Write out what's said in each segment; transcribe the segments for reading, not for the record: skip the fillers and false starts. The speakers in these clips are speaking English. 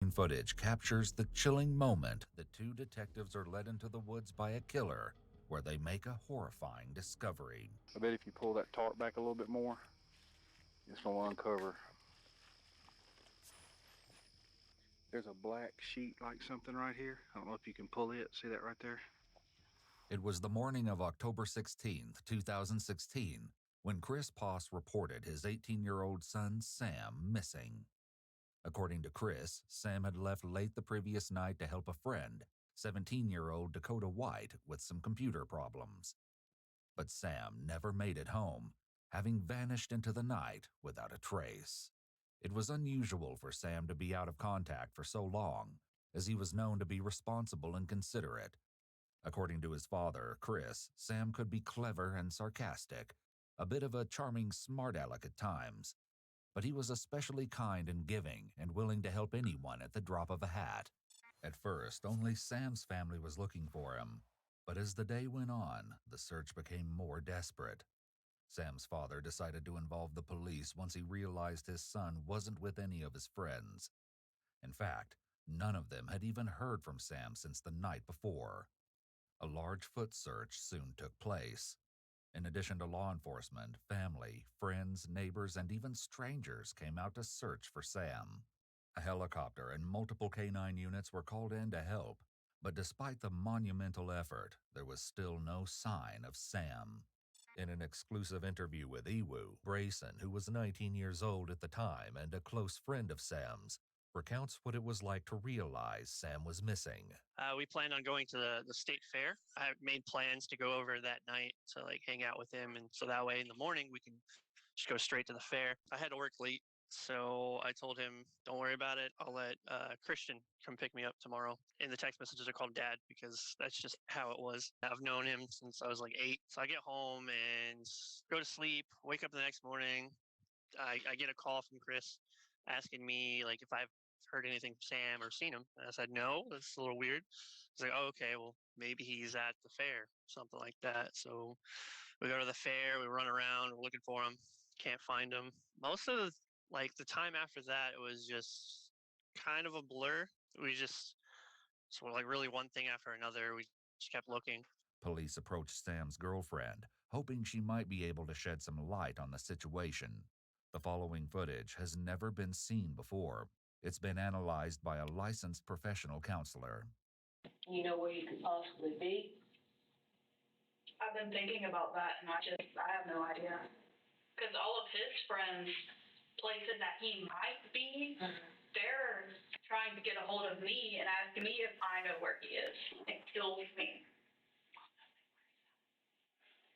following footage captures the chilling moment that two detectives are led into the woods by a killer, where they make a horrifying discovery. I bet if you pull that tarp back a little bit more, it's going to uncover. There's a black sheet like something right here. I don't know if you can pull it. See that right there? It was the morning of October 16th, 2016, when Chris Poss reported his 18-year-old son, Sam, missing. According to Chris, Sam had left late the previous night to help a friend, 17-year-old Dakota White, with some computer problems. But Sam never made it home, having vanished into the night without a trace. It was unusual for Sam to be out of contact for so long, as he was known to be responsible and considerate. According to his father, Chris, Sam could be clever and sarcastic, a bit of a charming smart aleck at times, but he was especially kind and giving and willing to help anyone at the drop of a hat. At first, only Sam's family was looking for him, but as the day went on, the search became more desperate. Sam's father decided to involve the police once he realized his son wasn't with any of his friends. In fact, none of them had even heard from Sam since the night before. A large foot search soon took place. In addition to law enforcement, family, friends, neighbors, and even strangers came out to search for Sam. A helicopter and multiple canine units were called in to help, but despite the monumental effort, there was still no sign of Sam. In an exclusive interview with Ewu, Brayson, who was 19 years old at the time and a close friend of Sam's, recounts what it was like to realize Sam was missing. We planned on going to the state fair. I made plans to go over that night to hang out with him, and so that way in the morning we can just go straight to the fair. I had to work late, so I told him, "Don't worry about it. I'll let Christian come pick me up tomorrow." And the text messages are called Dad because that's just how it was. I've known him since I was 8. So I get home and go to sleep. Wake up the next morning. I get a call from Chris asking me if I've heard anything from Sam or seen him. And I said, no, that's a little weird. He's like, oh, okay, well, maybe he's at the fair, something like that. So we go to the fair, we run around, we're looking for him, can't find him. Most of the time after that, it was just kind of a blur. We just, really one thing after another, we just kept looking. Police approached Sam's girlfriend, hoping she might be able to shed some light on the situation. The following footage has never been seen before. It's been analyzed by a licensed professional counselor. You know where you could possibly be? I've been thinking about that, and I have no idea. Because all of his friends, places that he might be, they're trying to get a hold of me and asking me if I know where he is. It kills me.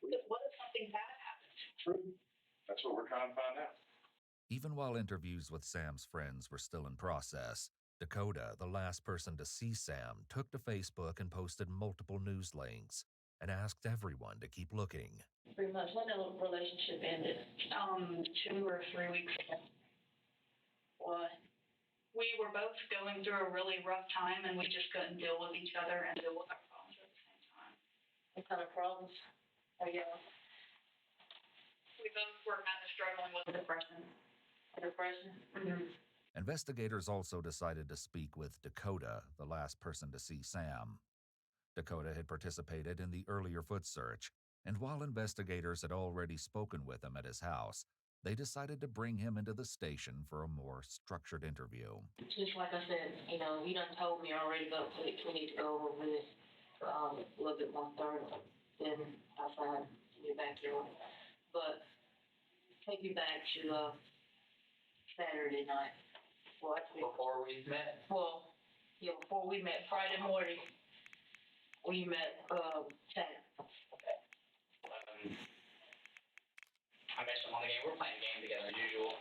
What if something bad happens? True. That's what we're trying to find out. Even while interviews with Sam's friends were still in process, Dakota, the last person to see Sam, took to Facebook and posted multiple news links and asked everyone to keep looking. Pretty much when the relationship ended. 2 or 3 weeks ago. Why? We were both going through a really rough time, and we just couldn't deal with each other and deal with our problems at the same time. What kind of problems? We both were kind of struggling with depression. Depression? Investigators also decided to speak with Dakota, the last person to see Sam. Dakota had participated in the earlier foot search, and while investigators had already spoken with him at his house, they decided to bring him into the station for a more structured interview. Just like I said, you done told me already, but we need to go over this a little bit more thoroughly. Then I'll find you back here. But take you back to Saturday night. What? Before we met. Well, yeah, before we met Friday morning, we met Chad. Okay. I met him on the game. We were playing a game together as usual.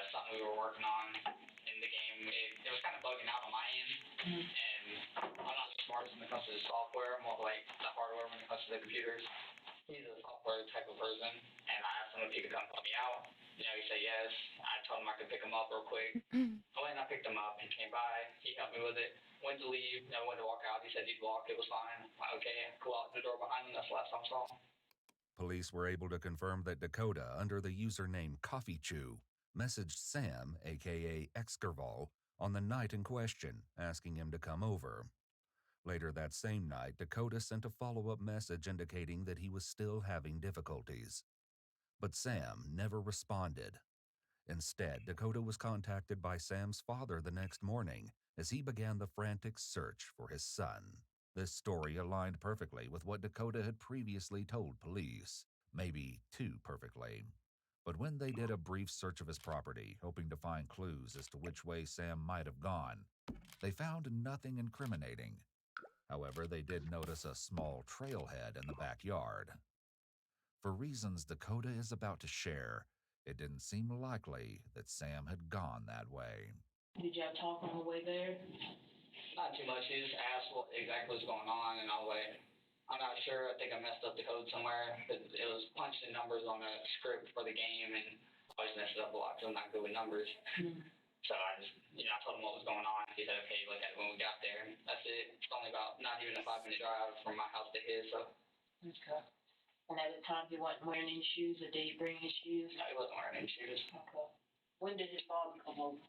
Something we were working on in the game. It was kind of bugging out on my end. And I'm not the smartest when it comes to the software. I'm more like the hardware when it comes to the computers. He's a software type of person. And I asked him if he could come help me out. He said yes. I told him I could pick him up real quick. I went and I picked him up. He came by. He helped me with it. Went to leave. Went to walk out. He said he'd walk. It was fine. Okay. Go out the door behind him. That's the last time I saw him. Police were able to confirm that Dakota, under the username Coffee Chew, messaged Sam, aka Exkerval, on the night in question, asking him to come over. Later that same night, Dakota sent a follow-up message indicating that he was still having difficulties. But Sam never responded. Instead, Dakota was contacted by Sam's father the next morning as he began the frantic search for his son. This story aligned perfectly with what Dakota had previously told police, maybe too perfectly. But when they did a brief search of his property, hoping to find clues as to which way Sam might have gone, they found nothing incriminating. However, they did notice a small trailhead in the backyard. For reasons Dakota is about to share, it didn't seem likely that Sam had gone that way. Did y'all talk on the way there? Not too much. He just asked what exactly was going on, and I was like, I'm not sure. I think I messed up the code somewhere. It was punching numbers on the script for the game, and I always messed it up a lot because I'm not good with numbers. So I just, I told him what was going on. He said, okay, look at it when we got there. And that's it. It's only about not even a 5-minute drive from my house to his, so. Okay. And at the time he wasn't wearing any shoes, or did he bring his shoes? No, he wasn't wearing any shoes. Okay. When did his father come over?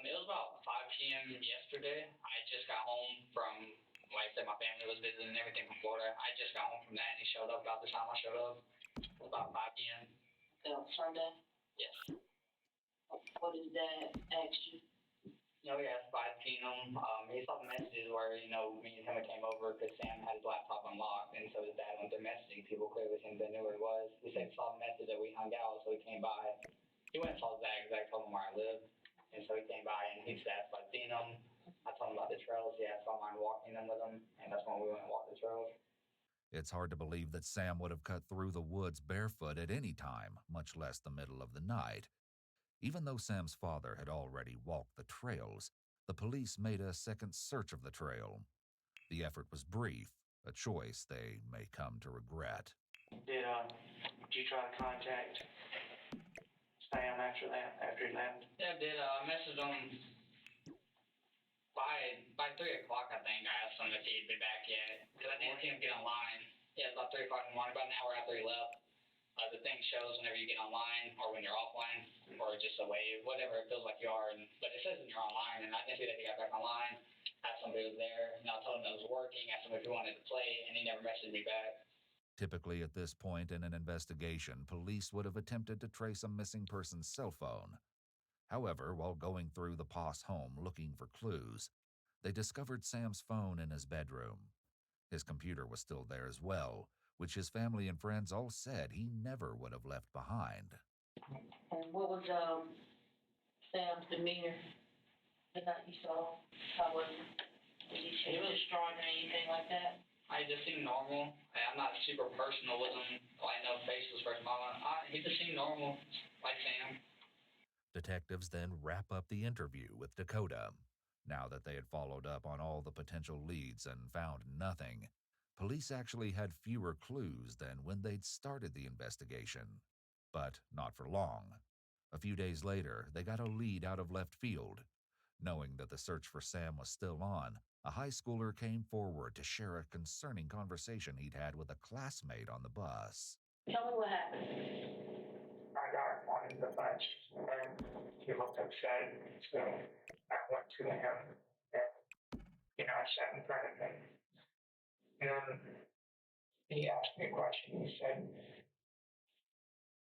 It was about 5 p.m. yesterday. I just got home from, like I said, my family was visiting and everything from Florida. I just got home from that, and he showed up about the time I showed up. It was about 5 p.m. Sunday? Yes. What did Dad ask you? We asked if I'd seen him. He saw the messages where, me and him came over because Sam had his laptop unlocked, and so his dad went there messaging people clearly saying they knew where he was. He said he saw the message that we hung out, so he came by. He went and saw Zach. Zach told him where I lived, and so he came by, and he just asked if I'd seen him. I told him about the trails. He asked if I mind walking them with him, and that's when we went and walked the trails. It's hard to believe that Sam would have cut through the woods barefoot at any time, much less the middle of the night. Even though Sam's father had already walked the trails, the police made a second search of the trail. The effort was brief, a choice they may come to regret. Did you try to contact Sam after he left? Yeah, I did. I messaged him by 3 o'clock, I think. I asked him if he'd be back yet, because I didn't see him get online. Yeah, it was about 3 o'clock in the morning, about an hour after he left. The thing shows whenever you get online or when you're offline or just away, whatever it feels like you are. But it says when you're online, and I didn't see that he got back online. Asked somebody who was there, and I told him that it was working. Asked him if he wanted to play, and he never messaged me back. Typically, at this point in an investigation, police would have attempted to trace a missing person's cell phone. However, while going through the Poss home looking for clues, they discovered Sam's phone in his bedroom. His computer was still there as well, which his family and friends all said he never would have left behind. And what was Sam's demeanor the night you saw? How was he? Did he seem distraught or anything like that? I just seemed normal. I'm not super personal with him. I know face was first mama. He just seemed normal, like Sam. Detectives then wrap up the interview with Dakota. Now that they had followed up on all the potential leads and found nothing, police actually had fewer clues than when they'd started the investigation. But not for long. A few days later, they got a lead out of left field. Knowing that the search for Sam was still on, a high schooler came forward to share a concerning conversation he'd had with a classmate on the bus. Tell me what happened. I got on the bus, and he looked upset, so I went to him, and, I sat in front of him. And he asked me a question. He said,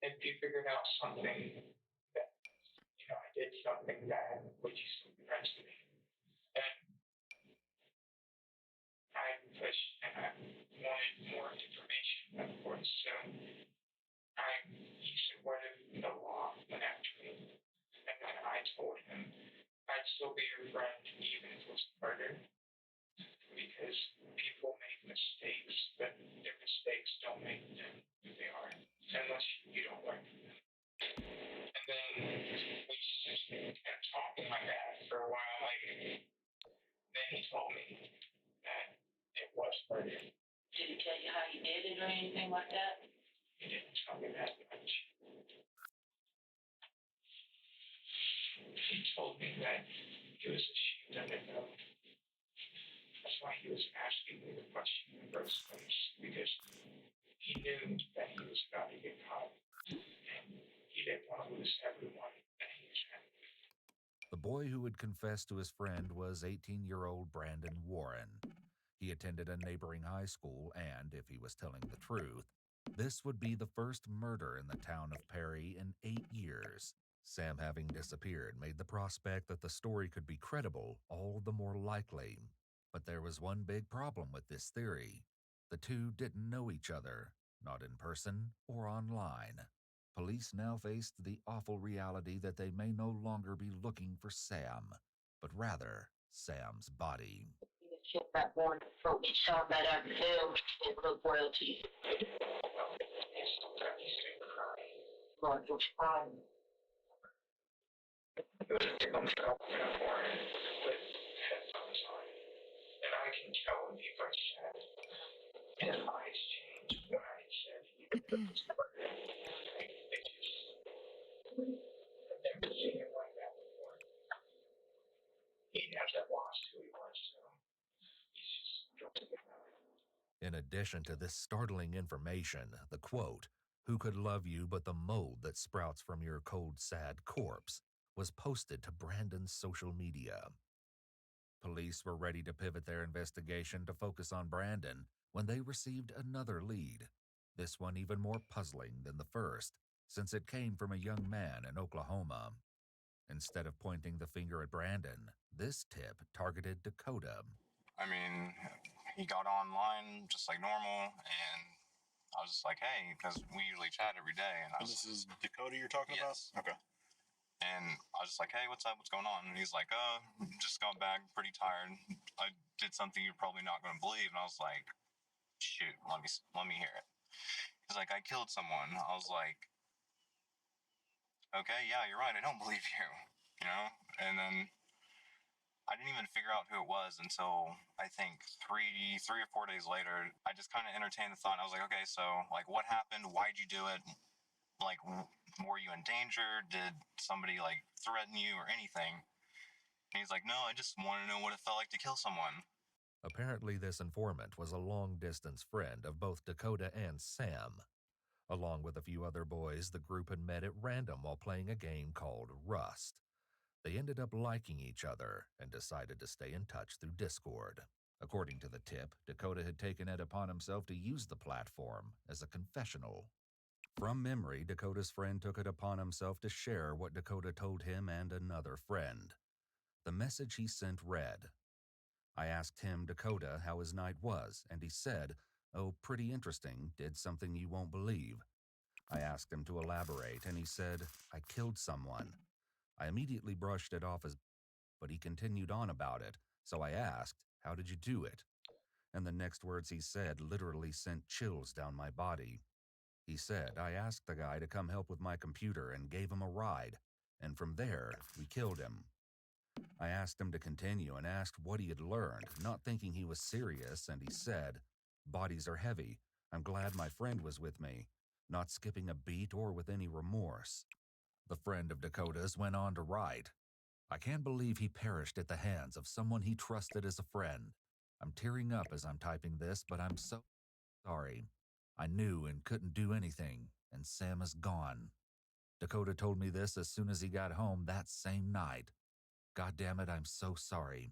if you figured out something that, I did something bad, would you still be friends with me? And I pushed and I wanted more information, of course. So he said, what if the law went after me? And then I told him I'd still be your friend even if it was murder. Because people make mistakes, but their mistakes don't make them who they are, unless you don't learn from them. And then we just kept talking like that for a while. Then he told me that it was murder. Did he tell you how he did it or anything like that? He didn't tell me that much. He told me that he was ashamed of it, though. That's why he was asking me the question in the first place, because he knew that he was about to get caught, and he didn't want to lose everyone that he was having. The boy who had confessed to his friend was 18-year-old Brandon Warren. He attended a neighboring high school, and if he was telling the truth, this would be the first murder in the town of Perry in 8 years. Sam having disappeared made the prospect that the story could be credible all the more likely. But there was one big problem with this theory. The two didn't know each other, not in person or online. Police now faced the awful reality that they may no longer be looking for Sam, but rather Sam's body. Shit that born from each shot that I feel in good royalty. Lord, you're fine. It was a himself in a morning with headphones on, and I can tell when people are sad. His eyes changed when I said he was I just, I've never seen him like that before. He hasn't lost who he was, so he's just guilty about it. In addition to this startling information, the quote, "Who could love you but the mold that sprouts from your cold, sad corpse," was posted to Brandon's social media. Police were ready to pivot their investigation to focus on Brandon when they received another lead, this one even more puzzling than the first, since it came from a young man in Oklahoma. Instead of pointing the finger at Brandon, this tip targeted Dakota. I mean, he got online just like normal, and I was just like, hey, because we usually chat every day. And this is Dakota you're talking Yes. about? Okay. And I was just like, hey, what's up? What's going on? And he's like, just got back, pretty tired. I did something you're probably not going to believe. And I was like, shoot, let me hear it. He's like, I killed someone. I was like, okay, yeah, you're right. I don't believe you, you know? And then I didn't even figure out who it was until I think three or 4 days later. I just kind of entertained the thought. I was like, okay, so like what happened? Why'd you do it? Like, were you in danger? Did somebody like threaten you or anything? And he's like, no, I just want to know what it felt like to kill someone. Apparently, this informant was a long-distance friend of both Dakota and Sam. Along with a few other boys, the group had met at random while playing a game called Rust. They ended up liking each other and decided to stay in touch through Discord. According to the tip, Dakota had taken it upon himself to use the platform as a confessional. From memory, Dakota's friend took it upon himself to share what Dakota told him and another friend. The message he sent read, I asked him, Dakota, how his night was, and he said, oh, pretty interesting, did something you won't believe. I asked him to elaborate, and he said, I killed someone. I immediately brushed it off but he continued on about it, so I asked, how did you do it? And the next words he said literally sent chills down my body. He said, I asked the guy to come help with my computer and gave him a ride, and from there, we killed him. I asked him to continue and asked what he had learned, not thinking he was serious, and he said, bodies are heavy. I'm glad my friend was with me, not skipping a beat or with any remorse. The friend of Dakota's went on to write, I can't believe he perished at the hands of someone he trusted as a friend. I'm tearing up as I'm typing this, but I'm so sorry. I knew and couldn't do anything, and Sam is gone. Dakota told me this as soon as he got home that same night. God damn it, I'm so sorry.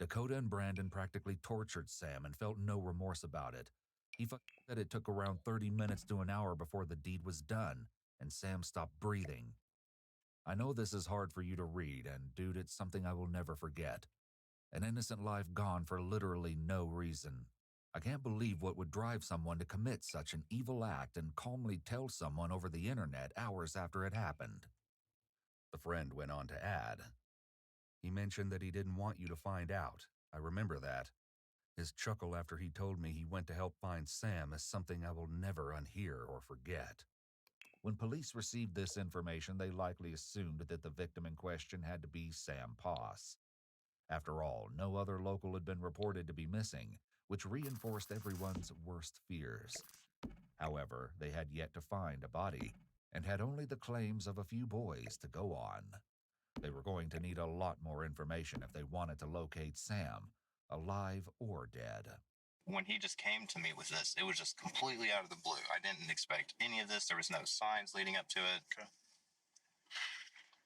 Dakota and Brandon practically tortured Sam and felt no remorse about it. He said it took around 30 minutes to an hour before the deed was done, and Sam stopped breathing. I know this is hard for you to read, and dude, it's something I will never forget. An innocent life gone for literally no reason. I can't believe what would drive someone to commit such an evil act and calmly tell someone over the internet hours after it happened. The friend went on to add, he mentioned that he didn't want you to find out. I remember that. His chuckle after he told me he went to help find Sam is something I will never unhear or forget. When police received this information, they likely assumed that the victim in question had to be Sam Poss. After all, no other local had been reported to be missing, which reinforced everyone's worst fears. However, they had yet to find a body, and had only the claims of a few boys to go on. They were going to need a lot more information if they wanted to locate Sam, alive or dead. When he just came to me with this, it was just completely out of the blue. I didn't expect any of this. There was no signs leading up to it. Okay.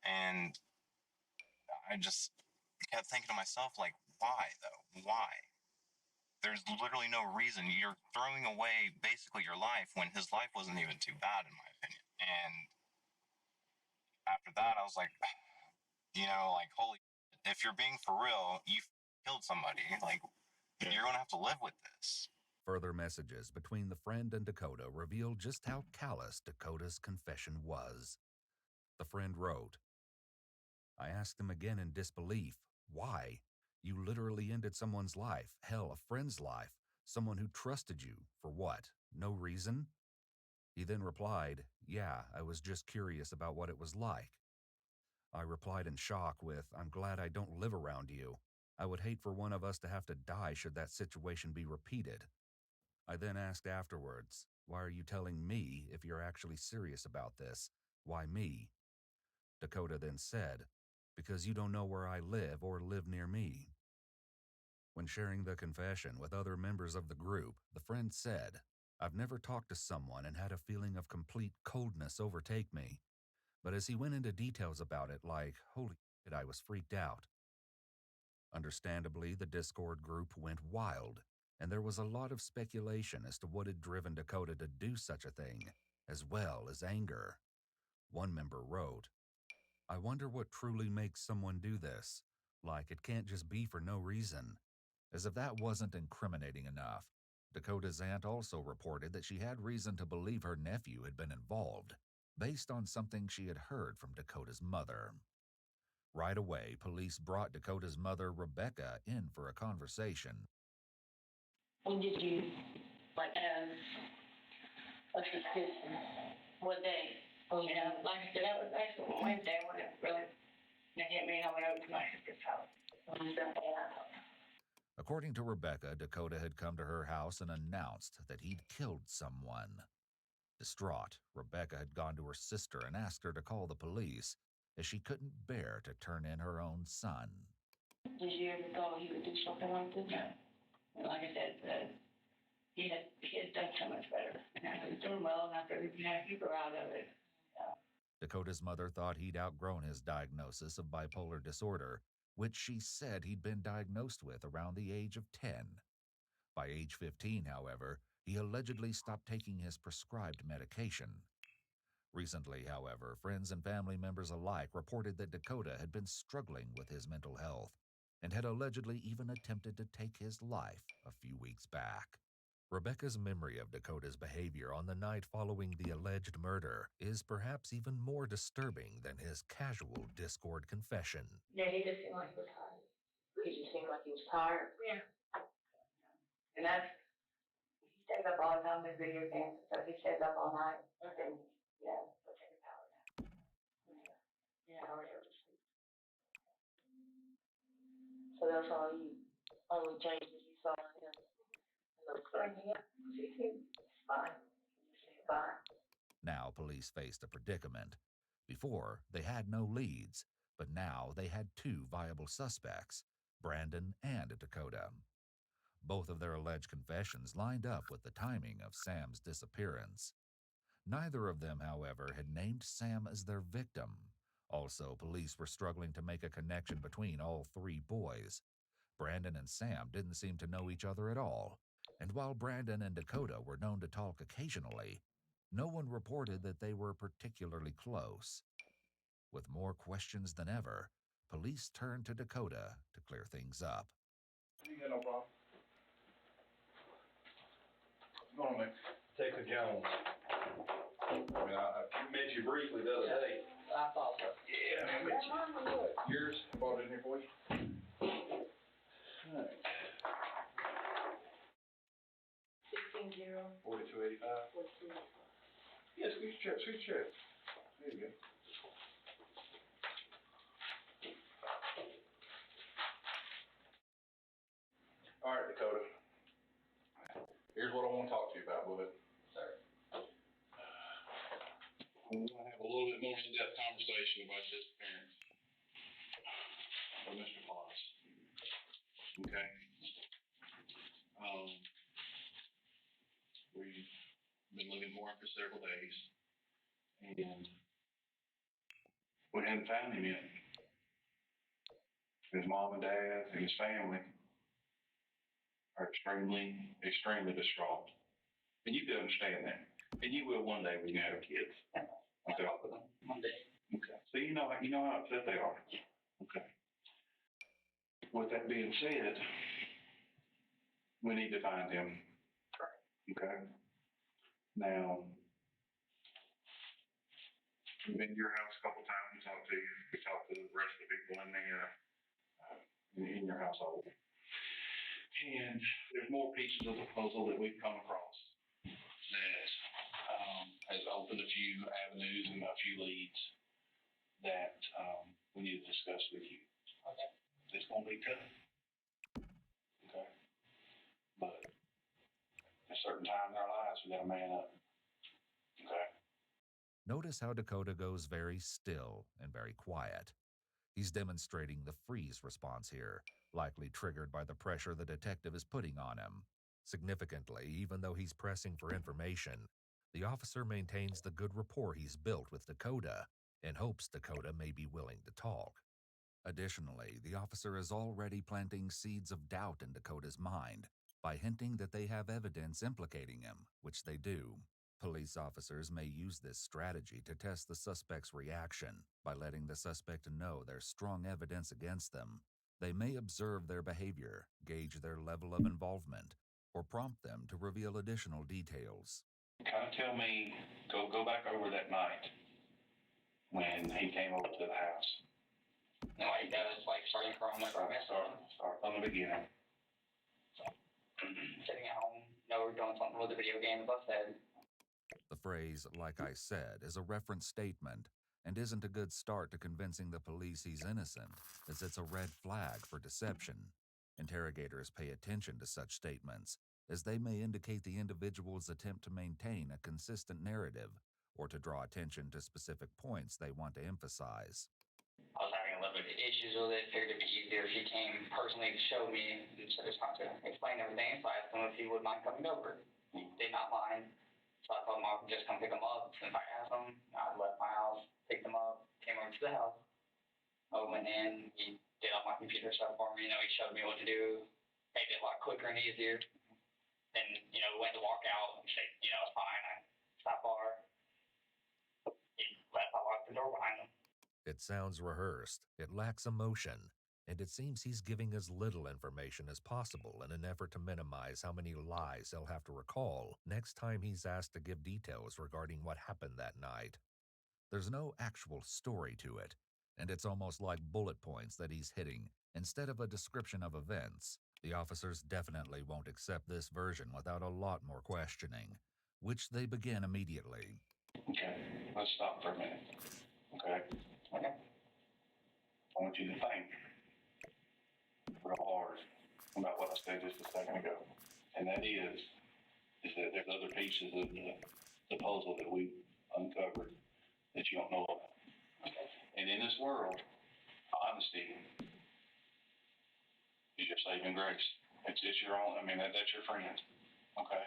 And I just kept thinking to myself, like, why though? Why? There's literally no reason. You're throwing away basically your life when his life wasn't even too bad, in my opinion. And after that, I was like, like, holy, if you're being for real, you killed somebody. Like, you're going to have to live with this. Further messages between the friend and Dakota revealed just how callous Dakota's confession was. The friend wrote, I asked him again in disbelief, why? You literally ended someone's life, hell, a friend's life, someone who trusted you, for what? No reason? He then replied, yeah, I was just curious about what it was like. I replied in shock with, I'm glad I don't live around you. I would hate for one of us to have to die should that situation be repeated. I then asked afterwards, why are you telling me if you're actually serious about this? Why me? Dakota then said, because you don't know where I live or live near me. When sharing the confession with other members of the group, the friend said, I've never talked to someone and had a feeling of complete coldness overtake me. But as he went into details about it, like, holy shit, I was freaked out. Understandably, the Discord group went wild, and there was a lot of speculation as to what had driven Dakota to do such a thing, as well as anger. One member wrote, I wonder what truly makes someone do this. Like, it can't just be for no reason. As if that wasn't incriminating enough, Dakota's aunt also reported that she had reason to believe her nephew had been involved, based on something she had heard from Dakota's mother. Right away, police brought Dakota's mother, Rebecca, in for a conversation. When did you, like, a suspicion? What day? Like I said, that was actually Wednesday when it really hit me. I went over to my sister's house. According to Rebecca, Dakota had come to her house and announced that he'd killed someone. Distraught, Rebecca had gone to her sister and asked her to call the police, as she couldn't bear to turn in her own son. Did you ever thought he would do something like this? No. Like I said, he had done so much better. And I was doing well enough that we could keep her out of it. Dakota's mother thought he'd outgrown his diagnosis of bipolar disorder, which she said he'd been diagnosed with around the age of 10. By age 15, however, he allegedly stopped taking his prescribed medication. Recently, however, friends and family members alike reported that Dakota had been struggling with his mental health and had allegedly even attempted to take his life a few weeks back. Rebecca's memory of Dakota's behavior on the night following the alleged murder is perhaps even more disturbing than his casual Discord confession. Yeah, he just seemed like he was tired. He just seemed like he was tired. Yeah. And he stays up all the time with video games, so he stays up all night. And, we'll take a power nap. Yeah, I already over sleep. So that's all you, only changes you saw in him. Yeah, he seems fine. He seems fine. Now police faced a predicament. Before, they had no leads, but now they had two viable suspects, Brandon and Dakota. Both of their alleged confessions lined up with the timing of Sam's disappearance. Neither of them, however, had named Sam as their victim. Also, police were struggling to make a connection between all three boys. Brandon and Sam didn't seem to know each other at all, and while Brandon and Dakota were known to talk occasionally, no one reported that they were particularly close. With more questions than ever, police turned to Dakota to clear things up. You got no problem. Come on, man. Texas Jones. I mean, I met you briefly the other day. I thought so. Yeah, I met you. Yours, I bought it in here for you. Alright. 16-0. 4285. Yeah, sweet trip. There you go. Alright, Dakota. Here's what I want to talk to you about, bud. Sir. I want to have a little bit more in-depth conversation about this disappearance of Mr. Foss. Okay? We've been looking for him for several days, and we hadn't found him yet. His mom and dad and his family are extremely, extremely distraught. And you can understand that. And you will one day when you have kids. Okay. One day. Okay. So you know how upset they are. Okay. With that being said, we need to find him. Okay. Now, we've been to your house a couple times and talked to you. We talked to the rest of the people in your household. And there's more pieces of the puzzle that we've come across that has opened a few avenues and a few leads that we need to discuss with you. Okay. It's going to be tough. Okay. But at a certain time in our lives, we got to man up. Okay. Notice how Dakota goes very still and very quiet. He's demonstrating the freeze response here, likely triggered by the pressure the detective is putting on him. Significantly, even though he's pressing for information, the officer maintains the good rapport he's built with Dakota in hopes Dakota may be willing to talk. Additionally, the officer is already planting seeds of doubt in Dakota's mind by hinting that they have evidence implicating him, which they do. Police officers may use this strategy to test the suspect's reaction by letting the suspect know there's strong evidence against them. They may observe their behavior, gauge their level of involvement, or prompt them to reveal additional details. Kind of tell me, go back over that night when he came over to the house. No, he does, like, starting from, like, Start from the beginning. sitting at home, we're doing something with the video game, as I said. The phrase, "like I said," is a reference statement and isn't a good start to convincing the police he's innocent, as it's a red flag for deception. Interrogators pay attention to such statements, as they may indicate the individual's attempt to maintain a consistent narrative or to draw attention to specific points they want to emphasize. I was having a little bit of issues with it. Figured it'd be easier if he came personally to show me instead of trying to explain everything. So I asked him if he would mind coming over. He did not mind. So I told him I would just come pick him up. Since I asked him, I left my house, picked him up, came over to the house. I went in, he did all my computer stuff for me. He showed me what to do, made it a lot quicker and easier. Then, went to walk out and said, it's fine. I stopped bar. He left, I locked the door behind him. It sounds rehearsed, it lacks emotion, and it seems he's giving as little information as possible in an effort to minimize how many lies he'll have to recall next time he's asked to give details regarding what happened that night. There's no actual story to it, and it's almost like bullet points that he's hitting instead of a description of events. The officers definitely won't accept this version without a lot more questioning, which they begin immediately. Okay, let's stop for a minute. Okay? Okay. I want you to think real hard about what I said just a second ago. And that is that there's other pieces of the puzzle that we've uncovered that you don't know about. Okay. And in this world, honesty is your saving grace. It's your own, that's your friend. Okay?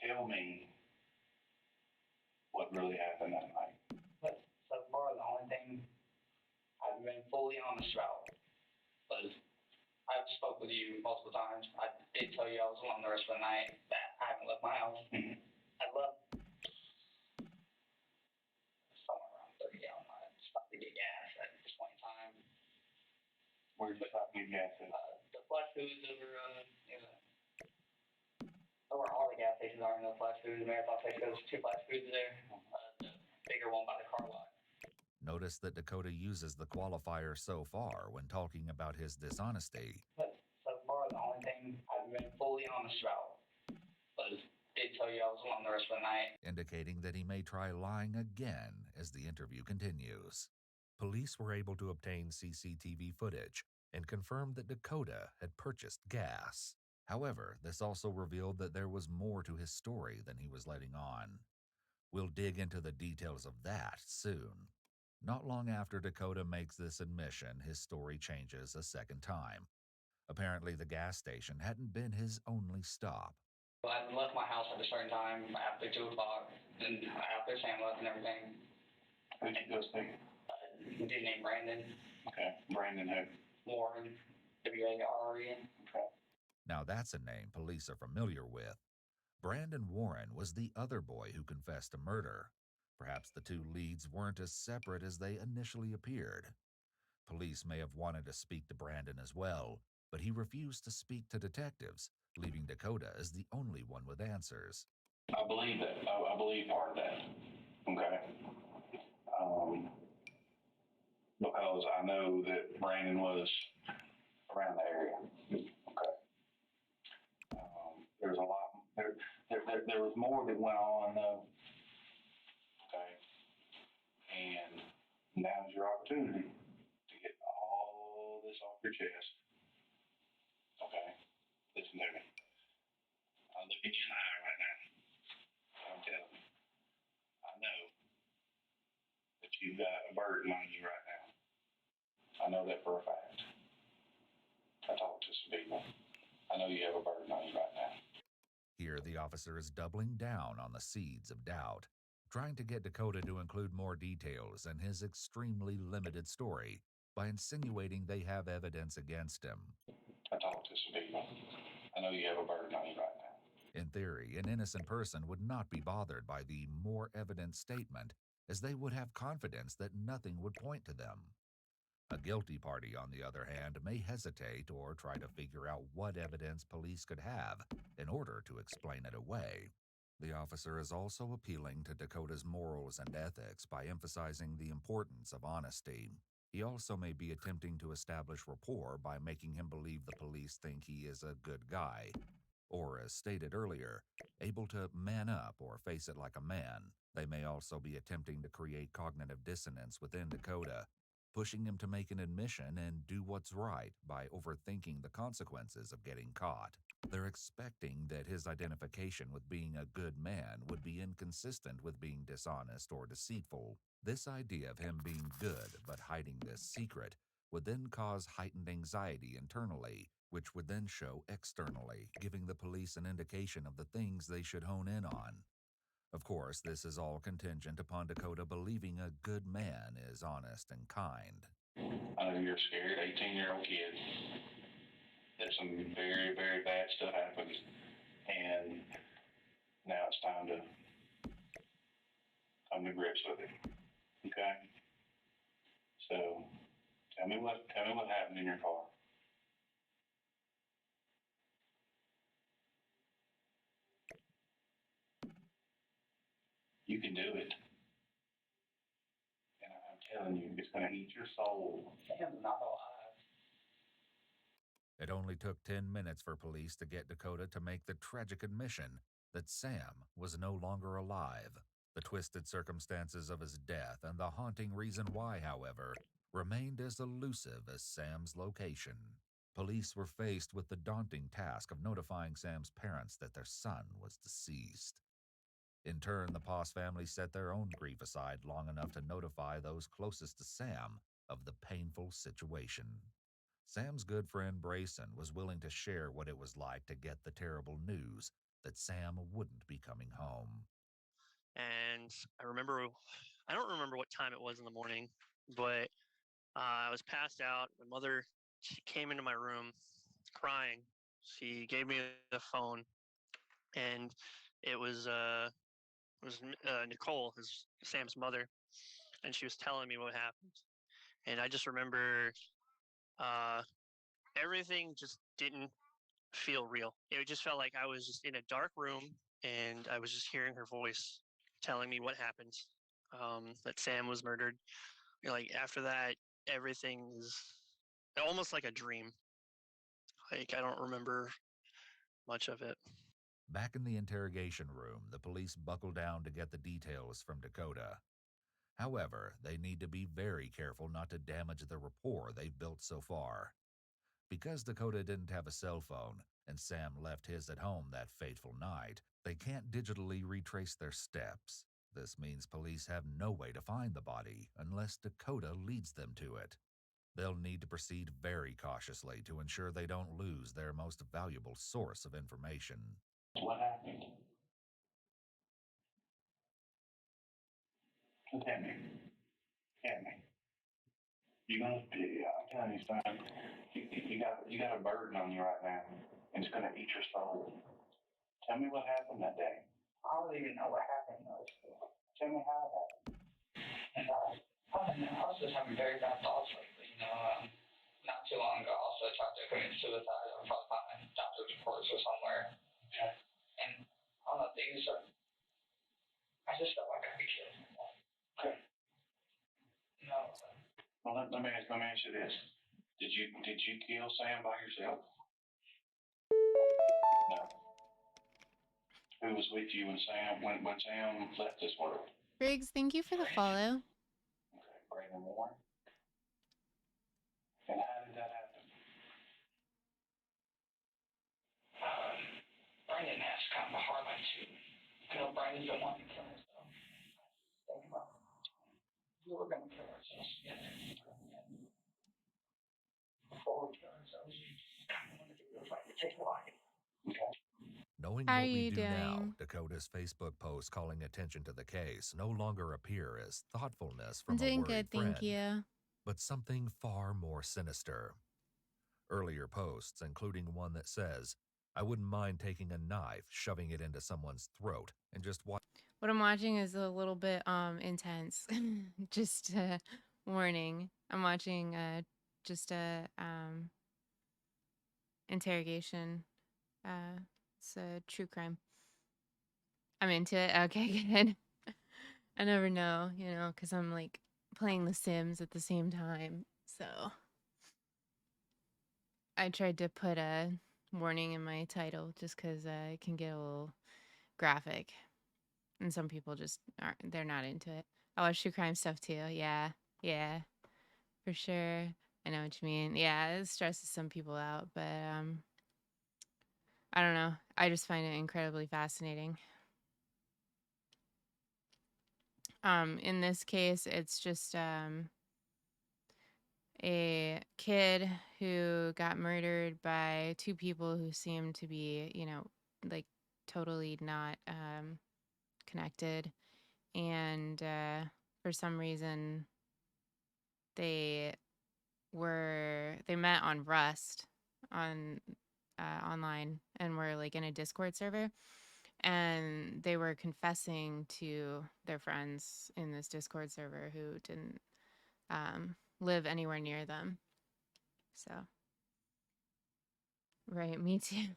Tell me what really happened that night. But so far, the only thing I've been fully honest about was I've spoke with you multiple times. I did tell you I was alone the rest of the night, that I haven't left my house. Mm-hmm. I left somewhere around 30 gallons. I stopped to get gas at this point in time. Where did you stop getting gas at? The Flash Foods over, where all the gas stations are in the Flash Foods, Marathon Station, there's 2 Flash Foods there. The bigger one by the car lot. Notice that Dakota uses the qualifier "so far" when talking about his dishonesty. But so far, the only thing I've been fully honest about was did tell you I was alone the rest of the night. Indicating that he may try lying again as the interview continues. Police were able to obtain CCTV footage and confirmed that Dakota had purchased gas. However, this also revealed that there was more to his story than he was letting on. We'll dig into the details of that soon. Not long after Dakota makes this admission, his story changes a second time. Apparently, the gas station hadn't been his only stop. I left my house at a certain time after 2 o'clock, and after Sam left and everything. Who'd you go see? A dude named Brandon. Okay, Brandon who? Warren, W-A-R-R-E-N. Now that's a name police are familiar with. Brandon Warren was the other boy who confessed to murder. Perhaps the two leads weren't as separate as they initially appeared. Police may have wanted to speak to Brandon as well, but he refused to speak to detectives, leaving Dakota as the only one with answers. I believe that. I believe part of that. Okay. Because I know that Brandon was around the area. Okay. There's a lot. There was more that went on though. Okay. And now's your opportunity to get all this off your chest. Okay. Listen to me. I'm looking you in the eye right now. I'm telling you. I know that you've got a burden on you right now. I know that for a fact. I talked to some people. I know you have a burden on you right now. Here, the officer is doubling down on the seeds of doubt, trying to get Dakota to include more details in his extremely limited story by insinuating they have evidence against him. I talked to some people. I know you have a burden on you right now. In theory, an innocent person would not be bothered by the more evident statement, as they would have confidence that nothing would point to them. A guilty party, on the other hand, may hesitate or try to figure out what evidence police could have in order to explain it away. The officer is also appealing to Dakota's morals and ethics by emphasizing the importance of honesty. He also may be attempting to establish rapport by making him believe the police think he is a good guy, or, as stated earlier, able to man up or face it like a man. They may also be attempting to create cognitive dissonance within Dakota, pushing him to make an admission and do what's right by overthinking the consequences of getting caught. They're expecting that his identification with being a good man would be inconsistent with being dishonest or deceitful. This idea of him being good but hiding this secret would then cause heightened anxiety internally, which would then show externally, giving the police an indication of the things they should hone in on. Of course, this is all contingent upon Dakota believing a good man is honest and kind. I know you're a scared 18-year-old kid. That some very, very bad stuff happens. And now it's time to come to grips with it. Okay? So, tell me what happened in your car. You can do it. And I'm telling you, it's going to eat your soul. Sam's not alive. It only took 10 minutes for police to get Dakota to make the tragic admission that Sam was no longer alive. The twisted circumstances of his death and the haunting reason why, however, remained as elusive as Sam's location. Police were faced with the daunting task of notifying Sam's parents that their son was deceased. In turn, the Poss family set their own grief aside long enough to notify those closest to Sam of the painful situation. Sam's good friend Brayson was willing to share what it was like to get the terrible news that Sam wouldn't be coming home. And I don't remember what time it was in the morning, but I was passed out. My mother, she came into my room crying. She gave me the phone, and it was Nicole, Sam's mother, and she was telling me what happened. And I just remember everything just didn't feel real. It just felt like I was just in a dark room, and I was just hearing her voice telling me what happened, that Sam was murdered. Like, after that, everything is almost like a dream. Like, I don't remember much of it. Back in the interrogation room, the police buckle down to get the details from Dakota. However, they need to be very careful not to damage the rapport they've built so far. Because Dakota didn't have a cell phone and Sam left his at home that fateful night, they can't digitally retrace their steps. This means police have no way to find the body unless Dakota leads them to it. They'll need to proceed very cautiously to ensure they don't lose their most valuable source of information. What happened? Tell me. You know, I'm telling you, son, you got a burden on you right now, and it's gonna eat your soul. Tell me what happened that day. I don't even know what happened though. Tell me how it happened. And I don't know, I was just having very bad thoughts lately, you know. Not too long ago, I also tried to commit suicide. I probably found my doctor's reports or somewhere. Okay. And I don't know, I just felt like I could kill myself. Okay. No. Well, let me ask you this. Did you kill Sam by yourself? No. Who was with you when Sam left this world? Briggs, thank you for the follow. Okay, Brandon Moore. And how did that happen? Brandon has kind of a hard life too. I know Brandon's been wanting to kill himself. Think about it. We were gonna kill ourselves together. Before we kill ourselves, we kind of wanted to do like take life. Okay. Knowing How are what we you do now, doing? Dakota's Facebook post calling attention to the case no longer appear as thoughtfulness from I'm a doing worried good, thank friend, you. but something far more sinister. Earlier posts, including one that says, "I wouldn't mind taking a knife, shoving it into someone's throat, and just watch." What I'm watching is a little bit intense. Just warning. I'm watching just a interrogation. It's a true crime. I'm into it. Okay, good. I never know, you know, because I'm like playing The Sims at the same time. So I tried to put a warning in my title just because it can get a little graphic. And some people just aren't, they're not into it. I watch true crime stuff too. Yeah, for sure. I know what you mean. Yeah, it stresses some people out, but I don't know. I just find it incredibly fascinating. In this case, it's just a kid who got murdered by two people who seem to be, you know, like totally not connected. And for some reason, they met on Rust on online and were like in a Discord server. And they were confessing to their friends in this Discord server who didn't live anywhere near them. So, right, me too.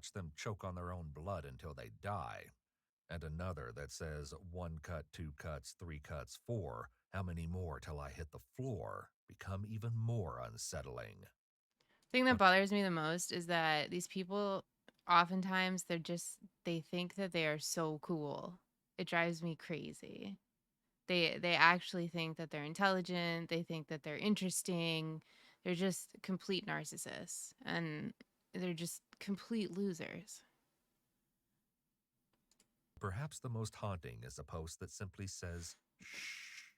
them choke on their own blood until they die. And another that says 1 cut, 2 cuts, 3 cuts, 4. How many more till I hit the floor? Become even more unsettling. The thing that bothers me the most is that these people, oftentimes, they think that they are so cool. It drives me crazy. They actually think that they're intelligent. They think that they're interesting. They're just complete narcissists, and they're just complete losers. Perhaps the most haunting is a post that simply says, "Shh,"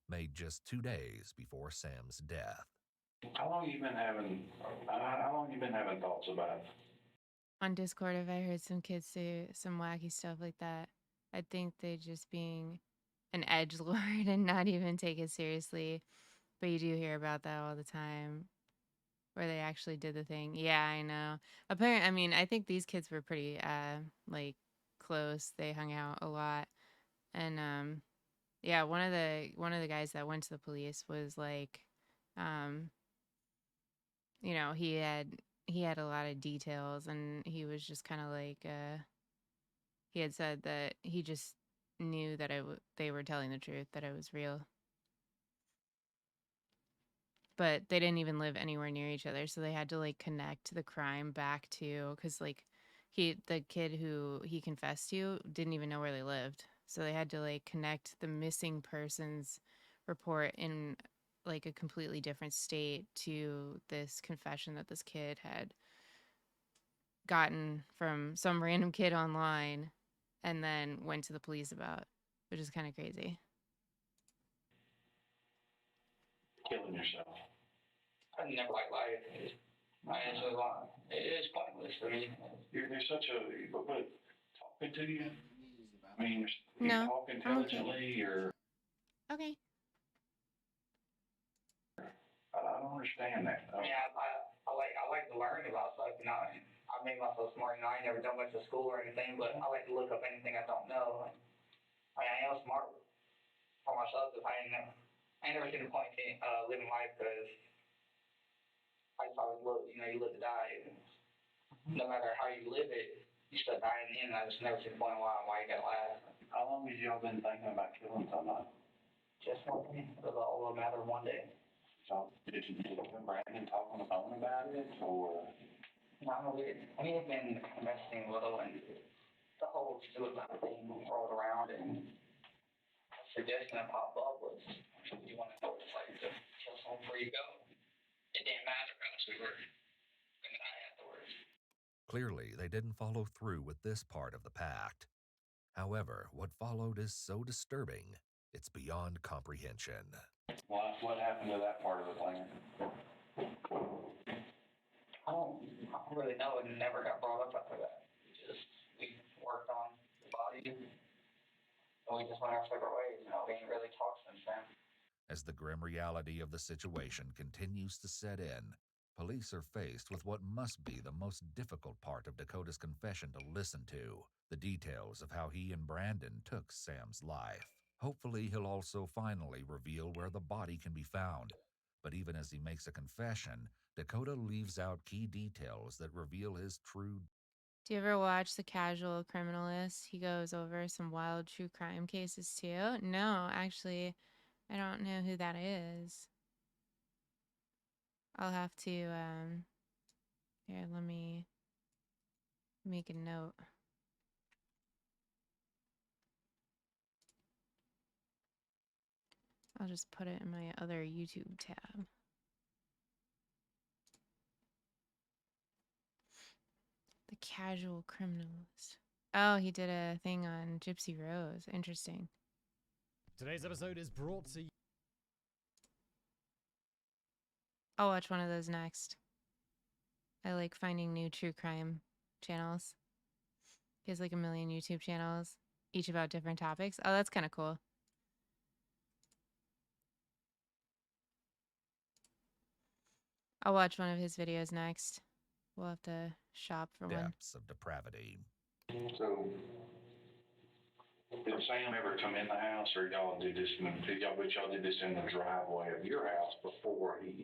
made just 2 days before Sam's death. How long you been having thoughts about it? On Discord, if I heard some kids say some wacky stuff like that, I'd think they're just being an edgelord and not even take it seriously. But you do hear about that all the time, where they actually did the thing. Yeah, I know. Apparently, I mean, I think these kids were pretty like close. They hung out a lot, and yeah, one of the guys that went to the police was like, you know, he had a lot of details, and he was just kind of like, he had said that he just knew that they were telling the truth, that it was real. But they didn't even live anywhere near each other, so they had to like connect the crime back to, because like the kid who he confessed to didn't even know where they lived, so they had to like connect the missing persons report in like a completely different state to this confession that this kid had gotten from some random kid online and then went to the police about, which is kind of crazy. Killing yourself. I never like life. My answer is it is pointless for me. You're such a, but talking to you, I mean, you No, talk I'm okay. intelligently or. Okay. understand that. I mean, I like to learn about stuff, you know. I made myself smart, you know. I ain't never done much of school or anything, but I like to look up anything I don't know. I mean, I am smart for myself because I ain't never seen the point in living life because I just always look, you know, you live to die. And no matter how you live it, you still die in the end. I just never seen the point why you gotta laugh. How long have y'all been thinking about killing somebody? Just one thing. It was all a matter of one day. So, did you Brandon talk on the phone about it, or? No, we've been investing a little, and the whole suicide thing rolled around, and a suggestion that popped up was, do you want to go to like to kill someone before you go? It didn't matter unless we were gonna die afterwards. Clearly, they didn't follow through with this part of the pact. However, what followed is so disturbing, it's beyond comprehension. What happened to that part of the plan? I don't really know. It never got brought up after that. We worked on the body, and we just went our separate ways. You know, we ain't really talked since then. As the grim reality of the situation continues to set in, police are faced with what must be the most difficult part of Dakota's confession to listen to, the details of how he and Brandon took Sam's life. Hopefully, he'll also finally reveal where the body can be found. But even as he makes a confession, Dakota leaves out key details that reveal his true. Do you ever watch The Casual Criminalist? He goes over some wild true crime cases too. No, actually, I don't know who that is. I'll have to, here, let me make a note. I'll just put it in my other YouTube tab. The Casual Criminalist. Oh, he did a thing on Gypsy Rose. Interesting. Today's episode is brought to you. I'll watch one of those next. I like finding new true crime channels. He has like 1 million YouTube channels, each about different topics. Oh, that's kind of cool. I'll watch one of his videos next. We'll have to shop for one. Depths of depravity. So, did Sam ever come in the house, or y'all did this in the driveway of your house before he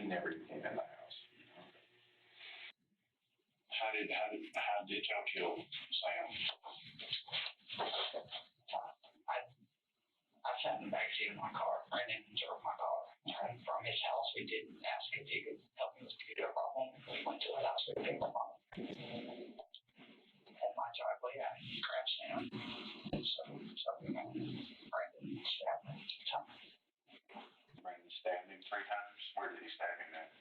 never came in the house? How did y'all kill Sam? I sat in the backseat of my car. Brandon drove my car from his house. We did ask if he could help me with the computer problem. We went to the house with him. In my driveway, I crashed down. So Brandon stabbed me 2 times. Brandon stabbed him 3 times? Where did he stab him at?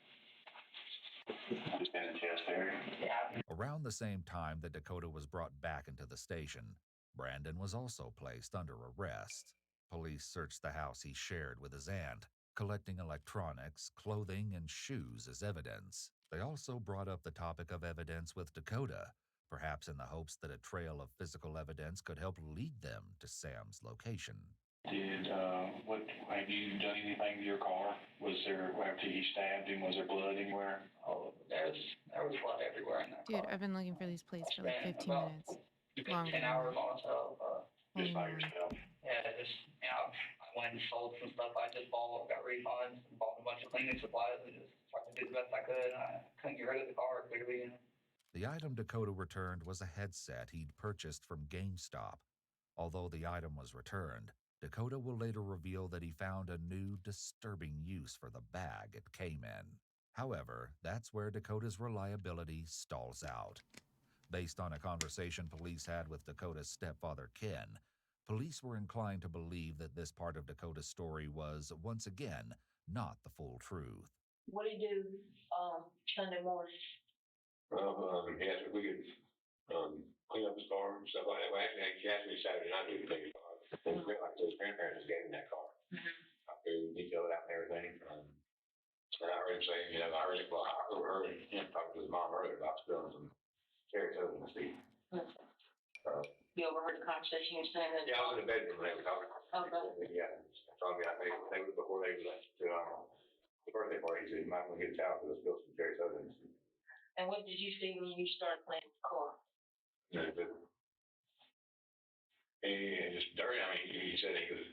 Just in the chest area? Yeah. Around the same time that Dakota was brought back into the station, Brandon was also placed under arrest. Police searched the house he shared with his aunt, collecting electronics, clothing, and shoes as evidence. They also brought up the topic of evidence with Dakota, perhaps in the hopes that a trail of physical evidence could help lead them to Sam's location. Have you done anything to your car? Was there, after he stabbed him, was there blood anywhere? Oh, there was blood everywhere in that Dude, car. I've been looking for these plates for like 15 minutes. You spent Longer 10 than hours that. on myself. Just by yourself? Yeah, I went and sold some stuff I just bought, got refunds, bought a bunch of cleaning supplies, and just tried to do the best I could. I couldn't get rid of the car clearly. The item Dakota returned was a headset he'd purchased from GameStop. Although the item was returned, Dakota will later reveal that he found a new, disturbing use for the bag it came in. However, that's where Dakota's reliability stalls out. Based on a conversation police had with Dakota's stepfather, Ken, police were inclined to believe that this part of Dakota's story was, once again, not the full truth. What do you do, Sunday morning? Yes, if we could, clean up his car and stuff like that. Well, actually, he asked me Saturday night to clean his car. And like I said, his grandparents just gave him that car. I figured detail it out and everything. And I heard him say, I heard him talking to his mom earlier about spilling some cherry soda in the seat. You overheard the conversation you're saying that? Yeah, I was in the bedroom when they were talking. Okay. Yeah, probably I think they was before they left to the birthday party. He said, you might want to get a towel for this bill from Jerry Southern. And what did you see when you started playing with the car? And just dirty. I mean, he said he was,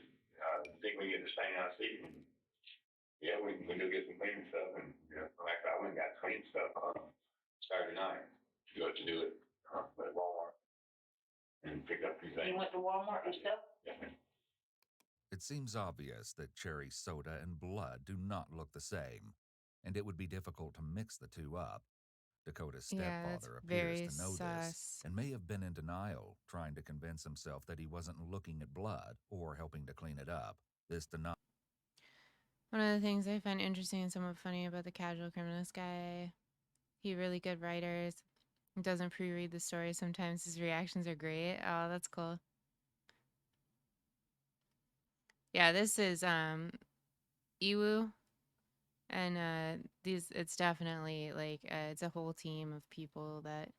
think we get the stain out of seat. And yeah, we do get some cleaning stuff. And, you know, like I went and got clean stuff Saturday night to do it at Walmart and pick up these things. You went to Walmart yourself? Yeah. It seems obvious that cherry soda and blood do not look the same, and it would be difficult to mix the two up. Dakota's Yeah, that's stepfather very appears to know this sus. and may have been in denial, trying to convince himself that he wasn't looking at blood or helping to clean it up. This denial. One of the things I find interesting and somewhat funny about the Casual Criminalist guy, he really good writers. He doesn't pre-read the story. Sometimes his reactions are great. Oh, that's cool. Yeah, this is Iwu, and it's definitely like it's a whole team of people that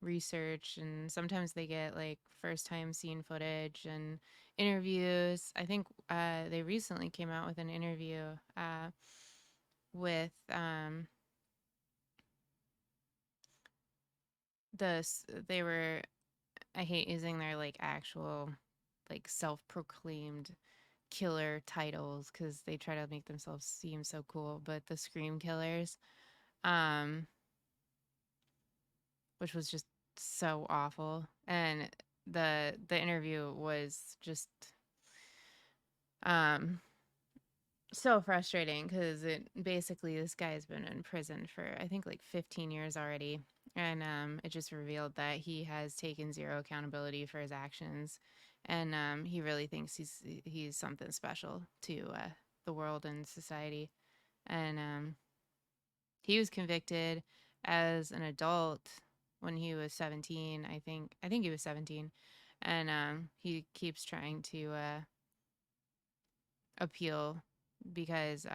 research, and sometimes they get like first time scene footage and interviews. I think they recently came out with an interview with they were, I hate using their like actual like self-proclaimed killer titles because they try to make themselves seem so cool, but the Scream Killers, which was just so awful. And the interview was just so frustrating because it basically, this guy's been in prison for I think like 15 years already, and it just revealed that he has taken zero accountability for his actions, and he really thinks he's something special to the world and society. And he was convicted as an adult when he was 17. I think he was 17, and he keeps trying to appeal because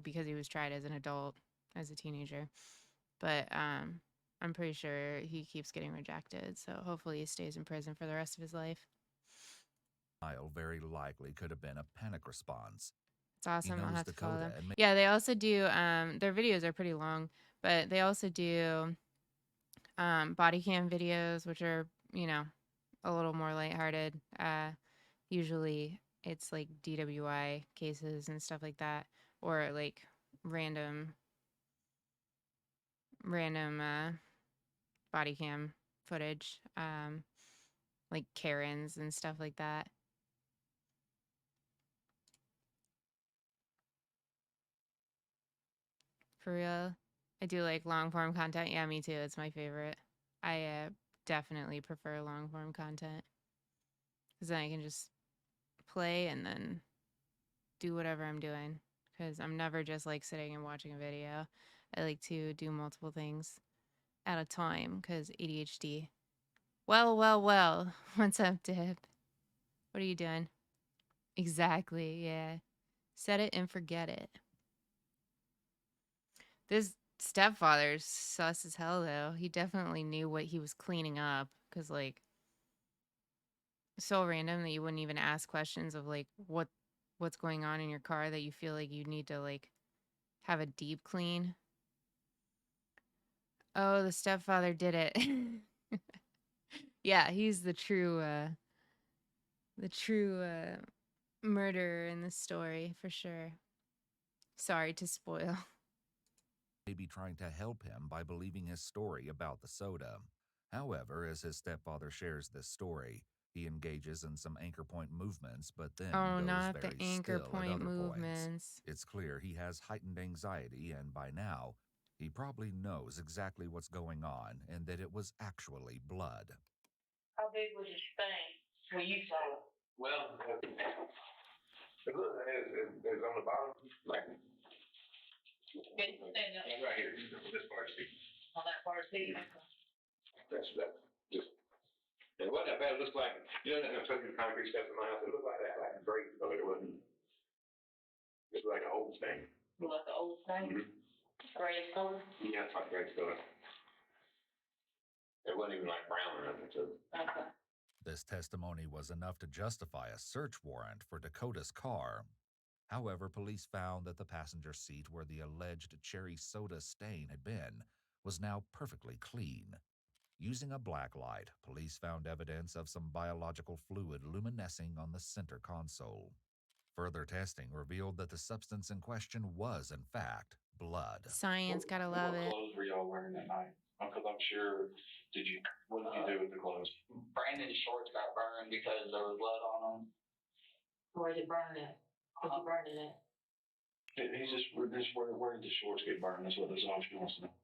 because he was tried as an adult as a teenager. But I'm pretty sure he keeps getting rejected, so hopefully he stays in prison for the rest of his life. Very likely could have been a panic response. It's awesome. I'll knows have to follow Dakota them. and Yeah, they also do their videos are pretty long, but they also do body cam videos, which are, you know, a little more lighthearted. Usually it's like DWI cases and stuff like that, or like random body cam footage, like Karens and stuff like that. For real, I do like long form content. Yeah, me too. It's my favorite. I definitely prefer long form content because then I can just play and then do whatever I'm doing, because I'm never just like sitting and watching a video. I like to do multiple things at a time because ADHD. Well. What's up, Dip? What are you doing? Exactly, yeah. Set it and forget it. This stepfather's sus as hell, though. He definitely knew what he was cleaning up, because, like, so random that you wouldn't even ask questions of, like, what's going on in your car that you feel like you need to, like, have a deep clean. Oh, the stepfather did it. Yeah, he's the true murderer in this story, for sure. Sorry to spoil. May be trying to help him by believing his story about the soda. However, as his stepfather shares this story, he engages in some anchor point movements, but then Oh, goes not the very anchor still at point other movements. points. It's clear he has heightened anxiety, and by now, he probably knows exactly what's going on and that it was actually blood. How big was his thing when you saw it? Well, it's on the bottom, like, Okay, stand up. right here, this part of the seat. On that far seat. That's just, it wasn't that bad. It looks like, you know, I took the concrete steps in my house. It looked like that, like great, but it wasn't. It was like an old thing. You like the old thing? Mm-hmm. Gray color? Yeah, it's like great color. It wasn't even like brown or nothing, so. Okay. This testimony was enough to justify a search warrant for Dakota's car. However, police found that the passenger seat where the alleged cherry soda stain had been was now perfectly clean. Using a black light, police found evidence of some biological fluid luminescing on the center console. Further testing revealed that the substance in question was, in fact, blood. Science, gotta love What it. clothes were y'all wearing that night? Because I'm sure, what did you do with the clothes? Brandon's shorts got burned because there was blood on them. Where's it burning at? Where's it burning at? He's just, where did the shorts get burned? That's what this officer wants to know.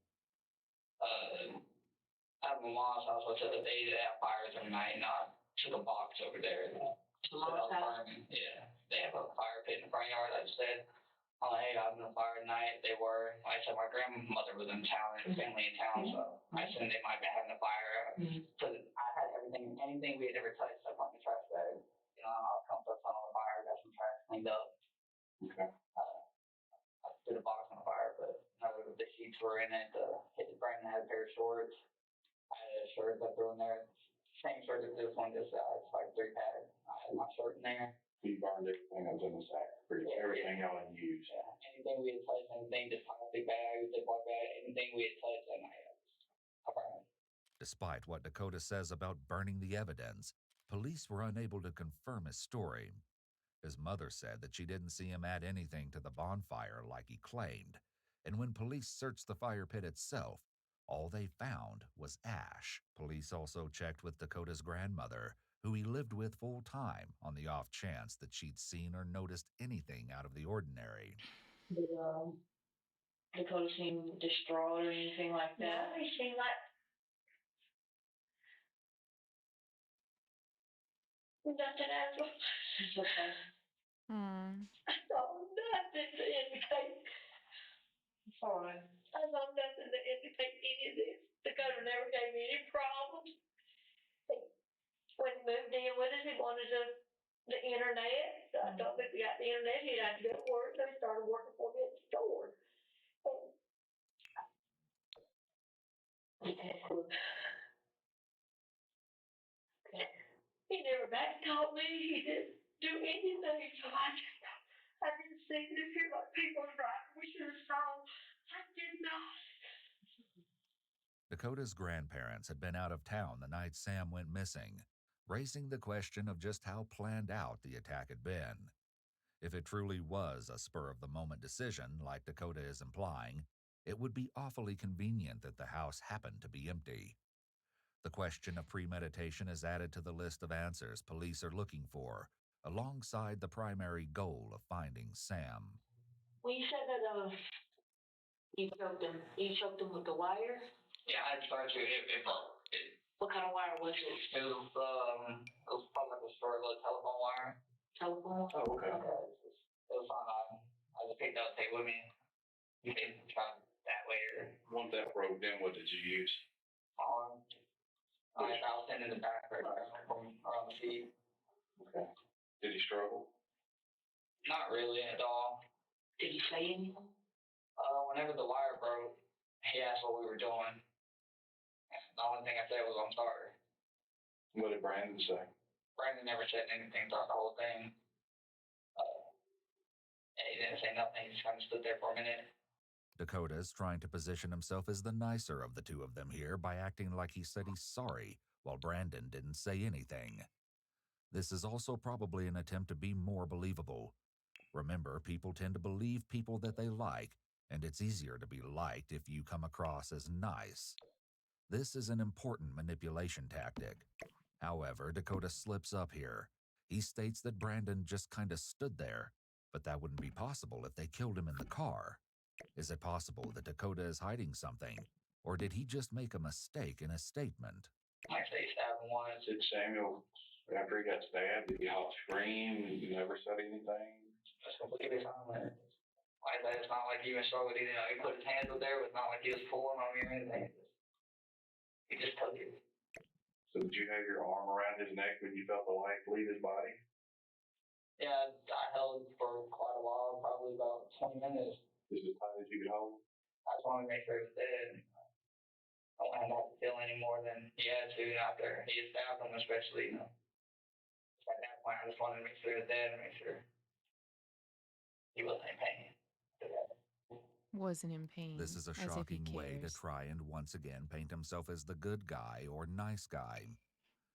At my mom's house, I said that they have fires every night, not to the box over there. Mom's house? Yeah, they have a fire pit in the front yard. I just said, oh, hey, I was in a fire tonight. They were. I said my grandmother was in town and family in town, so I assumed they might be having a fire. So I had anything we had ever touched, I put in the trash bag. You know, I'll come put some on the fire, got some trash cleaned up. Okay. I threw the box on the fire, but the sheets were in it. Brandon had a pair of shorts. I had a shirt I threw in there. Same shirt as this one, just it's like 3-pack. I had my shirt in there. He burned everything that was in the sack, everything y'all had used. Yeah, anything we had touched, anything, just plastic bags, Ziploc bag, anything we had touched that night, I burned. Despite what Dakota says about burning the evidence, police were unable to confirm his story. His mother said that she didn't see him add anything to the bonfire like he claimed, and when police searched the fire pit itself, all they found was ash. Police also checked with Dakota's grandmother, who he lived with full-time, on the off chance that she'd seen or noticed anything out of the ordinary. Did Dakota seem distraught or anything like that? No, he seemed like nothing as well. It's okay. I saw nothing to indicate. It's all right. I saw nothing to indicate any of this. Dakota never gave me any problems. When he moved in with us, he wanted the internet. So I told him if he got the internet, he'd have to go to work. So he started working for me at the store. He never back called me. He didn't do anything. So I didn't see this here like people right. We should have saw. I did not. Dakota's grandparents had been out of town the night Sam went missing, raising the question of just how planned out the attack had been. If it truly was a spur-of-the-moment decision, like Dakota is implying, it would be awfully convenient that the house happened to be empty. The question of premeditation is added to the list of answers police are looking for, alongside the primary goal of finding Sam. Well, you said that you choked him with the wire? Yeah, I started to. What kind of wire was it? It was probably like a short little telephone wire. Telephone? Oh, okay. It was on. I just picked up, take with me. You can try that way or. Once that broke, then what did you use? I was sitting in the back right there from around the seat. Okay. Did he struggle? Not really at all. Did he say anything? Whenever the wire broke, he asked what we were doing. The only thing I said was, I'm sorry. What did Brandon say? Brandon never said anything throughout the whole thing. He didn't say nothing. He just kind of stood there for a minute. Dakota is trying to position himself as the nicer of the two of them here by acting like he said he's sorry, while Brandon didn't say anything. This is also probably an attempt to be more believable. Remember, people tend to believe people that they like, and it's easier to be liked if you come across as nice. This is an important manipulation tactic. However, Dakota slips up here. He states that Brandon just kind of stood there, but that wouldn't be possible if they killed him in the car. Is it possible that Dakota is hiding something, or did he just make a mistake in his statement? Actually, he stabbed him once. Did Samuel, after he got stabbed, did he hop scream? He never said anything? That's completely silent. Like that, it's not like he even struggled. He put his hands up there. It's not like he was pulling on me or anything. He just took it. So did you have your arm around his neck when you felt the life leave his body? Yeah, I held for quite a while, probably about 20 minutes. Is it as tight as you could hold? I just wanted to make sure he was dead. I don't have to feel any more than he had to after he had stabbed him, especially, At that point, I just wanted to make sure he was dead and make sure he wasn't in pain. Wasn't in pain. This is a as if he shocking way to cares. try and once again paint himself as the good guy or nice guy.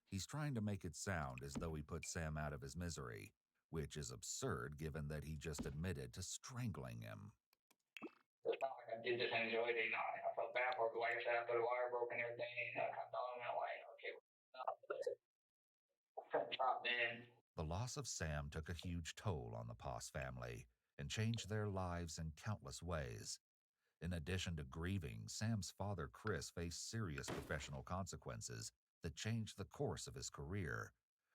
He's trying to make it sound as though he put Sam out of his misery, which is absurd given that he just admitted to strangling him. It's not like I did this and enjoyed it, I felt bad for it, like I said, after the wire broke and everything, I thought, like, okay, dropped in. The loss of Sam took a huge toll on the Poss family and changed their lives in countless ways. In addition to grieving, Sam's father, Chris, faced serious professional consequences that changed the course of his career,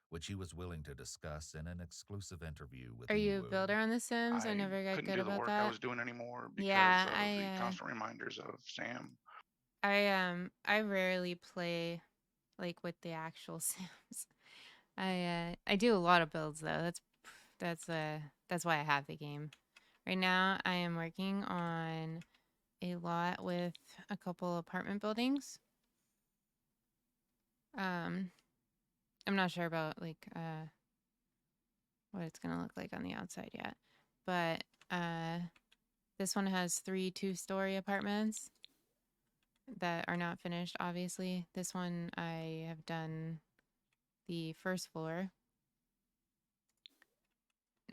which he was willing to discuss in an exclusive interview with Are you a Ewu. builder on The Sims? I I never got couldn't good do the about work that. I was doing anymore because Yeah, of the constant reminders of Sam. I rarely play like with the actual Sims. I do a lot of builds though. That's why I have the game. Right now I am working on a lot with a couple apartment buildings. I'm not sure about like what it's gonna look like on the outside yet. But this one has 3 2-story apartments that are not finished, obviously. This one I have done the first floor,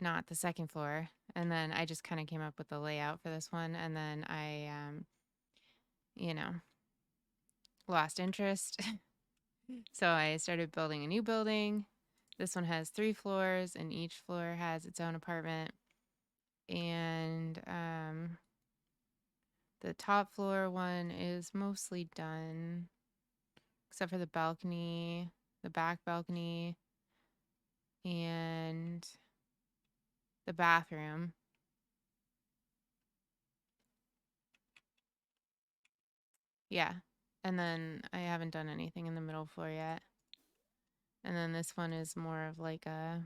not the second floor. And then I just kind of came up with the layout for this one. And then I, you know, lost interest. So I started building a new building. This one has 3 floors, and each floor has its own apartment. And the top floor one is mostly done, except for the balcony, the back balcony, and the bathroom. Yeah. And then I haven't done anything in the middle floor yet. And then this one is more of like a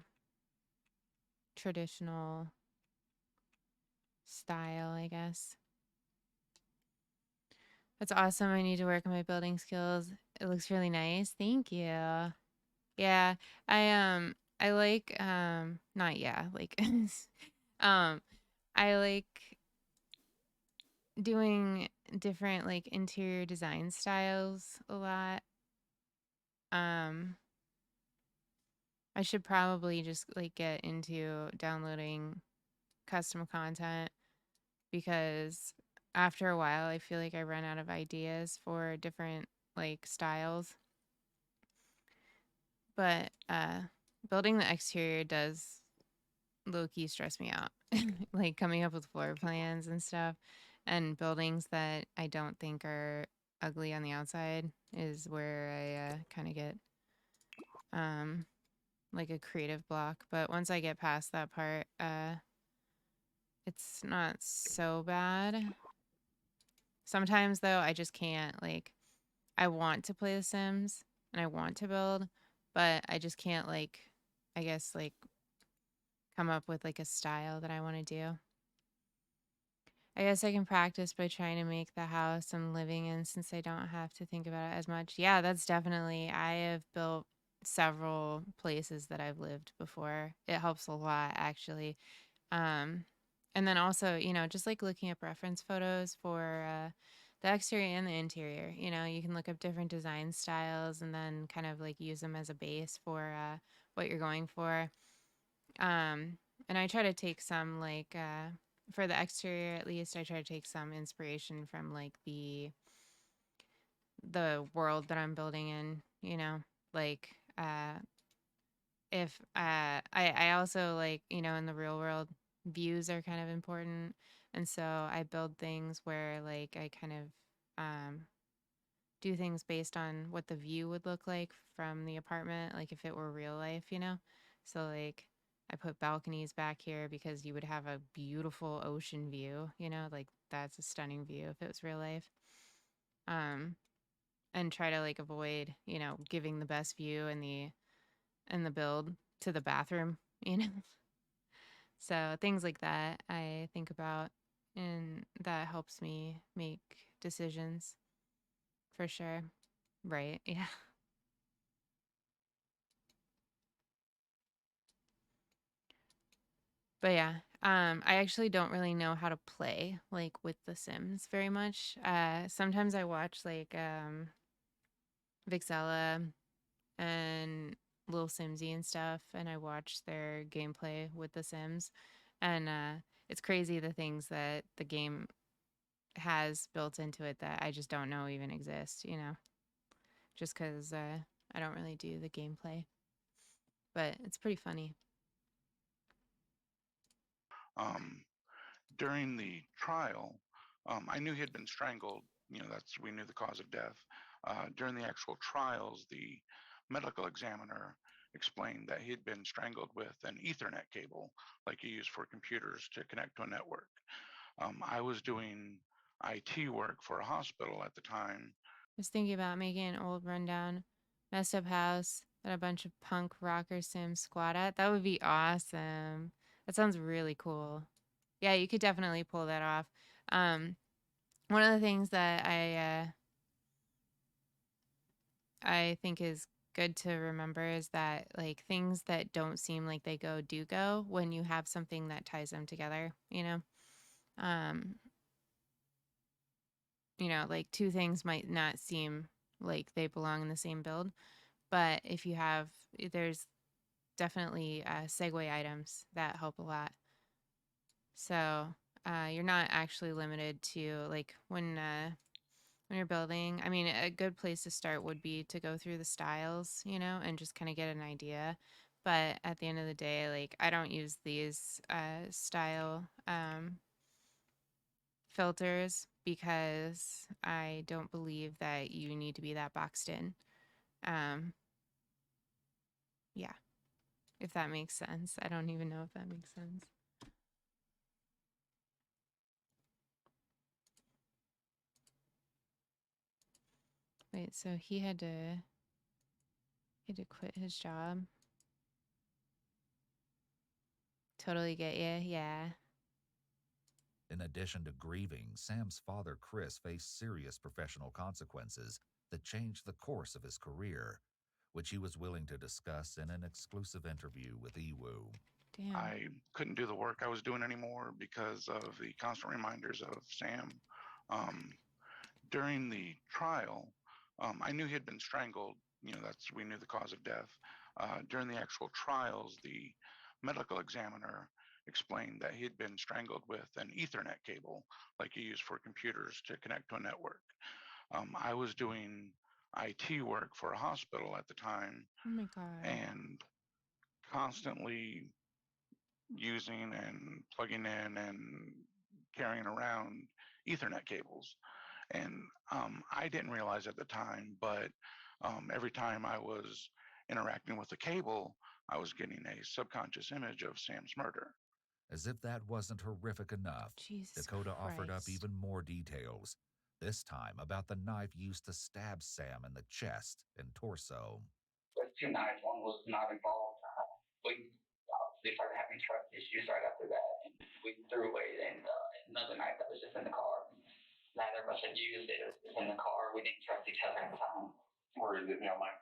traditional style, I guess. That's awesome. I need to work on my building skills. It looks really nice. Thank you. Yeah. I like not yeah, like I like doing different like interior design styles a lot. I should probably just like get into downloading custom content, because after a while I feel like I run out of ideas for different like styles. But building the exterior does low-key stress me out. Like coming up with floor plans and stuff, and buildings that I don't think are ugly on the outside is where I kind of get like a creative block. But once I get past that part, it's not so bad. Sometimes though, I just can't, like, I want to play The Sims and I want to build, but I just can't, like, I guess, like, come up with like a style that I want to do. I guess I can practice by trying to make the house I'm living in, since I don't have to think about it as much. Yeah, that's definitely, I have built several places that I've lived before. It helps a lot, actually. And then also, just like looking up reference photos for the exterior and the interior. You can look up different design styles and then kind of like use them as a base for what you're going for. And I try to take some like for the exterior, at least, I try to take some inspiration from like the world that I'm building in, like if I also like, in the real world, views are kind of important. And so I build things where like I kind of do things based on what the view would look like from the apartment, like if it were real life. So like I put balconies back here because you would have a beautiful ocean view, like that's a stunning view if it was real life. And try to like avoid, giving the best view in the build to the bathroom, So things like that I think about, and that helps me make decisions for sure. Right. Yeah. But yeah, I actually don't really know how to play like with The Sims very much. Sometimes I watch like Vixella and Little Simsy and stuff, and I watch their gameplay with The Sims, and it's crazy the things that the game has built into it that I just don't know even exist. Just because I don't really do the gameplay, but it's pretty funny. During the trial, I knew he had been strangled. We knew the cause of death. During the actual trials, the medical examiner explained that he had been strangled with an Ethernet cable, like you use for computers to connect to a network. I was doing IT work for a hospital at the time. Was thinking about making an old rundown, messed up house that a bunch of punk rocker Sims squat at. That would be awesome. That sounds really cool. Yeah, you could definitely pull that off. One of the things that I think is good to remember is that like things that don't seem like they go do go when you have something that ties them together. Like two things might not seem like they belong in the same build, but there's definitely segue items that help a lot. So you're not actually limited to like when you're building. I mean, a good place to start would be to go through the styles, and just kind of get an idea. But at the end of the day, like I don't use these style filters because I don't believe that you need to be that boxed in. Yeah, if that makes sense. I don't even know if that makes sense. Wait, so he had to quit his job. Totally get you, yeah. In addition to grieving, Sam's father, Chris, faced serious professional consequences that changed the course of his career, which he was willing to discuss in an exclusive interview with Ewu. Damn. I couldn't do the work I was doing anymore because of the constant reminders of Sam. During the trial, I knew he had been strangled. We knew the cause of death. During the actual trials, the medical examiner explained that he had been strangled with an Ethernet cable, like you use for computers to connect to a network. I was doing IT work for a hospital at the time. Oh my God. And constantly using and plugging in and carrying around Ethernet cables. And I didn't realize at the time, but every time I was interacting with the cable, I was getting a subconscious image of Sam's murder. As if that wasn't horrific enough, Jesus Dakota offered up Christ. even more details, this time about the knife used to stab Sam in the chest and torso. There's two knives. One was not involved. We obviously started having trust issues right after that, and we threw away another knife that was just in the car. Neither of us had used it. It was in the car. We didn't trust each other at the time. Or is it, like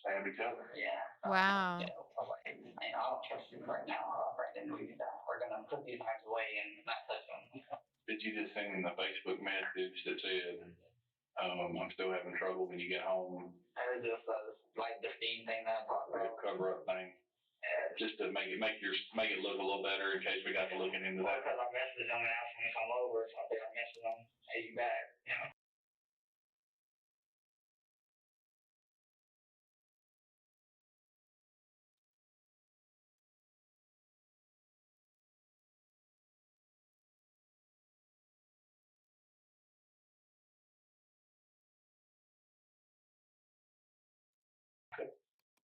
stab each other? Yeah. Wow. I don't trust you right now, Brandon. We're gonna put these knives away and not touch them. Did you just send in the Facebook message that said, I'm still having trouble when you get home? It was just like the steam thing that I talked Like a about. cover up thing? Just to make it look a little better in case we got to looking into that. Because I messaged them and asked them to come over, so I think I messaged them, hey, you back,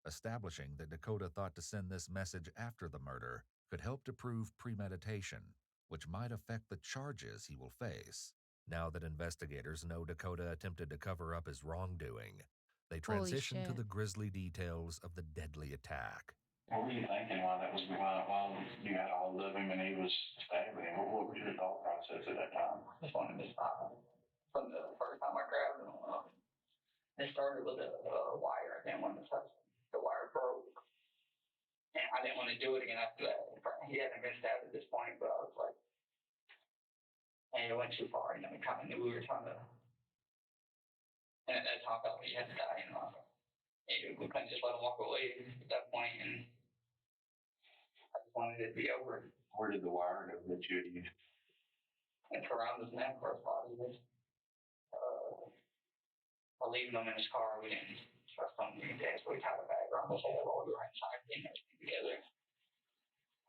Establishing that Dakota thought to send this message after the murder could help to prove premeditation, which might affect the charges he will face. Now that investigators know Dakota attempted to cover up his wrongdoing, they transition to the grisly details of the deadly attack. What were you thinking while you had all of him and he was stabbing him? What was your thought process at that time? I just wanted to stop him. From the first time I grabbed him, it started with a wire, and then when the wire broke, and I didn't want to do it again after that. He hadn't been stabbed at this point, but I was like, and it went too far. You know, we kind of knew we were trying to, and at that time, I felt like he had to die. You know, and we couldn't just let him walk away at that point, and I just wanted it to be over. Where did the wire go that you had used? It's around his neck where his body was. While leaving him in his car, we didn't trust him. So we tied a bag around his head while we were inside getting everything together.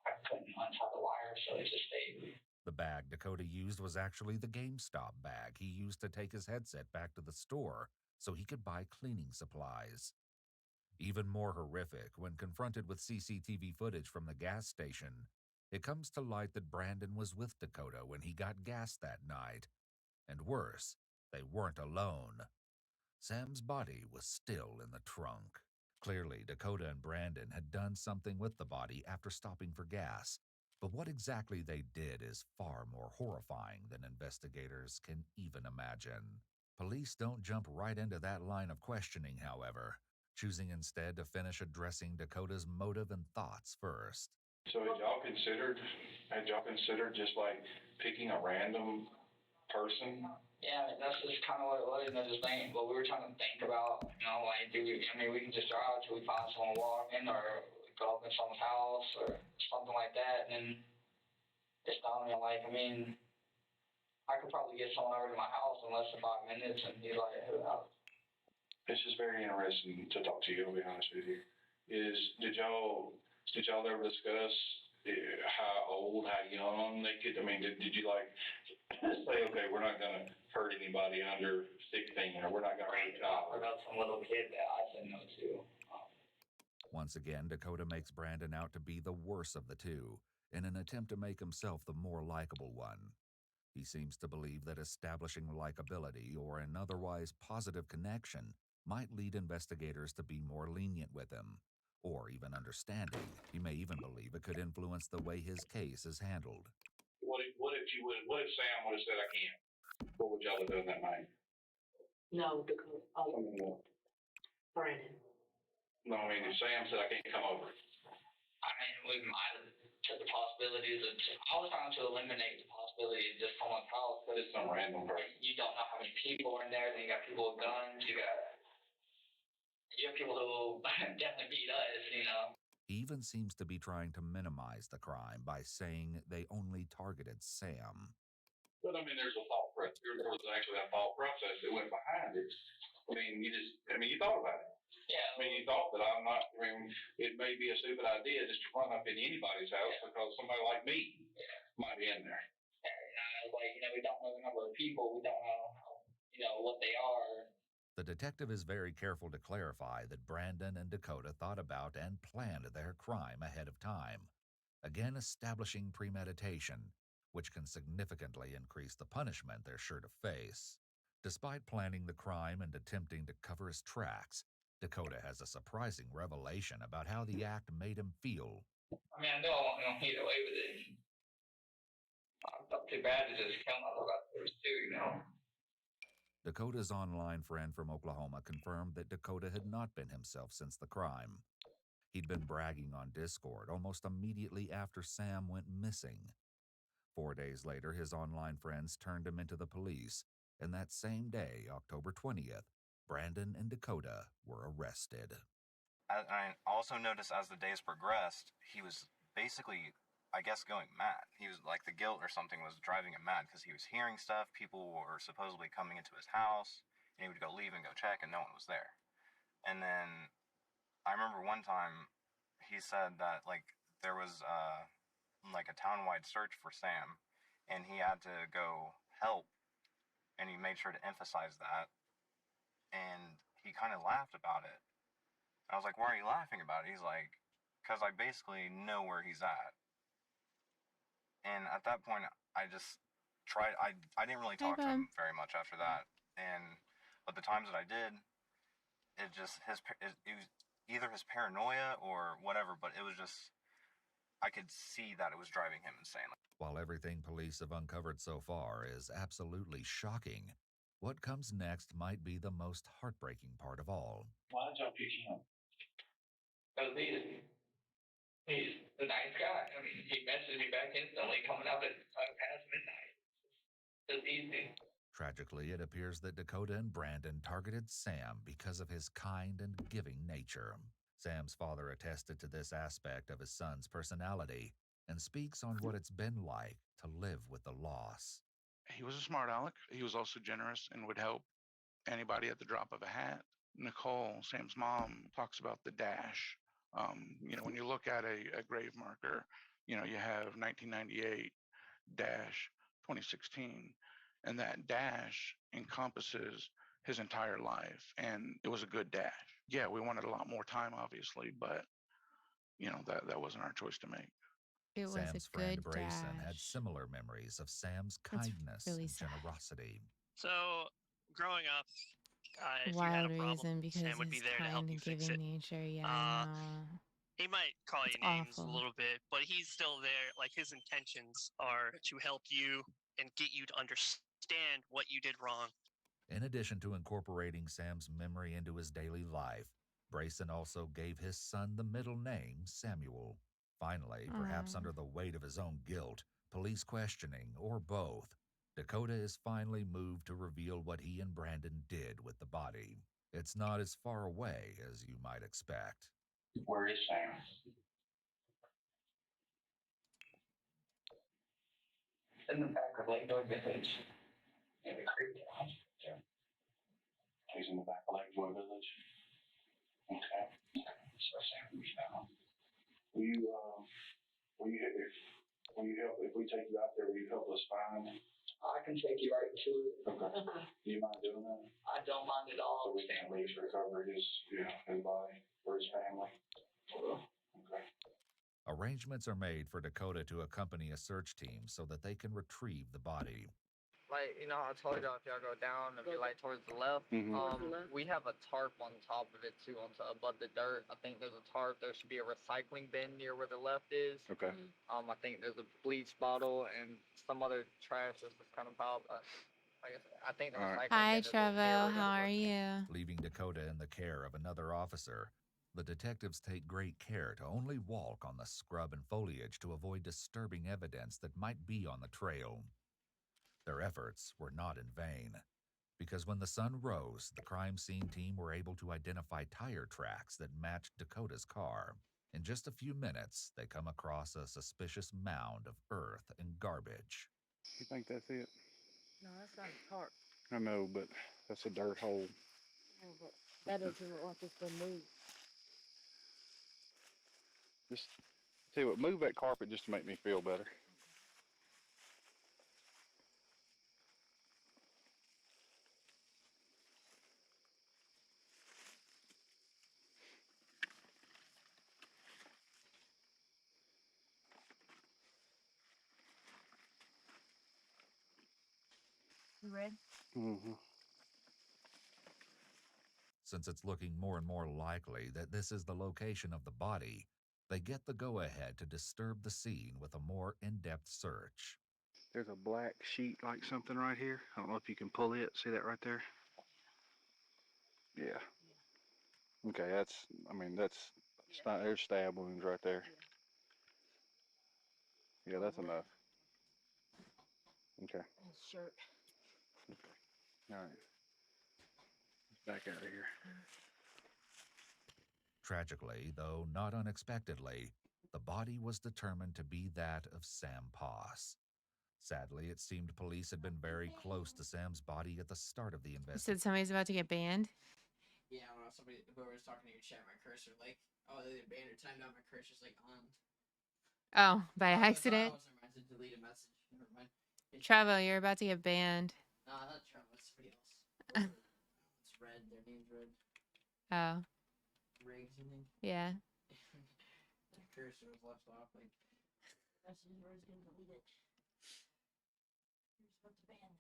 I couldn't untie the wire, so it just stayed. The bag Dakota used was actually the GameStop bag he used to take his headset back to the store so he could buy cleaning supplies. Even more horrific, when confronted with CCTV footage from the gas station, it comes to light that Brandon was with Dakota when he got gas that night. And worse, they weren't alone. Sam's body was still in the trunk. Clearly, Dakota and Brandon had done something with the body after stopping for gas, but what exactly they did is far more horrifying than investigators can even imagine. Police don't jump right into that line of questioning, however, choosing instead to finish addressing Dakota's motive and thoughts first. So had y'all considered just like picking a random person? Yeah, that's just kind of what it was. You know, just think, what we were trying to think about, you know, like, we can just drive till we find someone walking or go up in someone's house or something like that. And then it's down there, like, I mean, I could probably get someone over to my house in less than 5 minutes and be like, who knows? It's just very interesting to talk to you, I'll be honest with you. Did y'all ever discuss how old, how young they could, I mean, did you like say, okay, we're not going to hurt anybody under 16 or we're not going to hurt a child? Or about some little kid that I said no to. Once again, Dakota makes Brandon out to be the worse of the two in an attempt to make himself the more likable one. He seems to believe that establishing likability or an otherwise positive connection might lead investigators to be more lenient with him, or even understanding. He may even believe it could influence the way his case is handled. What if Sam would have said I can't? What would y'all have done that night? No, because, Brandon. No, I mean, if Sam said I can't come over. I mean, we might have took the possibilities of, I was trying to eliminate the possibility of just someone's house. Just some random person. You don't know how many people are in there. Then you got people with guns. You have people who will definitely beat us, you know. He even seems to be trying to minimize the crime by saying they only targeted Sam. But I mean, there's a thought process. There was actually a thought process that went behind it. I mean, you thought about it. Yeah. I mean, you thought that it may be a stupid idea just to run up in anybody's house because somebody like me might be in there. Yeah, we don't know the number of people. We don't know, what they are. The detective is very careful to clarify that Brandon and Dakota thought about and planned their crime ahead of time, again establishing premeditation, which can significantly increase the punishment they're sure to face. Despite planning the crime and attempting to cover his tracks, Dakota has a surprising revelation about how the act made him feel. I mean, I know I want to get away with it. I felt too bad to just kill myself after it was too, you know. Dakota's online friend from Oklahoma confirmed that Dakota had not been himself since the crime. He'd been bragging on Discord almost immediately after Sam went missing. 4 days later, his online friends turned him into the police, and that same day, October 20th, Brandon and Dakota were arrested. I also noticed as the days progressed, he was basically, I guess, going mad. He was like the guilt or something was driving him mad because he was hearing stuff. People were supposedly coming into his house, and he would go leave and go check, and no one was there. And then I remember one time he said that there was a town-wide search for Sam, and he had to go help, and he made sure to emphasize that. And he kind of laughed about it. I was like, why are you laughing about it? He's like, because I basically know where he's at. And at that point, I just tried, I didn't really talk to him very much after that. But the times that I did, it was either his paranoia or whatever, but it was just, I could see that it was driving him insane. While everything police have uncovered so far is absolutely shocking, what comes next might be the most heartbreaking part of all. Why did y'all pick him? Because He's a nice guy. I mean, he messaged me back instantly, coming up at past midnight. It's easy. Tragically, it appears that Dakota and Brandon targeted Sam because of his kind and giving nature. Sam's father attested to this aspect of his son's personality and speaks on what it's been like to live with the loss. He was a smart aleck. He was also generous and would help anybody at the drop of a hat. Nicole, Sam's mom, talks about the dash. When you look at a grave marker, you have 1998 dash 2016, and that dash encompasses his entire life, and it was a good dash. Yeah, we wanted a lot more time, obviously, but that wasn't our choice to make. It was Sam's a friend good Brayson had dash. similar memories of Sam's That's kindness really and sad. generosity. So, growing up, if you had Wild a problem, reason because Sam would be his there to help kind you and fix giving it. nature. Yeah, I know. He might call It's you names a awful. little bit, but he's still there. Like, his intentions are to help you and get you to understand what you did wrong. In addition to incorporating Sam's memory into his daily life, Brayson also gave his son the middle name Samuel. Finally, perhaps under the weight of his own guilt, police questioning, or both, Dakota is finally moved to reveal what he and Brandon did with the body. It's not as far away as you might expect. Where is Sam? In the back of Lakewood Village. In the creek. He's in the back of Lakewood Village. Okay. So Sam will be found. Will you help, if we take you out there, will you help us find? I can take you right to it. Okay. Do you mind doing that? I don't mind at all. So we can at least recover his body for his family. Okay. Arrangements are made for Dakota to accompany a search team so that they can retrieve the body. Like, I told y'all if y'all go down, if you towards the left, we have a tarp on top of it too, above the dirt. I think there's a tarp. There should be a recycling bin near where the left is. Okay. I think there's a bleach bottle and some other trash that's just kind of piled up. I think the recycling Hi, bin is over there Trevo. where How the- are you? Leaving Dakota in the care of another officer, the detectives take great care to only walk on the scrub and foliage to avoid disturbing evidence that might be on the trail. Their efforts were not in vain, because when the sun rose, the crime scene team were able to identify tire tracks that matched Dakota's car. In just a few minutes, they come across a suspicious mound of earth and garbage. You think that's it? No, that's not a tarp. I know, but that's a dirt hole. No, but that doesn't look like it's been moved. Just tell you what, move that carpet just to make me feel better. You ready? Mm-hmm. Since it's looking more and more likely that this is the location of the body, they get the go-ahead to disturb the scene with a more in-depth search. There's a black sheet like something right here. I don't know if you can pull it. See that right there? Yeah. Okay, that's there's stab wounds right there. Yeah, that's enough. Okay. His shirt. All right. Let's back out of here. Tragically, though not unexpectedly, the body was determined to be that of Sam Poss. Sadly, it seemed police had been very close to Sam's body at the start of the You investigation. said somebody's about to get banned? Yeah, I don't know, whoever was talking to your chat, my cursor, they banned or timed out my cursor's on. Oh, by I accident? wasn't meant to delete a message. Never mind. Trevo, you're about to get banned. Nah, not Trevor, it's somebody else. It's Red, their name's Red. Oh. Riggs, I think. Yeah. The cursor was left off, message was gonna delete it. You're supposed to ban that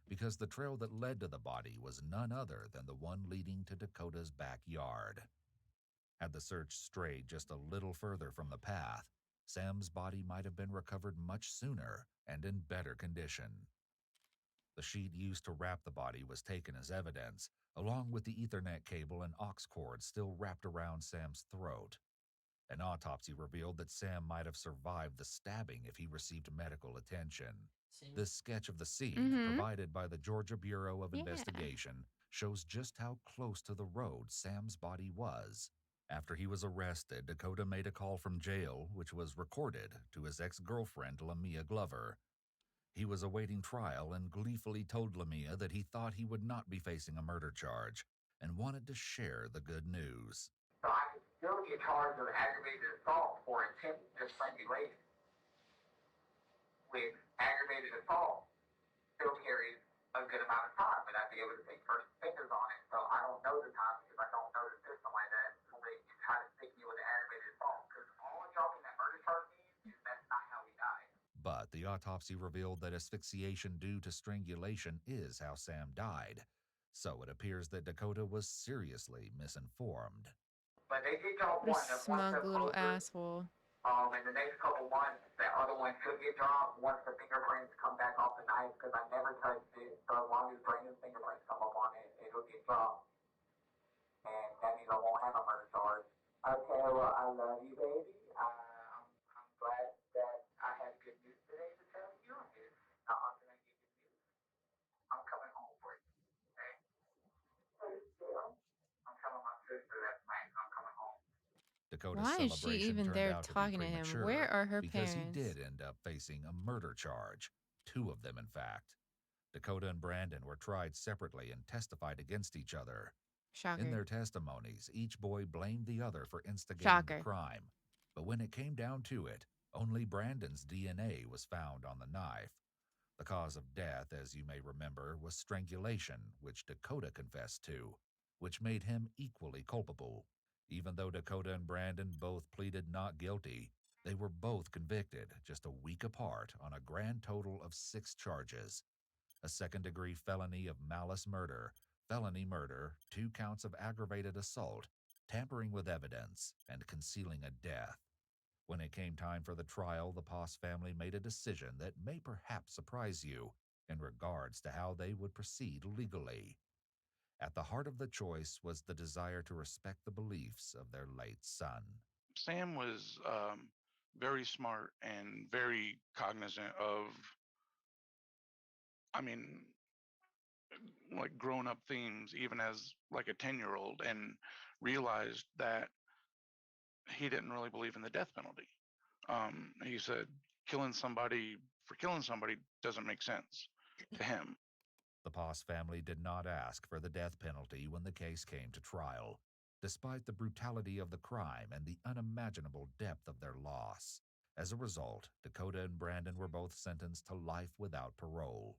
Because the trail that led to the body was none other than the one leading to Dakota's backyard. Had the search strayed just a little further from the path, Sam's body might have been recovered much sooner and in better condition. The sheet used to wrap the body was taken as evidence, along with the Ethernet cable and aux cord still wrapped around Sam's throat. An autopsy revealed that Sam might have survived the stabbing if he received medical attention. This sketch of the scene, provided by the Georgia Bureau of Investigation, shows just how close to the road Sam's body was. After he was arrested, Dakota made a call from jail, which was recorded, to his ex-girlfriend, Lamia Glover. He was awaiting trial and gleefully told Lamia that he thought he would not be facing a murder charge and wanted to share the good news. So I can still get charged with aggravated assault for attempted strangulation. With aggravated assault, still carries a good amount of time, but I'd be able to take first offenders on it. So I don't know the time because I don't know the system like that. So they try to stick me with the aggravated assault because all y'all in that murder charge means is that's not how he died. But the autopsy revealed that asphyxiation due to strangulation is how Sam died. So it appears that Dakota was seriously misinformed. But they did drop What one. a smug little asshole. In the next couple months, the other one could get dropped once the fingerprints come back off the knife because I never touched it. So as long as Brandon's fingerprints come up on it, it'll get dropped. And that means I won't have a murder charge. Okay, well, I love you, baby. I'm glad that I had good news today to tell you. It's not often I get good news. I'm coming home for you. Okay? I'm telling my sister that night I'm coming home. Dakota's Why is she celebration even turned there out to be talking to him? premature Where are her because parents? he did end up facing a murder charge, 2 of them in fact. Dakota and Brandon were tried separately and testified against each other. Shocker. In their testimonies, each boy blamed the other for instigating Shocker. the crime. But when it came down to it, only Brandon's DNA was found on the knife. The cause of death, as you may remember, was strangulation, which Dakota confessed to, which made him equally culpable. Even though Dakota and Brandon both pleaded not guilty, they were both convicted just a week apart on a grand total of 6 charges. A second-degree felony of malice murder, felony murder, 2 counts of aggravated assault, tampering with evidence, and concealing a death. When it came time for the trial, the Poss family made a decision that may perhaps surprise you in regards to how they would proceed legally. At the heart of the choice was the desire to respect the beliefs of their late son. Sam was very smart and very cognizant of, like grown up themes, even as like a 10-year-old, and realized that he didn't really believe in the death penalty. He said killing somebody doesn't make sense to him. The Poss family did not ask for the death penalty when the case came to trial, despite the brutality of the crime and the unimaginable depth of their loss. As a result, Dakota and Brandon were both sentenced to life without parole.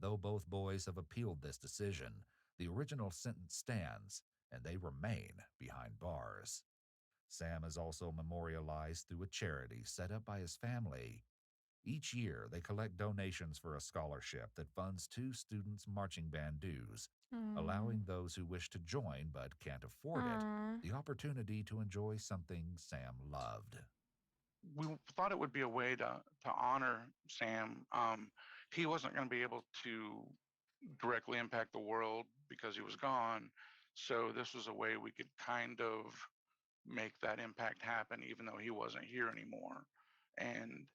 Though both boys have appealed this decision, the original sentence stands, and they remain behind bars. Sam is also memorialized through a charity set up by his family. Each year, they collect donations for a scholarship that funds 2 students' marching band dues, allowing those who wish to join but can't afford it the opportunity to enjoy something Sam loved. We thought it would be a way to honor Sam. He wasn't going to be able to directly impact the world because he was gone, so this was a way we could kind of make that impact happen even though he wasn't here anymore. And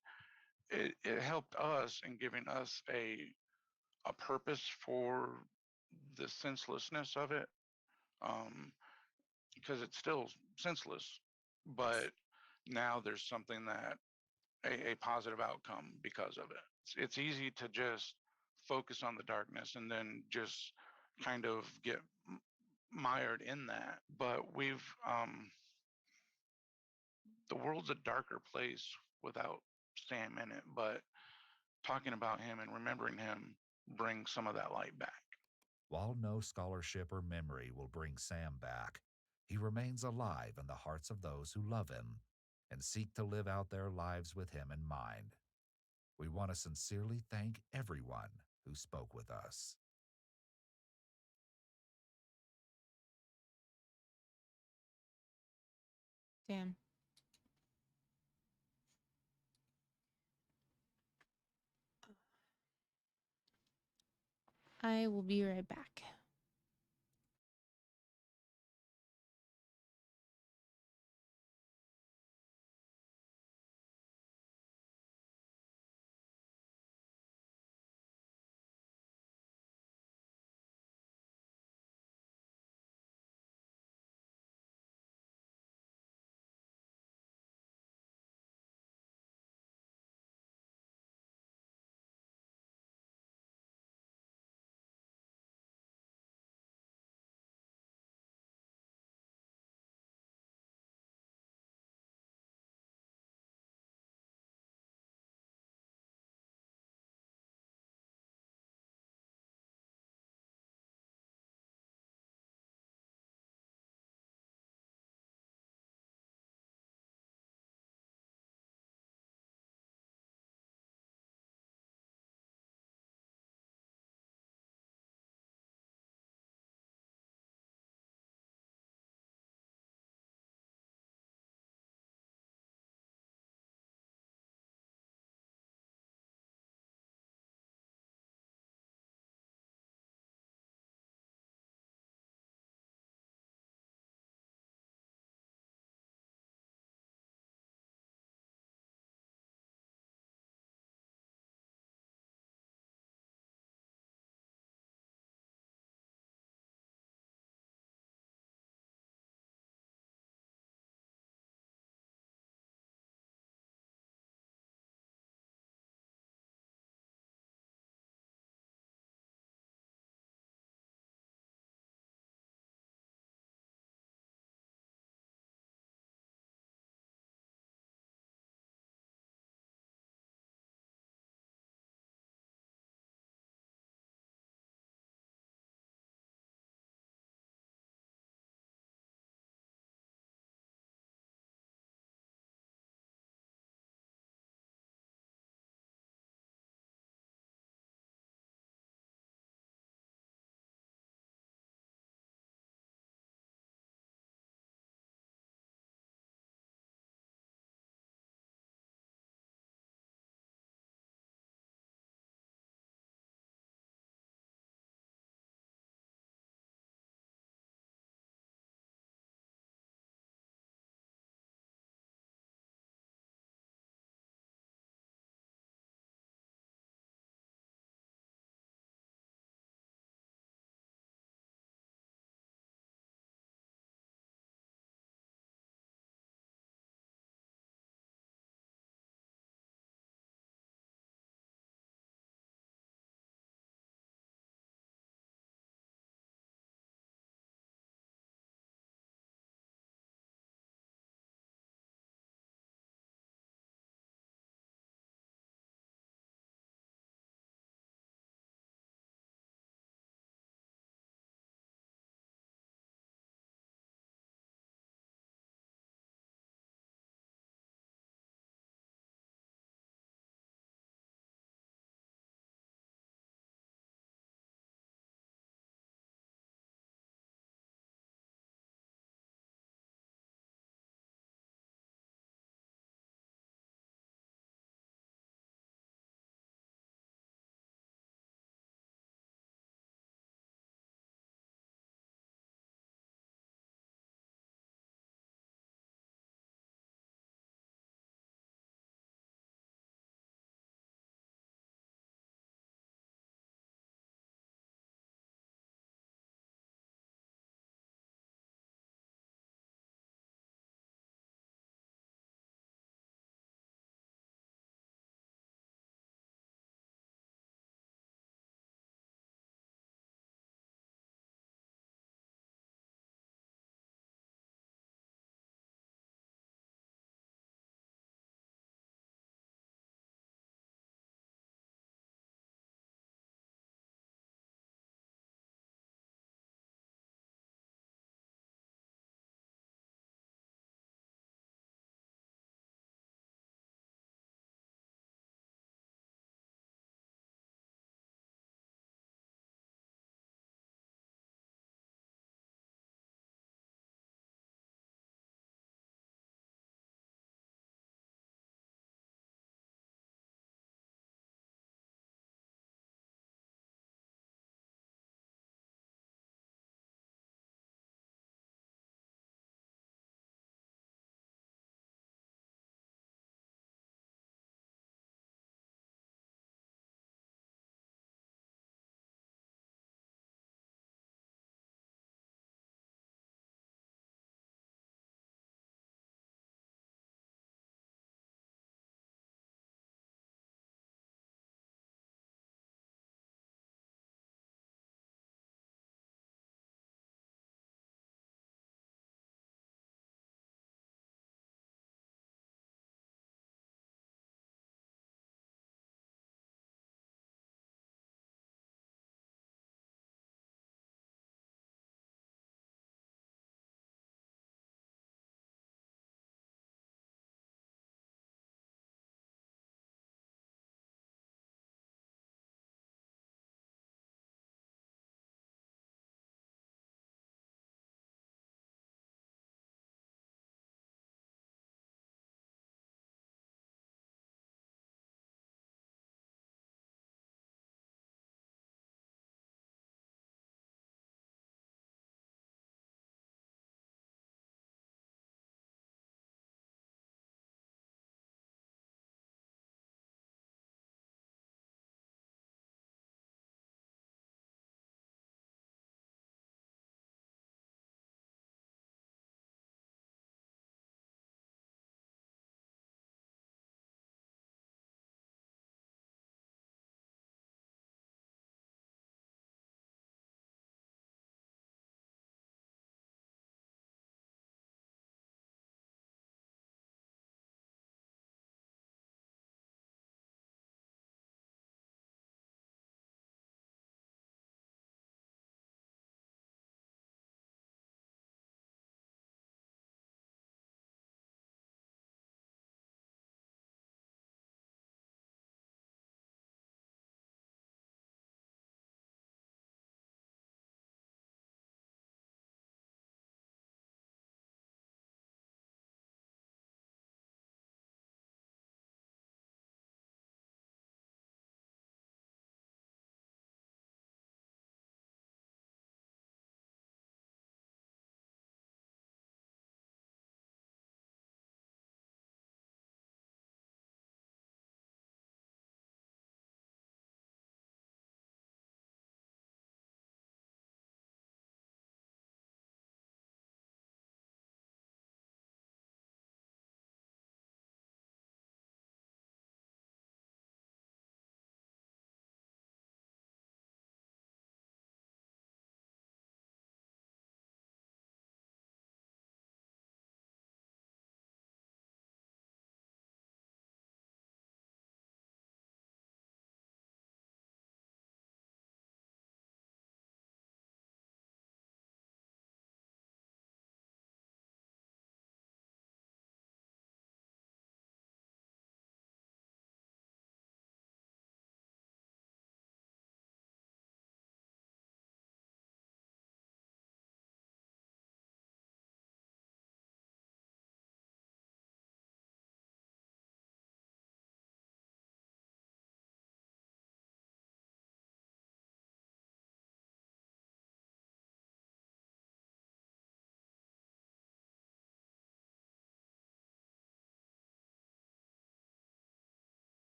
it helped us in giving us a purpose for the senselessness of it, because it's still senseless, but now there's something that a positive outcome because of it. It's easy to just focus on the darkness and then just kind of get mired in that, but we've the world's a darker place without Sam in it, but talking about him and remembering him brings some of that light back. While no scholarship or memory will bring Sam back, he remains alive in the hearts of those who love him and seek to live out their lives with him in mind. We want to sincerely thank everyone who spoke with us. Damn. I will be right back.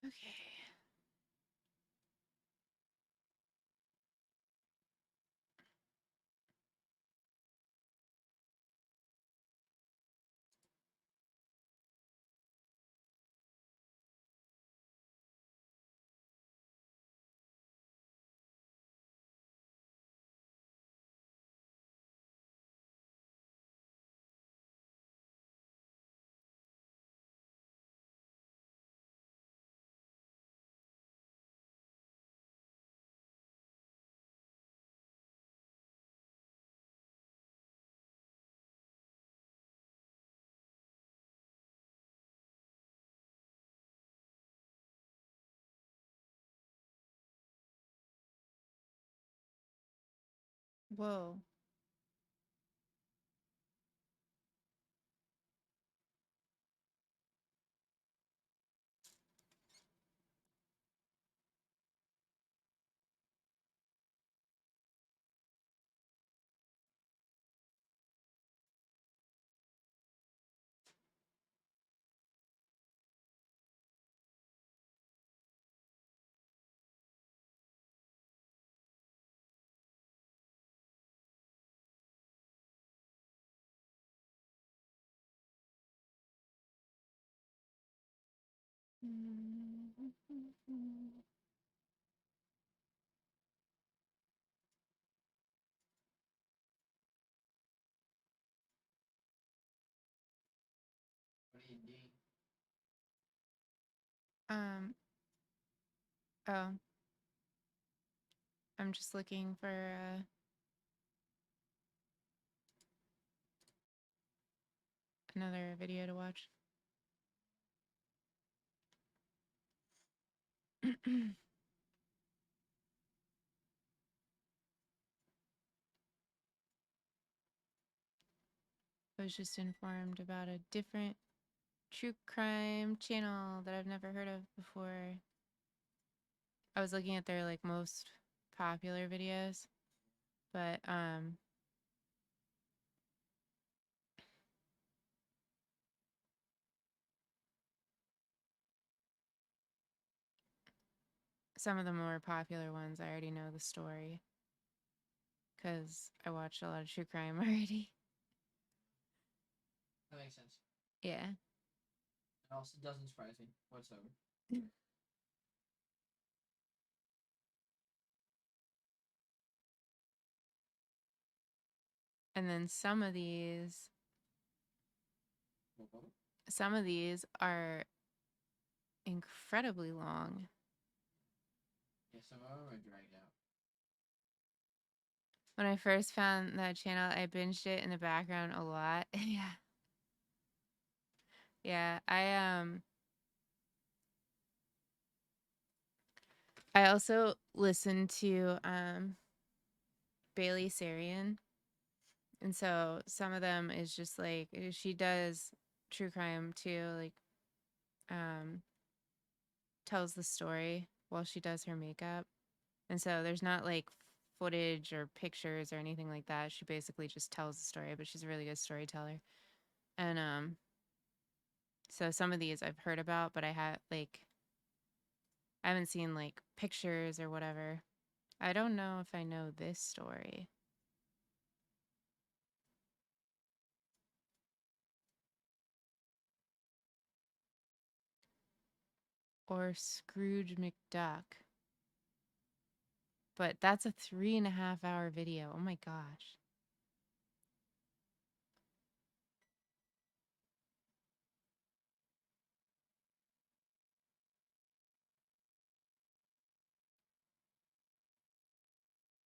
Okay. Whoa. What do you do? Oh, I'm just looking for another video to watch. I was just informed about a different true crime channel that I've never heard of before. I was looking at their like most popular videos, but some of the more popular ones I already know the story because I watched a lot of true crime already. That makes sense. Yeah. It also doesn't surprise me whatsoever. And then some of these are incredibly long. Yeah, some of them are dragged out. When I first found that channel, I binged it in the background a lot. Yeah. Yeah, I also listened to Bailey Sarian. And so some of them is just like she does true crime too, like tells the story while she does her makeup. And so there's not like footage or pictures or anything like that. She basically just tells the story, but she's a really good storyteller. And so some of these I've heard about, but I haven't seen like pictures or whatever. I don't know if I know this story. Or Scrooge McDuck. But that's a 3.5 hour video. Oh my gosh.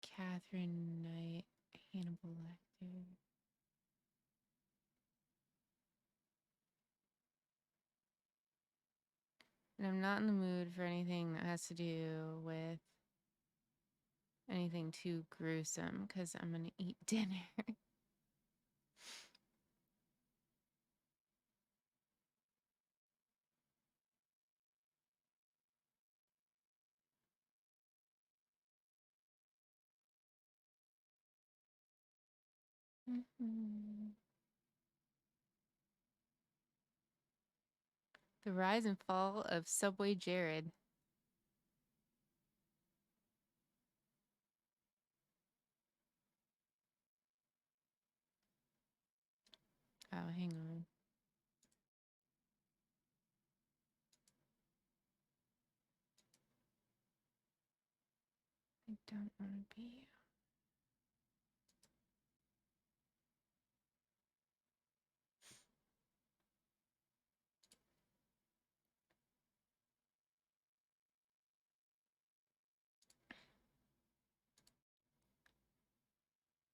Catherine Knight, Hannibal Lecter. And I'm not in the mood for anything that has to do with anything too gruesome because I'm going to eat dinner. The rise and fall of Subway Jared. Oh, hang on. I don't want to be.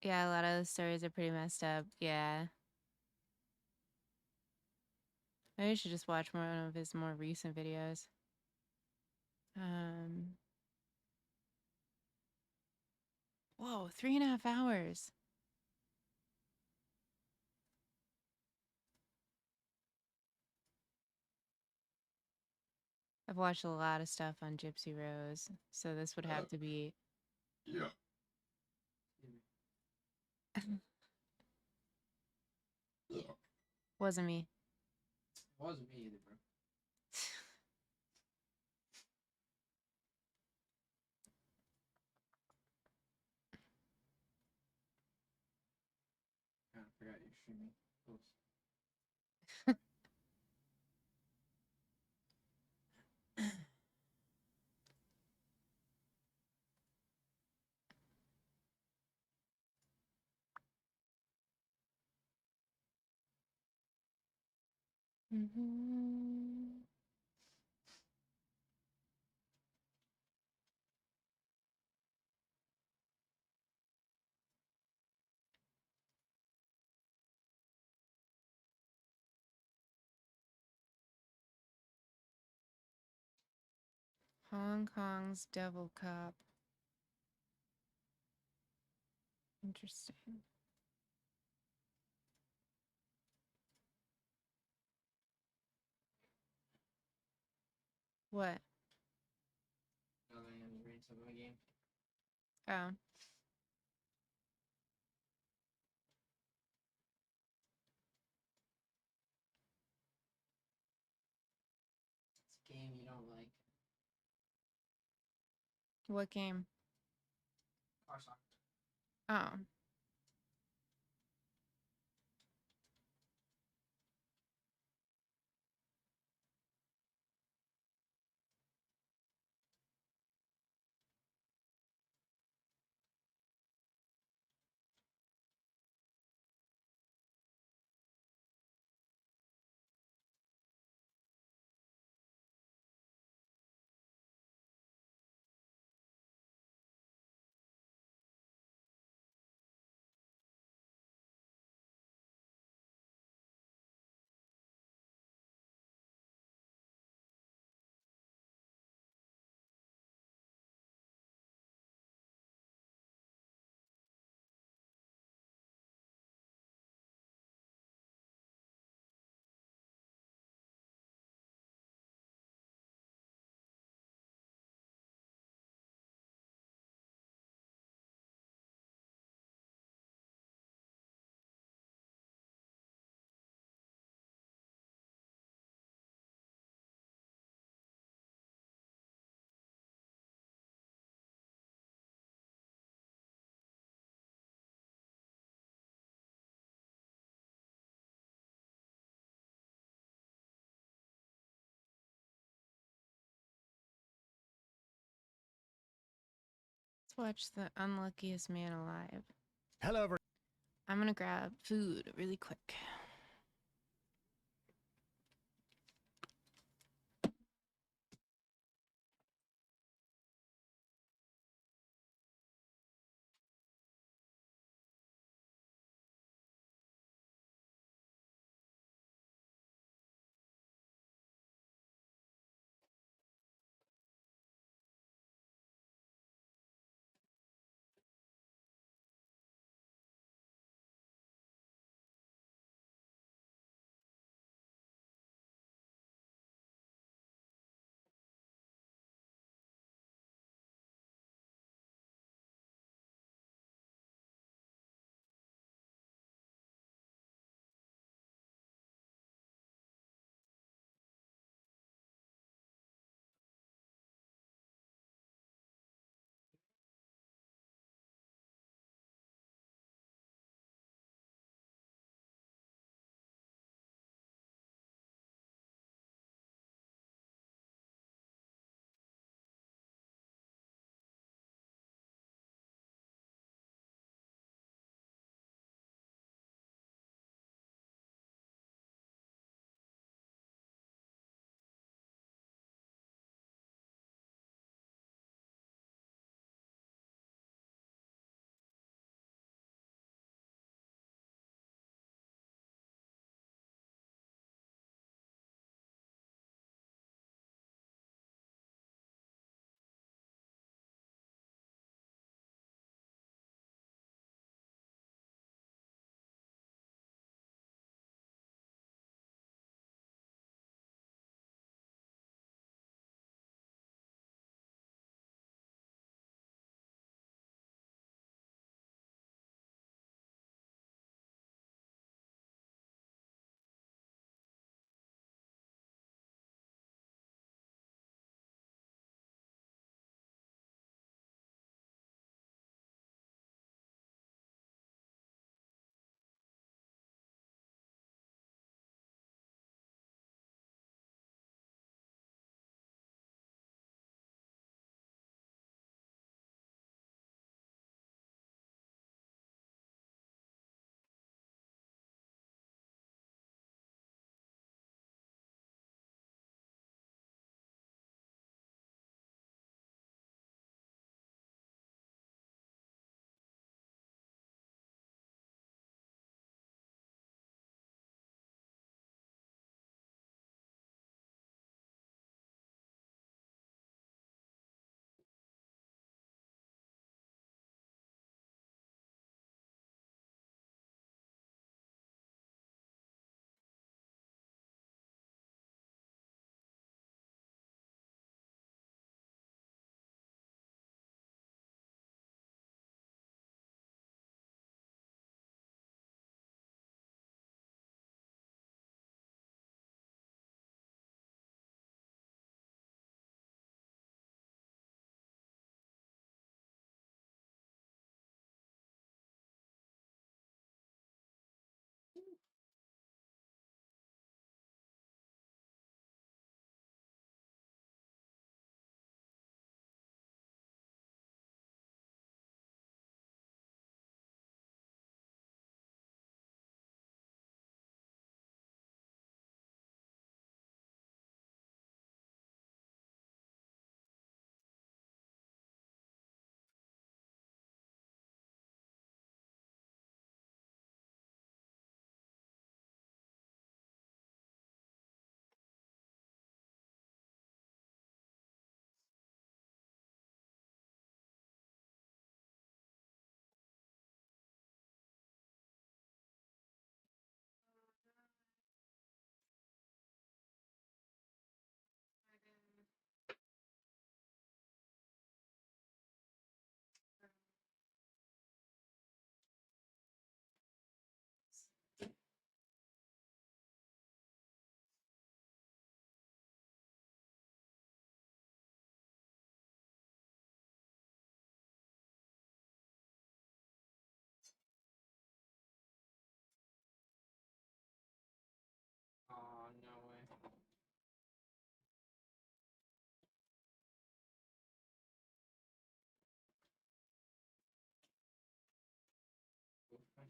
Yeah, a lot of the stories are pretty messed up. Yeah. Maybe I should just watch one of his more recent videos. Whoa, 3.5 hours. I've watched a lot of stuff on Gypsy Rose, so this would have to be. Yeah. Wasn't me. It wasn't me either, bro. I forgot you're streaming. Oops. Hong Kong's Devil Cop. Interesting. What? No, I am reading some of the game. Oh. It's a game you don't like. What game? Car Soccer. Oh. Let's watch The Unluckiest Man Alive. Hello, I'm gonna grab food really quick.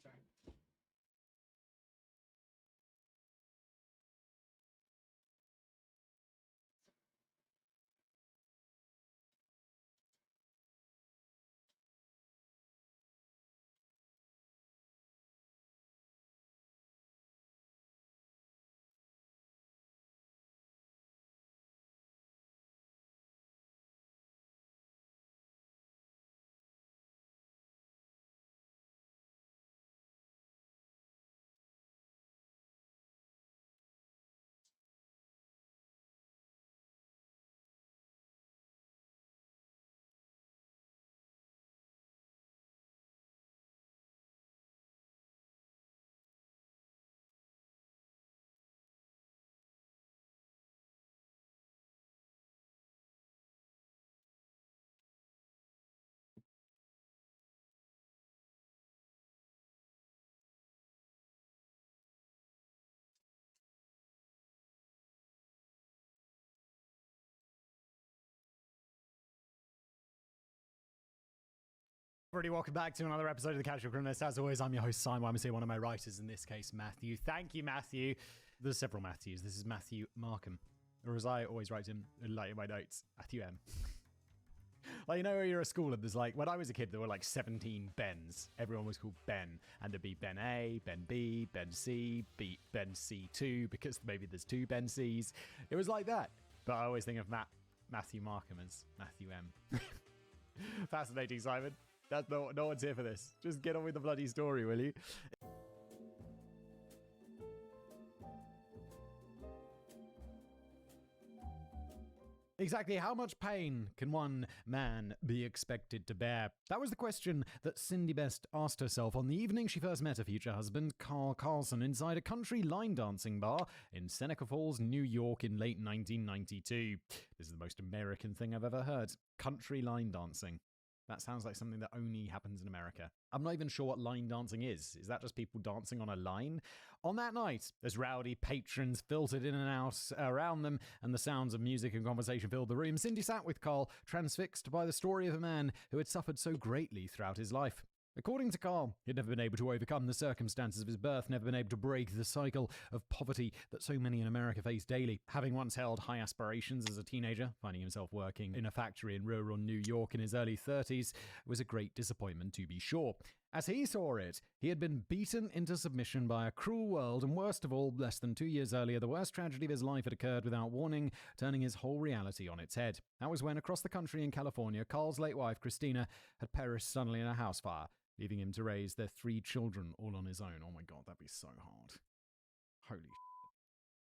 turn. Everybody, welcome back to another episode of The Casual Criminalist. As always, I'm your host, Simon Wyman, one of my writers, in this case, Matthew. Thank you, Matthew. There's several Matthews. This is Matthew Markham, or as I always write him, like in my notes, Matthew M. Like, you know, where you're at school and there's like, when I was a kid, there were like 17 Bens. Everyone was called Ben. And there'd be Ben A, Ben B, Ben C, Ben C2, because maybe there's two Ben Cs. It was like that. But I always think of Matthew Markham as Matthew M. Fascinating, Simon. That's no one's here for this. Just get on with the bloody story, will you? Exactly how much pain can one man be expected to bear? That was the question that Cindy Best asked herself on the evening she first met her future husband, Carl Carlson, inside a country line dancing bar in Seneca Falls, New York in late 1992. This is the most American thing I've ever heard. Country line dancing. That sounds like something that only happens in America. I'm not even sure what line dancing is. Is that just people dancing on a line? On that night, as rowdy patrons filtered in and out around them and the sounds of music and conversation filled the room, Cindy sat with Carl, transfixed by the story of a man who had suffered so greatly throughout his life. According to Carl, he'd never been able to overcome the circumstances of his birth, never been able to break the cycle of poverty that so many in America face daily. Having once held high aspirations as a teenager, finding himself working in a factory in rural New York in his early 30s was a great disappointment, to be sure. As he saw it, he had been beaten into submission by a cruel world, and worst of all, less than 2 years earlier, the worst tragedy of his life had occurred without warning, turning his whole reality on its head. That was when, across the country in California, Carl's late wife, Christina, had perished suddenly in a house fire, leaving him to raise their 3 children all on his own. Oh my god, that'd be so hard. Holy shit.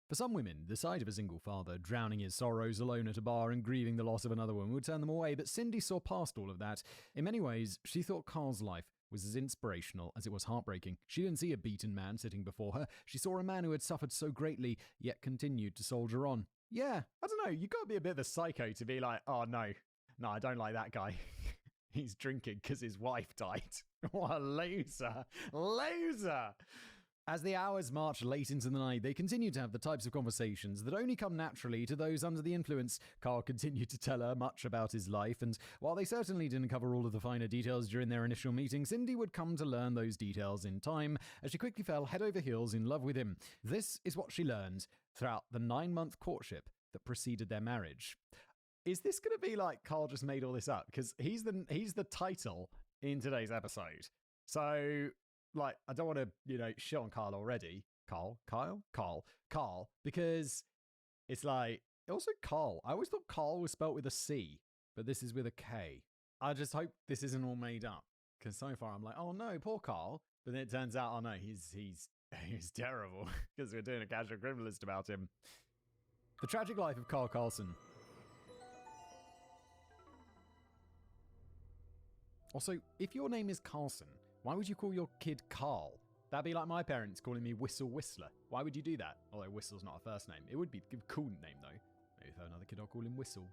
For some women, the sight of a single father drowning his sorrows alone at a bar and grieving the loss of another one would turn them away, but Cindy saw past all of that. In many ways, she thought Carl's life was as inspirational as it was heartbreaking. She didn't see a beaten man sitting before her. She saw a man who had suffered so greatly, yet continued to soldier on. Yeah, I don't know, you gotta be a bit of a psycho to be like, oh no, I don't like that guy. He's drinking because his wife died. What a loser. Loser! As the hours marched late into the night, they continued to have the types of conversations that only come naturally to those under the influence. Carl continued to tell her much about his life, and while they certainly didn't cover all of the finer details during their initial meeting, Cindy would come to learn those details in time, as she quickly fell head over heels in love with him. This is what she learned throughout the 9-month courtship that preceded their marriage. Is this going to be like Carl just made all this up? Because he's the title in today's episode. So, like, I don't want to, shit on Carl already. Carl, because it's like, also Carl. I always thought Carl was spelt with a C, but this is with a K. I just hope this isn't all made up, because so far I'm like, oh no, poor Carl. But then it turns out, oh no, he's terrible, because we're doing a casual criminalist about him. The tragic life of Carl Carlson. Also, if your name is Carlson, why would you call your kid Carl? That'd be like my parents calling me Whistle Whistler. Why would you do that? Although Whistle's not a first name. It would be a cool name, though. Maybe if I have another kid, I'll call him Whistle.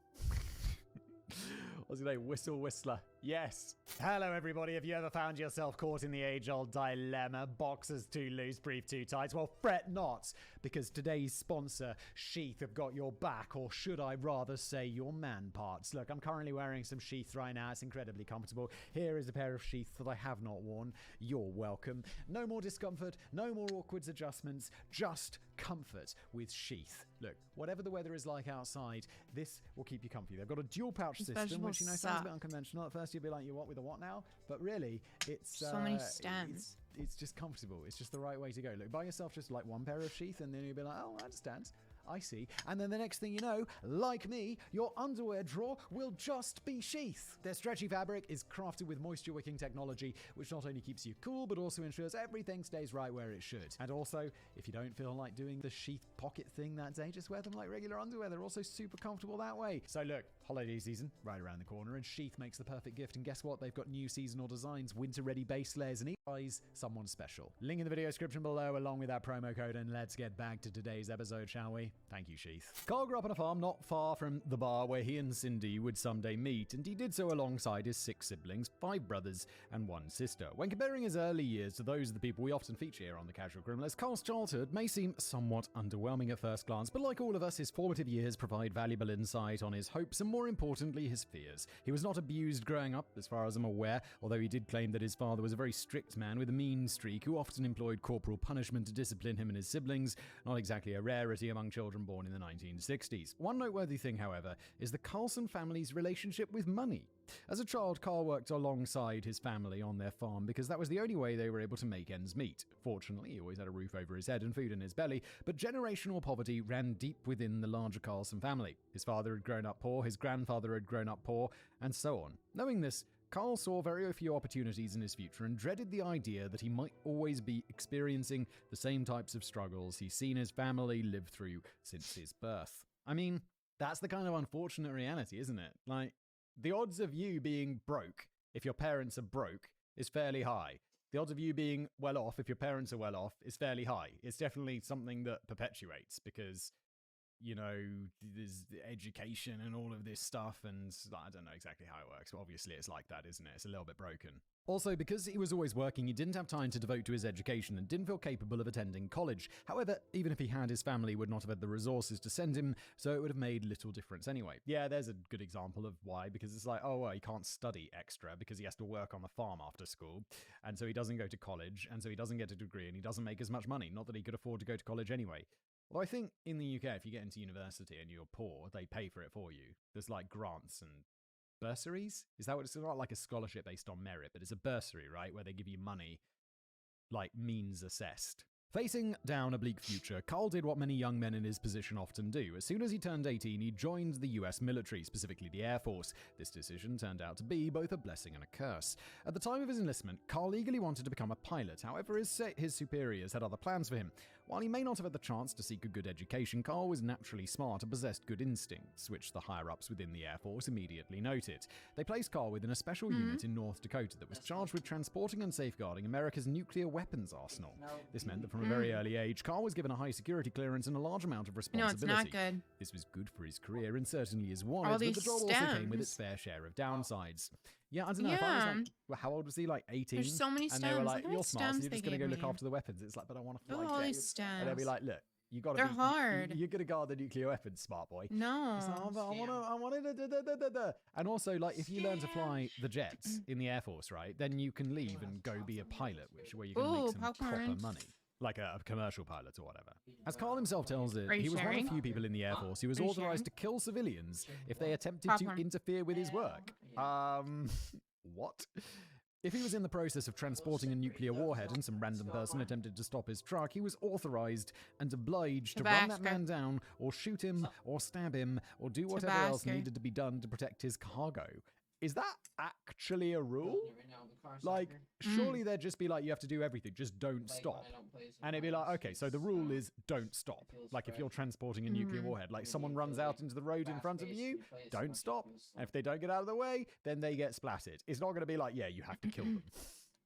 What's your name? Whistle Whistler. Yes. Hello, everybody. Have you ever found yourself caught in the age-old dilemma? Boxers too loose, brief too tight? Well, fret not, because today's sponsor, Sheath, have got your back, or should I rather say your man parts. Look, I'm currently wearing some Sheath right now. It's incredibly comfortable. Here is a pair of Sheath that I have not worn. You're welcome. No more discomfort, no more awkward adjustments, just comfort with Sheath. Look, whatever the weather is like outside, this will keep you comfy. They've got a dual pouch system, which sounds a bit unconventional. At first you'll be like, you what with a what now? But really, it's so many stems. It's just comfortable. It's just the right way to go. Look, buy yourself just like one pair of Sheath, and then you'll be like, oh, I understand. I see. And then the next thing you know, like me, your underwear drawer will just be Sheath. Their stretchy fabric is crafted with moisture wicking technology, which not only keeps you cool, but also ensures everything stays right where it should. And also, if you don't feel like doing the Sheath pocket thing that day, just wear them like regular underwear. They're also super comfortable that way. So look, holiday season right around the corner, and Sheath makes the perfect gift. And guess what? They've got new seasonal designs, winter-ready base layers, and each size someone special. Link in the video description below, along with that promo code. And let's get back to today's episode, shall we? Thank you, Sheath. Carl grew up on a farm not far from the bar where he and Cindy would someday meet, and he did so alongside his 6 siblings, 5 brothers, and 1 sister. When comparing his early years to those of the people we often feature here on The Casual Criminalist, Carl's childhood may seem somewhat underwhelming at first glance, but like all of us, his formative years provide valuable insight on his hopes and, more importantly, his fears. He was not abused growing up, as far as I'm aware, although he did claim that his father was a very strict man with a mean streak who often employed corporal punishment to discipline him and his siblings, not exactly a rarity among children born in the 1960s. One noteworthy thing, however, is the Carlson family's relationship with money. As a child, Carl worked alongside his family on their farm because that was the only way they were able to make ends meet. Fortunately, he always had a roof over his head and food in his belly, but generational poverty ran deep within the larger Carlson family. His father had grown up poor, his grandfather had grown up poor, and so on. Knowing this, Carl saw very few opportunities in his future and dreaded the idea that he might always be experiencing the same types of struggles he's seen his family live through since his birth. I mean, that's the kind of unfortunate reality, isn't it? Like, the odds of you being broke, if your parents are broke, is fairly high. The odds of you being well off, if your parents are well off, is fairly high. It's definitely something that perpetuates because, you know, there's education and all of this stuff, and I don't know exactly how it works, but obviously it's like that, isn't it? It's a little bit broken. Also, because he was always working, he didn't have time to devote to his education and didn't feel capable of attending college. However, even if he had, his family would not have had the resources to send him, so it would have made little difference anyway. Yeah, there's a good example of why, because it's like, oh, well, he can't study extra because he has to work on the farm after school, and so he doesn't go to college, and so he doesn't get a degree, and he doesn't make as much money. Not that he could afford to go to college anyway. Well, I think in the UK, if you get into university and you're poor, they pay for it for you. There's like grants and bursaries? Is that what it's not like a scholarship based on merit, but it's a bursary, right? Where they give you money, like means assessed. Facing down a bleak future, Carl did what many young men in his position often do. As soon as he turned 18, he joined the US military, specifically the Air Force. This decision turned out to be both a blessing and a curse. At the time of his enlistment, Carl eagerly wanted to become a pilot. However, his superiors had other plans for him. While he may not have had the chance to seek a good education, Carl was naturally smart and possessed good instincts, which the higher-ups within the Air Force immediately noted. They placed Carl within a special unit in North Dakota that was charged with transporting and safeguarding America's nuclear weapons arsenal. This meant that from a very early age, Carl was given a high security clearance and a large amount of responsibility. No, it's not good. This was good for his career and certainly his wallet, but the job also came with its fair share of downsides. Yeah, I don't know. If I was like, well, how old was he? Like 18? There's so many stems. And they were like, Look you're at smart, so you're stems just going to they go gave look me. after the weapons. It's like, but I want to Look fly at all jets. these stems. And they'll be like, look, you got to They're be, hard. You're going to guard the nuclear weapons, smart boy. No. It's like, oh, I wanted to. And also, like, if you learn to fly the jets in the Air Force, right, then you can leave and go be a pilot, where you can make some proper money. Like a commercial pilot or whatever. As Carl himself tells it, he was one of few people in the Air Force who was authorized to kill civilians if they attempted to interfere with his work. What? If he was in the process of transporting a nuclear warhead and some random person attempted to stop his truck, he was authorized and obliged to run that man down or shoot him or stab him or do whatever else needed to be done to protect his cargo. Is that actually a rule? Like, surely they'd just be like, you have to do everything, just don't stop. And it'd be like, okay, so the rule is don't stop. Like, if you're transporting a nuclear warhead, like someone runs out into the road in front of you, don't stop. And if they don't get out of the way, then they get splattered. It's not going to be like, yeah, you have to kill them.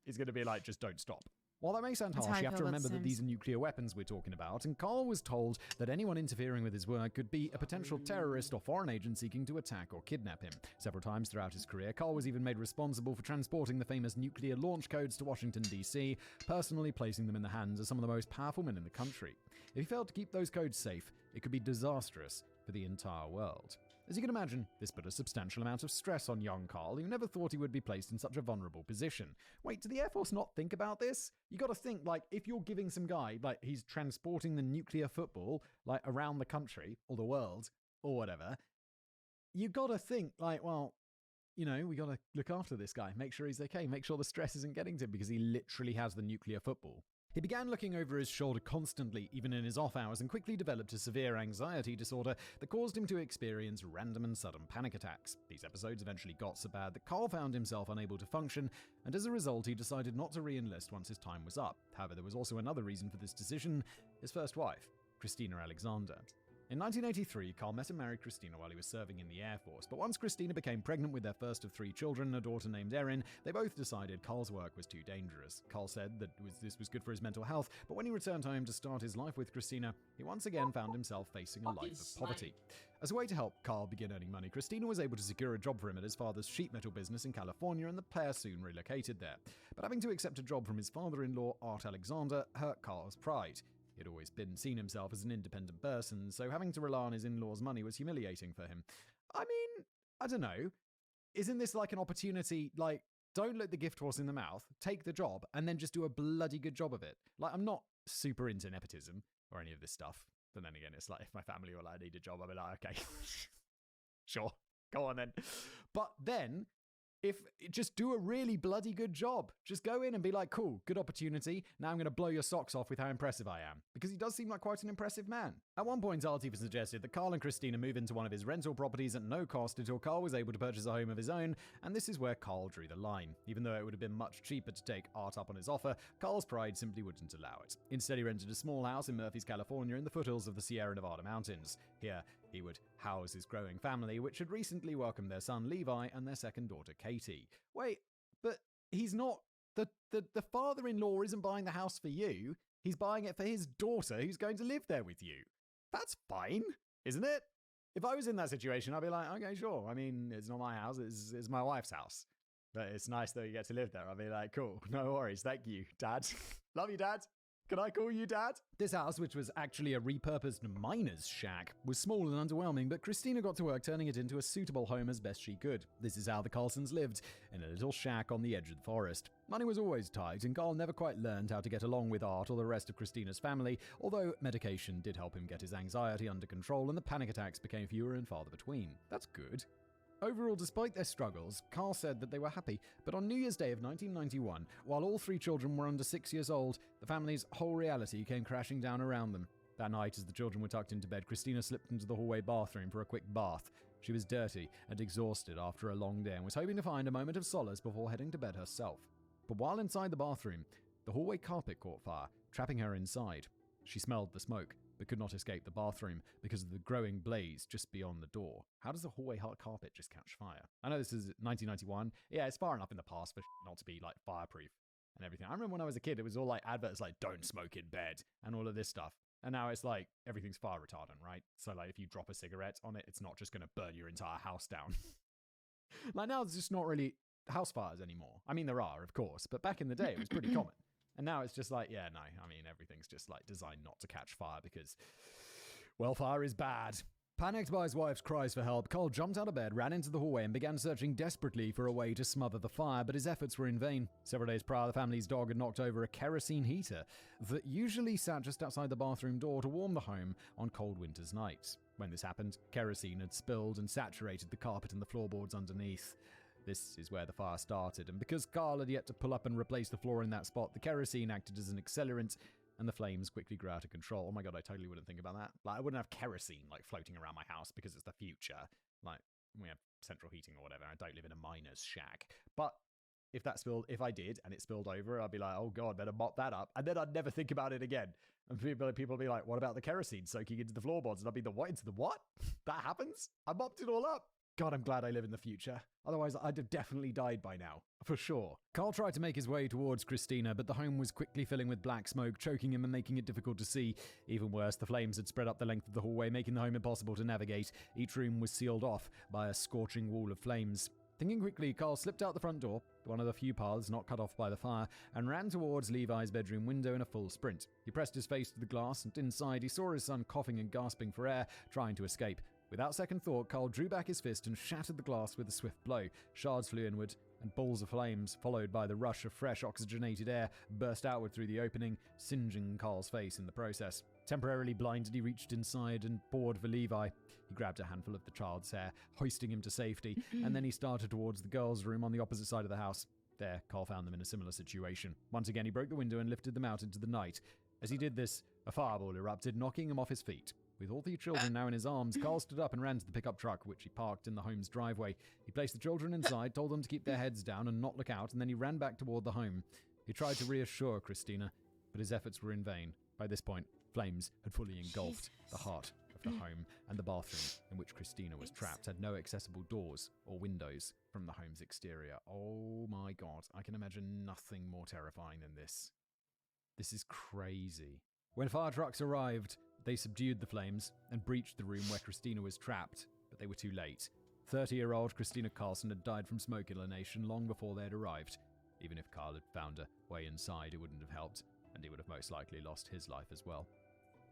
It's going to be like, just don't stop. While that may sound That's harsh, how I you have to feel about remember that Sims. these are nuclear weapons we're talking about, and Carl was told that anyone interfering with his work could be a potential terrorist or foreign agent seeking to attack or kidnap him. Several times throughout his career, Carl was even made responsible for transporting the famous nuclear launch codes to Washington, D.C., personally placing them in the hands of some of the most powerful men in the country. If he failed to keep those codes safe, it could be disastrous for the entire world. As you can imagine, this put a substantial amount of stress on young Carl, who never thought he would be placed in such a vulnerable position. Wait, did the Air Force not think about this? You gotta think, like, if you're giving some guy, like, he's transporting the nuclear football, like, around the country, or the world, or whatever, you gotta think, like, well, you know, we gotta look after this guy, make sure he's okay, make sure the stress isn't getting to him, because he literally has the nuclear football. He began looking over his shoulder constantly, even in his off hours, and quickly developed a severe anxiety disorder that caused him to experience random and sudden panic attacks. These episodes eventually got so bad that Carl found himself unable to function, and as a result, he decided not to re-enlist once his time was up. However, there was also another reason for this decision: his first wife, Christina Alexander. In 1983, Carl met and married Christina while he was serving in the Air Force, but once Christina became pregnant with their first of 3 children, a daughter named Erin, they both decided Carl's work was too dangerous. Carl said that this was good for his mental health, but when he returned home to start his life with Christina, he once again found himself facing a life of poverty. As a way to help Carl begin earning money, Christina was able to secure a job for him at his father's sheet metal business in California, and the pair soon relocated there. But having to accept a job from his father-in-law, Art Alexander, hurt Carl's pride. He had always seen himself as an independent person, so having to rely on his in-laws' money was humiliating for him. I mean, I don't know. Isn't this like an opportunity, like, don't let the gift horse in the mouth, take the job, and then just do a bloody good job of it? Like, I'm not super into nepotism or any of this stuff, but then again, it's like, if my family were like, I need a job, I'd be like, okay, sure, go on then. But then, just do a really bloody good job. Just go in and be like, cool, good opportunity. Now I'm going to blow your socks off with how impressive I am. Because he does seem like quite an impressive man. At one point, Art even suggested that Carl and Christina move into one of his rental properties at no cost until Carl was able to purchase a home of his own, and this is where Carl drew the line. Even though it would have been much cheaper to take Art up on his offer, Carl's pride simply wouldn't allow it. Instead, he rented a small house in Murphy's, California, in the foothills of the Sierra Nevada mountains. Here, he would house his growing family, which had recently welcomed their son Levi and their second daughter Katie. Wait, but he's not... The father-in-law isn't buying the house for you. He's buying it for his daughter who's going to live there with you. That's fine, isn't it? If I was in that situation, I'd be like, okay, sure. I mean, it's not my house, it's my wife's house. But it's nice that you get to live there. I'd be like, cool, no worries, thank you, Dad. Love you, Dad. Can I call you Dad? This house, which was actually a repurposed miner's shack, was small and underwhelming, but Christina got to work turning it into a suitable home as best she could. This is how the Carlsons lived, in a little shack on the edge of the forest. Money was always tight, and Carl never quite learned how to get along with Art or the rest of Christina's family, although medication did help him get his anxiety under control and the panic attacks became fewer and farther between. That's good. Overall, despite their struggles, Carl said that they were happy, but on New Year's Day of 1991, while all 3 children were under 6 years old, the family's whole reality came crashing down around them. That night, as the children were tucked into bed, Christina slipped into the hallway bathroom for a quick bath. She was dirty and exhausted after a long day and was hoping to find a moment of solace before heading to bed herself. But while inside the bathroom, the hallway carpet caught fire, trapping her inside. She smelled the smoke, but could not escape the bathroom because of the growing blaze just beyond the door. How does the hallway carpet just catch fire? I know this is 1991. Yeah, it's far enough in the past for not to be like fireproof and everything. I remember when I was a kid, it was all like adverts like don't smoke in bed and all of this stuff. And now it's like everything's fire retardant, right? So like if you drop a cigarette on it, it's not just going to burn your entire house down. Like now there's just not really house fires anymore. I mean, there are, of course, but back in the day it was pretty common. And now it's just like, yeah, no, I mean, everything's just like designed not to catch fire because, well, fire is bad. Panicked by his wife's cries for help, Carl jumped out of bed, ran into the hallway, and began searching desperately for a way to smother the fire, but his efforts were in vain. Several days prior, the family's dog had knocked over a kerosene heater that usually sat just outside the bathroom door to warm the home on cold winter's nights. When this happened, kerosene had spilled and saturated the carpet and the floorboards underneath. This is where the fire started, and because Carl had yet to pull up and replace the floor in that spot, the kerosene acted as an accelerant, and the flames quickly grew out of control. Oh my god, I totally wouldn't think about that. Like, I wouldn't have kerosene, like, floating around my house because it's the future. Like, we have central heating or whatever. I don't live in a miner's shack. But if I did, and it spilled over, I'd be like, oh god, better mop that up. And then I'd never think about it again. And people would be like, what about the kerosene soaking into the floorboards? And I'd be what? Into the what? That happens? I mopped it all up. God, I'm glad I live in the future. Otherwise, I'd have definitely died by now. For sure. Carl tried to make his way towards Christina, but the home was quickly filling with black smoke, choking him and making it difficult to see. Even worse, the flames had spread up the length of the hallway, making the home impossible to navigate. Each room was sealed off by a scorching wall of flames. Thinking quickly, Carl slipped out the front door, one of the few paths not cut off by the fire, and ran towards Levi's bedroom window in a full sprint. He pressed his face to the glass, and inside he saw his son coughing and gasping for air, trying to escape. Without second thought, Carl drew back his fist and shattered the glass with a swift blow. Shards flew inward, and balls of flames, followed by the rush of fresh oxygenated air, burst outward through the opening, singeing Carl's face in the process. Temporarily blinded, he reached inside and poured for Levi. He grabbed a handful of the child's hair, hoisting him to safety, and then he started towards the girls' room on the opposite side of the house. There, Carl found them in a similar situation. Once again, he broke the window and lifted them out into the night. As he did this, a fireball erupted, knocking him off his feet. With all the children now in his arms, Carl stood up and ran to the pickup truck, which he parked in the home's driveway. He placed the children inside, told them to keep their heads down and not look out, and then he ran back toward the home. He tried to reassure Christina, but his efforts were in vain. By this point, flames had fully engulfed the heart of the home, and the bathroom in which Christina was trapped had no accessible doors or windows from the home's exterior. Oh my God, I can imagine nothing more terrifying than this. This is crazy. When fire trucks arrived, they subdued the flames and breached the room where Christina was trapped, but they were too late. 30-year-old Christina Carlson had died from smoke inhalation long before they had arrived. Even if Carl had found a way inside, it wouldn't have helped, and he would have most likely lost his life as well.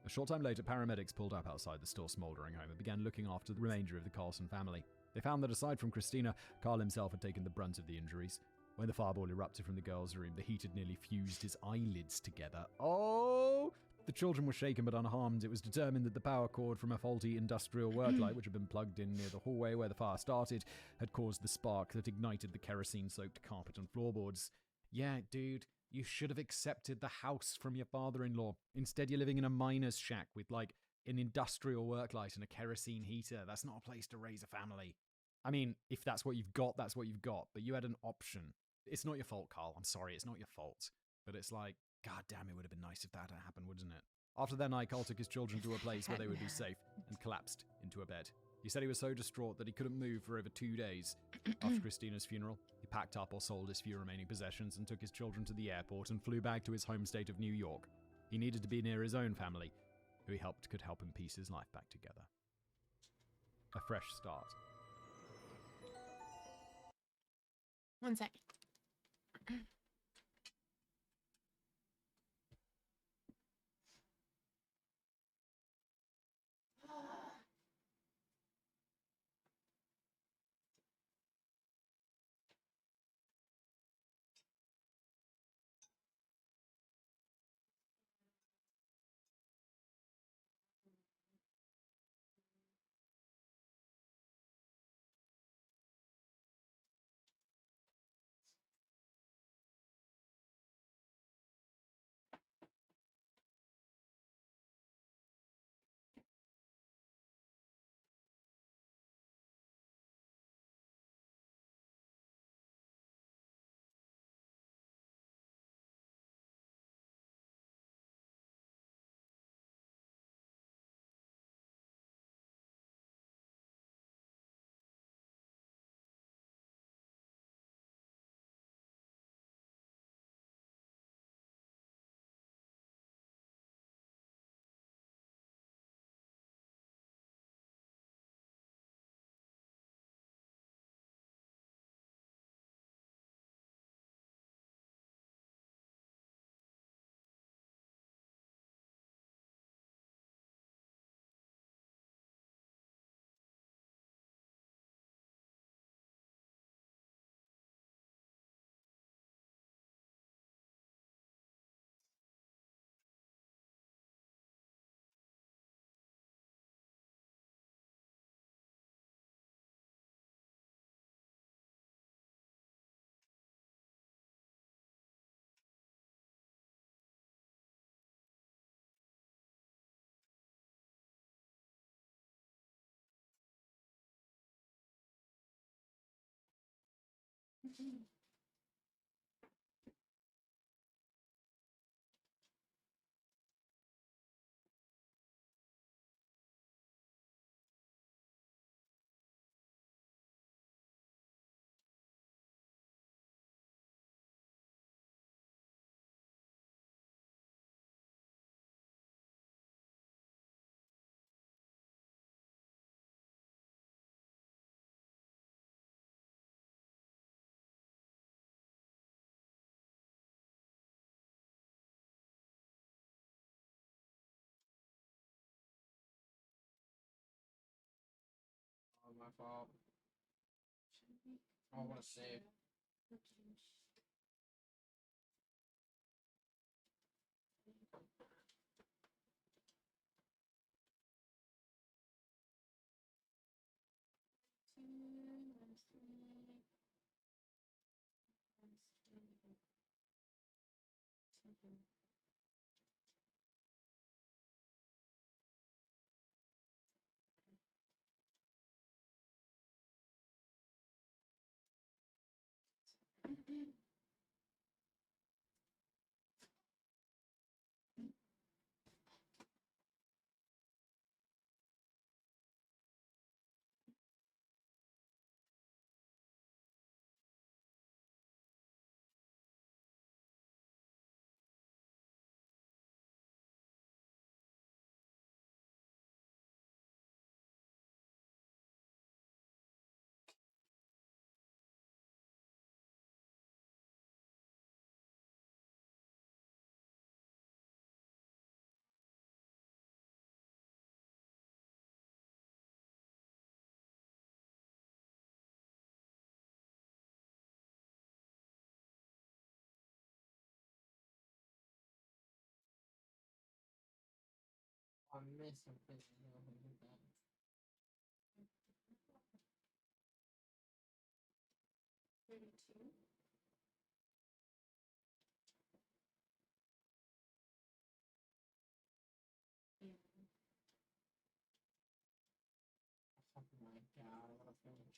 A short time later, paramedics pulled up outside the still smouldering home and began looking after the remainder of the Carlson family. They found that aside from Christina, Carl himself had taken the brunt of the injuries. When the fireball erupted from the girls' room, the heat had nearly fused his eyelids together. Oh! The children were shaken but unharmed. It was determined that the power cord from a faulty industrial work light, which had been plugged in near the hallway where the fire started, had caused the spark that ignited the kerosene-soaked carpet and floorboards. Yeah, dude, you should have accepted the house from your father-in-law. Instead, you're living in a miner's shack with, like, an industrial work light and a kerosene heater. That's not a place to raise a family. I mean, if that's what you've got, that's what you've got. But you had an option. It's not your fault, Carl. I'm sorry, it's not your fault. But it's like, God damn, it would have been nice if that had happened, wouldn't it? After that night, Carl took his children to a place where they would be safe and collapsed into a bed. He said he was so distraught that he couldn't move for over 2 days. After Christina's funeral, he packed up or sold his few remaining possessions and took his children to the airport and flew back to his home state of New York. He needed to be near his own family, who he hoped could help him piece his life back together. A fresh start. One sec. fob. Oh, I want to save. I missed something. 32. Yeah. Something like that. I want to finish.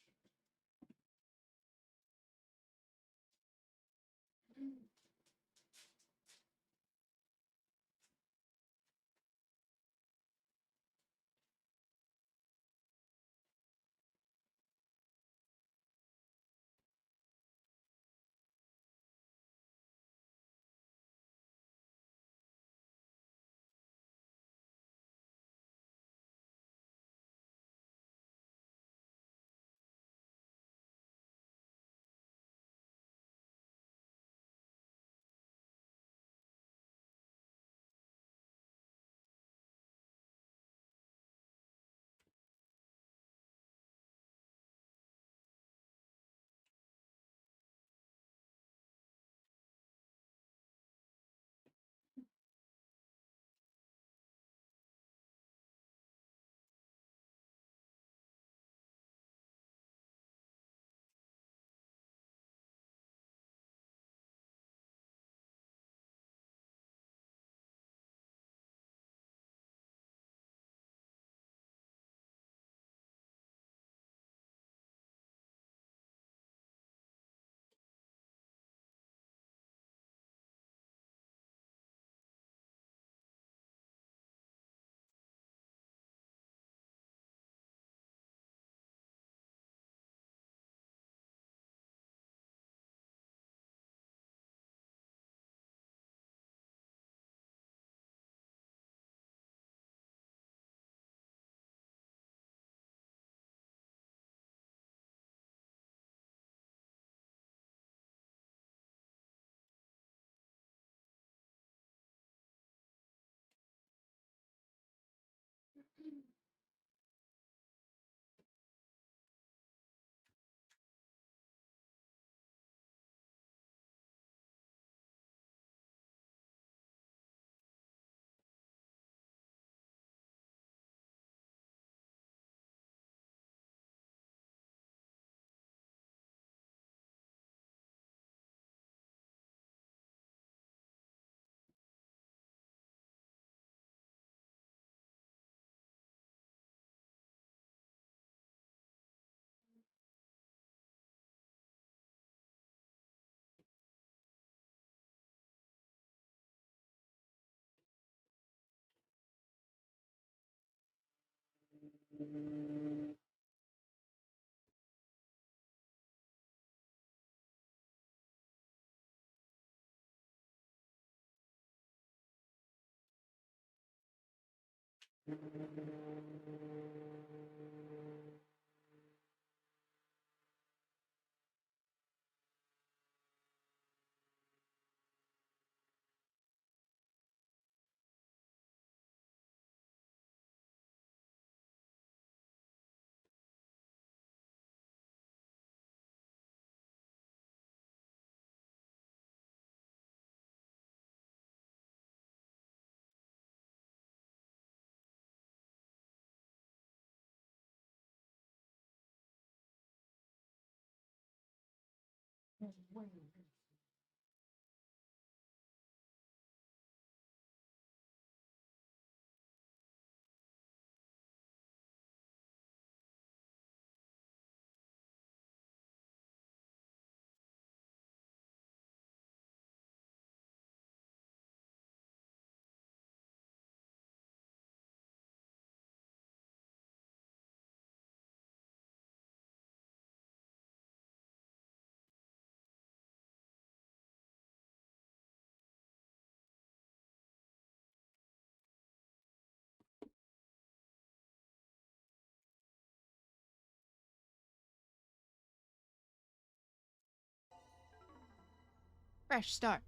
Fresh start.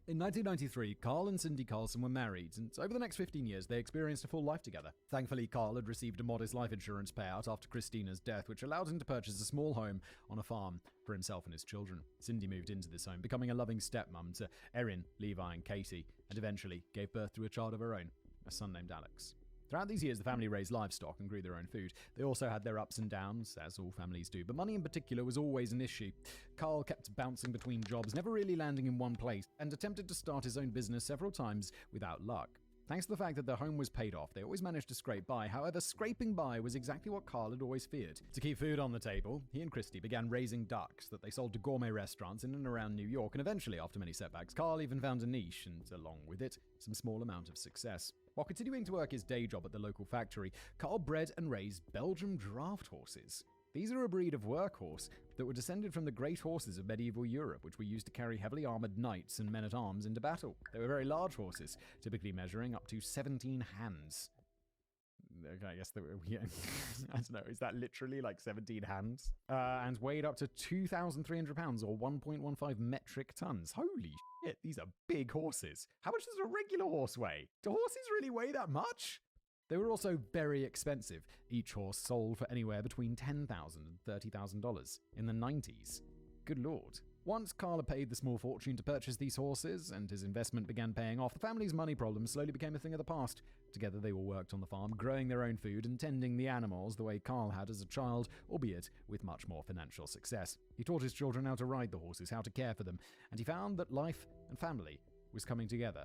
In 1993, Carl and Cindy Carlson were married, and over the next 15 years, they experienced a full life together. Thankfully, Carl had received a modest life insurance payout after Christina's death, which allowed him to purchase a small home on a farm for himself and his children. Cindy moved into this home, becoming a loving stepmom to Erin, Levi, and Katie, and eventually gave birth to a child of her own, a son named Alex. Throughout these years, the family raised livestock and grew their own food. They also had their ups and downs, as all families do, but money in particular was always an issue. Carl kept bouncing between jobs, never really landing in one place, and attempted to start his own business several times without luck. Thanks to the fact that their home was paid off, they always managed to scrape by. However, scraping by was exactly what Carl had always feared. To keep food on the table, he and Christy began raising ducks that they sold to gourmet restaurants in and around New York, and eventually, after many setbacks, Carl even found a niche, and along with it, some small amount of success. While continuing to work his day job at the local factory, Carl bred and raised Belgian draft horses. These are a breed of workhorse that were descended from the great horses of medieval Europe, which were used to carry heavily armored knights and men-at-arms into battle. They were very large horses, typically measuring up to 17 hands. Okay, I guess they were, yeah. I don't know, is that literally like 17 hands? And weighed up to 2,300 pounds or 1.15 metric tons. Holy shit, these are big horses. How much does a regular horse weigh? Do horses really weigh that much? They were also very expensive. Each horse sold for anywhere between $10,000 and $30,000 in the 90s. Good lord. Once Carl had paid the small fortune to purchase these horses and his investment began paying off, the family's money problems slowly became a thing of the past. Together they all worked on the farm, growing their own food and tending the animals the way Carl had as a child, albeit with much more financial success. He taught his children how to ride the horses, how to care for them, and he found that life and family was coming together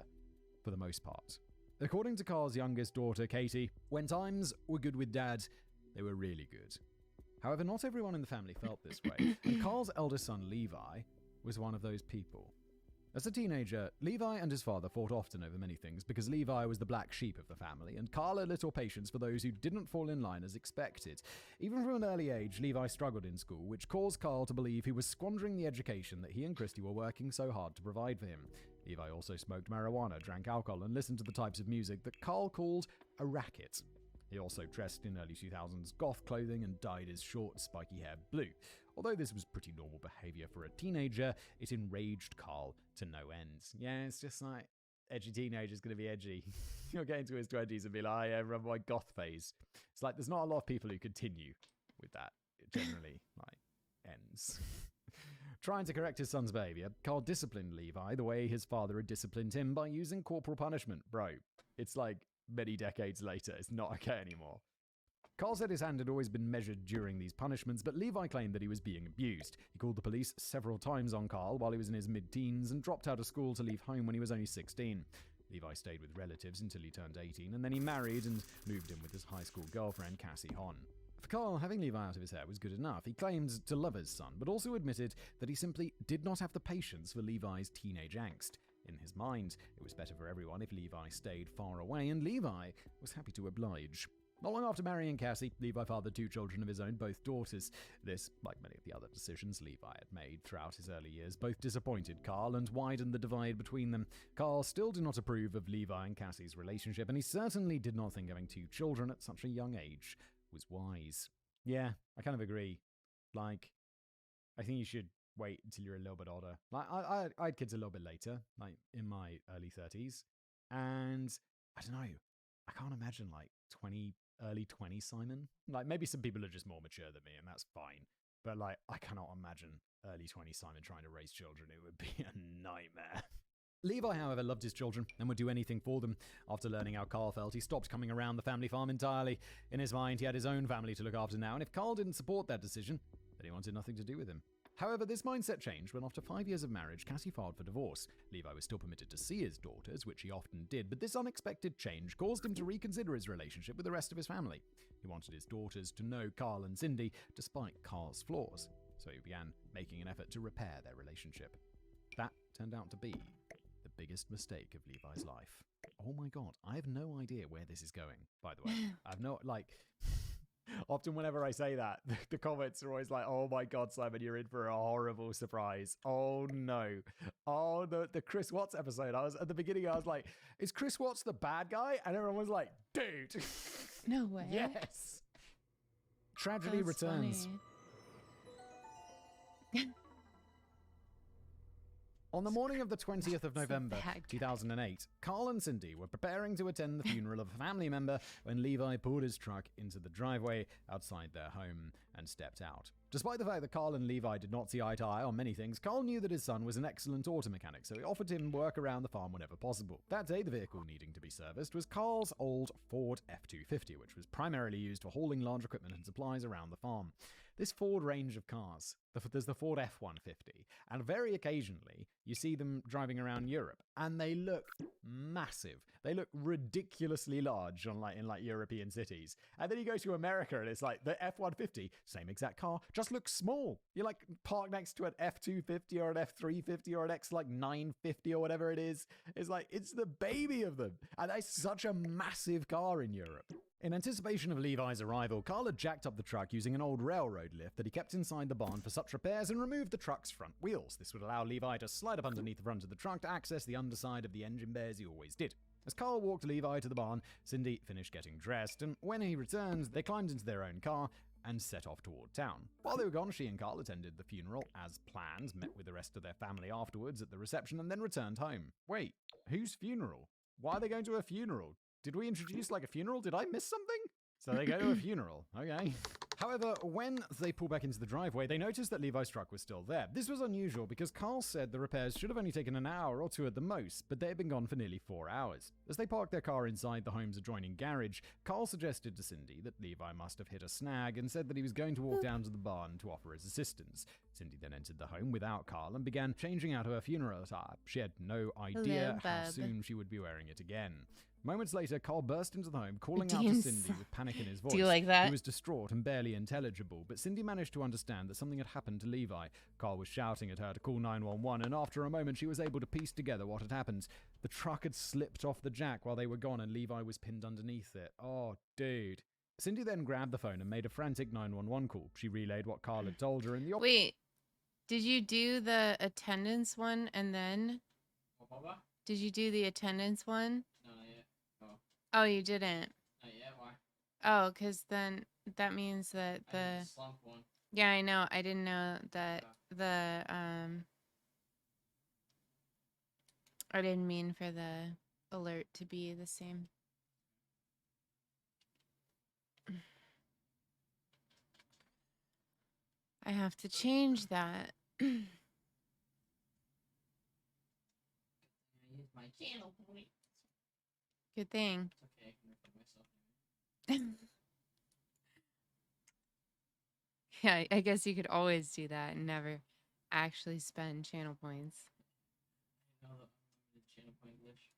for the most part. According to Carl's youngest daughter, Katie, when times were good with Dad, they were really good. However, not everyone in the family felt this way, and Carl's eldest son, Levi, was one of those people. As a teenager, Levi and his father fought often over many things because Levi was the black sheep of the family, and Carl had little patience for those who didn't fall in line as expected. Even from an early age, Levi struggled in school, which caused Carl to believe he was squandering the education that he and Christy were working so hard to provide for him. Levi also smoked marijuana, drank alcohol, and listened to the types of music that Carl called a racket. He also dressed in early 2000s goth clothing and dyed his short, spiky hair blue. Although this was pretty normal behavior for a teenager, it enraged Carl to no end. Yeah, it's just like, edgy teenager's gonna be edgy. You'll get into his 20s and be like, I remember my goth phase. It's like, there's not a lot of people who continue with that. It generally, ends. Trying to correct his son's behavior, Carl disciplined Levi the way his father had disciplined him by using corporal punishment. Bro, it's like many decades later, it's not okay anymore. Carl said his hand had always been measured during these punishments, but Levi claimed that he was being abused. He called the police several times on Carl while he was in his mid-teens and dropped out of school to leave home when he was only 16. Levi stayed with relatives until he turned 18, and then he married and moved in with his high school girlfriend, Cassie Hon. For Carl, having Levi out of his hair was good enough. He claimed to love his son, but also admitted that he simply did not have the patience for Levi's teenage angst. In his mind, it was better for everyone if Levi stayed far away, and Levi was happy to oblige. Not long after marrying Cassie, Levi fathered 2 children of his own, both daughters. This, like many of the other decisions Levi had made throughout his early years, both disappointed Carl and widened the divide between them. Carl still did not approve of Levi and Cassie's relationship, and he certainly did not think having 2 children at such a young age was wise. Yeah, I kind of agree. I think you should wait until you're a little bit older. I had kids a little bit later, in my early 30s, and I don't know, I can't imagine early 20s Simon. Maybe some people are just more mature than me, and that's fine. But I cannot imagine early 20s Simon trying to raise children. It would be a nightmare. Levi, however, loved his children and would do anything for them. After learning how Carl felt, he stopped coming around the family farm entirely. In his mind, he had his own family to look after now, and if Carl didn't support that decision, then he wanted nothing to do with him. However, this mindset changed when after 5 years of marriage, Cassie filed for divorce. Levi was still permitted to see his daughters, which he often did, but this unexpected change caused him to reconsider his relationship with the rest of his family. He wanted his daughters to know Carl and Cindy, despite Carl's flaws, so he began making an effort to repair their relationship. That turned out to be the biggest mistake of Levi's life. Oh my god, I have no idea where this is going, by the way. I've no, often whenever I say that, the comments are always like, oh my god, Simon, you're in for a horrible surprise. Oh no. Oh, the Chris Watts episode, at the beginning, I was like, is Chris Watts the bad guy? And everyone was like, dude. No way. Yes. Tragedy That's returns. funny. On the morning of the 20th of So November, bad guy. 2008, Carl and Cindy were preparing to attend the funeral of a family member when Levi pulled his truck into the driveway outside their home and stepped out. Despite the fact that Carl and Levi did not see eye to eye on many things, Carl knew that his son was an excellent auto mechanic, so he offered him work around the farm whenever possible. That day, the vehicle needing to be serviced was Carl's old Ford F-250, which was primarily used for hauling large equipment and supplies around the farm. This Ford range of cars, there's the Ford F-150, and very occasionally you see them driving around Europe, and they look massive. They look ridiculously large in European cities. And then you go to America and it's like the F-150, same exact car, just looks small. You park next to an F-250 or an F-350 or an X950 or whatever it is. It's the baby of them. And it's such a massive car in Europe. In anticipation of Levi's arrival, Carl had jacked up the truck using an old railroad lift that he kept inside the barn for such repairs and removed the truck's front wheels. This would allow Levi to slide up underneath the front of the truck to access the underside of the engine bay as he always did. As Carl walked Levi to the barn, Cindy finished getting dressed, and when he returned, they climbed into their own car and set off toward town. While they were gone, she and Carl attended the funeral as planned, met with the rest of their family afterwards at the reception, and then returned home. Wait, whose funeral? Why are they going to a funeral? Did we introduce a funeral? Did I miss something? So they go to a funeral. Okay. However, when they pull back into the driveway, they noticed that Levi's truck was still there. This was unusual because Carl said the repairs should have only taken an hour or two at the most, but they had been gone for nearly 4 hours. As they parked their car inside the home's adjoining garage, Carl suggested to Cindy that Levi must have hit a snag and said that he was going to walk down to the barn to offer his assistance. Cindy then entered the home without Carl and began changing out her funeral attire. She had no idea how soon she would be wearing it again. Moments later, Carl burst into the home, calling out to Cindy with panic in his voice. Do you like that? He was distraught and barely intelligible, but Cindy managed to understand that something had happened to Levi. Carl was shouting at her to call 911, and after a moment she was able to piece together what had happened. The truck had slipped off the jack while they were gone, and Levi was pinned underneath it. Oh, dude. Cindy then grabbed the phone and made a frantic 911 call. She relayed what Carl had told her in the Wait, did you do the attendance one and then? Did you do the attendance one? No, not yet. Oh, you didn't. Not yet. Why? Oh, because then that means that I did the. the slump one. Yeah, I know. I didn't know that the I didn't mean for the alert to be the same. I have to change that. I used my channel point. Good thing. It's okay. I can refund myself. Yeah, I guess you could always do that and never actually spend channel points. I know the channel point glitch.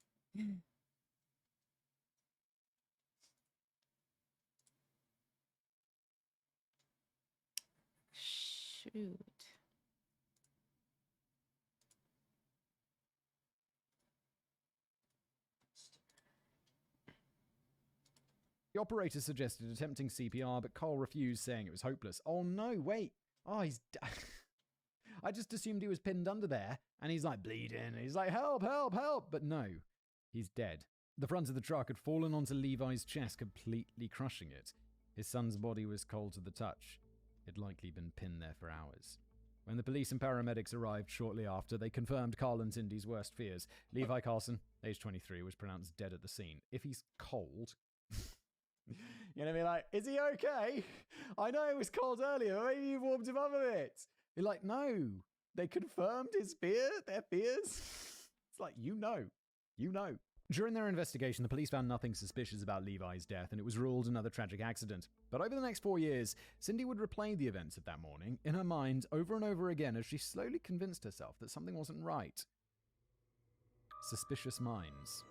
Shoot. The operator suggested attempting CPR, but Carl refused, saying it was hopeless. Oh no, wait. Oh, he's... I just assumed he was pinned under there, and he's bleeding. He's like, help, help, help. But no, he's dead. The front of the truck had fallen onto Levi's chest, completely crushing it. His son's body was cold to the touch. He'd likely been pinned there for hours. When the police and paramedics arrived shortly after, they confirmed Carl and Cindy's worst fears. Levi Carlson, age 23, was pronounced dead at the scene. If he's cold... You're gonna be like, is he okay? I know it was cold earlier, but maybe you warmed him up a bit. You're like, no. They confirmed their fears. It's like, you know. During their investigation, the police found nothing suspicious about Levi's death, and it was ruled another tragic accident. But over the next 4 years, Cindy would replay the events of that morning in her mind over and over again as she slowly convinced herself that something wasn't right. Suspicious minds.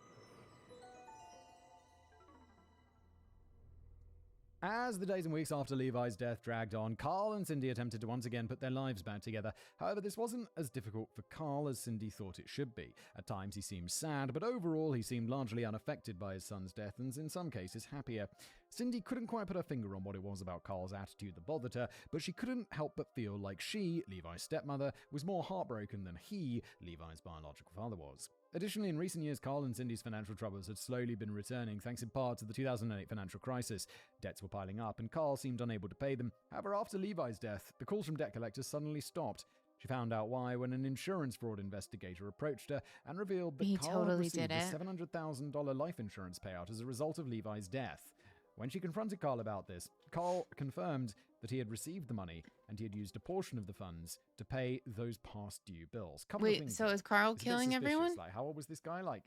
As the days and weeks after Levi's death dragged on, Carl and Cindy attempted to once again put their lives back together. However, this wasn't as difficult for Carl as Cindy thought it should be. At times he seemed sad, but overall he seemed largely unaffected by his son's death and in some cases happier. Cindy couldn't quite put her finger on what it was about Carl's attitude that bothered her, but she couldn't help but feel like she, Levi's stepmother, was more heartbroken than he, Levi's biological father, was. Additionally, in recent years, Carl and Cindy's financial troubles had slowly been returning thanks in part to the 2008 financial crisis. Debts were piling up and Carl seemed unable to pay them. However, after Levi's death, the calls from debt collectors suddenly stopped. She found out why when an insurance fraud investigator approached her and revealed that Carl had received a $700,000 life insurance payout as a result of Levi's death. When she confronted Carl about this, Carl confirmed that he had received the money and he had used a portion of the funds to pay those past due bills. Wait, so is Carl killing everyone? Like, how old was this guy? Like,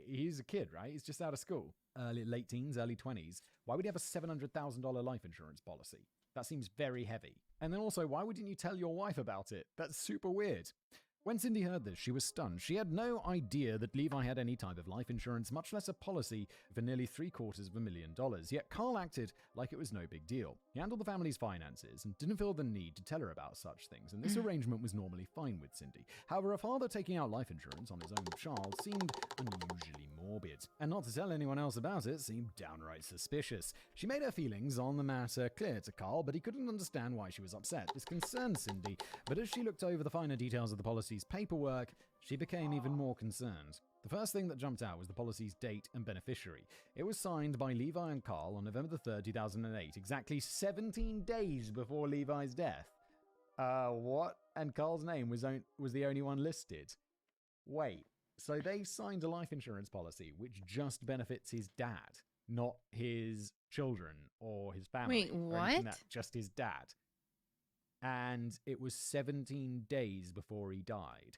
he's a kid, right? He's just out of school. Late teens, early 20s. Why would he have a $700,000 life insurance policy? That seems very heavy. And then also, why wouldn't you tell your wife about it? That's super weird. When Cindy heard this, she was stunned. She had no idea that Levi had any type of life insurance, much less a policy for nearly $750,000. Yet Carl acted like it was no big deal. He handled the family's finances and didn't feel the need to tell her about such things, and this arrangement was normally fine with Cindy. However, a father taking out life insurance on his own child seemed unusually morbid, and not to tell anyone else about it seemed downright suspicious. She made her feelings on the matter clear to Carl, but he couldn't understand why she was upset. This concerned Cindy, but as she looked over the finer details of the policy's paperwork, she became even more concerned. The first thing that jumped out was the policy's date and beneficiary. It was signed by Levi and Carl on November 3rd, 2008, exactly 17 days before Levi's death. What? And Carl's name was the only one listed. Wait, so they signed a life insurance policy which just benefits his dad, not his children or his family. Wait, what? Just his dad. And it was 17 days before he died.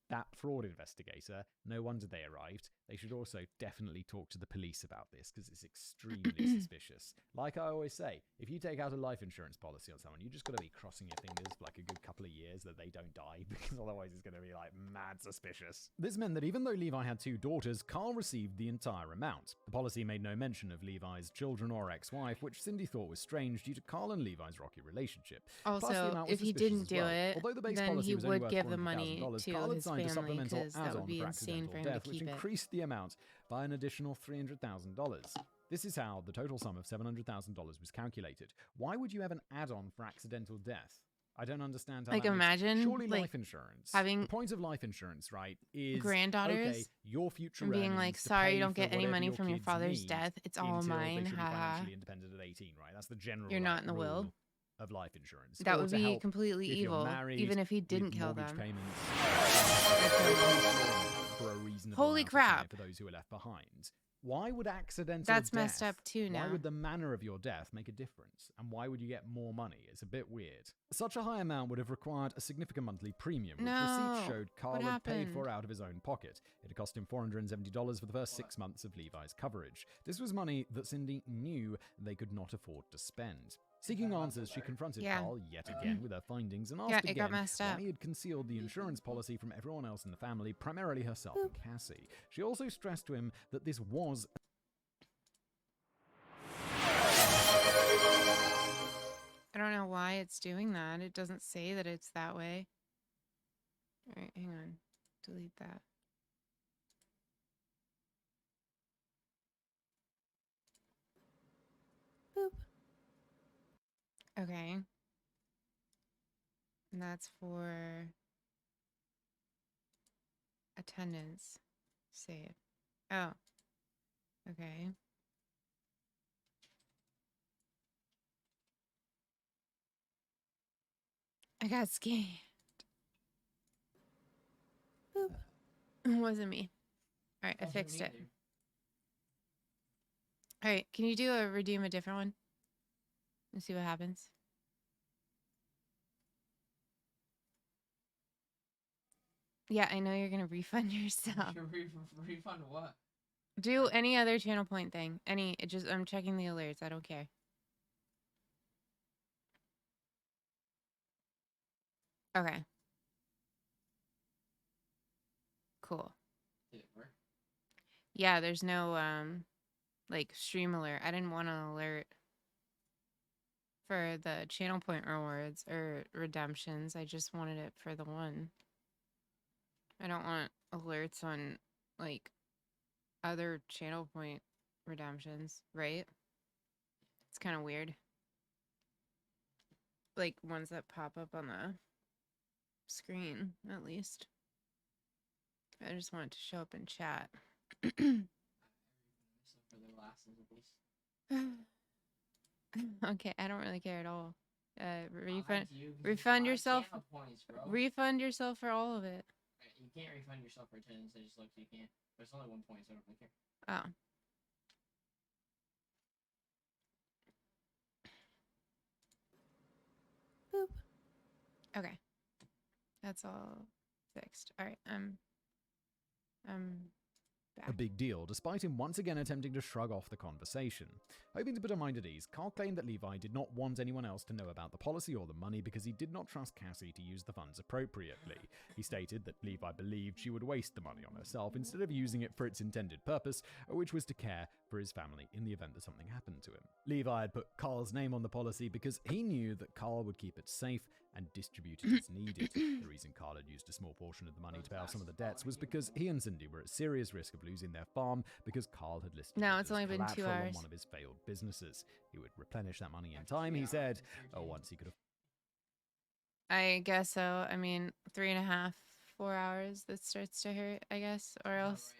That fraud investigator, no wonder they arrived. They should also definitely talk to the police about this because it's extremely suspicious. Like I always say, if you take out a life insurance policy on someone, you just got to be crossing your fingers for like a good couple of years that they don't die because otherwise it's going to be like mad suspicious. This meant that even though Levi had 2 daughters, Carl received the entire amount. The policy made no mention of Levi's children or ex-wife, which Cindy thought was strange due to Carl and Levi's rocky relationship. Plus, the Also, amount was if he suspicious didn't as do well. it, Although the base then policy he was only would worth give the money $400,000, to Carl had his signed a family supplemental because that add-on would be for insane accidental for him to death, which keep it. increased the amount by an additional $300,000. This is how the total sum of $700,000 was calculated. Why would you have an add-on for accidental death? I don't understand how Like, that makes- imagine, surely like, life insurance. having the point of life insurance, right, is granddaughters okay, your future and being earnings like, to sorry, you pay don't for get any whatever money from your kids father's need death. It's all until mine. They should be Haha. financially independent at 18, right? That's the general. You're not like, in the will. rule of life insurance. That Or would to be help completely if you're evil, married, even if he with didn't kill mortgage them. payments, for a reasonable Holy amount of time crap. for those who are left behind. Why would accidental That's death, messed up too Why now. would the manner of your death make a difference? And why would you get more money? It's a bit weird. Such a high amount would have required a significant monthly premium, which No. receipts showed Carl What had paid happened? for out of his own pocket. It had cost him $470 for the first 6 months of Levi's coverage. This was money that Cindy knew they could not afford to spend. Seeking answers, she confronted Yeah. Carl yet again with her findings and asked Yeah, it again got messed why up. he had concealed the insurance policy from everyone else in the family, primarily herself and Cassie. She also stressed to him that this was I don't know why it's doing that. It doesn't say that it's that way. All right, hang on. Delete that. Boop. Okay. And that's for attendance. Save. Oh. Okay. I got scared. Boop. It wasn't me. All right, I fixed it. All right, can you redeem a different one? And see what happens. Yeah, I know you're gonna refund yourself. Refund what? Do any other channel point thing. I'm checking the alerts. I don't care. Okay. Cool. Did it work? Yeah, there's no like stream alert. I didn't want an alert for the channel point rewards or redemptions. I just wanted it for the one. I don't want alerts on like other channel point redemptions, right? It's kind of weird. Like ones that pop up on the screen, at least. I just want it to show up in chat. For the glasses at least. Okay, I don't really care at all. I do, 'cause Refund it's yourself. channel points, bro. Refund yourself for all of it. You can't refund yourself for attendance. I just looked. You can't. But it's only 1 point, so I don't really care. Oh. Boop. Okay. That's all fixed. All right. A big deal, despite him once again attempting to shrug off the conversation. Hoping to put her mind at ease, Carl claimed that Levi did not want anyone else to know about the policy or the money because he did not trust Cassie to use the funds appropriately. He stated that Levi believed she would waste the money on herself instead of using it for its intended purpose, which was to care for his family in the event that something happened to him. Levi had put Carl's name on the policy because he knew that Carl would keep it safe and distribute it as needed. The reason Carl had used a small portion of the money to pay off some of the debts was because he and Cindy were at serious risk of losing their farm because Carl had listed No, it it's as only been 2 collateral on hours. one of his failed businesses. He would replenish that money in time, he said, once he could have. I guess so. I mean, 3.5, 4 hours. That starts to hurt, I guess, or else.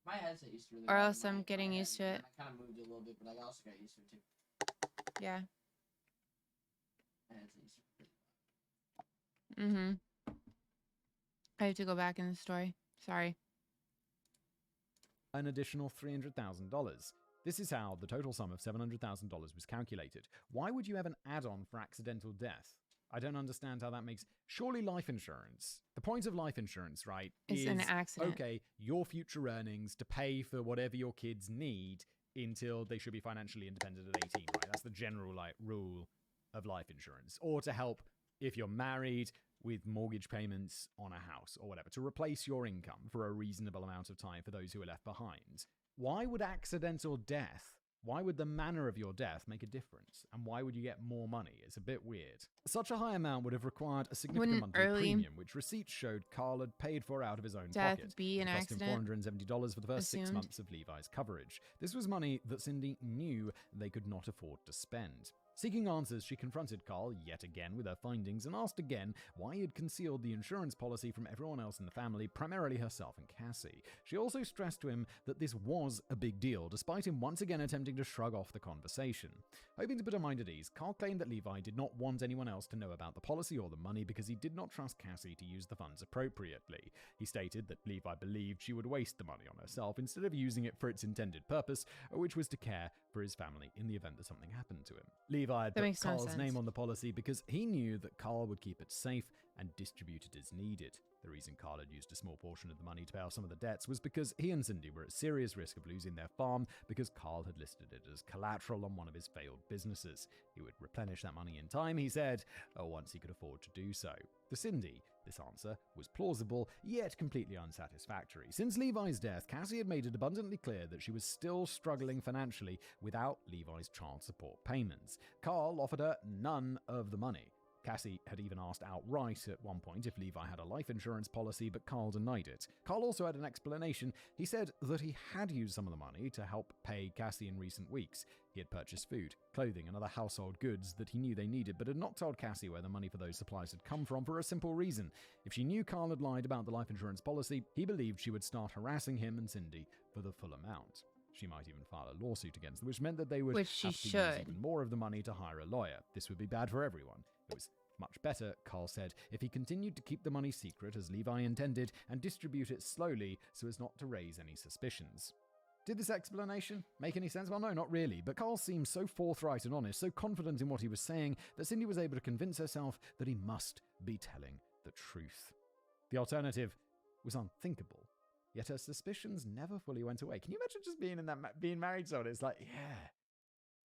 My headset used to really. Or bother else I'm my getting head, used to and it. I kind of moved it a little bit, but I also got used to it too. Yeah. My headset used to really Mm-hmm. I have to go back in the story. Sorry. An additional $300,000. This is how the total sum of $700,000 was calculated. Why would you have an add-on for accidental death? I don't understand how that makes. Surely life insurance. The point of life insurance, right? It's an accident. Okay, your future earnings to pay for whatever your kids need until they should be financially independent at 18, right? That's the general rule of life insurance. Or to help if you're married with mortgage payments on a house or whatever, to replace your income for a reasonable amount of time for those who are left behind. Why would accidental death, why would the manner of your death make a difference? And why would you get more money? It's a bit weird. Such a high amount would have required a significant Wouldn't monthly early premium, which receipts showed Carl had paid for out of his own death pocket. be an It cost him accident? $470 for the first 6 Assumed. months of Levi's coverage. This was money that Cindy knew they could not afford to spend. Seeking answers, she confronted Carl yet again with her findings and asked again why he had concealed the insurance policy from everyone else in the family, primarily herself and Cassie. She also stressed to him that this was a big deal, despite him once again attempting to shrug off the conversation. Hoping to put her mind at ease, Carl claimed that Levi did not want anyone else to know about the policy or the money because he did not trust Cassie to use the funds appropriately. He stated that Levi believed she would waste the money on herself instead of using it for its intended purpose, which was to care for his family in the event that something happened to him. Levi had That put makes no Carl's sense. name on the policy because he knew that Carl would keep it safe and distribute it as needed. The reason Carl had used a small portion of the money to pay off some of the debts was because he and Cindy were at serious risk of losing their farm because Carl had listed it as collateral on one of his failed businesses. He would replenish that money in time, he said, once he could afford to do so. To Cindy, this answer was plausible, yet completely unsatisfactory. Since Levi's death, Cassie had made it abundantly clear that she was still struggling financially without Levi's child support payments. Carl offered her none of the money. Cassie had even asked outright at one point if Levi had a life insurance policy, but Carl denied it. Carl also had an explanation. He said that he had used some of the money to help pay Cassie in recent weeks. He had purchased food, clothing, and other household goods that he knew they needed, but had not told Cassie where the money for those supplies had come from for a simple reason. If she knew Carl had lied about the life insurance policy, he believed she would start harassing him and Cindy for the full amount. She might even file a lawsuit against them, which meant that they would Which she have to use should. even more of the money to hire a lawyer. This would be bad for everyone. It was much better, Carl said, if he continued to keep the money secret as Levi intended and distribute it slowly so as not to raise any suspicions. Did this explanation make any sense? Well, no, not really, but Carl seemed so forthright and honest, so confident in what he was saying, that Cindy was able to convince herself that he must be telling the truth. The alternative was unthinkable. Yet her suspicions never fully went away. Can you imagine just being in that being married to someone? It's like,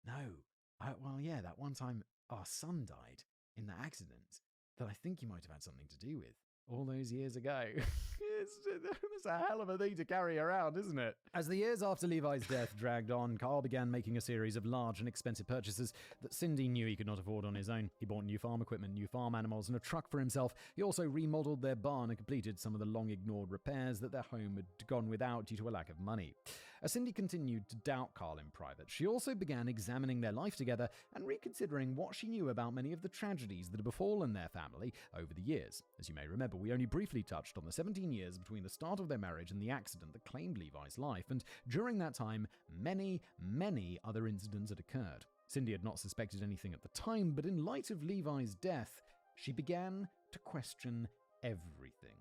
that one time our son died in that accident that I think you might have had something to do with all those years ago. It's a hell of a thing to carry around, isn't it? As the years after Levi's death dragged on, Carl began making a series of large and expensive purchases that Cindy knew he could not afford on his own. He bought new farm equipment, new farm animals, and a truck for himself. He also remodeled their barn and completed some of the long-ignored repairs that their home had gone without due to a lack of money. As Cindy continued to doubt Carl in private, she also began examining their life together and reconsidering what she knew about many of the tragedies that had befallen their family over the years. As you may remember, we only briefly touched on the 17 years between the start of their marriage and the accident that claimed Levi's life, and during that time, many, many other incidents had occurred. Cindy had not suspected anything at the time, but in light of Levi's death, she began to question everything.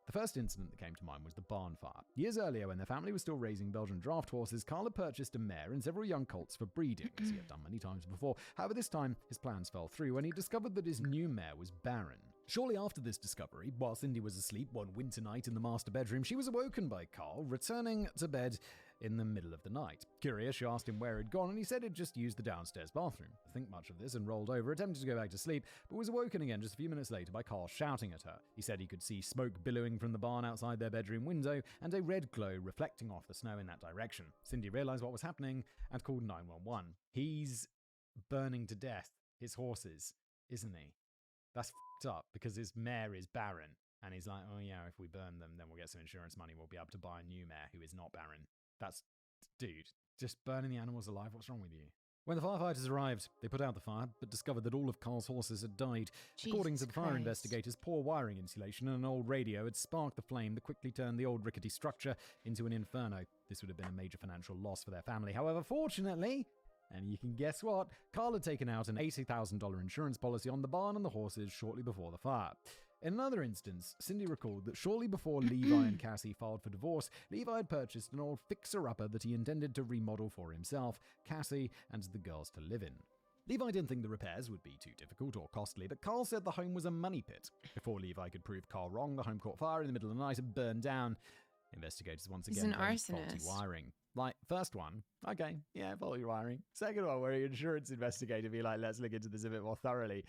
The first incident that came to mind was the barn fire. Years earlier, when their family was still raising Belgian draft horses, Carl had purchased a mare and several young colts for breeding, as he had done many times before. However, this time, his plans fell through when he discovered that his new mare was barren. Shortly after this discovery, while Cindy was asleep one winter night in the master bedroom, she was awoken by Carl, returning to bed in the middle of the night. Curious, she asked him where he'd gone, and he said he'd just used the downstairs bathroom. Didn't think much of this and rolled over, attempted to go back to sleep, but was awoken again just a few minutes later by Carl shouting at her. He said he could see smoke billowing from the barn outside their bedroom window and a red glow reflecting off the snow in that direction. Cindy realized what was happening and called 911. He's burning to death his horses, isn't he? That's f***ed up because his mare is barren. And he's like, oh yeah, if we burn them, then we'll get some insurance money. We'll be able to buy a new mare who is not barren. That's, dude, just burning the animals alive. What's wrong with you? When the firefighters arrived, they put out the fire, but discovered that all of Carl's horses had died. According to the fire investigators, poor wiring insulation and an old radio had sparked the flame that quickly turned the old rickety structure into an inferno. This would have been a major financial loss for their family. However, fortunately, and you can guess what, Carl had taken out an $80,000 insurance policy on the barn and the horses shortly before the fire. In another instance, Cindy recalled that shortly before Levi and Cassie filed for divorce, Levi had purchased an old fixer-upper that he intended to remodel for himself, Cassie, and the girls to live in. Levi didn't think the repairs would be too difficult or costly, but Carl said the home was a money pit. Before Levi could prove Carl wrong, the home caught fire in the middle of the night and burned down. Investigators once again blamed faulty wiring. Like, first one, okay, yeah, faulty wiring. Second one, where your insurance investigator be like, let's look into this a bit more thoroughly.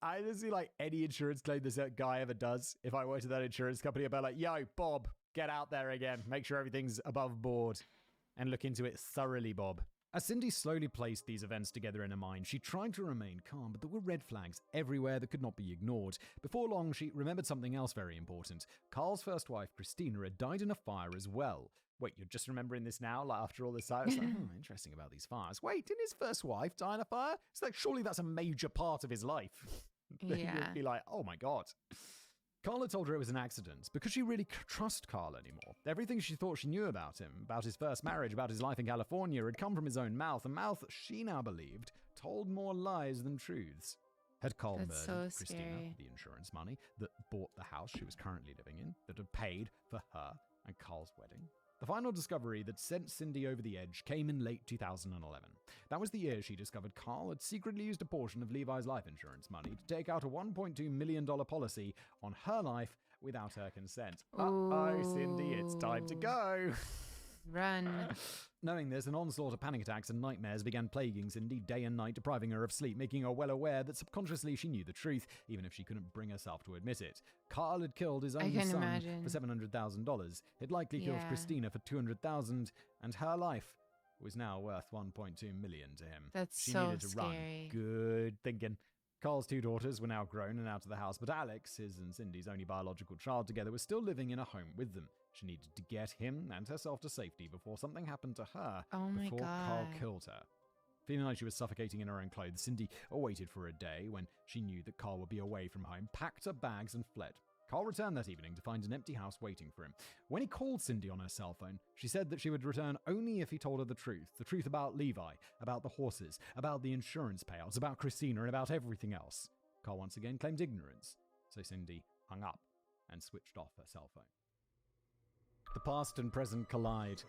I just see like any insurance claim this guy ever does. If I worked at that insurance company, I'd be like, yo, Bob, get out there again. Make sure everything's above board and look into it thoroughly, Bob. As Cindy slowly placed these events together in her mind, she tried to remain calm, but there were red flags everywhere that could not be ignored. Before long, she remembered something else very important. Carl's first wife, Christina, had died in a fire as well. Wait, you're just remembering this now, like after all this time? It's like, interesting about these fires. Wait, didn't his first wife die in a fire? It's like, surely that's a major part of his life. Yeah. You'd be like, oh my God. Carl had told her it was an accident because she really trust Carl anymore. Everything she thought she knew about him, about his first marriage, about his life in California, had come from his own mouth, a mouth that she now believed told more lies than truths. Had Carl murdered Christina for the insurance money that bought the house she was currently living in, that had paid for her and Carl's wedding? The final discovery that sent Cindy over the edge came in late 2011. That was the year she discovered Carl had secretly used a portion of Levi's life insurance money to take out a $1.2 million policy on her life without her consent. Uh-oh, Cindy, it's time to go. Run. Knowing this, an onslaught of panic attacks and nightmares began plaguing Cindy day and night, depriving her of sleep, making her well aware that subconsciously she knew the truth, even if she couldn't bring herself to admit it. Carl had killed his only son for $700,000. He'd likely killed Christina for $200,000, and her life was now worth $1.2 million to him. That's she so needed to scary. Run. Good thinking. Carl's two daughters were now grown and out of the house, but Alex, his and Cindy's only biological child together, was still living in a home with them. She needed to get him and herself to safety before something happened to her, before Carl killed her. Feeling like she was suffocating in her own clothes, Cindy awaited for a day when she knew that Carl would be away from home, packed her bags and fled. Carl returned that evening to find an empty house waiting for him. When he called Cindy on her cell phone, she said that she would return only if he told her the truth about Levi, about the horses, about the insurance payouts, about Christina, and about everything else. Carl once again claimed ignorance, so Cindy hung up and switched off her cell phone. The past and present collide.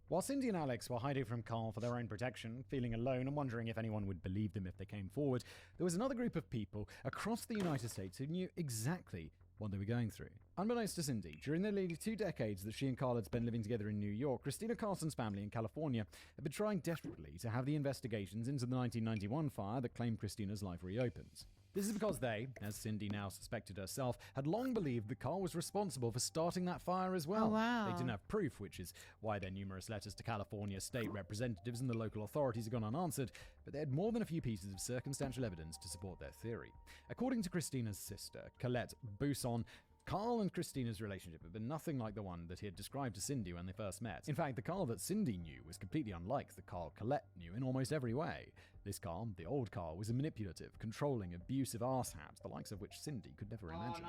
While Cindy and Alex were hiding from Carl for their own protection, feeling alone and wondering if anyone would believe them if they came forward, there was another group of people across the United States who knew exactly what they were going through. Unbeknownst to Cindy, during the nearly 2 decades that she and Carl had spent living together in New York, Christina Carlson's family in California had been trying desperately to have the investigations into the 1991 fire that claimed Christina's life reopened. This is because they, as Cindy now suspected herself, had long believed that Carl was responsible for starting that fire as well. Oh, wow. They didn't have proof, which is why their numerous letters to California state representatives and the local authorities had gone unanswered, but they had more than a few pieces of circumstantial evidence to support their theory. According to Christina's sister, Colette Bousson, Carl and Christina's relationship had been nothing like the one that he had described to Cindy when they first met. In fact, the Carl that Cindy knew was completely unlike the Carl Colette knew in almost every way. This Carl, the old Carl, was a manipulative, controlling, abusive arsehat, the likes of which Cindy could never imagine.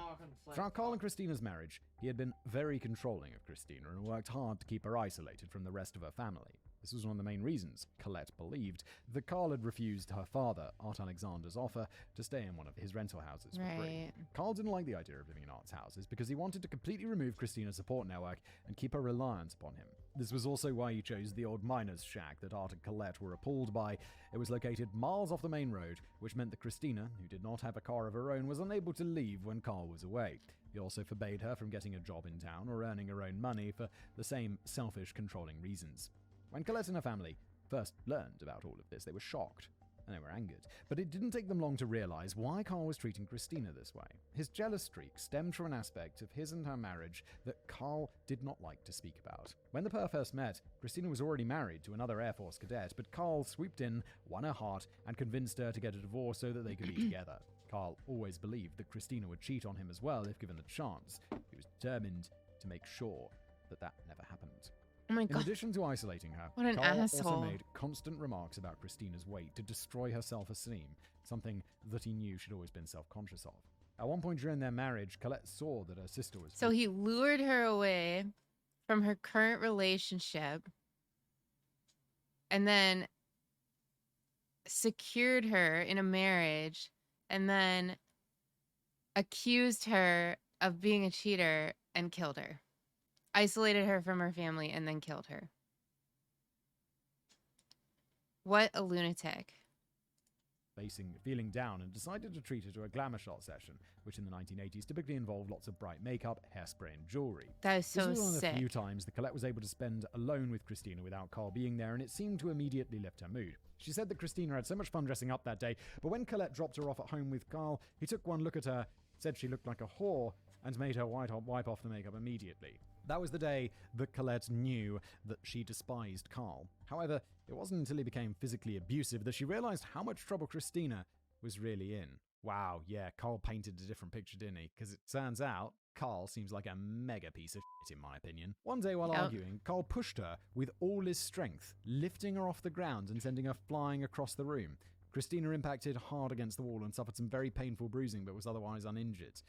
Throughout Carl and Christina's marriage, he had been very controlling of Christina and worked hard to keep her isolated from the rest of her family. This was one of the main reasons, Colette believed, that Carl had refused her father, Art Alexander's offer to stay in one of his rental houses for free. Right. Carl didn't like the idea of living in Art's houses because he wanted to completely remove Christina's support network and keep her reliant upon him. This was also why he chose the old miner's shack that Art and Colette were appalled by. It was located miles off the main road, which meant that Christina, who did not have a car of her own, was unable to leave when Carl was away. He also forbade her from getting a job in town or earning her own money for the same selfish, controlling reasons. When Colette and her family first learned about all of this, they were shocked and they were angered. But it didn't take them long to realize why Carl was treating Christina this way. His jealous streak stemmed from an aspect of his and her marriage that Carl did not like to speak about. When the pair first met, Christina was already married to another Air Force cadet, but Carl swooped in, won her heart, and convinced her to get a divorce so that they could be together. Carl always believed that Christina would cheat on him as well if given the chance. He was determined to make sure that that never happened. Oh my In god. addition to isolating her, What an Carl asshole. also made constant remarks about Christina's weight to destroy her self-esteem, something that he knew she'd always been self-conscious of. At one point during their marriage, Colette saw that her sister was... So he lured her away from her current relationship and then secured her in a marriage and then accused her of being a cheater and killed her. Isolated her from her family and then killed her. What a lunatic. feeling down and decided to treat her to a glamour shot session, which in the 1980s typically involved lots of bright makeup, hairspray, and jewelry. That is so This was one of the sick. few times that Colette was able to spend alone with Christina without Carl being there, and it seemed to immediately lift her mood. She said that Christina had so much fun dressing up that day, but when Colette dropped her off at home with Carl, he took one look at her, said she looked like a whore, and made her wipe off the makeup immediately. That was the day that Colette knew that she despised Carl. However, it wasn't until he became physically abusive that she realized how much trouble Christina was really in. Wow, yeah, Carl painted a different picture, didn't he? Because it turns out Carl seems like a mega piece of shit, in my opinion. One day while Yep. arguing, Carl pushed her with all his strength, lifting her off the ground and sending her flying across the room. Christina impacted hard against the wall and suffered some very painful bruising, but was otherwise uninjured.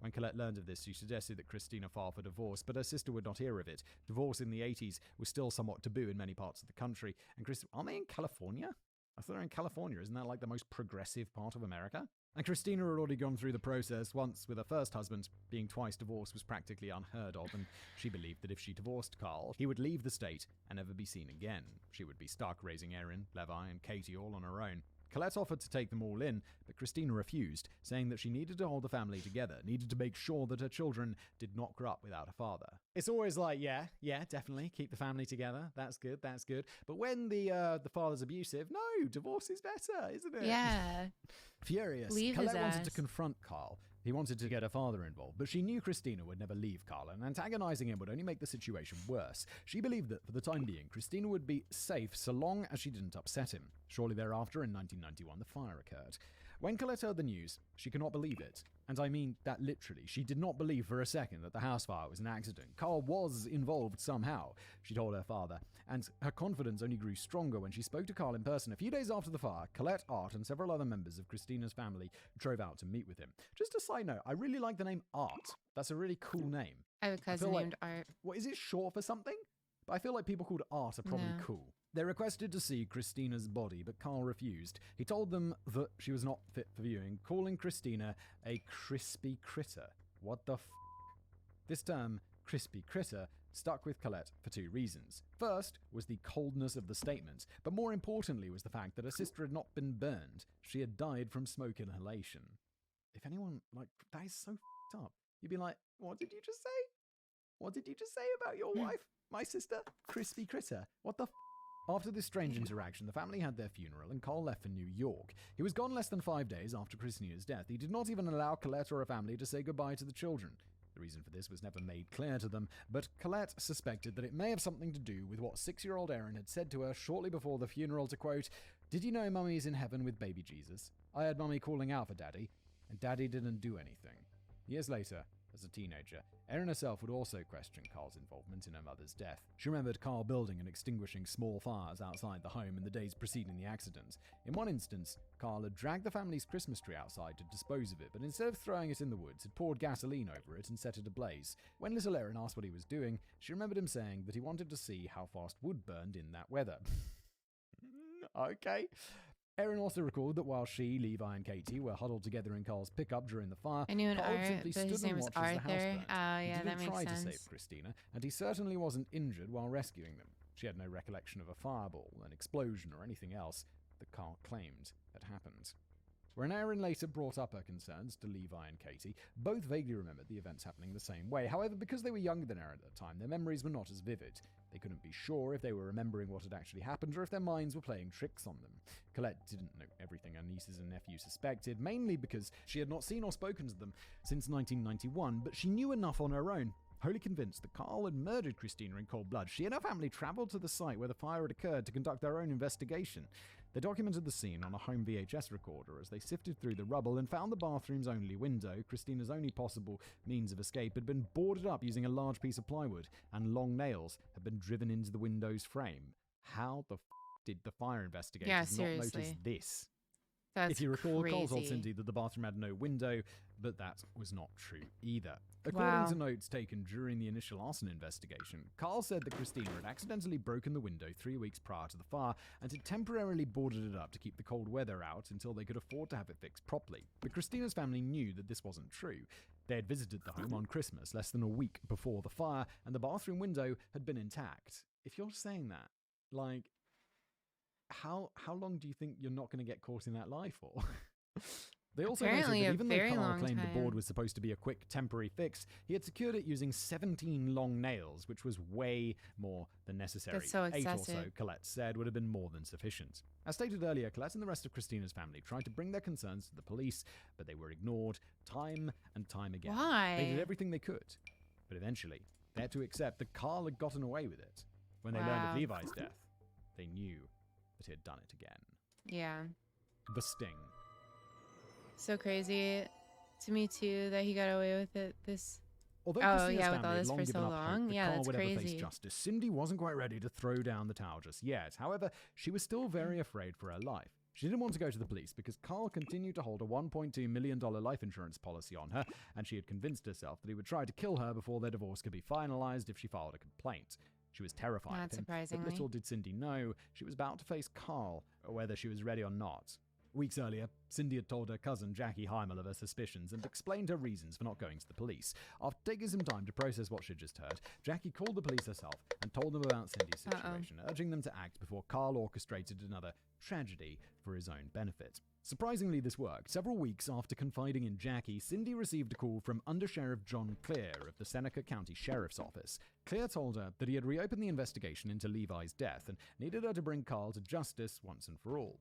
When Colette learned of this, she suggested that Christina file for divorce, but her sister would not hear of it. Divorce in the 80s was still somewhat taboo in many parts of the country. And aren't they in California? I thought they were in California. Isn't that like the most progressive part of America? And Christina had already gone through the process once with her first husband. Being twice divorced was practically unheard of, and she believed that if she divorced Carl, he would leave the state and never be seen again. She would be stuck raising Erin, Levi, and Katie all on her own. Colette offered to take them all in, but Christina refused, saying that she needed to hold the family together, needed to make sure that her children did not grow up without a father. It's always like, yeah, definitely, keep the family together, that's good. But when the father's abusive, no, divorce is better, isn't it? Yeah. Furious, Leave his Colette wanted to ass. confront Carl. He wanted to get her father involved, but she knew Christina would never leave Carl, and antagonizing him would only make the situation worse. She believed that, for the time being, Christina would be safe so long as she didn't upset him. Shortly thereafter, in 1991, the fire occurred. When Colette heard the news, she could not believe it. And I mean that literally. She did not believe for a second that the house fire was an accident. Carl was involved somehow, she told her father. And her confidence only grew stronger when she spoke to Carl in person. A few days after the fire, Colette, Art, and several other members of Christina's family drove out to meet with him. Just a side note, I really like the name Art. That's a really cool name. I have a cousin feel like- named Art. What, is it short for something? But I feel like people called Art are probably No. cool. They requested to see Christina's body, but Carl refused. He told them that she was not fit for viewing, calling Christina a crispy critter. What the f***? This term, crispy critter, stuck with Colette for two reasons. First was the coldness of the statement, but more importantly was the fact that her sister had not been burned. She had died from smoke inhalation. If anyone, that is so f***ed up. You'd be like, what did you just say? What did you just say about your wife? My sister? Crispy critter. What the f***? After this strange interaction, the family had their funeral and Carl left for New York. He was gone less than 5 days after Christina's death. He did not even allow Colette or her family to say goodbye to the children. The reason for this was never made clear to them, but Colette suspected that it may have something to do with what 6-year-old Erin had said to her shortly before the funeral to quote, "Did you know Mummy's in heaven with baby Jesus? I had Mummy calling out for Daddy, and Daddy didn't do anything." Years later, as a teenager, Erin herself would also question Carl's involvement in her mother's death. She remembered Carl building and extinguishing small fires outside the home in the days preceding the accident. In one instance, Carl had dragged the family's Christmas tree outside to dispose of it, but instead of throwing it in the woods, had poured gasoline over it and set it ablaze. When little Erin asked what he was doing, she remembered him saying that he wanted to see how fast wood burned in that weather. Okay. Erin also recalled that while she, Levi, and Katie were huddled together in Carl's pickup during the fire, I knew an Carl Art, simply but stood his and name was watched as the house Arthur. burned. Oh, He yeah, didn't that makes try to sense. save Christina, and he certainly wasn't injured while rescuing them. She had no recollection of a fireball, an explosion, or anything else that Carl claimed had happened. When Erin later brought up her concerns to Levi and Katie, both vaguely remembered the events happening the same way. However, because they were younger than Erin at the time, their memories were not as vivid. They couldn't be sure if they were remembering what had actually happened or if their minds were playing tricks on them. Colette didn't know everything her nieces and nephews suspected, mainly because she had not seen or spoken to them since 1991, but she knew enough on her own. Wholly convinced that Carl had murdered Christina in cold blood, she and her family travelled to the site where the fire had occurred to conduct their own investigation. They documented the scene on a home VHS recorder as they sifted through the rubble and found the bathroom's only window, Christina's only possible means of escape, had been boarded up using a large piece of plywood, and long nails had been driven into the window's frame. How the did the fire investigators not notice this? That's if you recall, Carl told crazy. Cindy that the bathroom had no window, but that was not true either. According to notes taken during the initial arson investigation, Carl said that Christina had accidentally broken the window 3 weeks prior to the fire and had temporarily boarded it up to keep the cold weather out until they could afford to have it fixed properly. But Christina's family knew that this wasn't true. They had visited the home on Christmas less than a week before the fire, and the bathroom window had been intact. If you're saying that, like, how long do you think you're not going to get caught in that lie for? They also Apparently noted a that even though very Carl long claimed the board time. was supposed to be a quick temporary fix, he had secured it using 17 long nails, which was way more than necessary. That's so 8 or so, excessive. Colette said, would have been more than sufficient. As stated earlier, Colette and the rest of Christina's family tried to bring their concerns to the police, but they were ignored time and time again. Why? They did everything they could, but eventually they had to accept that Carl had gotten away with it. When they learned Wow. of Levi's death, they knew that he had done it again. Yeah. The sting. So crazy to me too that he got away with it Although oh Christina's yeah, with family all had this long for given so up hope long. that Yeah, Carl that's would ever face crazy. justice, Cindy wasn't quite ready to throw down the towel just yet. However, she was still very afraid for her life. She didn't want to go to the police because Carl continued to hold a $1.2 million life insurance policy on her, and she had convinced herself that he would try to kill her before their divorce could be finalized if she filed a complaint. She was terrified Not of him, but surprisingly. little did Cindy know she was about to face Carl, whether she was ready or not. Weeks earlier, Cindy had told her cousin Jackie Heimel of her suspicions and explained her reasons for not going to the police. After taking some time to process what she'd just heard, Jackie called the police herself and told them about Cindy's situation, urging them to act before Carl orchestrated another tragedy for his own benefit. Surprisingly, this worked. Several weeks after confiding in Jackie, Cindy received a call from Undersheriff John Clear of the Seneca County Sheriff's Office. Clear told her that he had reopened the investigation into Levi's death and needed her to bring Carl to justice once and for all.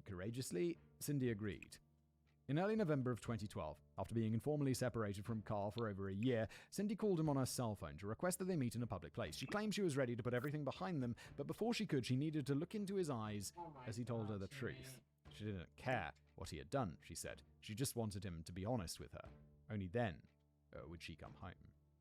Courageously, Cindy agreed. In early November of 2012, after being informally separated from Carl for over a year, Cindy called him on her cell phone to request that they meet in a public place. She claimed she was ready to put everything behind them, but before she could, she needed to look into his eyes as he told her the truth. She didn't care what he had done, she said. She just wanted him to be honest with her. Only then would she come home.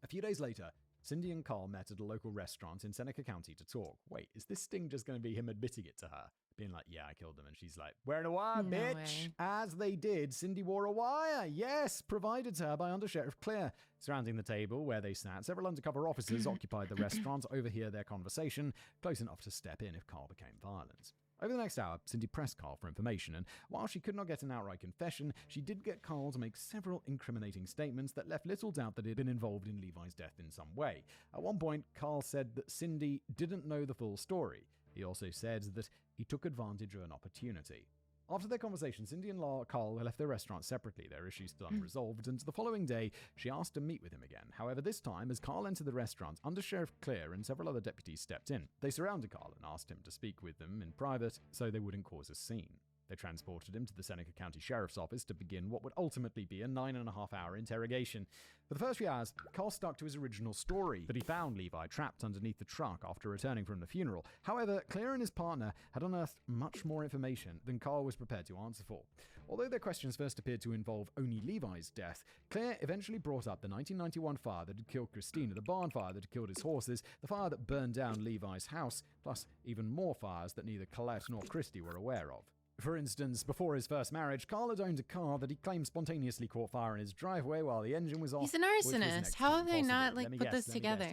A few days later, Cindy and Carl met at a local restaurant in Seneca County to talk. Wait, is this sting just going to be him admitting it to her? Being like, yeah, I killed them. And she's like, wearing a wire, No bitch. way. As they did, Cindy wore a wire. Yes, provided to her by Undersheriff Clear. Surrounding the table where they sat, several undercover officers occupied the restaurant to overhear their conversation, close enough to step in if Carl became violent. Over the next hour, Cindy pressed Carl for information, and while she could not get an outright confession, she did get Carl to make several incriminating statements that left little doubt that he had been involved in Levi's death in some way. At one point, Carl said that Cindy didn't know the full story. He also said that he took advantage of an opportunity. After their conversation, Cindy and Carl left their restaurant separately, their issues still unresolved, and the following day, she asked to meet with him again. However, this time, as Carl entered the restaurant, Under Sheriff Claire and several other deputies stepped in. They surrounded Carl and asked him to speak with them in private so they wouldn't cause a scene. They transported him to the Seneca County Sheriff's Office to begin what would ultimately be a 9.5-hour interrogation. For the first few hours, Carl stuck to his original story that he found Levi trapped underneath the truck after returning from the funeral. However, Claire and his partner had unearthed much more information than Carl was prepared to answer for. Although their questions first appeared to involve only Levi's death, Claire eventually brought up the 1991 fire that had killed Christina, the barn fire that had killed his horses, the fire that burned down Levi's house, plus even more fires that neither Colette nor Christy were aware of. For instance, before his first marriage, Carl had owned a car that he claimed spontaneously caught fire in his driveway while the engine was off. He's an arsonist. How have they not put this together?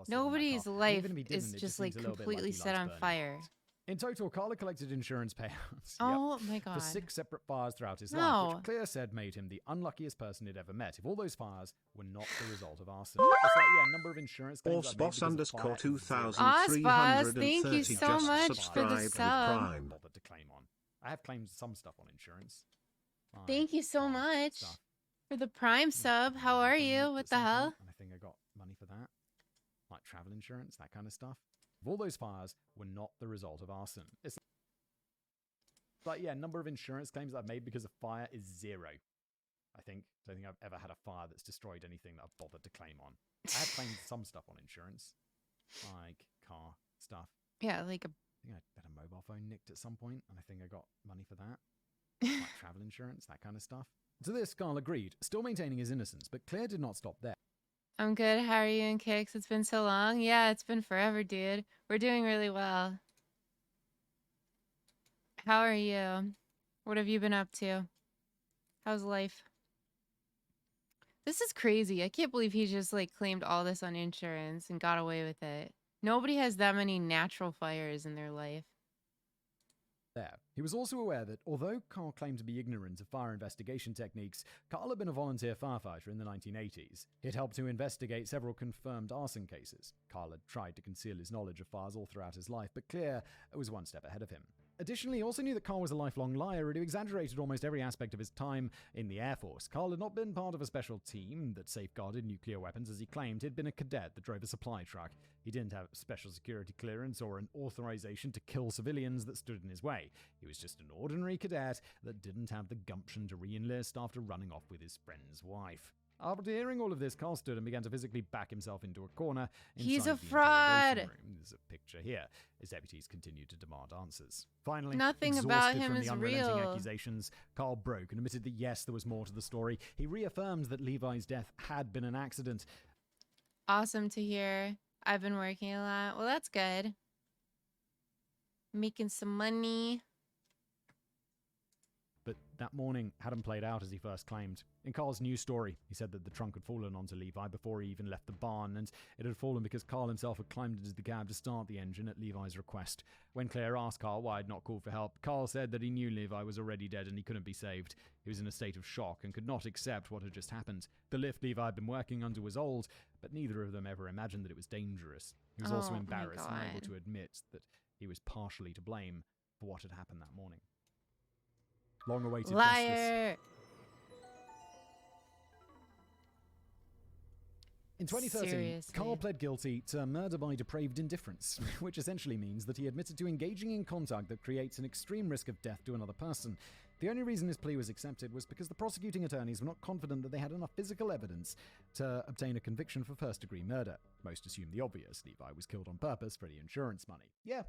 Nobody's life is just completely set on fire. In total, Carl had collected insurance payouts Oh my god. for 6 separate fires throughout his life, No. which Claire said made him the unluckiest person he'd ever met. If all those fires were not the result of arson. It's like, number of insurance claims I've made because of fire is 2330 thank you so much for the sub. bothered to claim on. I have claimed some stuff on insurance. Thank you so much for the Prime sub. How are you? What the hell? And I think I got money for that. Like travel insurance, that kind of stuff. If all those fires were not the result of arson. It's like, number of insurance claims I've made because of fire is 0. I think. Don't think I've ever had a fire that's destroyed anything that I've bothered to claim on. I have claimed some stuff on insurance. Like car stuff. Yeah, like a... I think I had a mobile phone nicked at some point, and I think I got money for that. Like travel insurance, that kind of stuff. To this, Carl agreed, still maintaining his innocence, but Claire did not stop there. I'm good. How are you and Kix? It's been so long. Yeah, it's been forever, dude. We're doing really well. How are you? What have you been up to? How's life? This is crazy. I can't believe he just claimed all this on insurance and got away with it. Nobody has that many natural fires in their life. There. He was also aware that, although Carl claimed to be ignorant of fire investigation techniques, Carl had been a volunteer firefighter in the 1980s. He had helped to investigate several confirmed arson cases. Carl had tried to conceal his knowledge of fires all throughout his life, but Claire was one step ahead of him. Additionally, he also knew that Carl was a lifelong liar and who exaggerated almost every aspect of his time in the Air Force. Carl had not been part of a special team that safeguarded nuclear weapons as he claimed. He'd been a cadet that drove a supply truck. He didn't have special security clearance or an authorization to kill civilians that stood in his way. He was just an ordinary cadet that didn't have the gumption to re-enlist after running off with his friend's wife. After hearing all of this, Carl stood and began to physically back himself into a corner. He's a inside the fraud! interrogation room. There's a picture here. His deputies continued to demand answers. Finally, Nothing about exhausted him from is the unrelenting real. accusations, Carl broke and admitted that yes, there was more to the story. He reaffirmed that Levi's death had been an accident. Awesome to hear. I've been working a lot. Well, that's good. Making some money. But that morning hadn't played out as he first claimed. In Carl's new story, he said that the trunk had fallen onto Levi before he even left the barn, and it had fallen because Carl himself had climbed into the cab to start the engine at Levi's request. When Claire asked Carl why he'd not called for help, Carl said that he knew Levi was already dead and he couldn't be saved. He was in a state of shock and could not accept what had just happened. The lift Levi had been working under was old, but neither of them ever imagined that it was dangerous. He was also Oh my embarrassed and unable God. to admit that he was partially to blame for what had happened that morning. Long-awaited justice. Liar! In 2013, Seriously. Carl pled guilty to murder by depraved indifference, which essentially means that he admitted to engaging in conduct that creates an extreme risk of death to another person. The only reason his plea was accepted was because the prosecuting attorneys were not confident that they had enough physical evidence to obtain a conviction for first-degree murder. Most assumed the obvious. Levi was killed on purpose for the insurance money. Yeah,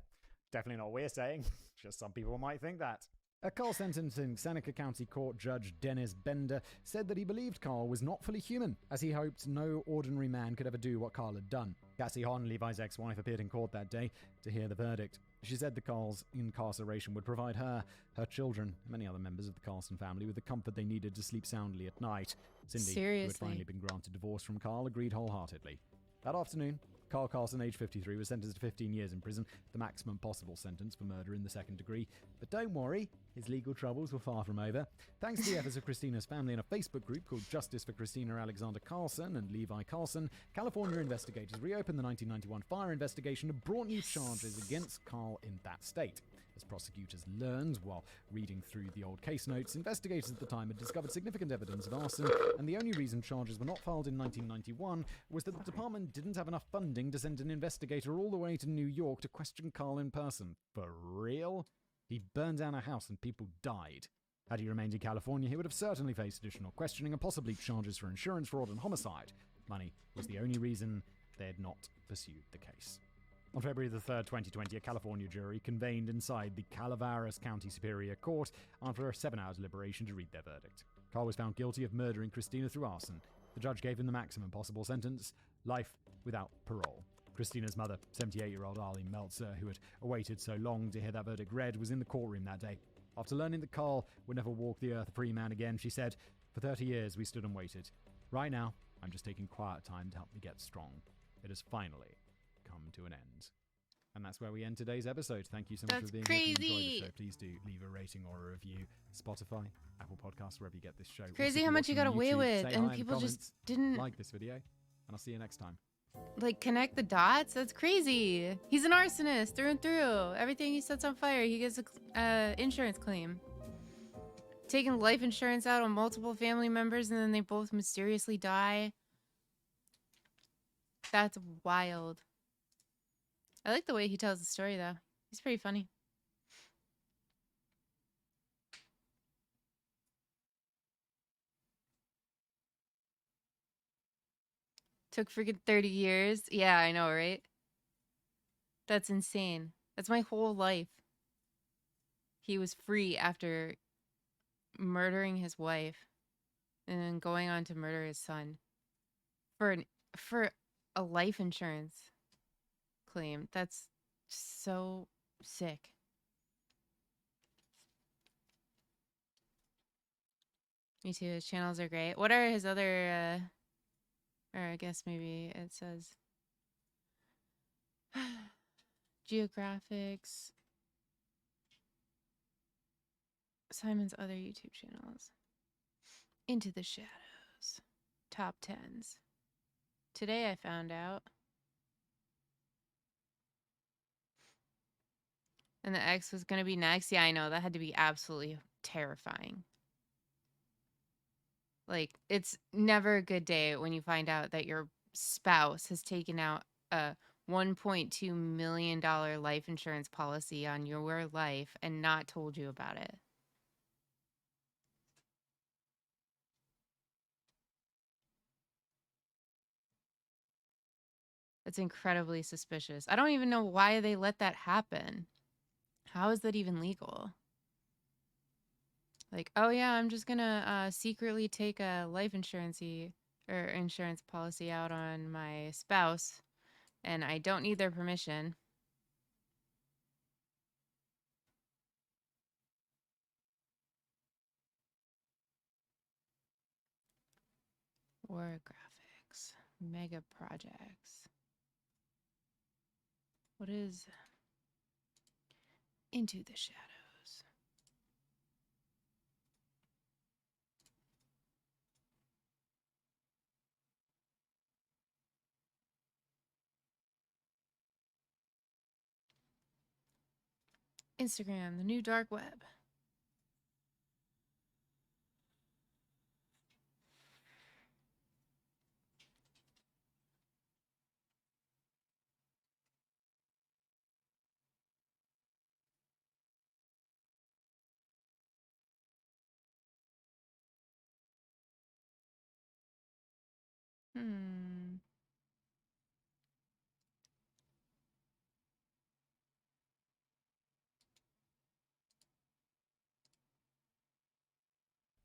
definitely not what we're saying. Just some people might think that. A Carl sentencing Seneca County Court Judge Dennis Bender said that he believed Carl was not fully human, as he hoped no ordinary man could ever do what Carl had done. Cassie Hahn, Levi's ex-wife, appeared in court that day to hear the verdict. She said that Carl's incarceration would provide her, her children, and many other members of the Carlson family with the comfort they needed to sleep soundly at night. Cindy, who had Seriously. finally been granted divorce from Carl, agreed wholeheartedly. That afternoon, Carl Carlson, age 53, was sentenced to 15 years in prison, the maximum possible sentence for murder in the second degree. But don't worry, his legal troubles were far from over. Thanks to the efforts of Christina's family and a Facebook group called Justice for Christina Alexander Carlson and Levi Carlson, California investigators reopened the 1991 fire investigation and brought new charges against Carl in that state. As prosecutors learned while reading through the old case notes, investigators at the time had discovered significant evidence of arson, and the only reason charges were not filed in 1991 was that the department didn't have enough funding to send an investigator all the way to New York to question Carl in person. For real? He burned down a house and people died. Had he remained in California, he would have certainly faced additional questioning and possibly charges for insurance fraud and homicide. Money was the only reason they had not pursued the case. On February the 3rd, 2020, a California jury convened inside the Calaveras County Superior Court after a 7-hour deliberation to read their verdict. Carl was found guilty of murdering Christina through arson. The judge gave him the maximum possible sentence, life without parole. Christina's mother, 78-year-old Arlene Meltzer, who had awaited so long to hear that verdict read, was in the courtroom that day. After learning that Carl would never walk the earth a free man again, she said, "For 30 years we stood and waited. Right now, I'm just taking quiet time to help me get strong. It has finally come to an end." And that's where we end today's episode. Thank you so much for being here. If you enjoyed the show, please do leave a rating or a review. Spotify, Apple Podcasts, wherever you get this show. Crazy how much you got away with, and people just didn't like this video. And I'll see you next time. like connect the dots. That's crazy. He's an arsonist through and through. Everything he sets on fire, he gets a insurance claim. Taking life insurance out on multiple family members, and then they both mysteriously die. That's wild. I like the way he tells the story, though. He's pretty funny. Took freaking 30 years. Yeah, I know, right? That's insane. That's my whole life. He was free after murdering his wife and then going on to murder his son for a life insurance claim. That's so sick. Me too. His channels are great. What are his other or I guess maybe it says Geographics, Simon's other YouTube channels. Into the Shadows, Top 10s. Today I found out. And the ex was going to be next. Yeah, I know. That had to be absolutely terrifying. Like, it's never a good day when you find out that your spouse has taken out a $1.2 million life insurance policy on your life and not told you about it. That's incredibly suspicious. I don't even know why they let that happen. How is that even legal? Like, oh yeah, I'm just gonna secretly take a life insurance policy out on my spouse, and I don't need their permission. War graphics, mega projects. What is Into the Shadows? Instagram, the new dark web.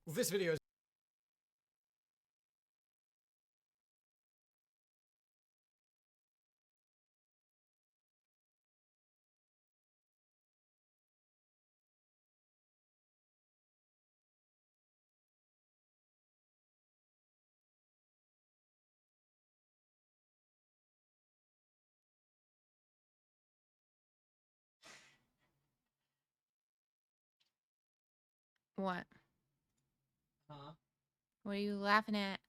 Well, this video is What? Huh? What are you laughing at?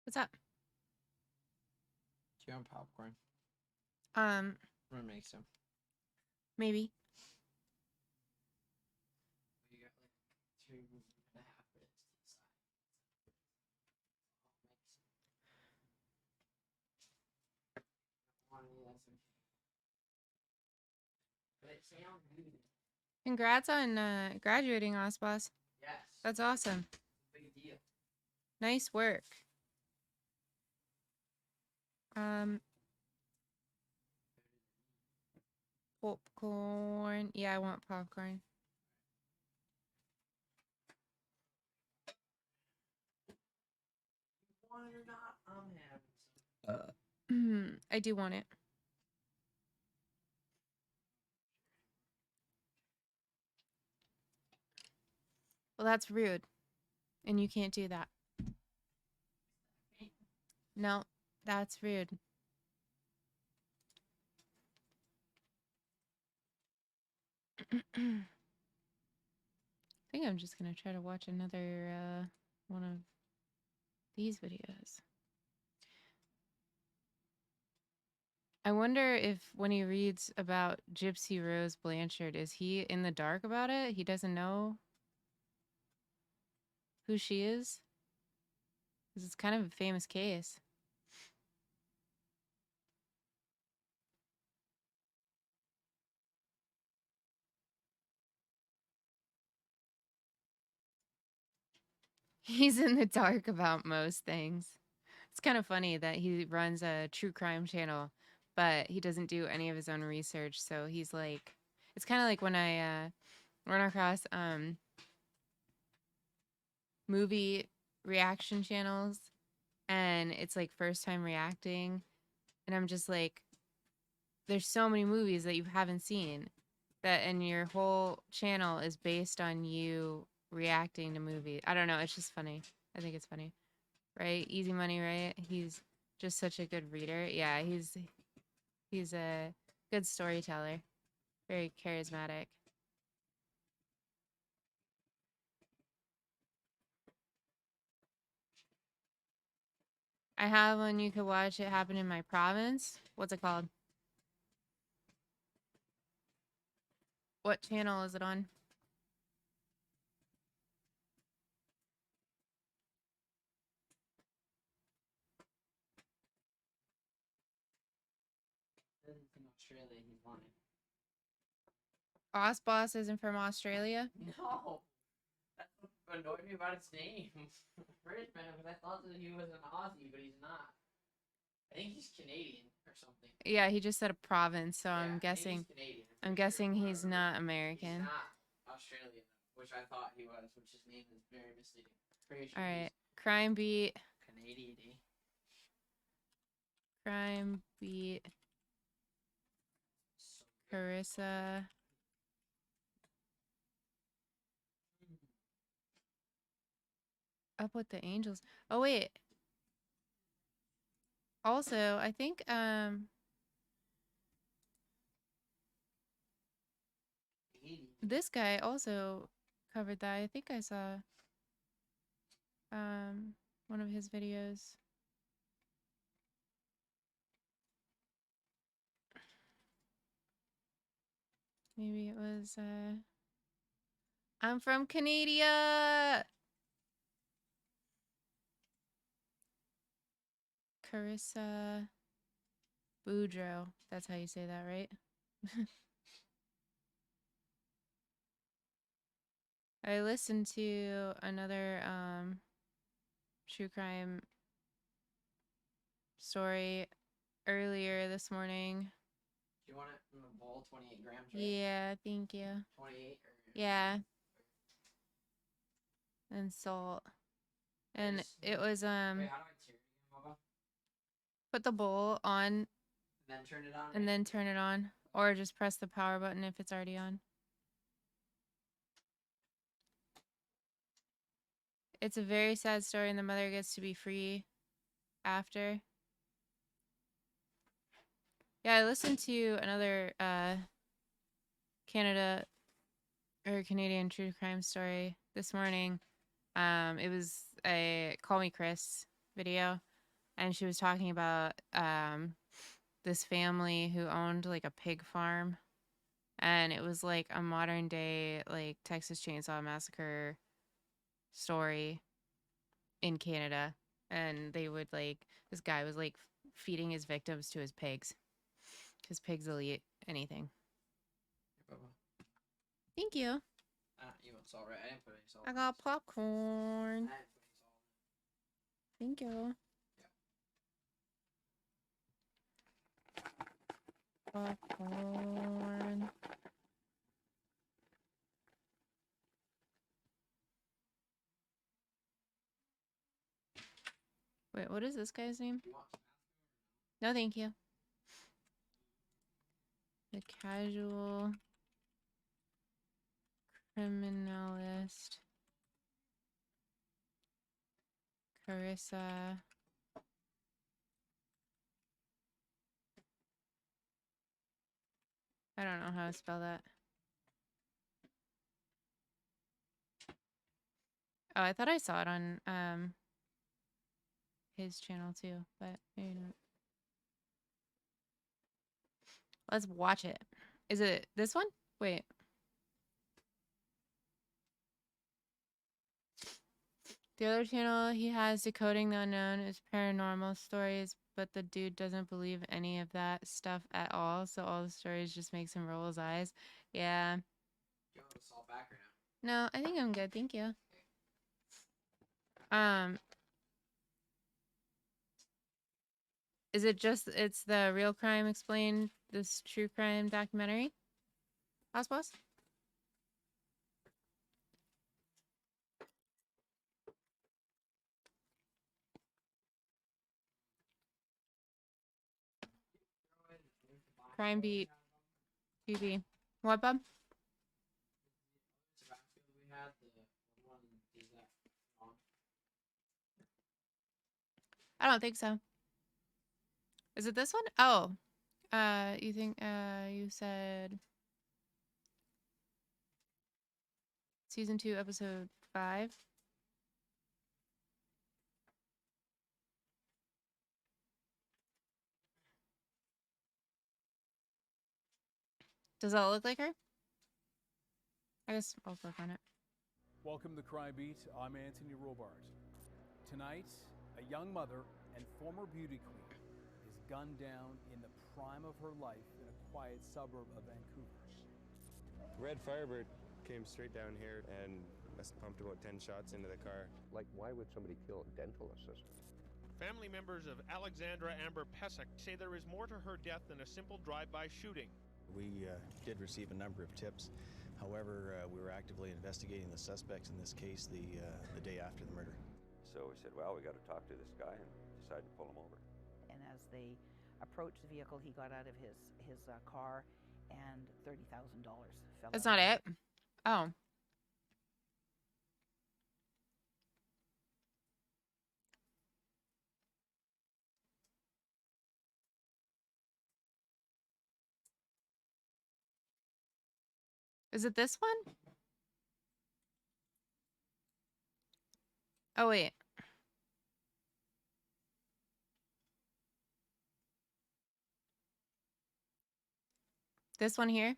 What's up? Do you want popcorn? Um, I'm gonna make some. maybe. You got like 2.5 minutes to decide. I'll make some. That's okay. But it sounds good. Congrats on graduating, Osboss. Yes. That's awesome. Big deal. Nice work. Popcorn. Yeah, I want popcorn. Want it or not, I'm having some. I do want it. Well, that's rude. And you can't do that. No, that's rude. I think I'm just gonna try to watch another one of these videos. I wonder if when he reads about Gypsy Rose Blanchard, is he in the dark about it? He doesn't know who she is? Because it's kind of a famous case. He's in the dark about most things. It's kind of funny that he runs a true crime channel, but he doesn't do any of his own research. So he's like, it's kind of like when I run across movie reaction channels and it's like first time reacting. And I'm just like, there's so many movies that you haven't seen that, and your whole channel is based on you reacting to movies. I don't know. It's just funny. I think it's funny. Right? Easy Money, right? He's just such a good reader. Yeah, he's a good storyteller. Very charismatic. I have one you could watch. It happened in my province. What's it called? What channel is it on? In Australia, he's lying. Osboss isn't from Australia? No. annoyed me about his name. Bridgman, because I thought that he was an Aussie, but he's not. I think he's Canadian or something. Yeah, he just said a province, so Yeah, I I'm think guessing. he's Canadian. I'm guessing he's not He's American. not Australian, which I thought he was, which his name is very misleading. Pretty sure All right, he's crime beat. Canadian. Crime beat. Carissa. Up with the Angels. Oh wait. Also, I think this guy also covered that. I think I saw one of his videos. Maybe it was I'm from Canada. Carissa Boudreaux. That's how you say that, right? I listened to another true crime story earlier this morning. Do you want it in a bowl, 28 grams, right? Yeah, thank you. 28 or... Yeah. And salt. And it was Wait, how do I tear it again, Bubba? put the bowl on And then turn it on? and then turn it on, or just press the power button if it's already on. It's a very sad story, and the mother gets to be free after. Yeah, I listened to another Canadian true crime story this morning. It was a Call Me Chris video, and she was talking about this family who owned like a pig farm, and it was like a modern day like Texas Chainsaw Massacre story in Canada, and they would like this guy was like feeding his victims to his pigs because pigs will eat anything. Here, Bubba. Thank you. You want salt, right? I didn't put any salt. I got popcorn. I didn't put any salt. Thank you. Popcorn. Wait, what is this guy's name? No, thank you. The casual criminalist. Carissa. I don't know how to spell that. Oh, I thought I saw it on his channel too, but maybe not. Let's watch it. Is it this one? Wait. The other channel he has, Decoding the Unknown, is paranormal stories, but the dude doesn't believe any of that stuff at all, so all the stories just makes him roll his eyes. Yeah. Do you want the salt back or no? No, I think I'm good. Thank you. Is it just, it's the Real Crime Explained, this true crime documentary? House boss? Crime Beat TV. What, bub? We had the one is that on. I don't think so. Is it this one? Oh. You think, you said season 2, episode 5? Does that look like her? I guess I'll click on it. Welcome to Crime Beat. I'm Anthony Robart. Tonight, a young mother and former beauty queen is gunned down in the prime of her life in a quiet suburb of Vancouver. Red Firebird came straight down here and I pumped about 10 shots into the car. Like, why would somebody kill a dental assistant? Family members of Alexandra Amber Pesek say there is more to her death than a simple drive-by shooting. We did receive a number of tips. However, we were actively investigating the suspects in this case the day after the murder. So we said, well, we got to talk to this guy, and decided to pull him over. And as they approached the vehicle, he got out of his car, and $30,000 fell That's out. not it. Oh. Is it this one? Oh, wait. This one here?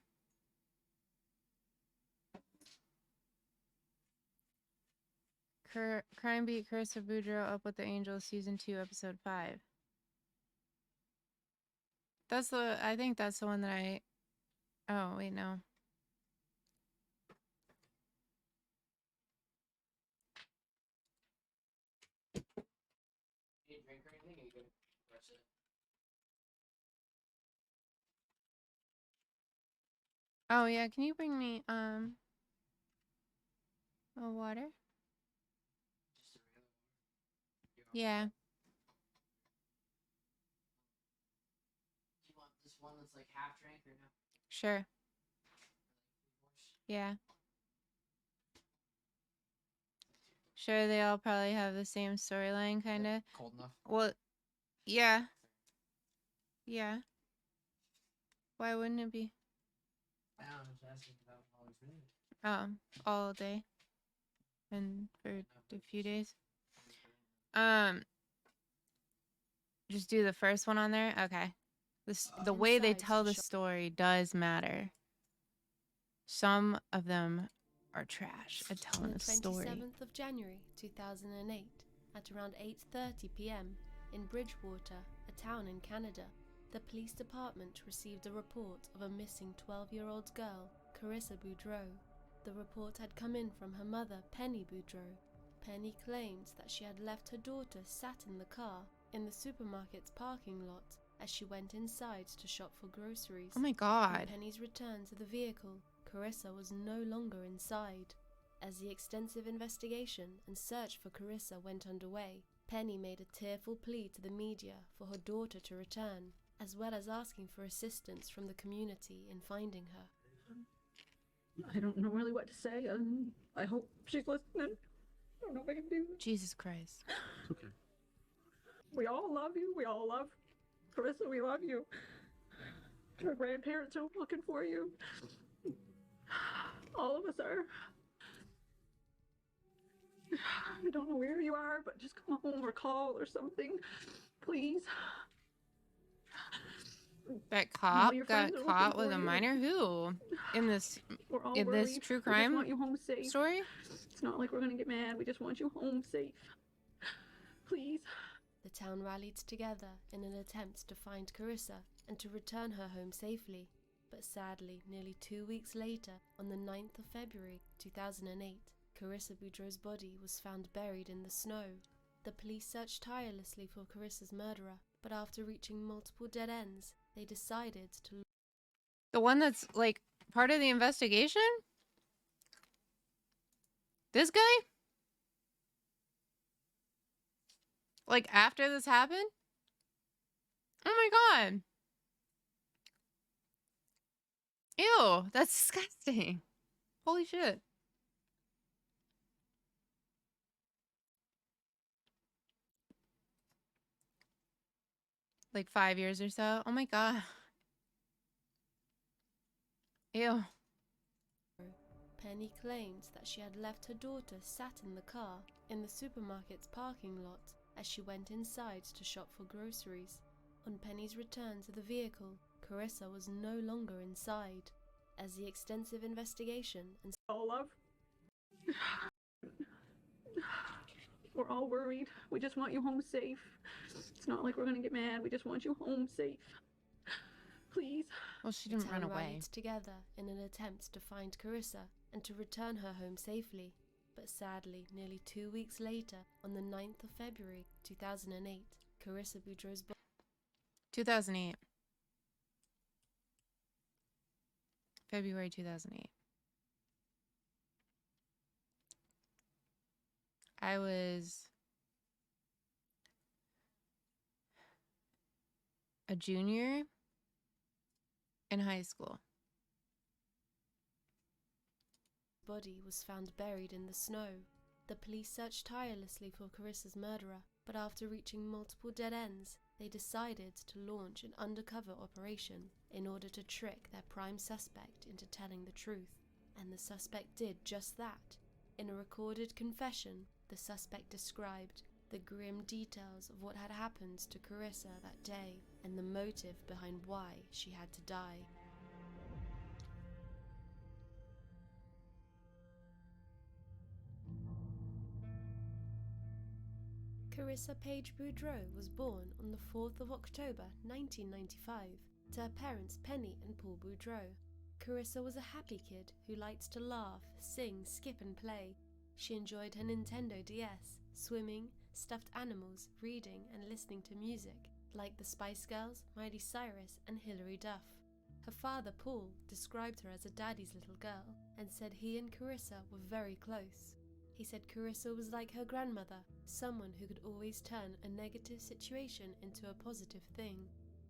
Crime Beat Carissa Boudreaux Up with the Angels Season 2 Episode 5. I think that's the one that I... Oh, wait, no. Need a drink or anything? Are you good? That's it. Oh, yeah, can you bring me, a water? Yeah. Do you want this one that's like half drank or no? Sure. Yeah. Sure, they all probably have the same storyline, kind of. Cold enough? Well, yeah. Yeah. Why wouldn't it be? I don't know, I'm just asking about how it's been. All day. And for a few days. Just do the first one on there? Okay. The way they tell the story does matter. Some of them are trash at telling a story. 27th of January 2008 at around 8:30 p.m. in Bridgewater, a town in Canada, the police department received a report of a missing 12-year-old girl, Carissa Boudreaux. The report had come in from her mother, Penny Boudreaux. Penny claimed that she had left her daughter sat in the car in the supermarket's parking lot as she went inside to shop for groceries. Oh my God. On Penny's return to the vehicle, Carissa was no longer inside. As the extensive investigation and search for Carissa went underway, Penny made a tearful plea to the media for her daughter to return, as well as asking for assistance from the community in finding her. I don't know really what to say. I hope she's listening. I don't know if I can do this. Jesus Christ. It's okay. We all love you. We all love Carissa. We love you. Her grandparents are looking for you. All of us are. I don't know where you are, but just come home or call or something, please. That cop your got friends are caught looking with for a you. minor? Who? In this We're all this worried. true We just crime want you home safe. story? It's not like we're gonna get mad. We just want you home safe. Please. The town rallied together in an attempt to find Carissa and to return her home safely. But sadly, nearly 2 weeks later, on the 9th of February 2008, Carissa Boudreaux's body was found buried in the snow. The police searched tirelessly for Carissa's murderer, but after reaching multiple dead ends, they decided to... The one that's, like, part of the investigation? This guy? Like, after this happened? Oh my God. Ew, that's disgusting. Holy shit. Like 5 years or so. Oh my God. Ew. Penny claimed that she had left her daughter sat in the car in the supermarket's parking lot as she went inside to shop for groceries. On Penny's return to the vehicle, Carissa was no longer inside. As the extensive investigation and... All love. We're all worried. We just want you home safe. It's not like we're gonna get mad. We just want you home safe. Please. Well, she The didn't run town away. rallied together in an attempt to find Carissa and to return her home safely. But sadly, nearly 2 weeks later, on the 9th of February 2008, Carissa Boudreaux's body 2008. February 2008. I was a junior in high school. Body was found buried in the snow. The police searched tirelessly for Carissa's murderer, but after reaching multiple dead ends, they decided to launch an undercover operation in order to trick their prime suspect into telling the truth. And the suspect did just that. In a recorded confession, the suspect described the grim details of what had happened to Carissa that day and the motive behind why she had to die. Carissa Paige Boudreaux was born on the 4th of October 1995 to her parents Penny and Paul Boudreaux. Carissa was a happy kid who liked to laugh, sing, skip and play. She enjoyed her Nintendo DS, swimming, stuffed animals, reading and listening to music, like the Spice Girls, Miley Cyrus and Hilary Duff. Her father Paul described her as a daddy's little girl and said he and Carissa were very close. He said Carissa was like her grandmother, someone who could always turn a negative situation into a positive thing.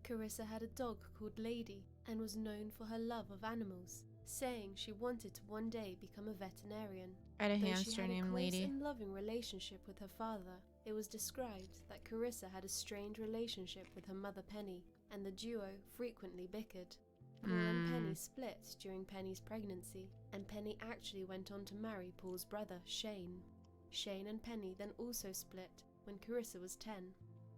Carissa had a dog called Lady and was known for her love of animals, saying she wanted to one day become a veterinarian. I had a Though hamster she had named a close Lady. and loving relationship with her father, it was described that Carissa had a strained relationship with her mother Penny, and the duo frequently bickered. Paul and Penny split during Penny's pregnancy, and Penny actually went on to marry Paul's brother, Shane. Shane and Penny then also split when Carissa was 10.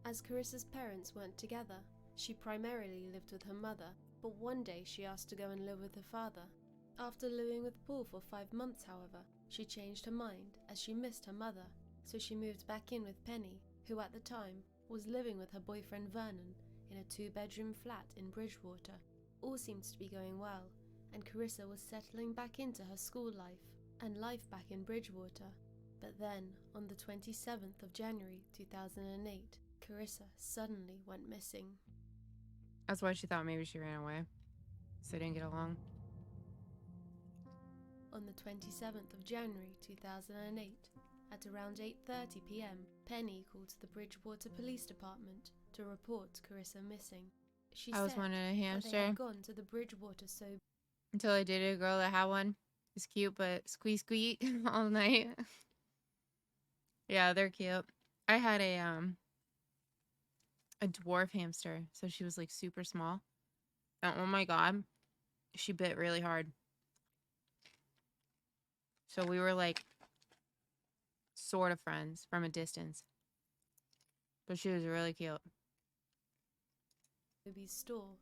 As Carissa's parents weren't together, she primarily lived with her mother, but one day she asked to go and live with her father. After living with Paul for 5 months, however, she changed her mind as she missed her mother, so she moved back in with Penny, who at the time was living with her boyfriend Vernon in a 2-bedroom flat in Bridgewater. All seemed to be going well, and Carissa was settling back into her school life and life back in Bridgewater. But then, on the 27th of January 2008, Carissa suddenly went missing. That's why she thought maybe she ran away, so they didn't get along. On the 27th of January 2008, at around 8:30 p.m., Penny called to the Bridgewater Police Department to report Carissa missing. She I was said wanting a that they hamster had gone to the Bridgewater sober until I dated a girl that had one. It's cute, but squeak all night. Yeah, they're cute. I had a dwarf hamster, so she was like super small. And oh my god, she bit really hard. So we were like sort of friends from a distance. But she was really cute. Sobeys store,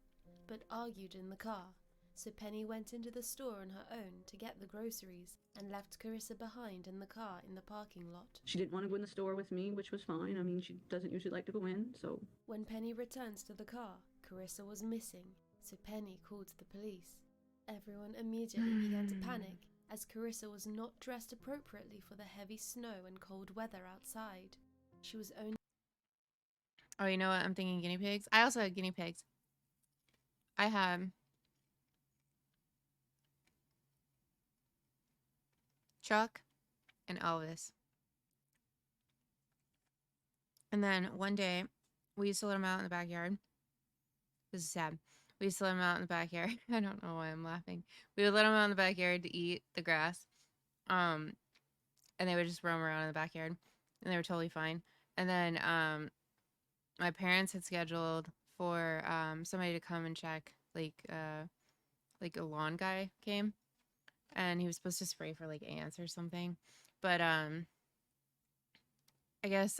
but argued in the car, so Penny went into the store on her own to get the groceries and left Carissa behind in the car in the parking lot. She didn't want to go in the store with me, which was fine. I mean, she doesn't usually like to go in, so. When Penny returns to the car, Carissa was missing, so Penny called the police. Everyone immediately began to panic, as Carissa was not dressed appropriately for the heavy snow and cold weather outside. She was only... Oh, you know what? I'm thinking guinea pigs. I also had guinea pigs. I had Chuck and Elvis. And then one day, we used to let them out in the backyard. This is sad. We used to let them out in the backyard. I don't know why I'm laughing. We would let them out in the backyard to eat the grass. And they would just roam around in the backyard. And they were totally fine. And then my parents had scheduled for somebody to come and check. Like a lawn guy came. And he was supposed to spray for like ants or something. But I guess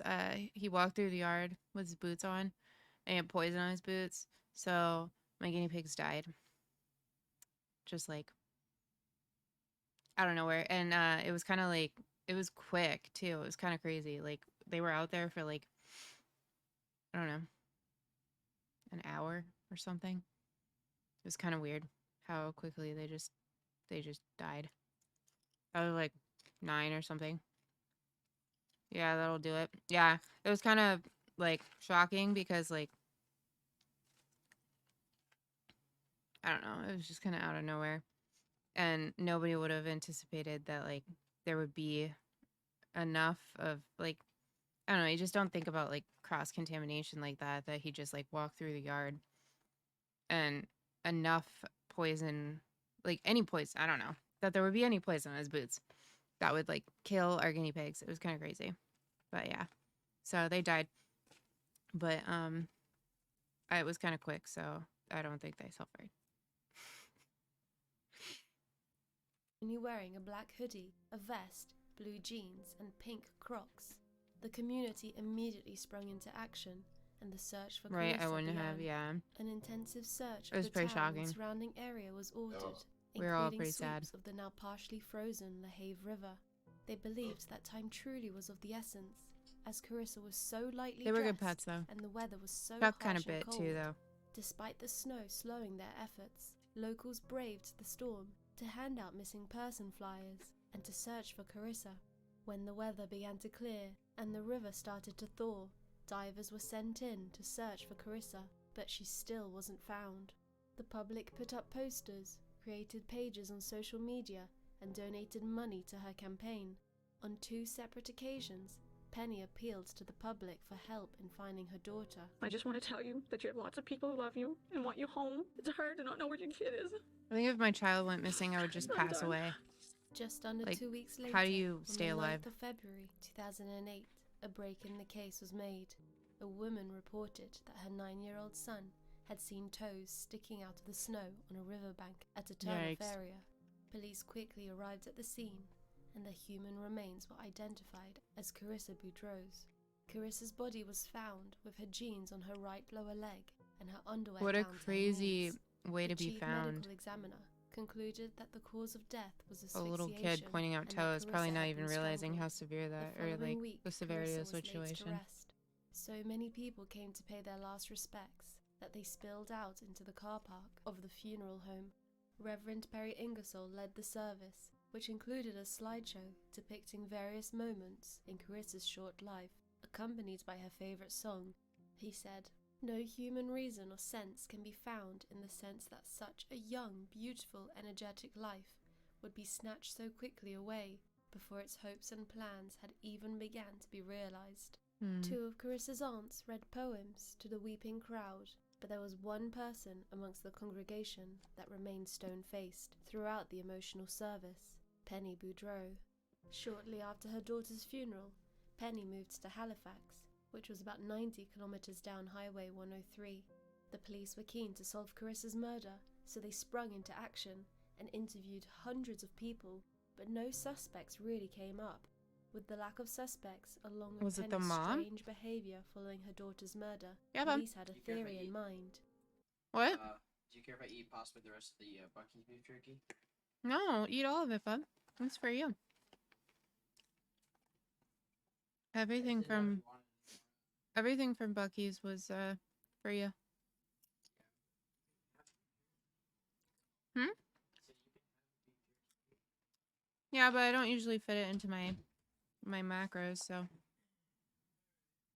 he walked through the yard with his boots on. And he had poison on his boots. So my guinea pigs died. Just like out of nowhere. And it was kind of like, it was quick too. It was kind of crazy. Like they were out there for like, I don't know, an hour or something. It was kind of weird how quickly they just died. I was like, 9 or something. Yeah, that'll do it. Yeah, it was kind of like shocking because like I don't know, it was just kind of out of nowhere, and nobody would have anticipated that like there would be enough of like I don't know. You just don't think about like cross contamination like that. That he just like walked through the yard and enough poison, like any poison. I don't know that there would be any poison in his boots that would like kill our guinea pigs. It was kind of crazy, but yeah. So they died, but it was kind of quick, so I don't think they suffered. Only wearing a black hoodie, a vest, blue jeans, and pink Crocs. The community immediately sprung into action, and the search for Right, I Carissa wouldn't have, began. yeah. An intensive search It was of the pretty town and shocking. surrounding area was ordered, We were all including pretty sad. sweeps of the now partially frozen Lahave River. They believed that time truly was of the essence, as Carissa was so lightly They were good dressed pets, though. and the weather was so Chuck harsh kind of and bit cold. too, though. Despite the snow slowing their efforts, locals braved the storm to hand out missing person flyers and to search for Carissa. When the weather began to clear and the river started to thaw, divers were sent in to search for Carissa, but she still wasn't found. The public put up posters, created pages on social media, and donated money to her campaign. On 2 separate occasions, Penny appealed to the public for help in finding her daughter. I just want to tell you that you have lots of people who love you and want you home. It's hard to not know where your kid is. I think if my child went missing, I would just I'm pass done. away. Just under Like, 2 weeks later, how do you on stay the alive? 9th of February 2008, a break in the case was made. A woman reported that her 9-year-old son had seen toes sticking out of the snow on a riverbank at a turnoff Yikes. area. Police quickly arrived at the scene, and the human remains were identified as Carissa Boudreau's. Carissa's body was found with her jeans on her right lower leg and her underwear What a down to her crazy knees. way The to be chief found. medical examiner concluded that the cause of death was A asphyxiation. little kid pointing out and that toes, probably Carissa not had even been realizing strangled. how severe that, The or following like week, the severity Carissa of the was laid to situation. rest. So many people came to pay their last respects that they spilled out into the car park of the funeral home. Reverend Perry Ingersoll led the service, which included a slideshow depicting various moments in Carissa's short life, accompanied by her favorite song. He said, "No human reason or sense can be found in the sense that such a young, beautiful, energetic life would be snatched so quickly away before its hopes and plans had even begun to be realized." 2 of Carissa's aunts read poems to the weeping crowd, but there was one person amongst the congregation that remained stone-faced throughout the emotional service, Penny Boudreau. Shortly after her daughter's funeral, Penny moved to Halifax, which was about 90 kilometers down Highway 103. The police were keen to solve Carissa's murder, so they sprung into action and interviewed hundreds of people, but no suspects really came up. With the lack of suspects, along with Was it the Penny's mom? strange behavior following her daughter's murder, Yeah, Mom. police had a theory in mind. What? Do you care if I eat possibly the rest of the Bucky's beef jerky? No, eat all of it, bub. It's for you. Everything from Bucky's was for you. Yeah, but I don't usually fit it into my macros, so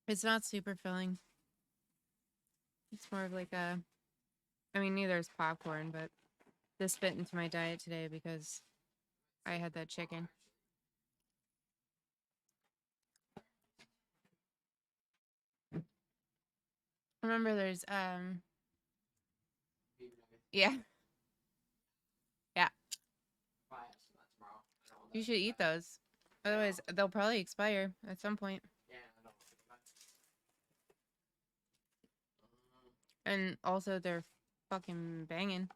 it's not super filling. It's more of like a, I mean, neither is popcorn, but this fit into my diet today because I had that chicken. Remember, there's yeah. Yeah. You should eat those. Otherwise, they'll probably expire at some point. And also, they're fucking banging.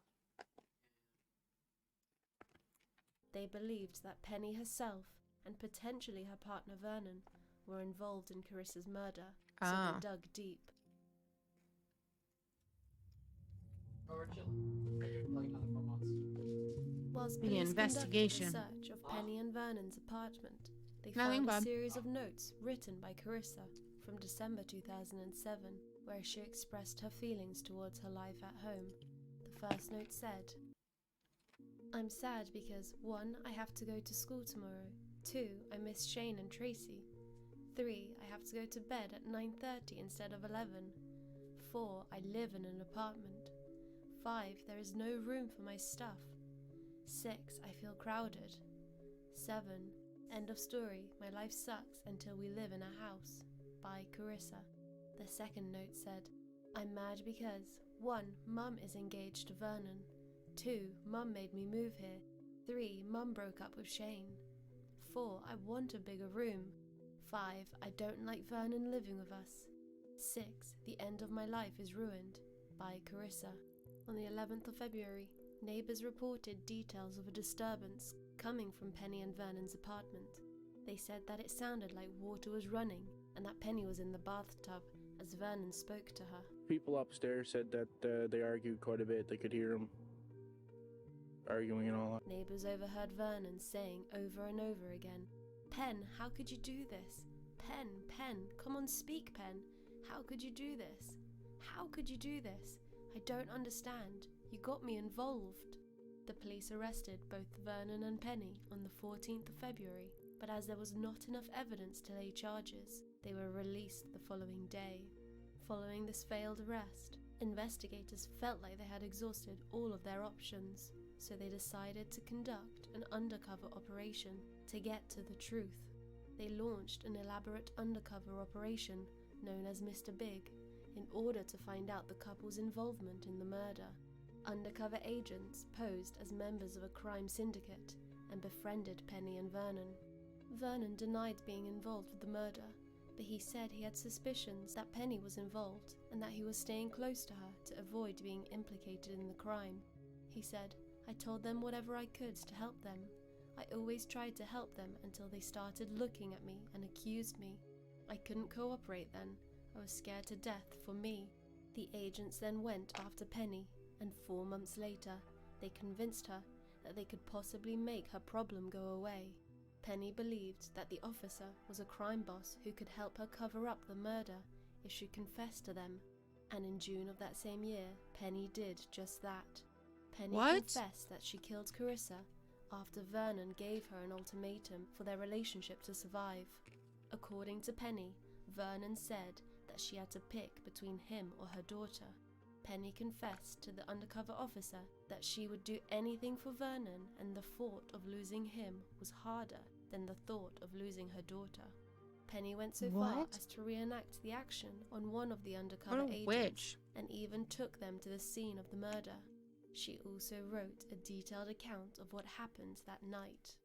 They believed that Penny herself and potentially her partner Vernon were involved in Carissa's murder, so Ah. they dug deep. Oh, we're chilling. Like another 4 months. Whilst The police investigation. conducted a search of Penny and Vernon's apartment, they Nothing, found a Bob. series of notes written by Carissa from December 2007, where she expressed her feelings towards her life at home. The first note said, "I'm sad because 1. I have to go to school tomorrow, 2. I miss Shane and Tracy. 3. I have to go to bed at 9:30 instead of 11. 4. I live in an apartment. 5. There is no room for my stuff. 6. I feel crowded. 7. End of story. My life sucks until we live in a house. By Carissa. The second note said, I'm mad because 1. Mum is engaged to Vernon. 2. Mum made me move here. 3. Mum broke up with Shane. 4. I want a bigger room. 5. I don't like Vernon living with us. 6. The end of my life is ruined. By Carissa. On the 11th of February, neighbours reported details of a disturbance coming from Penny and Vernon's apartment. They said that it sounded like water was running and that Penny was in the bathtub as Vernon spoke to her. People upstairs said that they argued quite a bit. They could hear them arguing and all that. Neighbours overheard Vernon saying over and over again, Pen, how could you do this? Pen, come on, speak, Pen. How could you do this? How could you do this? I don't understand. You got me involved. The police arrested both Vernon and Penny on the 14th of February, but as there was not enough evidence to lay charges, they were released the following day. Following this failed arrest, investigators felt like they had exhausted all of their options, so they decided to conduct an undercover operation to get to the truth. They launched an elaborate undercover operation known as Mr. Big in order to find out the couple's involvement in the murder. Undercover agents posed as members of a crime syndicate and befriended Penny and Vernon. Vernon denied being involved with the murder, but he said he had suspicions that Penny was involved and that he was staying close to her to avoid being implicated in the crime. He said, I told them whatever I could to help them. I always tried to help them until they started looking at me and accused me. I couldn't cooperate then. I was scared to death for me. The agents then went after Penny, and 4 months later, they convinced her that they could possibly make her problem go away. Penny believed that the officer was a crime boss who could help her cover up the murder if she confessed to them, and in June of that same year, Penny did just that. Penny confessed that she killed Carissa after Vernon gave her an ultimatum for their relationship to survive. According to Penny, Vernon said that she had to pick between him or her daughter. Penny confessed to the undercover officer that she would do anything for Vernon, and the thought of losing him was harder than the thought of losing her daughter. Penny went so far as to reenact the action on one of the undercover agents and even took them to the scene of the murder. She also wrote a detailed account of what happened that night.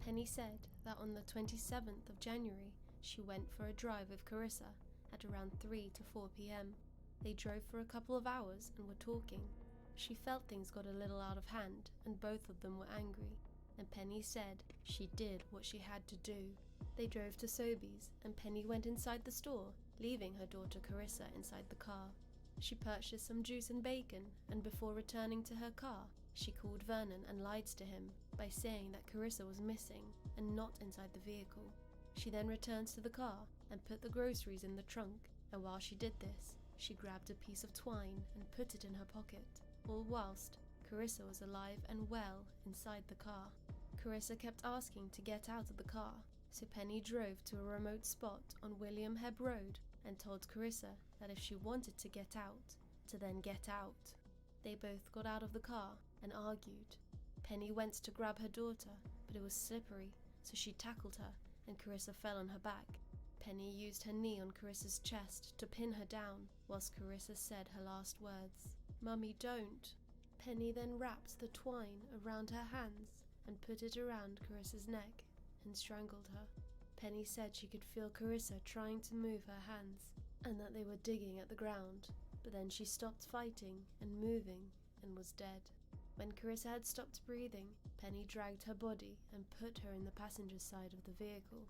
Penny said that on the 27th of January, she went for a drive with Carissa at around 3 to 4 p.m. They drove for a couple of hours and were talking. She felt things got a little out of hand and both of them were angry, and Penny said she did what she had to do. They drove to Sobeys and Penny went inside the store, leaving her daughter Carissa inside the car. She purchased some juice and bacon, and before returning to her car, she called Vernon and lied to him by saying that Carissa was missing and not inside the vehicle. She then returns to the car and put the groceries in the trunk, and while she did this, she grabbed a piece of twine and put it in her pocket, all whilst Carissa was alive and well inside the car. Carissa kept asking to get out of the car, so Penny drove to a remote spot on William Hebb Road and told Carissa that if she wanted to get out, to then get out. They both got out of the car and argued. Penny went to grab her daughter, but it was slippery, so she tackled her and Carissa fell on her back. Penny used her knee on Carissa's chest to pin her down, whilst Carissa said her last words, "Mummy, don't." Penny then wrapped the twine around her hands and put it around Carissa's neck and strangled her. Penny said she could feel Carissa trying to move her hands and that they were digging at the ground, but then she stopped fighting and moving and was dead. When Carissa had stopped breathing, Penny dragged her body and put her in the passenger side of the vehicle.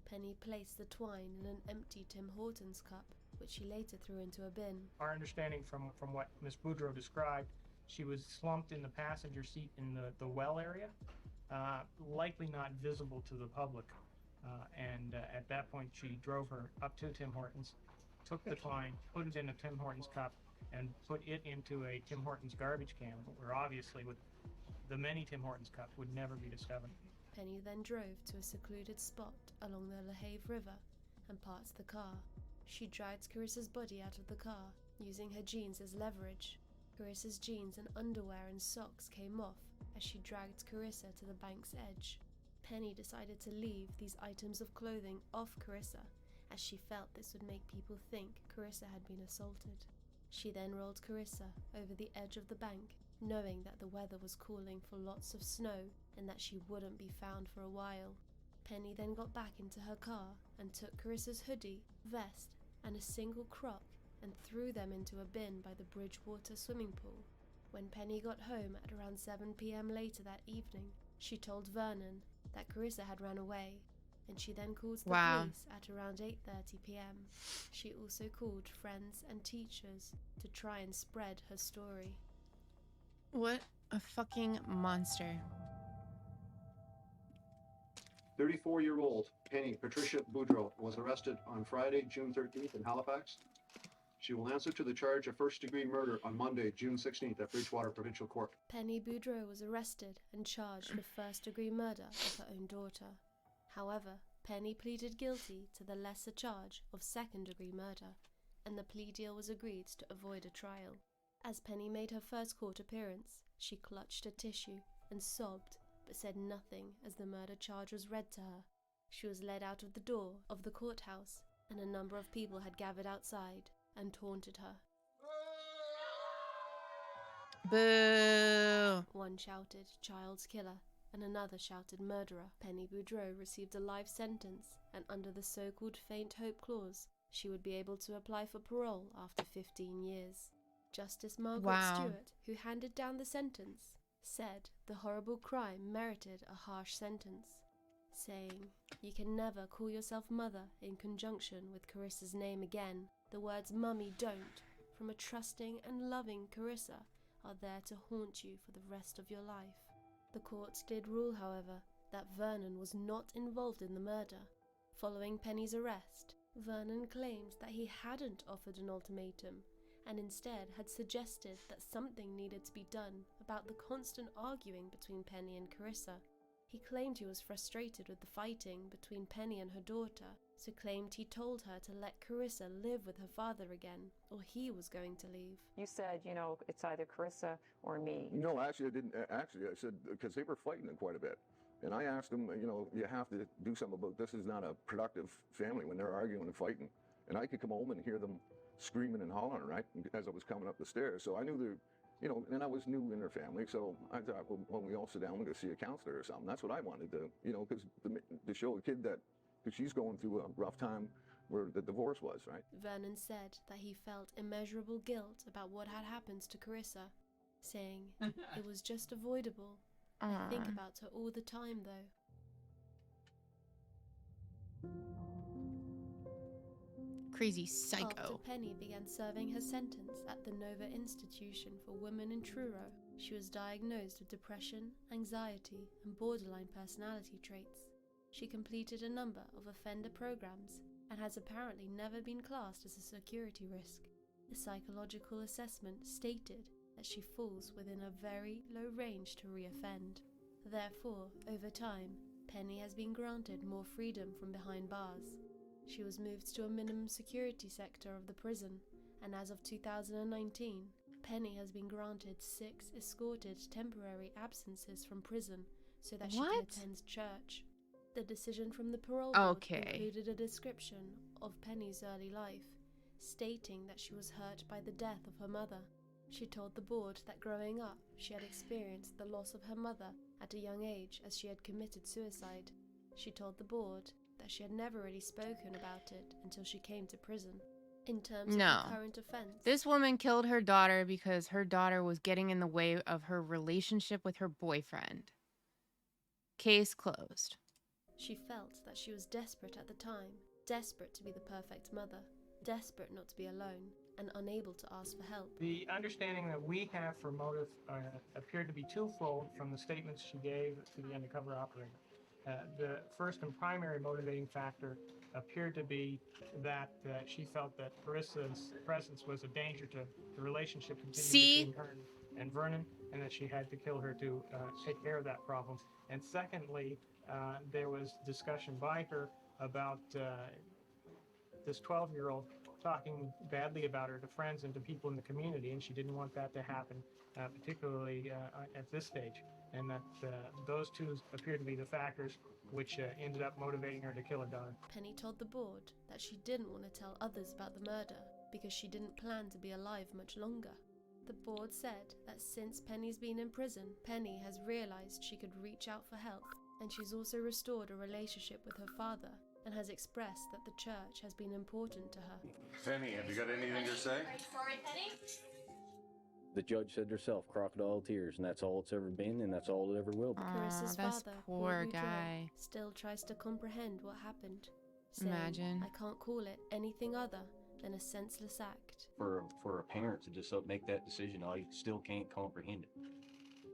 Penny placed the twine in an empty Tim Hortons cup, which she later threw into a bin. Our understanding from what Ms. Boudreaux described, she was slumped in the passenger seat in the well area, likely not visible to the public. And at that point, she drove her up to Tim Hortons, took the twine, put it in a Tim Hortons cup, and put it into a Tim Hortons garbage can, where obviously with the many Tim Hortons cups would never be discovered. Penny then drove to a secluded spot along the LaHave River and parked the car. She dragged Carissa's body out of the car, using her jeans as leverage. Carissa's jeans and underwear and socks came off as she dragged Carissa to the bank's edge. Penny decided to leave these items of clothing off Carissa, as she felt this would make people think Carissa had been assaulted. She then rolled Carissa over the edge of the bank, knowing that the weather was calling for lots of snow and that she wouldn't be found for a while. Penny then got back into her car and took Carissa's hoodie, vest, and a single crock and threw them into a bin by the Bridgewater swimming pool. When Penny got home at around 7 p.m. later that evening, she told Vernon that Carissa had run away, and she then called the police at around 8:30 p.m. She also called friends and teachers to try and spread her story. What a fucking monster. 34-year-old Penny Patricia Boudreau was arrested on Friday, June 13th in Halifax. She will answer to the charge of first-degree murder on Monday, June 16th at Bridgewater Provincial Court. Penny Boudreau was arrested and charged with first-degree murder of her own daughter. However, Penny pleaded guilty to the lesser charge of second-degree murder, and the plea deal was agreed to avoid a trial. As Penny made her first court appearance, she clutched a tissue and sobbed, but said nothing as the murder charge was read to her. She was led out of the door of the courthouse, and a number of people had gathered outside and taunted her. Boo! One shouted, "Child's killer," and another shouted, "Murderer." Penny Boudreau received a life sentence, and under the so-called faint hope clause, she would be able to apply for parole after 15 years. Justice Margaret Stewart, who handed down the sentence, said the horrible crime merited a harsh sentence, saying, "You can never call yourself mother in conjunction with Carissa's name again. The words 'Mummy, don't' from a trusting and loving Carissa are there to haunt you for the rest of your life." The court did rule, however, that Vernon was not involved in the murder. Following Penny's arrest, Vernon claimed that he hadn't offered an ultimatum, and instead had suggested that something needed to be done about the constant arguing between Penny and Carissa. He claimed he was frustrated with the fighting between Penny and her daughter, so claimed he told her to let Carissa live with her father again, or he was going to leave. You said, it's either Carissa or me. No, actually, I didn't. Actually, I said, because they were fighting quite a bit. And I asked them, you have to do something about this. Is not a productive family when they're arguing and fighting. And I could come home and hear them screaming and hollering, right, as I was coming up the stairs. So I knew and I was new in their family. So I thought, well, when we all sit down, we're going to see a counselor or something. That's what I wanted to, because to show a kid that, because she's going through a rough time where the divorce was, right? Vernon said that he felt immeasurable guilt about what had happened to Carissa, saying it was just avoidable. I think about her all the time, though. Crazy psycho. After Penny began serving her sentence at the Nova Institution for Women in Truro, she was diagnosed with depression, anxiety, and borderline personality traits. She completed a number of offender programs and has apparently never been classed as a security risk. The psychological assessment stated that she falls within a very low range to reoffend. Therefore, over time, Penny has been granted more freedom from behind bars. She was moved to a minimum security sector of the prison, and as of 2019, Penny has been granted 6 escorted temporary absences from prison so that she can attend church. The decision from the parole board included a description of Penny's early life, stating that she was hurt by the death of her mother. She told the board that growing up, she had experienced the loss of her mother at a young age as she had committed suicide. She told the board that she had never really spoken about it until she came to prison. In terms of the current offense, This woman killed her daughter because her daughter was getting in the way of her relationship with her boyfriend. Case closed. she felt that she was desperate at the time, desperate to be the perfect mother, desperate not to be alone, and unable to ask for help. The understanding that we have for motive appeared to be twofold from the statements she gave to the undercover operator. The first and primary motivating factor appeared to be that she felt that Carissa's presence was a danger to the relationship between her and Vernon, and that she had to kill her to take care of that problem. And secondly, there was discussion by her about this 12-year-old talking badly about her to friends and to people in the community, and she didn't want that to happen, particularly at this stage. And that those two appear to be the factors which ended up motivating her to kill her daughter. Penny told the board that she didn't want to tell others about the murder because she didn't plan to be alive much longer. The board said that since Penny's been in prison, Penny has realized she could reach out for help, and she's also restored a relationship with her father and has expressed that the church has been important to her. Penny, have you got anything to say? Sorry, Penny? The judge said herself, crocodile tears, and that's all it's ever been, and that's all it ever will be. Carissa's this father, poor Paul Boudreaux, guy. still tries to comprehend what happened, saying, Imagine. I can't call it anything other than a senseless act. For a parent to just make that decision, I still can't comprehend it.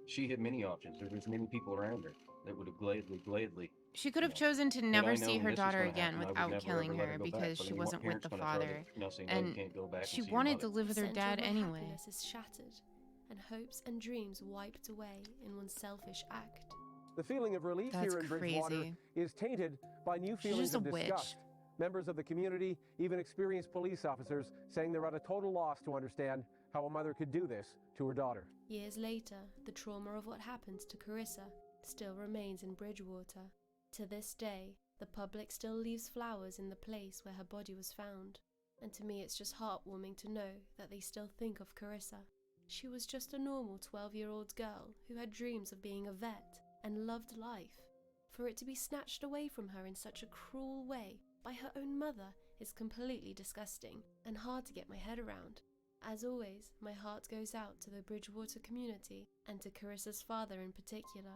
She had many options. There was many people around her that would have gladly. She could have chosen to Had I never see known her this was daughter gonna again happen, I would without never, killing ever let her go back. because But I she mean, what wasn't with parent's the gonna try to, father. say, no, you And can't go back and she see your wanted mother? to live with her Centre dad of her anyway. happiness is shattered, and hopes and dreams wiped away in one selfish act. The feeling of relief That's here in Bridgewater crazy. is tainted by new She's feelings just a of witch. disgust. Members of the community, even experienced police officers, saying they're at a total loss to understand how a mother could do this to her daughter. Years later, the trauma of what happened to Carissa still remains in Bridgewater. To this day, the public still leaves flowers in the place where her body was found. And to me, it's just heartwarming to know that they still think of Carissa. She was just a normal 12-year-old girl who had dreams of being a vet and loved life. For it to be snatched away from her in such a cruel way by her own mother is completely disgusting and hard to get my head around. As always, my heart goes out to the Bridgewater community and to Carissa's father in particular.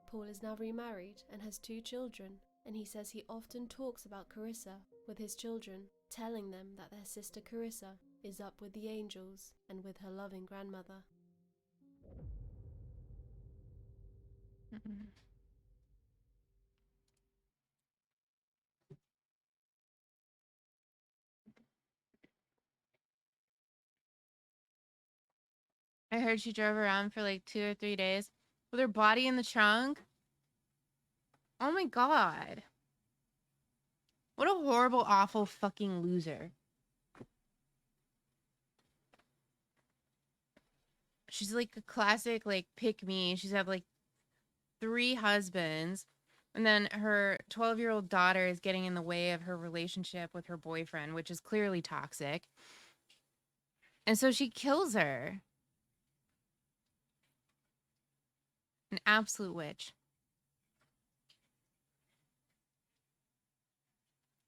Paul is now remarried and has 2 children, and he says he often talks about Carissa with his children, telling them that their sister Carissa is up with the angels and with her loving grandmother. I heard she drove around for like 2 or 3 days with her body in the trunk. Oh my god. What a horrible, awful fucking loser. She's like a classic, like, pick me. She's had like 3 husbands. And then her 12-year-old daughter is getting in the way of her relationship with her boyfriend, which is clearly toxic. And so she kills her. An absolute witch.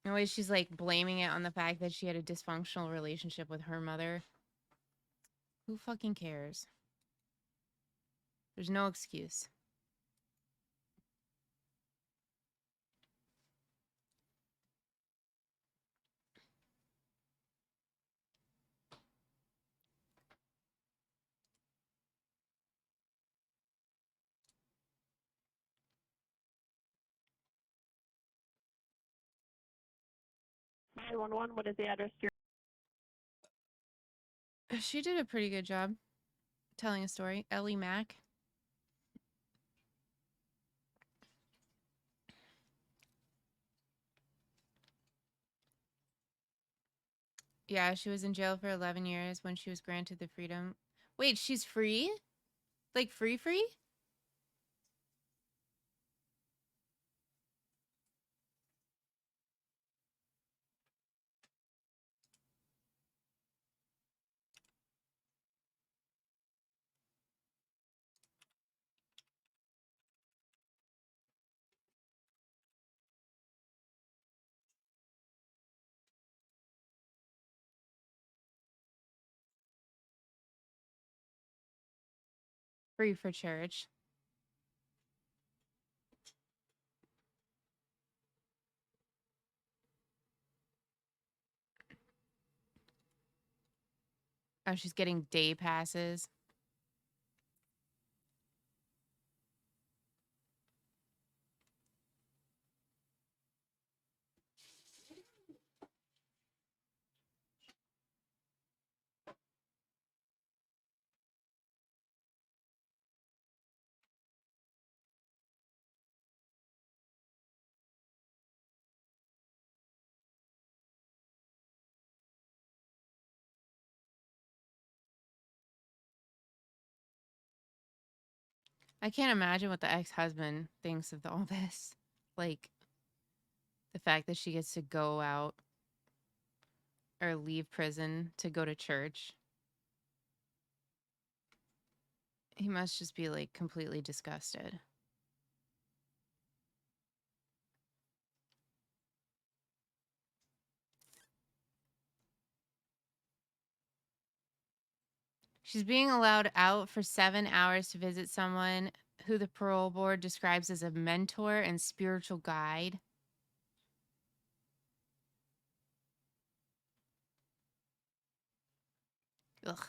In a way, she's like blaming it on the fact that she had a dysfunctional relationship with her mother. Who fucking cares? There's no excuse. What is the address to your... She did a pretty good job telling a story. Ellie Mack. Yeah, she was in jail for 11 years when she was granted the freedom. Wait, she's free? Like free? Free for church. Oh, she's getting day passes. I can't imagine what the ex-husband thinks of all this. Like, the fact that she gets to go out or leave prison to go to church. He must just be, like, completely disgusted. She's being allowed out for 7 hours to visit someone who the parole board describes as a mentor and spiritual guide. Ugh.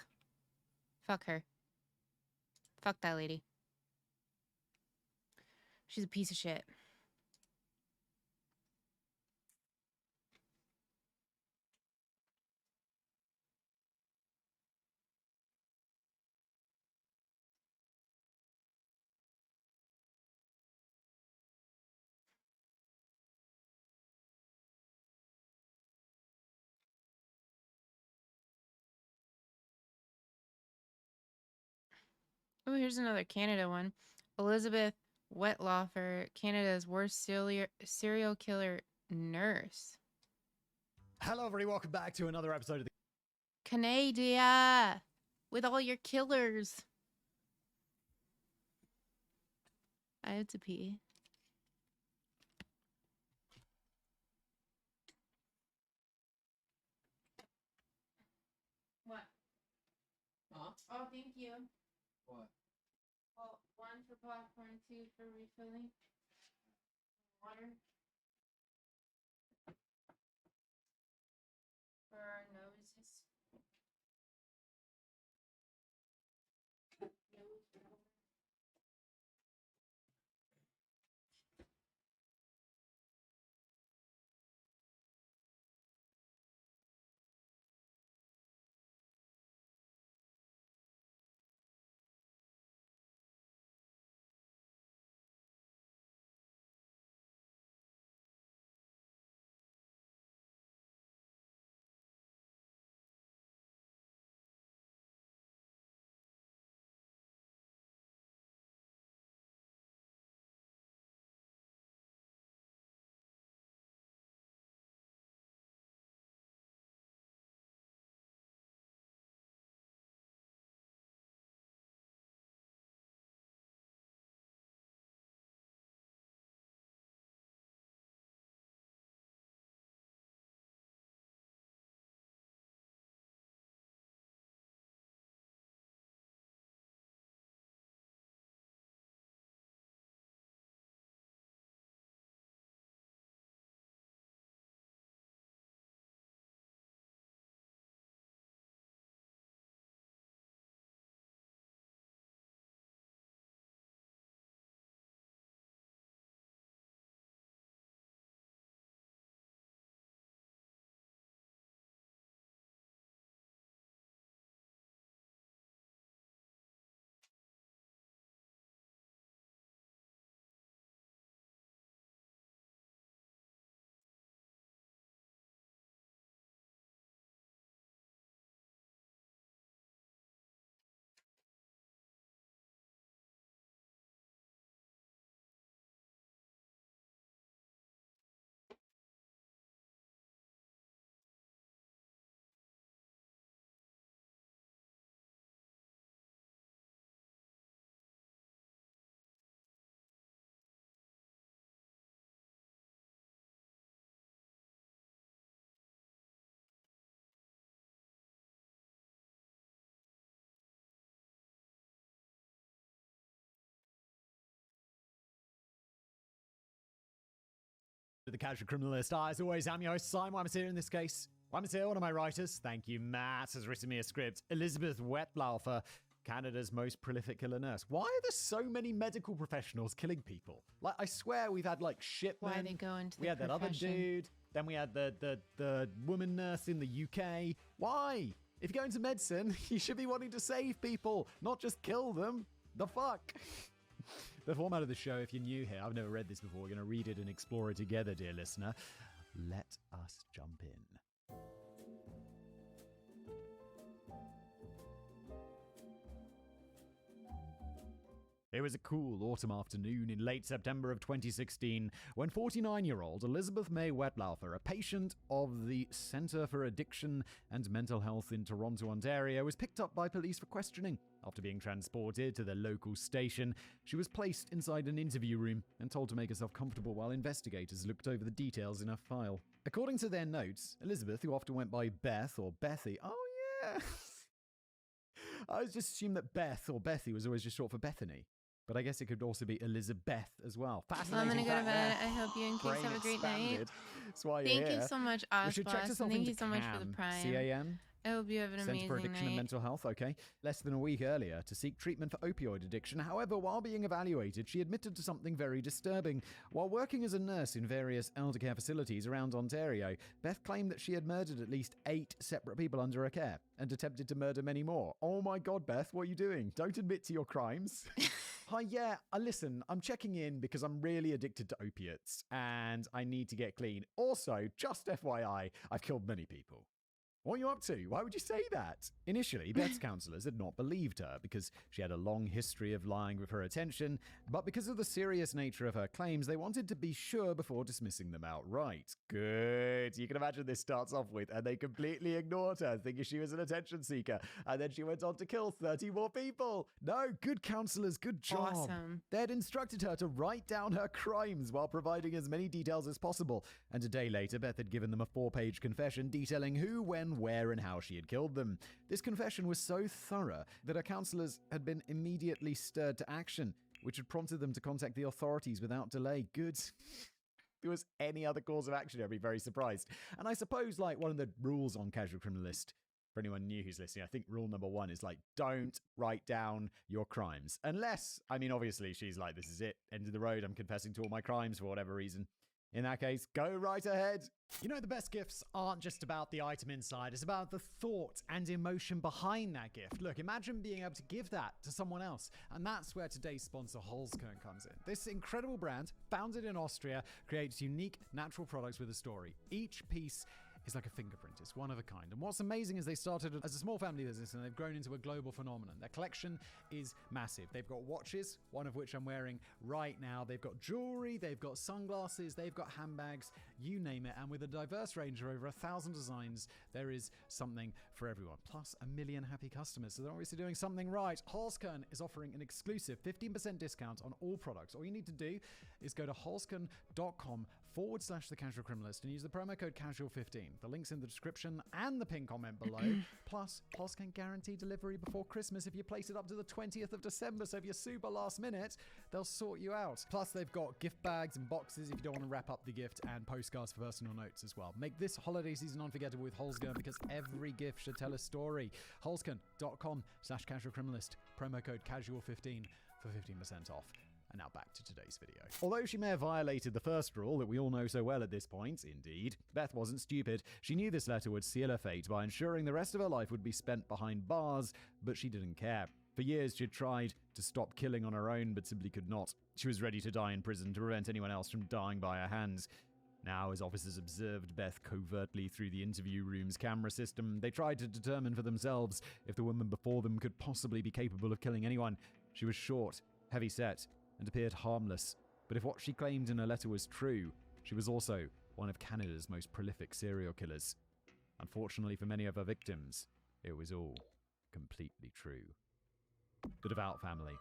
Fuck her. Fuck that lady. She's a piece of shit. Oh, here's another Canada one. Elizabeth Wettlaufer, Canada's worst serial killer nurse. Hello, everybody. Welcome back to another episode of the Canada, with all your killers. I have to pee. What? Huh? Oh, thank you. What? Well, 1 for popcorn, 2 for refilling. Water. For our noses. The Casual Criminalist. As always, I'm your host, Simon. I'm here in this case. I'm here, one of my writers. Thank you, Matt, has written me a script. Elizabeth Wettlaufer, Canada's most prolific killer nurse. Why are there so many medical professionals killing people? Like, I swear we've had, like, shipmen. Why they go into the We had that other profession. dude. Then we had the woman nurse in the UK. Why? If you go into medicine, you should be wanting to save people, not just kill them. The fuck? The format of the show, if you're new here, I've never read this before. We're going to read it and explore it together, dear listener. Let us jump in. It was a cool autumn afternoon in late September of 2016 when 49-year-old Elizabeth May Wetlaufer, a patient of the Centre for Addiction and Mental Health in Toronto, Ontario, was picked up by police for questioning. After being transported to the local station, she was placed inside an interview room and told to make herself comfortable while investigators looked over the details in her file. According to their notes, Elizabeth, who often went by Beth or Bethy, oh yeah, I just assumed that Beth or Bethy was always just short for Bethany. But I guess it could also be Elizabeth as well. Fascinating. I'm gonna go to fact bed. there. I hope you and Keith Brain have a great night. expanded. That's why you're Thank here. you so much, You should check Osboss. yourself Thank into you so much for the CAM. prime. CAM. I hope you have an Centre amazing for Addiction night. and Mental Health, okay. Less than a week earlier to seek treatment for opioid addiction. However, while being evaluated, she admitted to something very disturbing. While working as a nurse in various elder care facilities around Ontario, Beth claimed that she had murdered at least 8 separate people under her care and attempted to murder many more. Oh my God, Beth, what are you doing? Don't admit to your crimes. Hi, yeah, listen, I'm checking in because I'm really addicted to opiates and I need to get clean. Also, just FYI, I've killed many people. What are you up to? Why would you say that? Initially, Beth's counselors had not believed her because she had a long history of lying with her attention, but because of the serious nature of her claims, they wanted to be sure before dismissing them outright. Good. You can imagine this starts off with, and they completely ignored her, thinking she was an attention seeker, and then she went on to kill 30 more people. No, good counselors, good job. Awesome. They had instructed her to write down her crimes while providing as many details as possible, and a day later, Beth had given them a 4-page confession detailing who, when, where, and how she had killed them. This confession was so thorough that her counselors had been immediately stirred to action, which had prompted them to contact the authorities without delay. Good. If there was any other cause of action, I'd be very surprised. And I suppose, like, one of the rules on Casual Criminalist, for anyone new who's listening, I think rule number 1 is, like, don't write down your crimes. Unless, I mean, obviously, she's like, this is it, end of the road, I'm confessing to all my crimes for whatever reason. In that case, go right ahead. You know, the best gifts aren't just about the item inside, it's about the thought and emotion behind that gift. Look, imagine being able to give that to someone else. And that's where today's sponsor, Holzkern, comes in. This incredible brand, founded in Austria, creates unique natural products with a story. Each piece is like a fingerprint. It's one of a kind. And what's amazing is they started as a small family business and they've grown into a global phenomenon. Their collection is massive. They've got watches, one of which I'm wearing right now. They've got jewelry, they've got sunglasses, they've got handbags, you name it. And with a diverse range of over 1,000 designs, there is something for everyone. Plus 1 million happy customers. So they're obviously doing something right. Holzkern is offering an exclusive 15% discount on all products. All you need to do is go to holzkern.com/The Casual Criminalist and use the promo code CASUAL15. The link's in the description and the pinned comment below. Plus, Holzkern guarantee delivery before Christmas if you place it up to the 20th of December. So if you're super last minute, they'll sort you out. Plus, they've got gift bags and boxes if you don't want to wrap up the gift, and postcards for personal notes as well. Make this holiday season unforgettable with Holzkern because every gift should tell a story. Holzkern.com/Casual Criminalist. Promo code CASUAL15 for 15% off. And now back to today's video. Although she may have violated the first rule that we all know so well at this point, indeed, Beth wasn't stupid. She knew this letter would seal her fate by ensuring the rest of her life would be spent behind bars, but she didn't care. For years, she'd tried to stop killing on her own, but simply could not. She was ready to die in prison to prevent anyone else from dying by her hands. Now, as officers observed Beth covertly through the interview room's camera system, they tried to determine for themselves if the woman before them could possibly be capable of killing anyone. She was short, heavy-set, and appeared harmless. But if what she claimed in her letter was true, she was also one of Canada's most prolific serial killers. Unfortunately for many of her victims, it was all completely true. The Devout Family.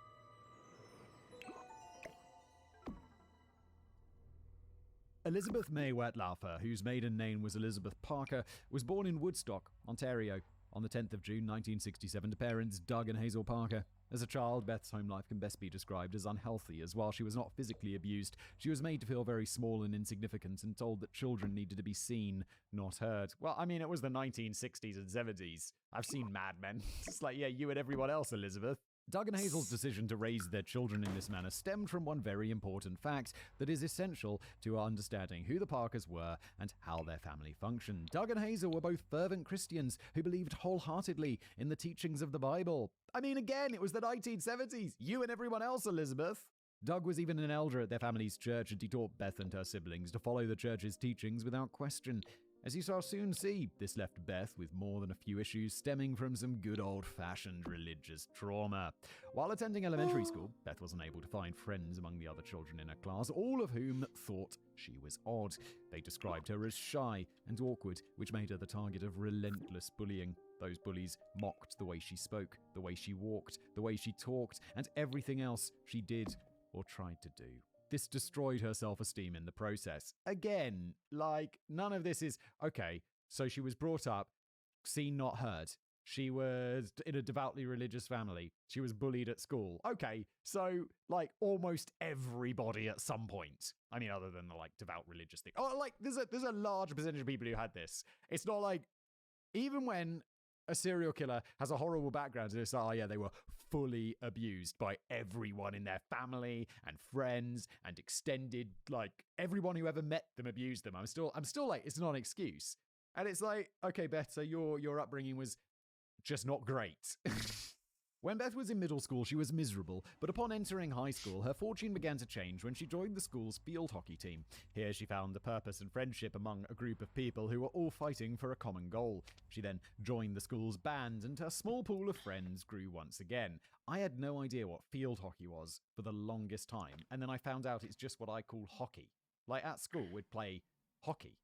Elizabeth May Wetlaufer, whose maiden name was Elizabeth Parker, was born in Woodstock, Ontario, on the 10th of June 1967 to parents Doug and Hazel Parker. As a child, Beth's home life can best be described as unhealthy, as while she was not physically abused, she was made to feel very small and insignificant and told that children needed to be seen, not heard. Well, I mean, it was the 1960s and 70s. I've seen Mad Men. It's like, yeah, you and everyone else, Elizabeth. Doug and Hazel's decision to raise their children in this manner stemmed from one very important fact that is essential to understanding who the Parkers were and how their family functioned. Doug and Hazel were both fervent Christians who believed wholeheartedly in the teachings of the Bible. I mean, again, it was the 1970s. You and everyone else, Elizabeth. Doug was even an elder at their family's church, and he taught Beth and her siblings to follow the church's teachings without question. As you shall soon see, this left Beth with more than a few issues stemming from some good old-fashioned religious trauma. While attending elementary school, Beth wasn't able to find friends among the other children in her class, all of whom thought she was odd. They described her as shy and awkward, which made her the target of relentless bullying. Those bullies mocked the way she spoke, the way she walked, the way she talked, and everything else she did or tried to do. This destroyed her self-esteem in the process. Again, like, none of this is, okay, so she was brought up, seen not heard. She was in a devoutly religious family. She was bullied at school. Okay, so, like, almost everybody at some point. I mean, other than the, like, devout religious thing. Oh, like, there's a large percentage of people who had this. It's not like, even when a serial killer has a horrible background, and it's like, oh yeah, they were fully abused by everyone in their family and friends and extended, like, everyone who ever met them abused them. I'm still like, it's not an excuse. And it's like, okay, Beth, so your upbringing was just not great. When Beth was in middle school, she was miserable, but upon entering high school, her fortune began to change when she joined the school's field hockey team. Here she found the purpose and friendship among a group of people who were all fighting for a common goal. She then joined the school's band, and her small pool of friends grew once again. I had no idea what field hockey was for the longest time, and then I found out it's just what I call hockey. Like, at school, we'd play hockey.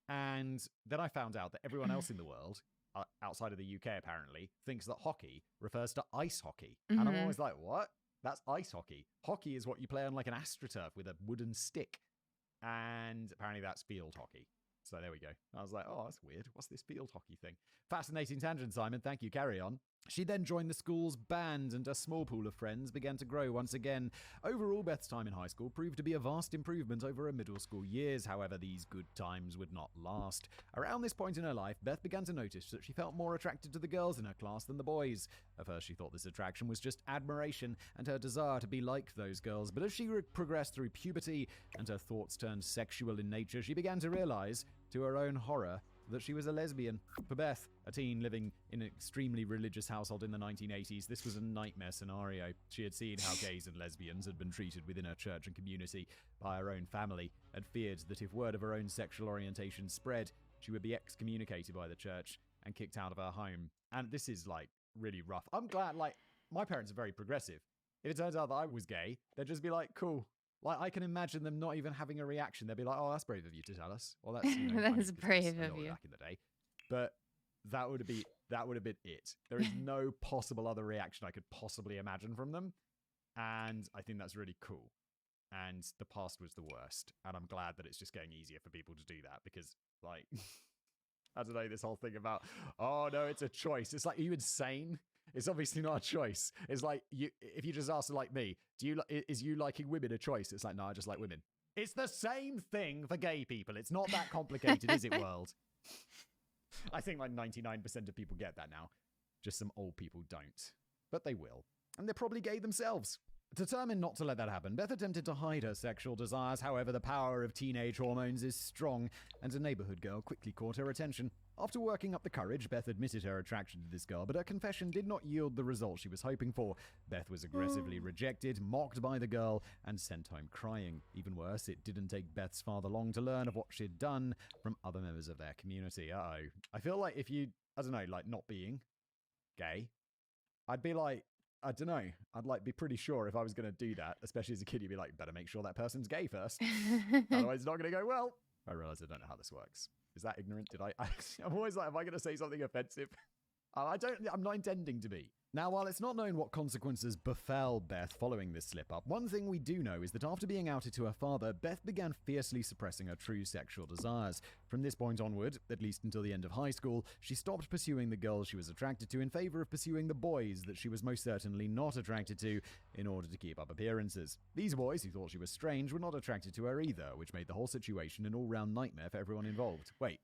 And then I found out that everyone else in the world, outside of the UK apparently, thinks that hockey refers to ice hockey. And I'm always like, what? That's ice hockey. Hockey is what you play on like an AstroTurf with a wooden stick. And apparently that's field hockey. So there we go. I was like, oh, that's weird. What's this field hockey thing? Fascinating tangent, Simon. Thank you. Carry on. She then joined the school's band, and a small pool of friends began to grow once again. Overall, Beth's time in high school proved to be a vast improvement over her middle school years. However, these good times would not last. Around this point in her life, Beth began to notice that she felt more attracted to the girls in her class than the boys. At first, she thought this attraction was just admiration and her desire to be like those girls. But as she progressed through puberty and her thoughts turned sexual in nature, she began to realize, to her own horror, that she was a lesbian. For Beth, a teen living in an extremely religious household in the 1980s, this was a nightmare scenario. She had seen how gays and lesbians had been treated within her church and community by her own family, and feared that if word of her own sexual orientation spread, she would be excommunicated by the church and kicked out of her home. And this is, like, really rough. I'm glad, like, my parents are very progressive. If it turns out that I was gay, they'd just be like, cool. Like, I can imagine them not even having a reaction. They'd be like, oh, that's brave of you to tell us. Well, that's, you know, That's brave of you. Back in the day. But that would have been it. There is no possible other reaction I could possibly imagine from them. And I think that's really cool. And the past was the worst. And I'm glad that it's just getting easier for people to do that, because, like, I don't know, this whole thing about, oh, no, it's a choice. It's like, are you insane? It's obviously not a choice. It's like, if you just ask, like me, is you liking women a choice? It's like, no, I just like women. It's the same thing for gay people. It's not that complicated, is it, world? I think like 99% of people get that now. Just some old people don't. But they will. And they're probably gay themselves. Determined not to let that happen, Beth attempted to hide her sexual desires. However, the power of teenage hormones is strong, and a neighborhood girl quickly caught her attention. After working up the courage, Beth admitted her attraction to this girl, but her confession did not yield the result she was hoping for. Beth was aggressively rejected, mocked by the girl, and sent home crying. Even worse, it didn't take Beth's father long to learn of what she'd done from other members of their community. Uh-oh. I feel like if you, I don't know, like not being gay, I'd be like, I don't know. I'd like be pretty sure if I was going to do that, especially as a kid, you'd be like, better make sure that person's gay first. Otherwise, it's not going to go well. I realize I don't know how this works. Is that ignorant? I'm always like, am I going to say something offensive? I'm not intending to be. Now, while it's not known what consequences befell Beth following this slip-up, one thing we do know is that after being outed to her father, Beth began fiercely suppressing her true sexual desires. From this point onward, at least until the end of high school, she stopped pursuing the girls she was attracted to in favor of pursuing the boys that she was most certainly not attracted to in order to keep up appearances. These boys, who thought she was strange, were not attracted to her either, which made the whole situation an all-round nightmare for everyone involved. Wait.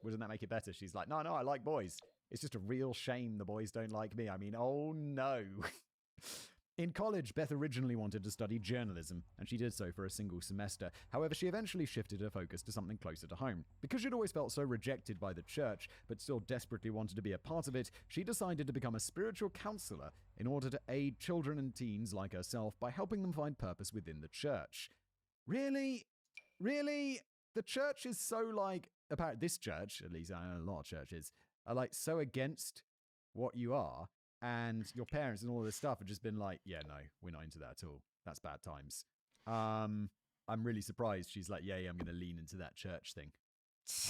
Wouldn't that make it better? She's like, no, I like boys. It's just a real shame the boys don't like me. I mean, oh no. In college, Beth originally wanted to study journalism, and she did so for a single semester. However, she eventually shifted her focus to something closer to home. Because she'd always felt so rejected by the church, but still desperately wanted to be a part of it, she decided to become a spiritual counselor in order to aid children and teens like herself by helping them find purpose within the church. Really? The church is so, like, apparently this church, at least I know a lot of churches, are like so against what you are, and your parents and all this stuff have just been like, yeah, no, we're not into that at all. That's bad times. I'm really surprised she's like, yeah, I'm going to lean into that church thing.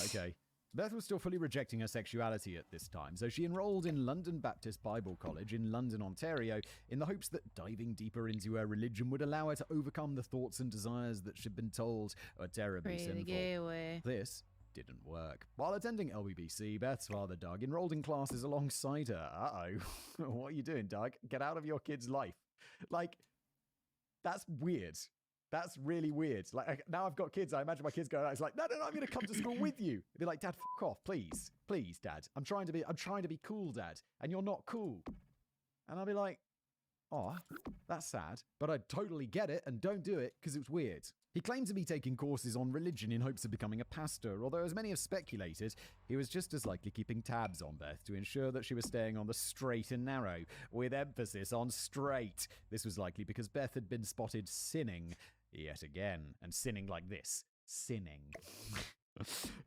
Okay. Beth was still fully rejecting her sexuality at this time, so she enrolled in London Baptist Bible College in London, Ontario, in the hopes that diving deeper into her religion would allow her to overcome the thoughts and desires that she'd been told were terribly Pray the sinful. gay away. This didn't work. While attending LBBC, Beth's father, Doug, enrolled in classes alongside her. Uh-oh. What are you doing, Doug? Get out of your kid's life. Like, that's weird. That's really weird. Like, now I've got kids. I imagine my kids going out. It's like, no, I'm going to come to school with you. I'd be like, Dad, fuck off, please. Please, Dad. I'm trying to be cool, Dad. And you're not cool. And I'll be like, oh, that's sad. But I totally get it and don't do it because it's weird. He claimed to be taking courses on religion in hopes of becoming a pastor, although as many have speculated, he was just as likely keeping tabs on Beth to ensure that she was staying on the straight and narrow, with emphasis on straight. This was likely because Beth had been spotted sinning yet again, and sinning like this. Sinning.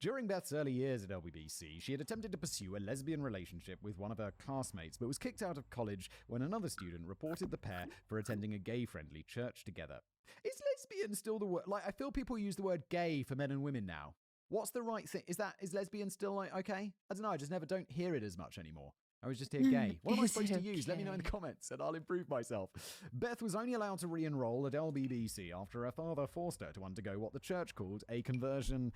During Beth's early years at LBBC, she had attempted to pursue a lesbian relationship with one of her classmates, but was kicked out of college when another student reported the pair for attending a gay-friendly church together. Is lesbian still the word? Like, I feel people use the word gay for men and women now. What's the right thing? Is lesbian still like, okay? I don't know, I just don't hear it as much anymore. I was just here gay. What am I supposed to use? Let me know in the comments and I'll improve myself. Beth was only allowed to re-enroll at LBBC after her father forced her to undergo what the church called a conversion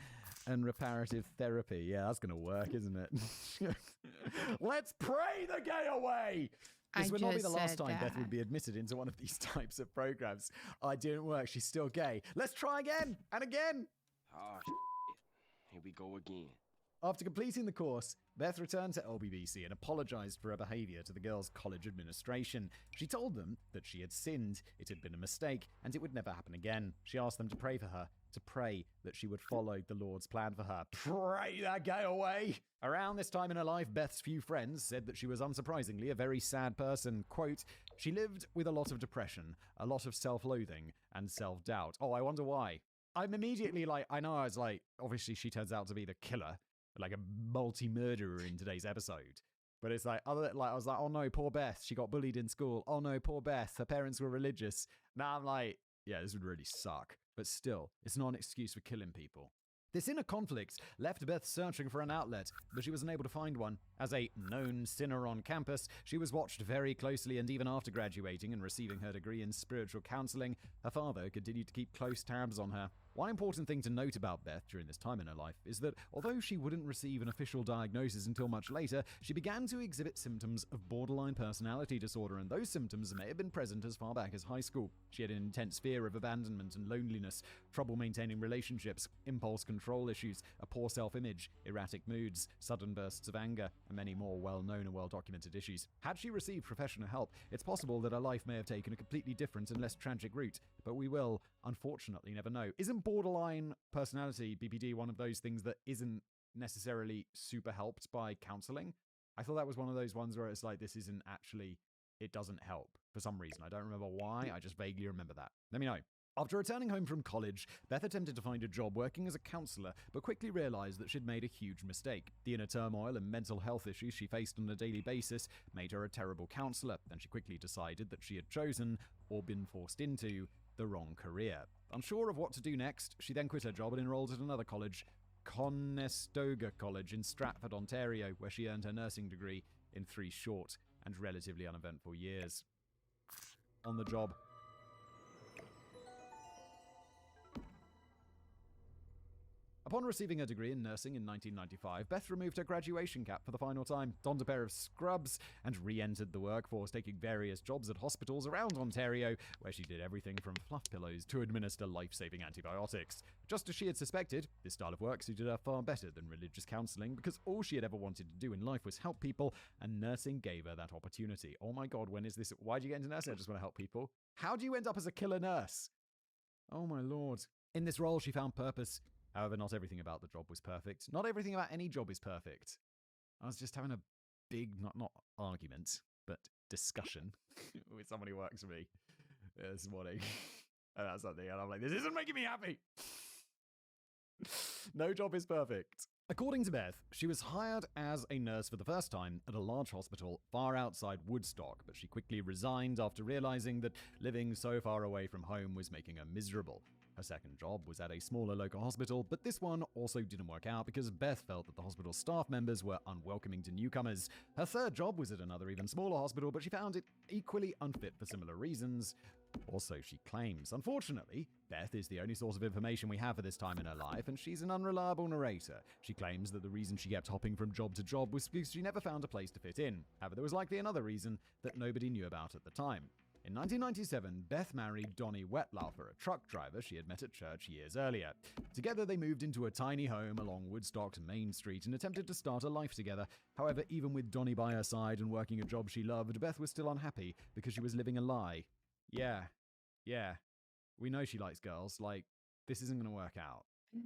and reparative therapy. Yeah, that's going to work, isn't it? Let's pray the gay away! This would not be the last time Beth would be admitted into one of these types of programs. Oh, it didn't work. She's still gay. Let's try again and again. Oh, here we go again. After completing the course, Beth returned to LBBC and apologized for her behavior to the girls' college administration. She told them that she had sinned, it had been a mistake, and it would never happen again. She asked them to pray for her, to pray that she would follow the Lord's plan for her. Pray that gay away! Around this time in her life, Beth's few friends said that she was unsurprisingly a very sad person. Quote, she lived with a lot of depression, a lot of self-loathing, and self-doubt. Oh, I wonder why. I'm immediately like, I know I was like, obviously she turns out to be the killer, like a multi-murderer in today's episode. But it's like, I was like, oh no, poor Beth, she got bullied in school. Oh no, poor Beth, her parents were religious. Now I'm like, yeah, this would really suck. But still, it's not an excuse for killing people. This inner conflict left Beth searching for an outlet, but she was unable to find one. As a known sinner on campus, she was watched very closely, and even after graduating and receiving her degree in spiritual counseling, her father continued to keep close tabs on her. One important thing to note about Beth during this time in her life is that although she wouldn't receive an official diagnosis until much later, she began to exhibit symptoms of borderline personality disorder, and those symptoms may have been present as far back as high school. She had an intense fear of abandonment and loneliness, trouble maintaining relationships, impulse control issues, a poor self-image, erratic moods, sudden bursts of anger, and many more well-known and well-documented issues. Had she received professional help, it's possible that her life may have taken a completely different and less tragic route, but we will, unfortunately, never know. Isn't borderline personality, BPD, one of those things that isn't necessarily super helped by counseling? I thought that was one of those ones where it's like, this isn't actually, it doesn't help for some reason. I don't remember why, I just vaguely remember that. Let me know. After returning home from college, Beth attempted to find a job working as a counselor, but quickly realized that she'd made a huge mistake. The inner turmoil and mental health issues she faced on a daily basis made her a terrible counselor, and she quickly decided that she had chosen, or been forced into, the wrong career. Unsure of what to do next, she then quit her job and enrolled at another college, Conestoga College in Stratford, Ontario, where she earned her nursing degree in 3 short and relatively uneventful years. On the job. Upon receiving her degree in nursing in 1995, Beth removed her graduation cap for the final time, donned a pair of scrubs, and re-entered the workforce, taking various jobs at hospitals around Ontario, where she did everything from fluff pillows to administer life-saving antibiotics. Just as she had suspected, this style of work suited her far better than religious counseling, because all she had ever wanted to do in life was help people, and nursing gave her that opportunity. Oh my god, when is this? Why'd you get into nursing? I just want to help people. How do you end up as a killer nurse? Oh my lord. In this role, she found purpose. However, not everything about the job was perfect. Not everything about any job is perfect. I was just having a big, not argument, but discussion with someone who works for me this morning about something, and I'm like, this isn't making me happy. No job is perfect. According to Beth, she was hired as a nurse for the first time at a large hospital far outside Woodstock, but she quickly resigned after realizing that living so far away from home was making her miserable. Her second job was at a smaller local hospital, but this one also didn't work out because Beth felt that the hospital staff members were unwelcoming to newcomers. Her third job was at another even smaller hospital, but she found it equally unfit for similar reasons. Or so she claims. Unfortunately, Beth is the only source of information we have for this time in her life, and she's an unreliable narrator. She claims that the reason she kept hopping from job to job was because she never found a place to fit in. However, there was likely another reason that nobody knew about at the time. In 1997, Beth married Donnie Wetlaufer, a truck driver she had met at church years earlier. Together, they moved into a tiny home along Woodstock's Main Street and attempted to start a life together. However, even with Donnie by her side and working a job she loved, Beth was still unhappy because she was living a lie. Yeah. We know she likes girls. Like, this isn't going to work out.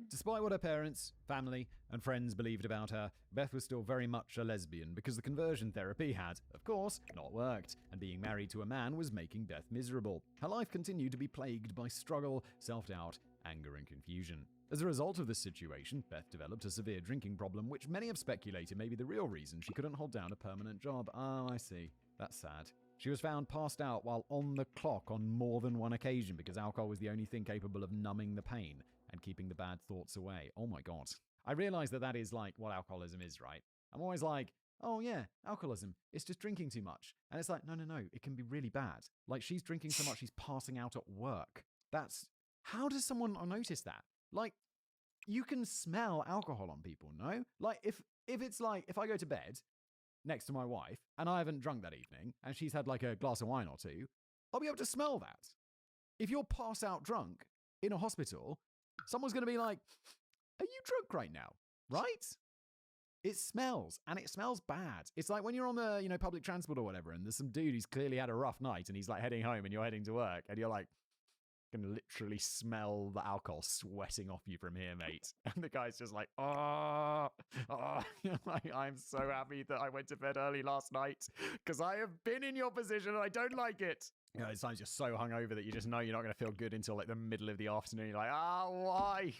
Despite what her parents, family, and friends believed about her, Beth was still very much a lesbian because the conversion therapy had, of course, not worked, and being married to a man was making Beth miserable. Her life continued to be plagued by struggle, self-doubt, anger, and confusion. As a result of this situation, Beth developed a severe drinking problem, which many have speculated may be the real reason she couldn't hold down a permanent job. Oh, I see. That's sad. She was found passed out while on the clock on more than one occasion because alcohol was the only thing capable of numbing the pain and keeping the bad thoughts away. Oh my God. I realize that is like what alcoholism is, right? I'm always like, oh yeah, alcoholism, it's just drinking too much. And it's like, no, it can be really bad. Like, she's drinking so much she's passing out at work. How does someone not notice that? Like, you can smell alcohol on people, no? Like, if it's like, if I go to bed next to my wife and I haven't drunk that evening and she's had like a glass of wine or two, I'll be able to smell that. If you're pass out drunk in a hospital, someone's going to be like, are you drunk right now? Right? It smells, and it smells bad. It's like when you're on the, public transport or whatever, and there's some dude who's clearly had a rough night and he's like heading home and you're heading to work and you're like, can literally smell the alcohol sweating off you from here, mate. And the guy's just like, I'm so happy that I went to bed early last night because I have been in your position and I don't like it. Sometimes you're so hungover that you just know you're not going to feel good until like the middle of the afternoon. You're like, why?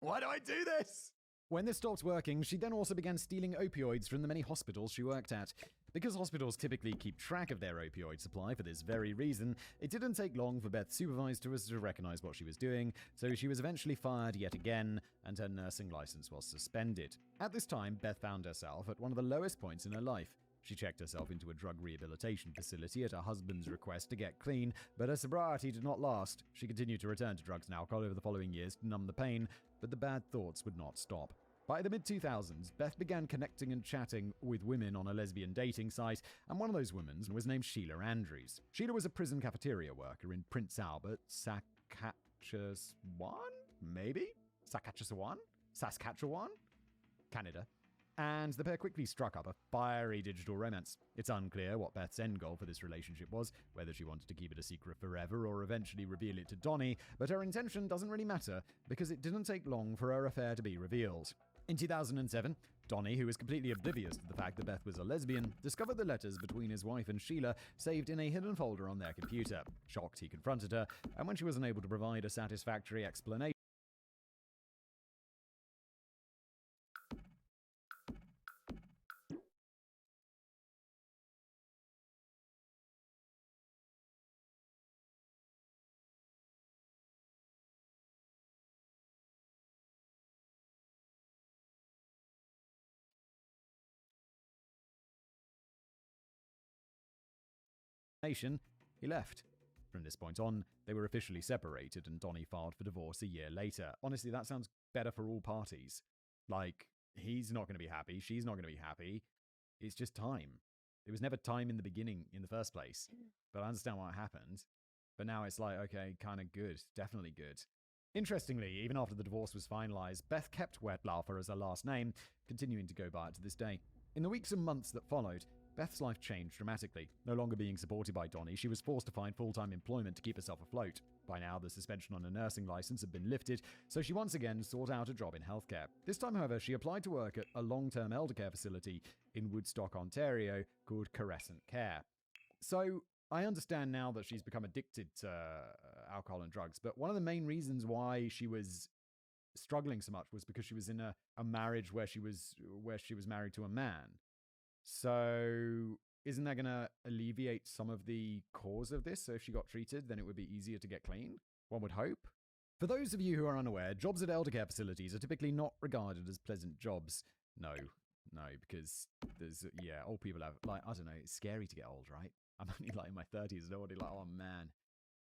Why do I do this? When this stopped working, she then also began stealing opioids from the many hospitals she worked at. Because hospitals typically keep track of their opioid supply for this very reason, it didn't take long for Beth's supervisors to recognize what she was doing, so she was eventually fired yet again, and her nursing license was suspended. At this time, Beth found herself at one of the lowest points in her life. She checked herself into a drug rehabilitation facility at her husband's request to get clean, but her sobriety did not last. She continued to return to drugs and alcohol over the following years to numb the pain, but the bad thoughts would not stop. By the mid-2000s, Beth began connecting and chatting with women on a lesbian dating site, and one of those women was named Sheila Andrews. Sheila was a prison cafeteria worker in Prince Albert, Saskatchewan, Canada. And the pair quickly struck up a fiery digital romance. It's unclear what Beth's end goal for this relationship was, whether she wanted to keep it a secret forever or eventually reveal it to Donnie, but her intention doesn't really matter because it didn't take long for her affair to be revealed. In 2007, Donnie, who was completely oblivious to the fact that Beth was a lesbian, discovered the letters between his wife and Sheila saved in a hidden folder on their computer. Shocked, he confronted her, and when she was unable to provide a satisfactory explanation, he left. From this point on, they were officially separated and Donnie filed for divorce a year later. Honestly, that sounds better for all parties. Like, he's not going to be happy, she's not going to be happy. It's just time. It was never time in the beginning in the first place. But I understand what happened. But now it's like, okay, kind of good. Definitely good. Interestingly, even after the divorce was finalized, Beth kept Wetlaufer as her last name, continuing to go by it to this day. In the weeks and months that followed, Beth's life changed dramatically. No longer being supported by Donnie, she was forced to find full-time employment to keep herself afloat. By now, the suspension on her nursing license had been lifted, so she once again sought out a job in healthcare. This time, however, she applied to work at a long-term elder care facility in Woodstock, Ontario, called Crescent Care. So, I understand now that she's become addicted to alcohol and drugs, but one of the main reasons why she was struggling so much was because she was in a marriage where she was married to a man. So isn't that going to alleviate some of the cause of this? So if she got treated, then it would be easier to get clean? One would hope. For those of you who are unaware, jobs at elder care facilities are typically not regarded as pleasant jobs. No, because there's, old people have, like, I don't know, it's scary to get old, right? I'm only like in my 30s and already like, oh man,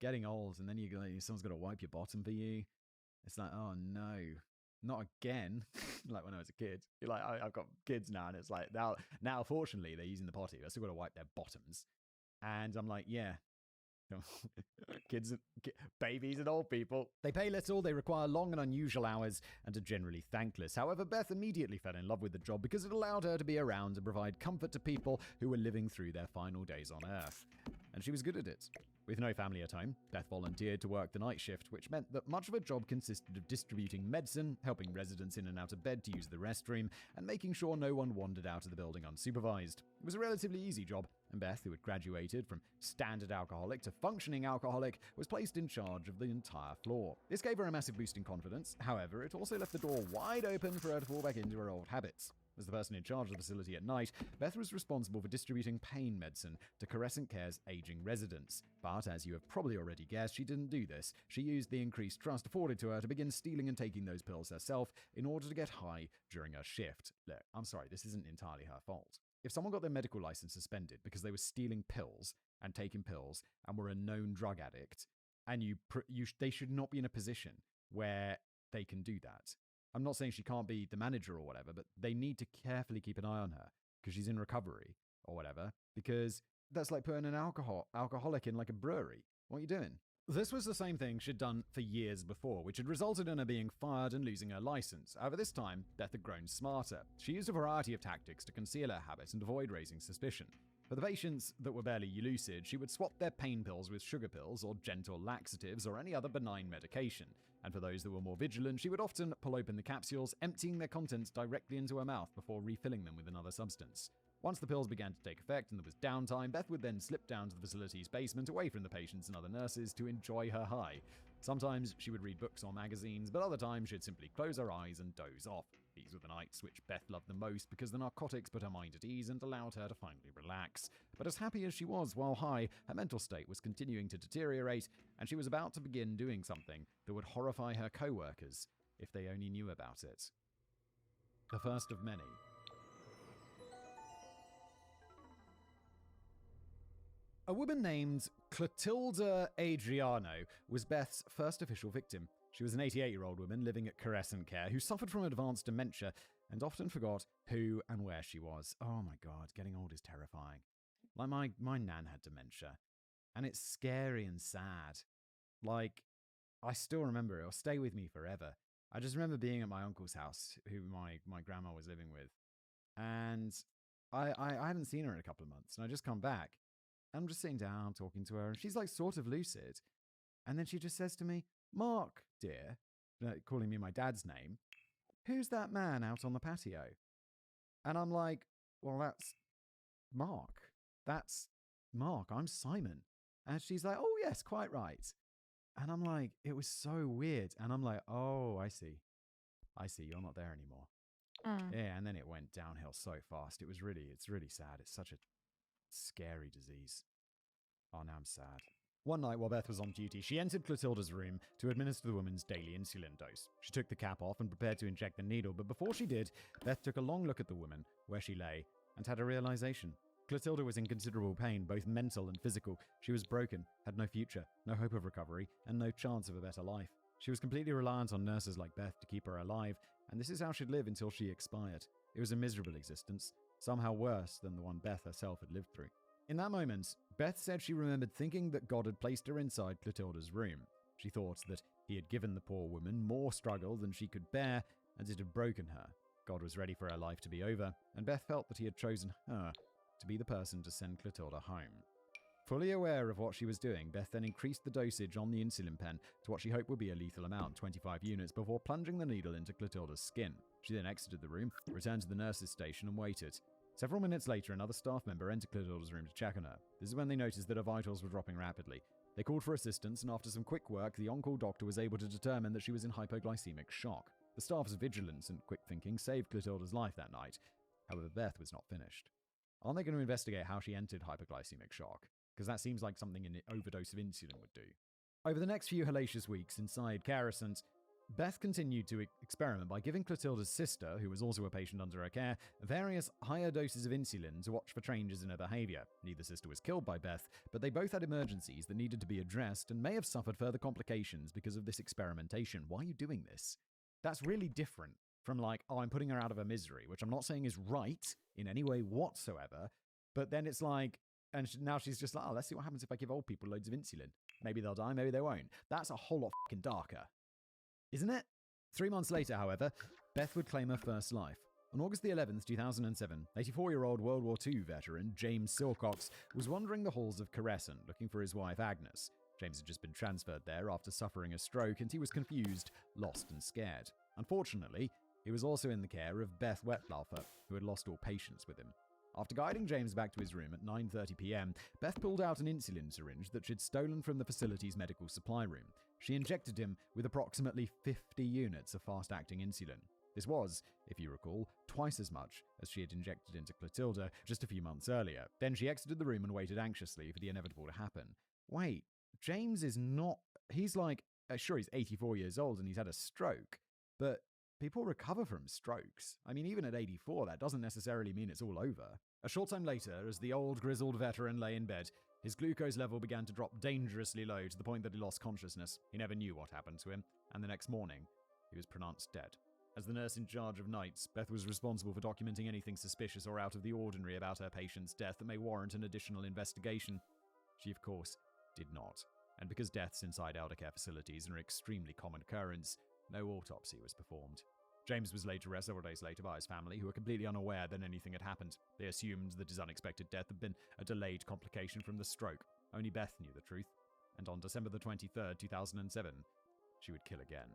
getting old, and then someone's got to wipe your bottom for you. It's like, oh no, not again. Like when I was a kid, you're like, I've got kids now, and it's like, now fortunately they're using the potty. They're still got to wipe their bottoms. And I'm like, yeah. Kids, babies and old people. They pay little, they require long and unusual hours, and are generally thankless. However, Beth immediately fell in love with the job because it allowed her to be around and provide comfort to people who were living through their final days on Earth. And she was good at it. With no family at home, Beth volunteered to work the night shift, which meant that much of her job consisted of distributing medicine, helping residents in and out of bed to use the restroom, and making sure no one wandered out of the building unsupervised. It was a relatively easy job, and Beth, who had graduated from standard alcoholic to functioning alcoholic, was placed in charge of the entire floor. This gave her a massive boost in confidence. However, it also left the door wide open for her to fall back into her old habits. As the person in charge of the facility at night, Beth was responsible for distributing pain medicine to Crescent Care's aging residents. But as you have probably already guessed, she didn't do this. She used the increased trust afforded to her to begin stealing and taking those pills herself in order to get high during her shift. Look, I'm sorry, this isn't entirely her fault. If someone got their medical license suspended because they were stealing pills and taking pills and were a known drug addict, and they should not be in a position where they can do that. I'm not saying she can't be the manager or whatever, but they need to carefully keep an eye on her because she's in recovery or whatever, because that's like putting an alcoholic in like a brewery. What are you doing? This was the same thing she'd done for years before, which had resulted in her being fired and losing her license. However, this time, Beth had grown smarter. She used a variety of tactics to conceal her habits and avoid raising suspicion. For the patients that were barely lucid, she would swap their pain pills with sugar pills or gentle laxatives or any other benign medication. And for those that were more vigilant, she would often pull open the capsules, emptying their contents directly into her mouth before refilling them with another substance. Once the pills began to take effect and there was downtime, Beth would then slip down to the facility's basement away from the patients and other nurses to enjoy her high. Sometimes she would read books or magazines, but other times she'd simply close her eyes and doze off. These were the nights which Beth loved the most because the narcotics put her mind at ease and allowed her to finally relax. But as happy as she was while high, her mental state was continuing to deteriorate, and she was about to begin doing something that would horrify her co-workers if they only knew about it. The first of many. A woman named Clotilda Adriano was Beth's first official victim. She was an 88-year-old woman living at Crescent Care who suffered from advanced dementia and often forgot who and where she was. Oh my God, getting old is terrifying. Like my nan had dementia, and it's scary and sad. Like, I still remember it. It'll stay with me forever. I just remember being at my uncle's house, who my grandma was living with, and I hadn't seen her in a couple of months, and I just come back. I'm just sitting down talking to her, and she's like sort of lucid. And then she just says to me, "Mark, dear," calling me my dad's name, "who's that man out on the patio?" And I'm like, "Well, that's Mark. That's Mark. I'm Simon." And she's like, "Oh, yes, quite right." And I'm like, it was so weird. And I'm like, "Oh, I see. You're not there anymore." Yeah, and then it went downhill so fast. It's really sad. It's such a scary disease. Oh, now I'm sad. One night while Beth was on duty, she entered Clotilda's room to administer the woman's daily insulin dose. She took the cap off and prepared to inject the needle, but before she did, Beth took a long look at the woman, where she lay, and had a realization. Clotilda was in considerable pain, both mental and physical. She was broken, had no future, no hope of recovery, and no chance of a better life. She was completely reliant on nurses like Beth to keep her alive, and this is how she'd live until she expired. It was a miserable existence, somehow worse than the one Beth herself had lived through. In that moment, Beth said she remembered thinking that God had placed her inside Clotilda's room. She thought that he had given the poor woman more struggle than she could bear, and it had broken her. God was ready for her life to be over, and Beth felt that he had chosen her to be the person to send Clotilda home. Fully aware of what she was doing, Beth then increased the dosage on the insulin pen to what she hoped would be a lethal amount, 25 units, before plunging the needle into Clotilda's skin. She then exited the room, returned to the nurse's station, and waited. Several minutes later, another staff member entered Clotilda's room to check on her. This is when they noticed that her vitals were dropping rapidly. They called for assistance, and after some quick work, the on-call doctor was able to determine that she was in hypoglycemic shock. The staff's vigilance and quick thinking saved Clotilda's life that night. However, Beth was not finished. Aren't they going to investigate how she entered hypoglycemic shock? Because that seems like something an overdose of insulin would do. Over the next few hellacious weeks inside Carrisont, Beth continued to experiment by giving Clotilda's sister, who was also a patient under her care, various higher doses of insulin to watch for changes in her behavior. Neither sister was killed by Beth, but they both had emergencies that needed to be addressed and may have suffered further complications because of this experimentation. Why are you doing this? That's really different from like, oh, I'm putting her out of her misery, which I'm not saying is right in any way whatsoever, but then it's like, and now she's just like, oh, let's see what happens if I give old people loads of insulin. Maybe they'll die, maybe they won't. That's a whole lot fucking darker. Isn't it? 3 months later, however, Beth would claim her first life. On August the 11th, 2007, 84-year-old World War II veteran James Silcox was wandering the halls of Carrisont looking for his wife Agnes. James had just been transferred there after suffering a stroke, and he was confused, lost, and scared. Unfortunately, he was also in the care of Beth Wetlaufer, who had lost all patience with him. After guiding James back to his room at 9:30 p.m., Beth pulled out an insulin syringe that she'd stolen from the facility's medical supply room. She injected him with approximately 50 units of fast-acting insulin. This was, if you recall, twice as much as she had injected into Clotilda just a few months earlier. Then she exited the room and waited anxiously for the inevitable to happen. Wait, James is not... He's like... sure, he's 84 years old and he's had a stroke, but people recover from strokes. I mean, even at 84, that doesn't necessarily mean it's all over. A short time later, as the old grizzled veteran lay in bed, his glucose level began to drop dangerously low to the point that he lost consciousness. He never knew what happened to him, and the next morning, he was pronounced dead. As the nurse in charge of nights, Beth was responsible for documenting anything suspicious or out of the ordinary about her patient's death that may warrant an additional investigation. She, of course, did not. And because deaths inside eldercare facilities are an extremely common occurrence, no autopsy was performed. James was laid to rest several days later by his family, who were completely unaware that anything had happened. They assumed that his unexpected death had been a delayed complication from the stroke. Only Beth knew the truth. And on December the 23rd, 2007, she would kill again.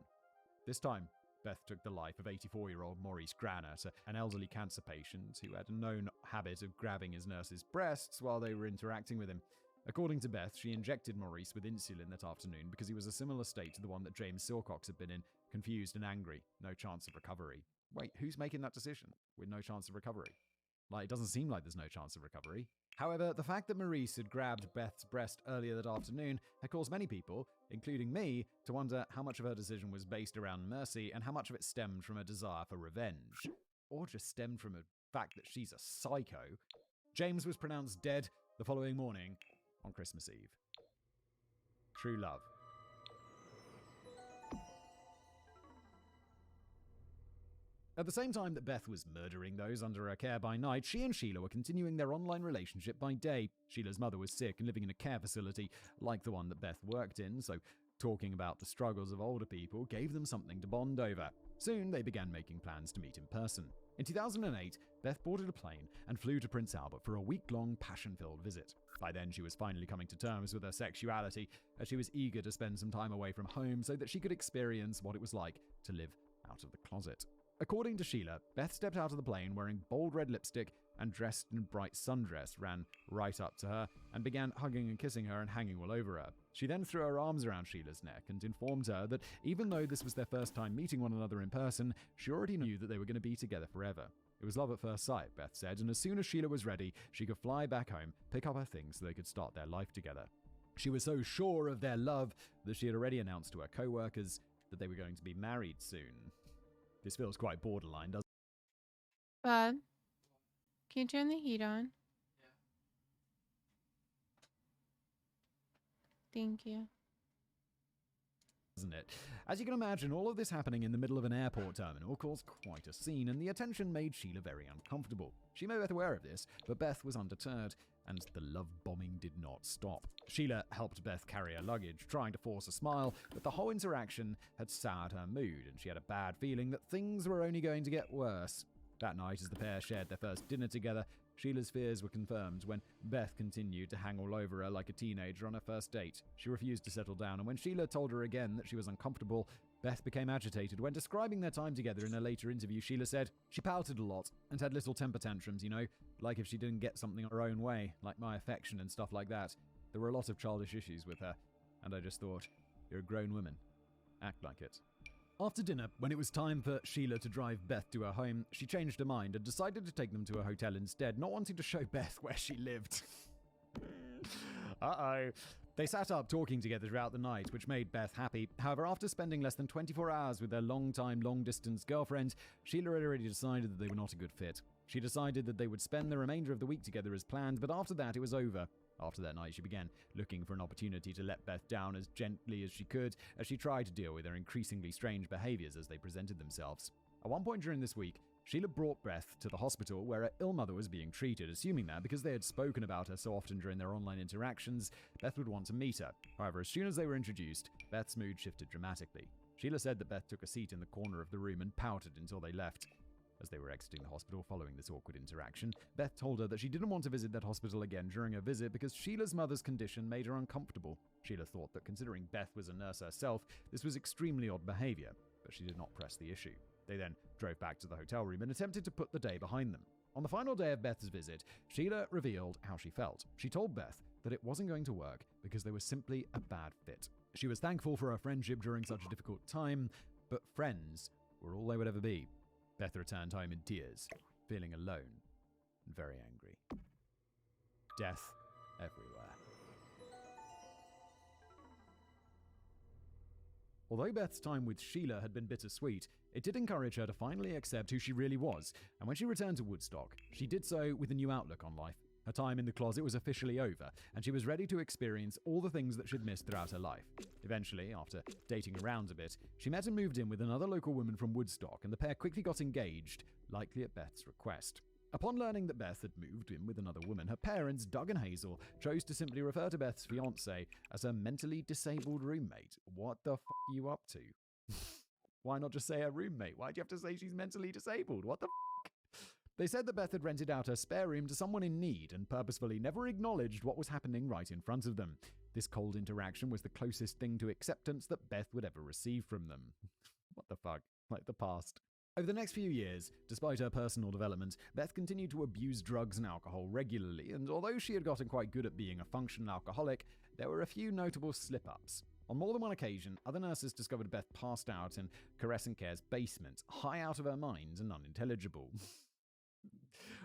This time, Beth took the life of 84-year-old Maurice Granat, an elderly cancer patient who had a known habit of grabbing his nurse's breasts while they were interacting with him. According to Beth, she injected Maurice with insulin that afternoon because he was a similar state to the one that James Silcox had been in, confused and angry, no chance of recovery. Wait, who's making that decision with no chance of recovery? Like, it doesn't seem like there's no chance of recovery. However, the fact that Maurice had grabbed Beth's breast earlier that afternoon had caused many people, including me, to wonder how much of her decision was based around mercy and how much of it stemmed from a desire for revenge. Or just stemmed from the fact that she's a psycho. James was pronounced dead the following morning on Christmas Eve. True love. At the same time that Beth was murdering those under her care by night, she and Sheila were continuing their online relationship by day. Sheila's mother was sick and living in a care facility like the one that Beth worked in, so talking about the struggles of older people gave them something to bond over. Soon, they began making plans to meet in person. In 2008, Beth boarded a plane and flew to Prince Albert for a week-long passion-filled visit. By then, she was finally coming to terms with her sexuality, as she was eager to spend some time away from home so that she could experience what it was like to live out of the closet. According to Sheila, Beth stepped out of the plane wearing bold red lipstick and dressed in a bright sundress, ran right up to her and began hugging and kissing her and hanging all over her. She then threw her arms around Sheila's neck and informed her that even though this was their first time meeting one another in person, she already knew that they were going to be together forever. It was love at first sight, Beth said, and as soon as Sheila was ready, she could fly back home, pick up her things so they could start their life together. She was so sure of their love that she had already announced to her co-workers that they were going to be married soon. This feels quite borderline, doesn't it? Bob, can you turn the heat on? Thank you. Isn't it? As you can imagine, all of this happening in the middle of an airport terminal caused quite a scene, and the attention made Sheila very uncomfortable. She made Beth aware of this, but Beth was undeterred, and the love bombing did not stop. Sheila helped Beth carry her luggage, trying to force a smile, but the whole interaction had soured her mood, and she had a bad feeling that things were only going to get worse. That night, as the pair shared their first dinner together, Sheila's fears were confirmed when Beth continued to hang all over her like a teenager on her first date. She refused to settle down, and when Sheila told her again that she was uncomfortable, Beth became agitated. When describing their time together in a later interview, Sheila said, "She pouted a lot and had little temper tantrums, like if she didn't get something her own way, like my affection and stuff like that. There were a lot of childish issues with her, and I just thought, you're a grown woman. Act like it. After dinner, when it was time for Sheila to drive Beth to her home, she changed her mind and decided to take them to a hotel instead, not wanting to show Beth where she lived. Uh-oh. They sat up talking together throughout the night, which made Beth happy. However, after spending less than 24 hours with their long-distance girlfriend, Sheila had already decided that they were not a good fit. She decided that they would spend the remainder of the week together as planned, but after that, it was over. After that night, she began looking for an opportunity to let Beth down as gently as she could, as she tried to deal with her increasingly strange behaviors as they presented themselves. At one point during this week, Sheila brought Beth to the hospital where her ill mother was being treated, assuming that because they had spoken about her so often during their online interactions, Beth would want to meet her. However, as soon as they were introduced, Beth's mood shifted dramatically. Sheila said that Beth took a seat in the corner of the room and pouted until they left. As they were exiting the hospital following this awkward interaction, Beth told her that she didn't want to visit that hospital again during her visit because Sheila's mother's condition made her uncomfortable. Sheila thought that considering Beth was a nurse herself, this was extremely odd behavior, but she did not press the issue. They then drove back to the hotel room and attempted to put the day behind them. On the final day of Beth's visit, Sheila revealed how she felt. She told Beth that it wasn't going to work because they were simply a bad fit. She was thankful for her friendship during such a difficult time, but friends were all they would ever be. Beth returned home in tears, feeling alone and very angry. Death everywhere. Although Beth's time with Sheila had been bittersweet, it did encourage her to finally accept who she really was, and when she returned to Woodstock, she did so with a new outlook on life. Her time in the closet was officially over, and she was ready to experience all the things that she'd missed throughout her life. Eventually, after dating around a bit, she met and moved in with another local woman from Woodstock, and the pair quickly got engaged, likely at Beth's request. Upon learning that Beth had moved in with another woman, her parents, Doug and Hazel, chose to simply refer to Beth's fiancé as her mentally disabled roommate. What the f*** are you up to? Why not just say her roommate? Why'd you have to say she's mentally disabled? What the f***? They said that Beth had rented out her spare room to someone in need and purposefully never acknowledged what was happening right in front of them. This cold interaction was the closest thing to acceptance that Beth would ever receive from them. What the fuck? Like the past. Over the next few years, despite her personal development, Beth continued to abuse drugs and alcohol regularly, and although she had gotten quite good at being a functional alcoholic, there were a few notable slip-ups. On more than one occasion, other nurses discovered Beth passed out in Crescent Care's basement, high out of her mind and unintelligible.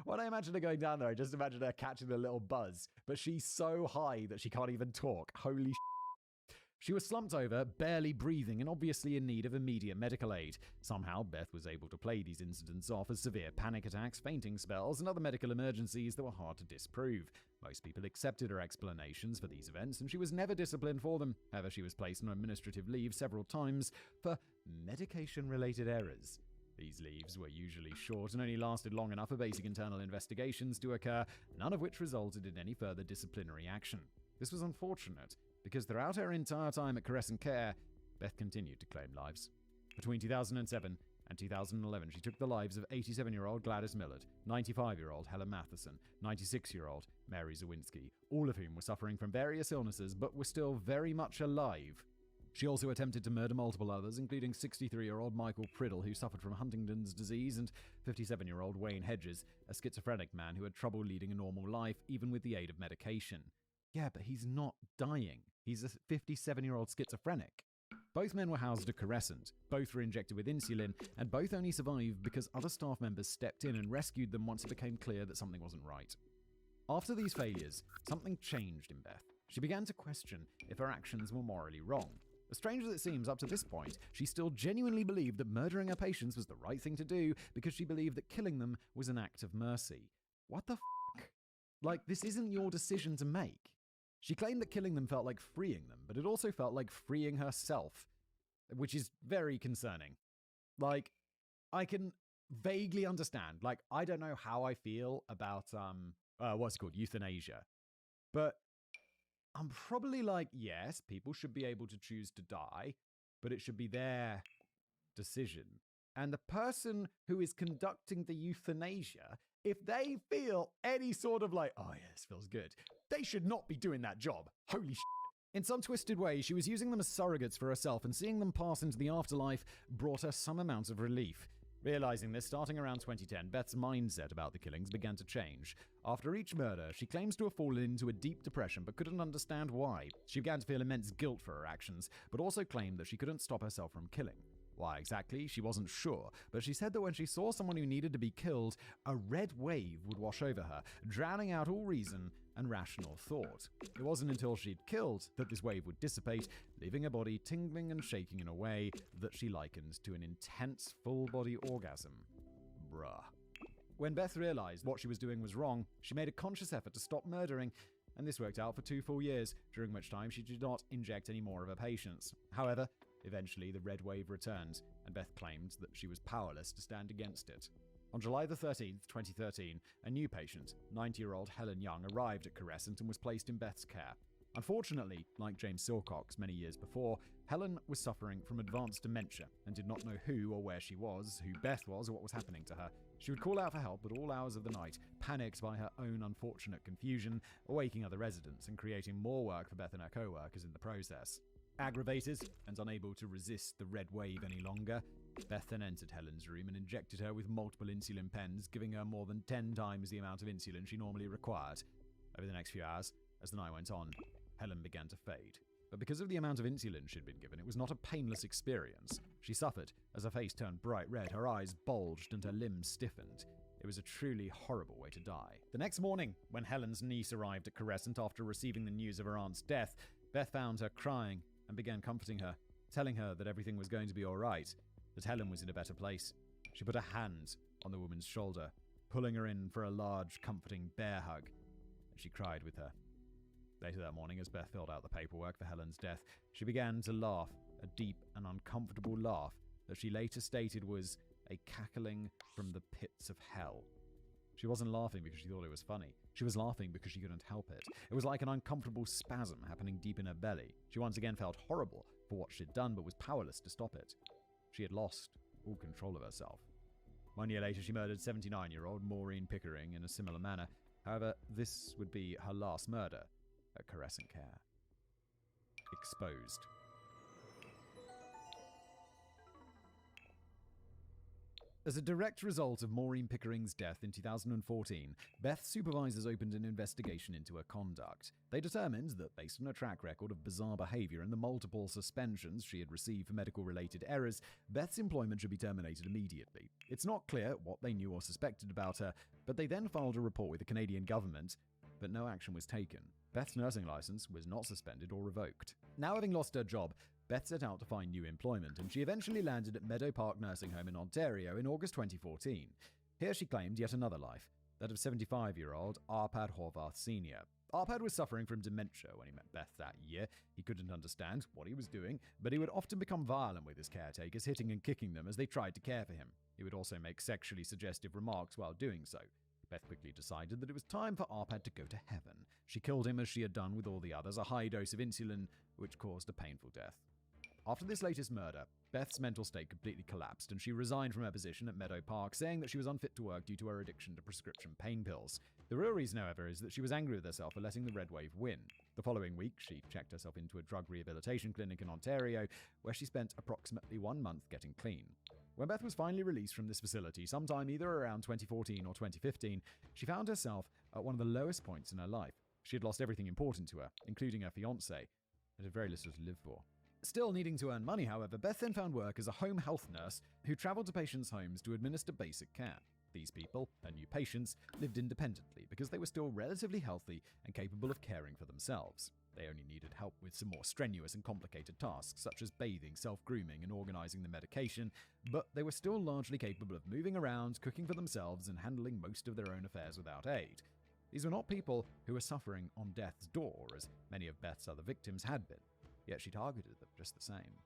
When I imagine her going down there, I just imagine her catching a little buzz, but she's so high that she can't even talk. Holy shit. She was slumped over, barely breathing, and obviously in need of immediate medical aid. Somehow, Beth was able to play these incidents off as severe panic attacks, fainting spells, and other medical emergencies that were hard to disprove. Most people accepted her explanations for these events, and she was never disciplined for them. However, she was placed on administrative leave several times for medication-related errors. These leaves were usually short and only lasted long enough for basic internal investigations to occur, none of which resulted in any further disciplinary action. This was unfortunate, because throughout her entire time at Crescent Care, Beth continued to claim lives. Between 2007 and 2011, she took the lives of 87-year-old Gladys Millard, 95-year-old Helen Matheson, 96-year-old Mary Zawinski, all of whom were suffering from various illnesses but were still very much alive. She also attempted to murder multiple others, including 63-year-old Michael Priddle, who suffered from Huntington's disease, and 57-year-old Wayne Hedges, a schizophrenic man who had trouble leading a normal life, even with the aid of medication. Yeah, but he's not dying. He's a 57-year-old schizophrenic. Both men were housed at Crescent, both were injected with insulin, and both only survived because other staff members stepped in and rescued them once it became clear that something wasn't right. After these failures, something changed in Beth. She began to question if her actions were morally wrong. As strange as it seems, up to this point, she still genuinely believed that murdering her patients was the right thing to do because she believed that killing them was an act of mercy. What the f***? Like, this isn't your decision to make. She claimed that killing them felt like freeing them, but it also felt like freeing herself, which is very concerning. Like, I can vaguely understand. Like, I don't know how I feel about, what's it called? Euthanasia. But I'm probably like, yes, people should be able to choose to die, but it should be their decision. And the person who is conducting the euthanasia, if they feel any sort of like, oh yeah, this feels good, they should not be doing that job. Holy shit. In some twisted way, she was using them as surrogates for herself, and seeing them pass into the afterlife brought her some amount of relief. Realizing this, starting around 2010, Beth's mindset about the killings began to change. After each murder, she claims to have fallen into a deep depression but couldn't understand why. She began to feel immense guilt for her actions, but also claimed that she couldn't stop herself from killing. Why exactly, she wasn't sure, but she said that when she saw someone who needed to be killed, a red wave would wash over her, drowning out all reason and rational thought. It wasn't until she'd killed that this wave would dissipate, leaving her body tingling and shaking in a way that she likened to an intense full-body orgasm. Bruh. When Beth realized what she was doing was wrong, she made a conscious effort to stop murdering, and this worked out for 2 full years, during which time she did not inject any more of her patients. However, eventually the red wave returned, and Beth claimed that she was powerless to stand against it. On July the 13th, 2013, a new patient, 90-year-old Helen Young, arrived at Crescent and was placed in Beth's care. Unfortunately, like James Silcox many years before, Helen was suffering from advanced dementia and did not know who or where she was, who Beth was, or what was happening to her. She would call out for help at all hours of the night, panicked by her own unfortunate confusion, awaking other residents and creating more work for Beth and her co-workers in the process. Aggravated and unable to resist the red wave any longer, Beth then entered Helen's room and injected her with multiple insulin pens, giving her more than 10 times the amount of insulin she normally required. Over the next few hours, as the night went on, Helen began to fade. But because of the amount of insulin she'd been given, it was not a painless experience. She suffered as her face turned bright red, her eyes bulged, and her limbs stiffened. It was a truly horrible way to die. The next morning, when Helen's niece arrived at Crescent after receiving the news of her aunt's death, Beth found her crying and began comforting her, telling her that everything was going to be all right, that Helen was in a better place. She put a hand on the woman's shoulder, pulling her in for a large, comforting bear hug, and she cried with her. Later that morning, as Beth filled out the paperwork for Helen's death, she began to laugh, a deep and uncomfortable laugh that she later stated was a cackling from the pits of hell. She wasn't laughing because she thought it was funny. She was laughing because she couldn't help it. It was like an uncomfortable spasm happening deep in her belly. She once again felt horrible for what she'd done, but was powerless to stop it. She had lost all control of herself. 1 year later, she murdered 79-year-old Maureen Pickering in a similar manner. However, this would be her last murder at Crescent Care. Exposed. As a direct result of Maureen Pickering's death in 2014, Beth's supervisors opened an investigation into her conduct. They determined that, based on a track record of bizarre behavior and the multiple suspensions she had received for medical-related errors, Beth's employment should be terminated immediately. It's not clear what they knew or suspected about her, but they then filed a report with the Canadian government, but no action was taken. Beth's nursing license was not suspended or revoked. Now having lost her job, Beth set out to find new employment, and she eventually landed at Meadow Park Nursing Home in Ontario in August 2014. Here she claimed yet another life, that of 75-year-old Arpad Horvath Sr. Arpad was suffering from dementia when he met Beth that year. He couldn't understand what he was doing, but he would often become violent with his caretakers, hitting and kicking them as they tried to care for him. He would also make sexually suggestive remarks while doing so. Beth quickly decided that it was time for Arpad to go to heaven. She killed him as she had done with all the others, a high dose of insulin, which caused a painful death. After this latest murder, Beth's mental state completely collapsed, and she resigned from her position at Meadow Park, saying that she was unfit to work due to her addiction to prescription pain pills. The real reason, however, is that she was angry with herself for letting the red wave win. The following week, she checked herself into a drug rehabilitation clinic in Ontario, where she spent approximately 1 month getting clean. When Beth was finally released from this facility, sometime either around 2014 or 2015, she found herself at one of the lowest points in her life. She had lost everything important to her, including her fiancé, and had very little to live for. Still needing to earn money, however, Beth then found work as a home health nurse who traveled to patients' homes to administer basic care. These people, her new patients, lived independently because they were still relatively healthy and capable of caring for themselves. They only needed help with some more strenuous and complicated tasks, such as bathing, self-grooming, and organizing the medication, but they were still largely capable of moving around, cooking for themselves, and handling most of their own affairs without aid. These were not people who were suffering on death's door, as many of Beth's other victims had been, yet she targeted them just the same.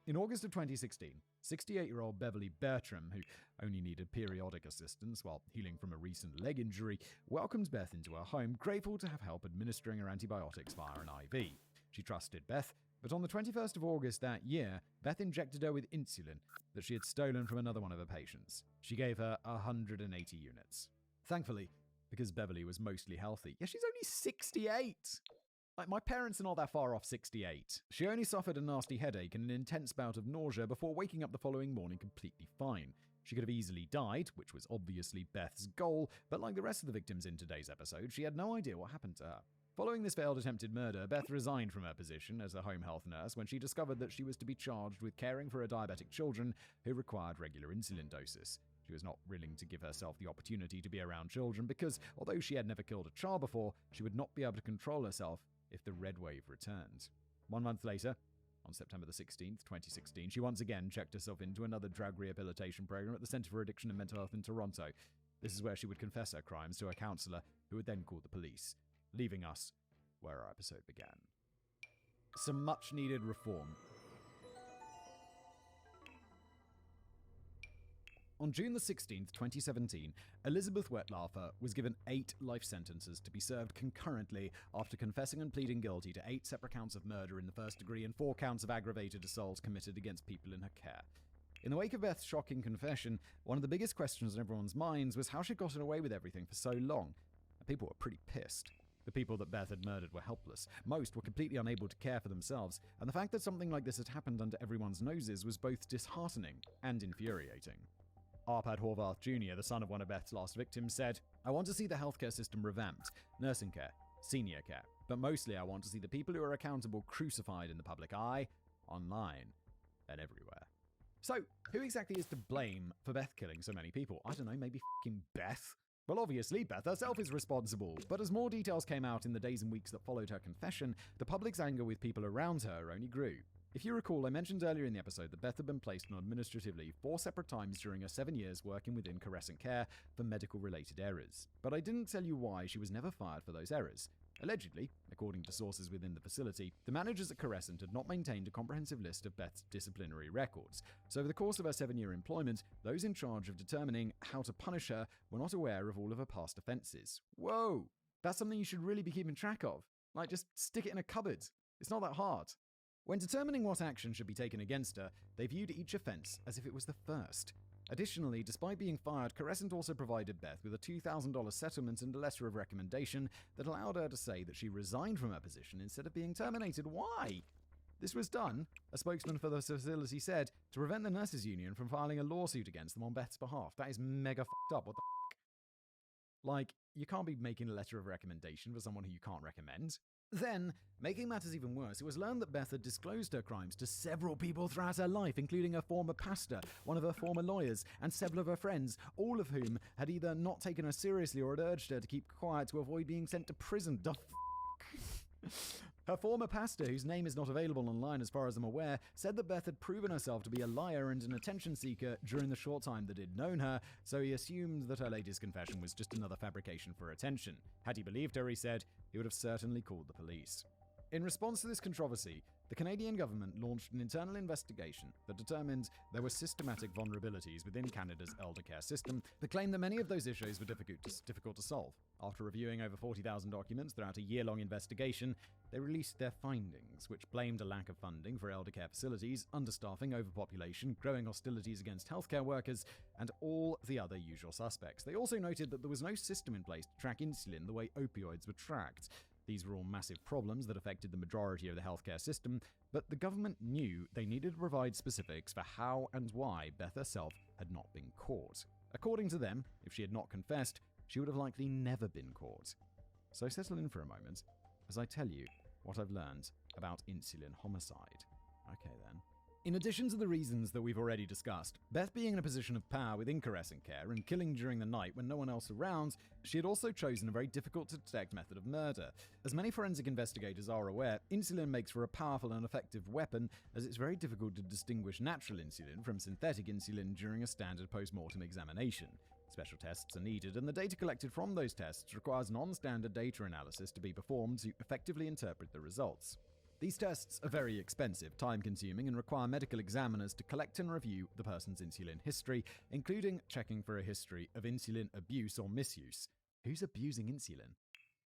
In August of 2016, 68-year-old Beverly Bertram, who only needed periodic assistance while healing from a recent leg injury, welcomed Beth into her home, grateful to have help administering her antibiotics via an IV. She trusted Beth, but on the 21st of August that year, Beth injected her with insulin that she had stolen from another one of her patients. She gave her 180 units. Thankfully, because Beverly was mostly healthy, she's only 68! Like, my parents are not that far off 68. She only suffered a nasty headache and an intense bout of nausea before waking up the following morning completely fine. She could have easily died, which was obviously Beth's goal, but like the rest of the victims in today's episode, she had no idea what happened to her. Following this failed attempted murder, Beth resigned from her position as a home health nurse when she discovered that she was to be charged with caring for her diabetic children who required regular insulin doses. She was not willing to give herself the opportunity to be around children because, although she had never killed a child before, she would not be able to control herself if the red wave returned. 1 month later, on September the 16th, 2016, she once again checked herself into another drug rehabilitation program at the Centre for Addiction and Mental Health in Toronto. This is where she would confess her crimes to a counsellor who would then call the police, leaving us where our episode began. Some much-needed reform. On June the 16th, 2017, Elizabeth Wettlaufer was given 8 life sentences to be served concurrently after confessing and pleading guilty to 8 separate counts of murder in the first degree and 4 counts of aggravated assault committed against people in her care. In the wake of Beth's shocking confession, one of the biggest questions in everyone's minds was how she'd gotten away with everything for so long. And people were pretty pissed. The people that Beth had murdered were helpless. Most were completely unable to care for themselves, and the fact that something like this had happened under everyone's noses was both disheartening and infuriating. Arpad Horvath Jr., the son of one of Beth's last victims, said, "I want to see the healthcare system revamped, nursing care, senior care, but mostly I want to see the people who are accountable crucified in the public eye, online, and everywhere." So, who exactly is to blame for Beth killing so many people? I don't know, maybe f***ing Beth? Well, obviously, Beth herself is responsible, but as more details came out in the days and weeks that followed her confession, the public's anger with people around her only grew. If you recall, I mentioned earlier in the episode that Beth had been placed on administrative leave 4 separate times during her 7 years working within Crescent Care for medical-related errors. But I didn't tell you why she was never fired for those errors. Allegedly, according to sources within the facility, the managers at Crescent had not maintained a comprehensive list of Beth's disciplinary records. So over the course of her 7-year employment, those in charge of determining how to punish her were not aware of all of her past offenses. Whoa! That's something you should really be keeping track of. Like, just stick it in a cupboard. It's not that hard. When determining what action should be taken against her, they viewed each offense as if it was the first. Additionally, despite being fired, Crescent also provided Beth with a $2,000 settlement and a letter of recommendation that allowed her to say that she resigned from her position instead of being terminated. Why? This was done, a spokesman for the facility said, to prevent the nurses' union from filing a lawsuit against them on Beth's behalf. That is mega f***ed up. What the f***? Like, you can't be making a letter of recommendation for someone who you can't recommend. Then, making matters even worse, it was learned that Beth had disclosed her crimes to several people throughout her life, including her former pastor, one of her former lawyers, and several of her friends, all of whom had either not taken her seriously or had urged her to keep quiet to avoid being sent to prison. The f***. Her former pastor, whose name is not available online as far as I'm aware, said that Beth had proven herself to be a liar and an attention seeker during the short time that he'd known her, so he assumed that her latest confession was just another fabrication for attention. Had he believed her, he said, he would have certainly called the police. In response to this controversy, the Canadian government launched an internal investigation that determined there were systematic vulnerabilities within Canada's elder care system that claimed that many of those issues were difficult to solve. After reviewing over 40,000 documents throughout a year-long investigation, they released their findings, which blamed a lack of funding for elder care facilities, understaffing, overpopulation, growing hostilities against healthcare workers, and all the other usual suspects. They also noted that there was no system in place to track insulin the way opioids were tracked. These were all massive problems that affected the majority of the healthcare system, but the government knew they needed to provide specifics for how and why Beth herself had not been caught. According to them, if she had not confessed, she would have likely never been caught. So settle in for a moment as I tell you what I've learned about insulin homicide. Okay then. In addition to the reasons that we've already discussed, Beth being in a position of power within Crescent Care and killing during the night when no one else around, she had also chosen a very difficult to detect method of murder. As many forensic investigators are aware, insulin makes for a powerful and effective weapon, as it's very difficult to distinguish natural insulin from synthetic insulin during a standard post-mortem examination. Special tests are needed, and the data collected from those tests requires non-standard data analysis to be performed to effectively interpret the results. These tests are very expensive, time-consuming, and require medical examiners to collect and review the person's insulin history, including checking for a history of insulin abuse or misuse. Who's abusing insulin?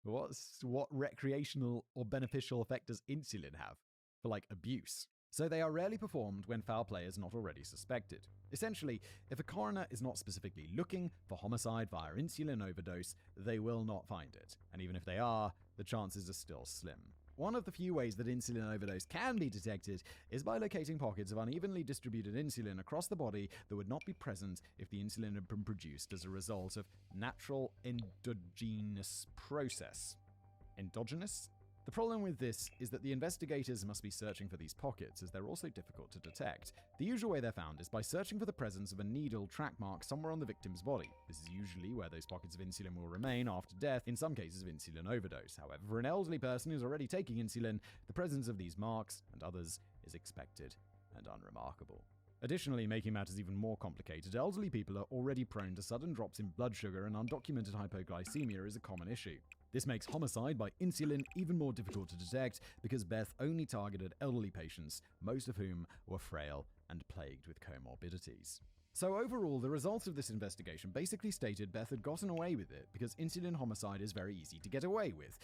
What recreational or beneficial effect does insulin have for, abuse? So they are rarely performed when foul play is not already suspected. Essentially, if a coroner is not specifically looking for homicide via insulin overdose, they will not find it. And even if they are, the chances are still slim. One of the few ways that insulin overdose can be detected is by locating pockets of unevenly distributed insulin across the body that would not be present if the insulin had been produced as a result of natural endogenous process. Endogenous? The problem with this is that the investigators must be searching for these pockets, as they're also difficult to detect. The usual way they're found is by searching for the presence of a needle track mark somewhere on the victim's body. This is usually where those pockets of insulin will remain after death, in some cases of insulin overdose. However, for an elderly person who's already taking insulin, the presence of these marks, and others, is expected and unremarkable. Additionally, making matters even more complicated, elderly people are already prone to sudden drops in blood sugar, and undocumented hypoglycemia is a common issue. This makes homicide by insulin even more difficult to detect because Beth only targeted elderly patients, most of whom were frail and plagued with comorbidities. So overall, the results of this investigation basically stated Beth had gotten away with it because insulin homicide is very easy to get away with.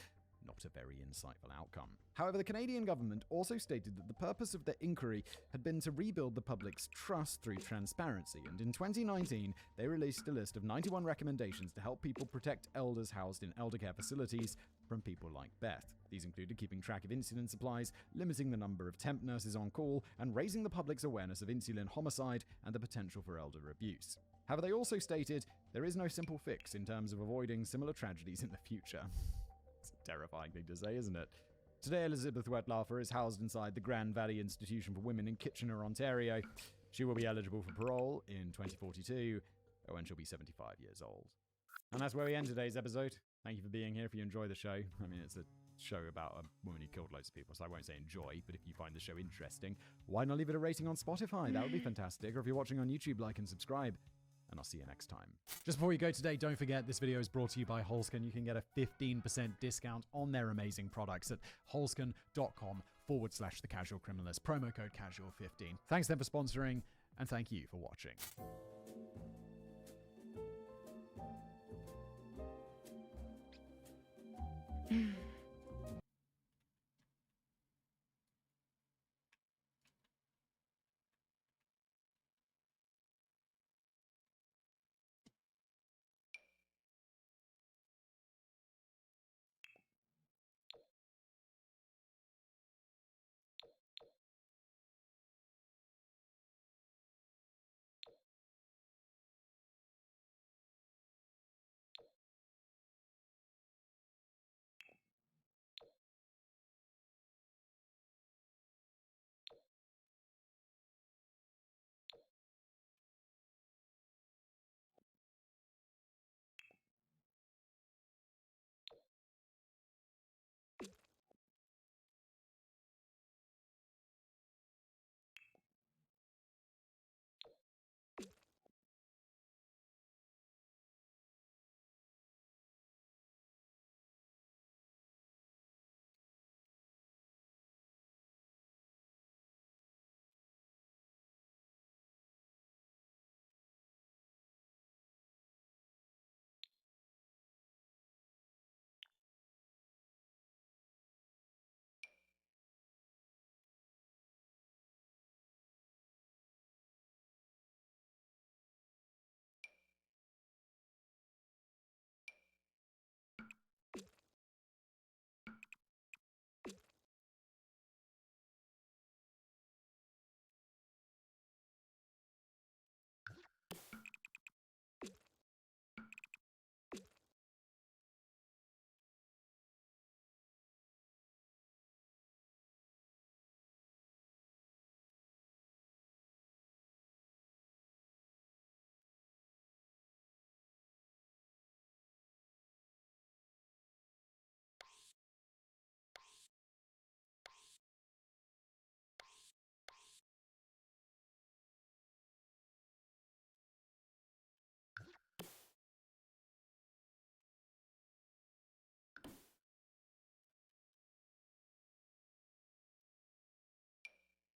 Not a very insightful outcome. However, the Canadian government also stated that the purpose of their inquiry had been to rebuild the public's trust through transparency, and in 2019, they released a list of 91 recommendations to help people protect elders housed in elder care facilities from people like Beth. These included keeping track of insulin supplies, limiting the number of temp nurses on call, and raising the public's awareness of insulin homicide and the potential for elder abuse. However, they also stated there is no simple fix in terms of avoiding similar tragedies in the future. It's a terrifying thing to say, isn't it? Today, Elizabeth Wettlaufer is housed inside the Grand Valley Institution for Women in Kitchener, Ontario. She will be eligible for parole in 2042 when she'll be 75 years old. And that's where we end today's episode. Thank you for being here. If you enjoy the show, I mean, it's a show about a woman who killed loads of people, so I won't say enjoy, but if you find the show interesting, why not leave it a rating on Spotify? That would be fantastic. Or if you're watching on YouTube, like and subscribe. And I'll see you next time. Just before you go today, don't forget this video is brought to you by Holscan. You can get a 15% discount on their amazing products at holscan.com/thecasualcriminalist. Promo code casual15. Thanks then for sponsoring, and thank you for watching.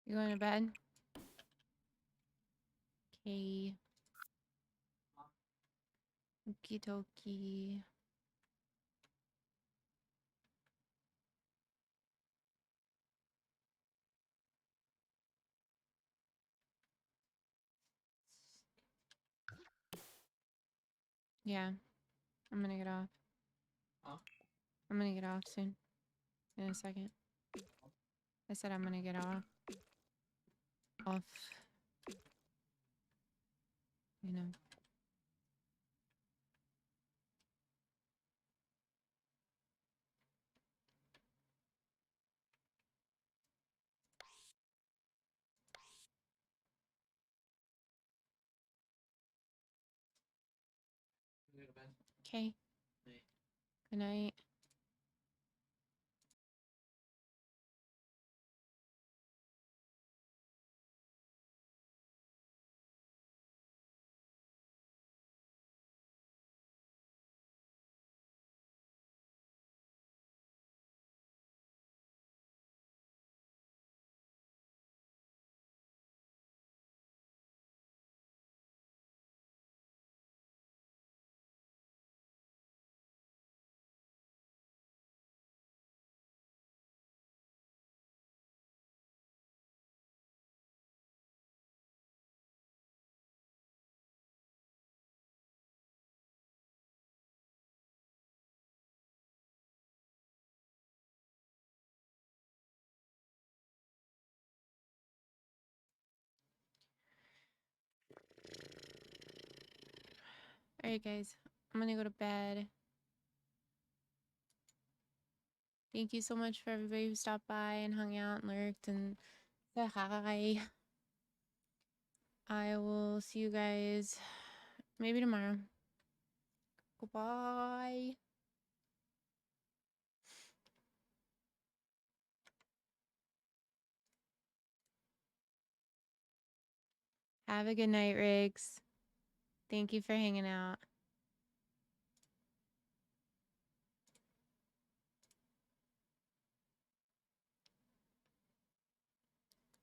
You going to bed? Okay. Okie dokie. Yeah, I'm gonna get off. Huh? I'm gonna get off soon. In a second. I said I'm gonna get off. You know. Go to bed. Okay. Night. Good night. Alright, guys. I'm gonna go to bed. Thank you so much for everybody who stopped by and hung out and lurked and said hi. I will see you guys maybe tomorrow. Goodbye. Have a good night, Riggs. Thank you for hanging out.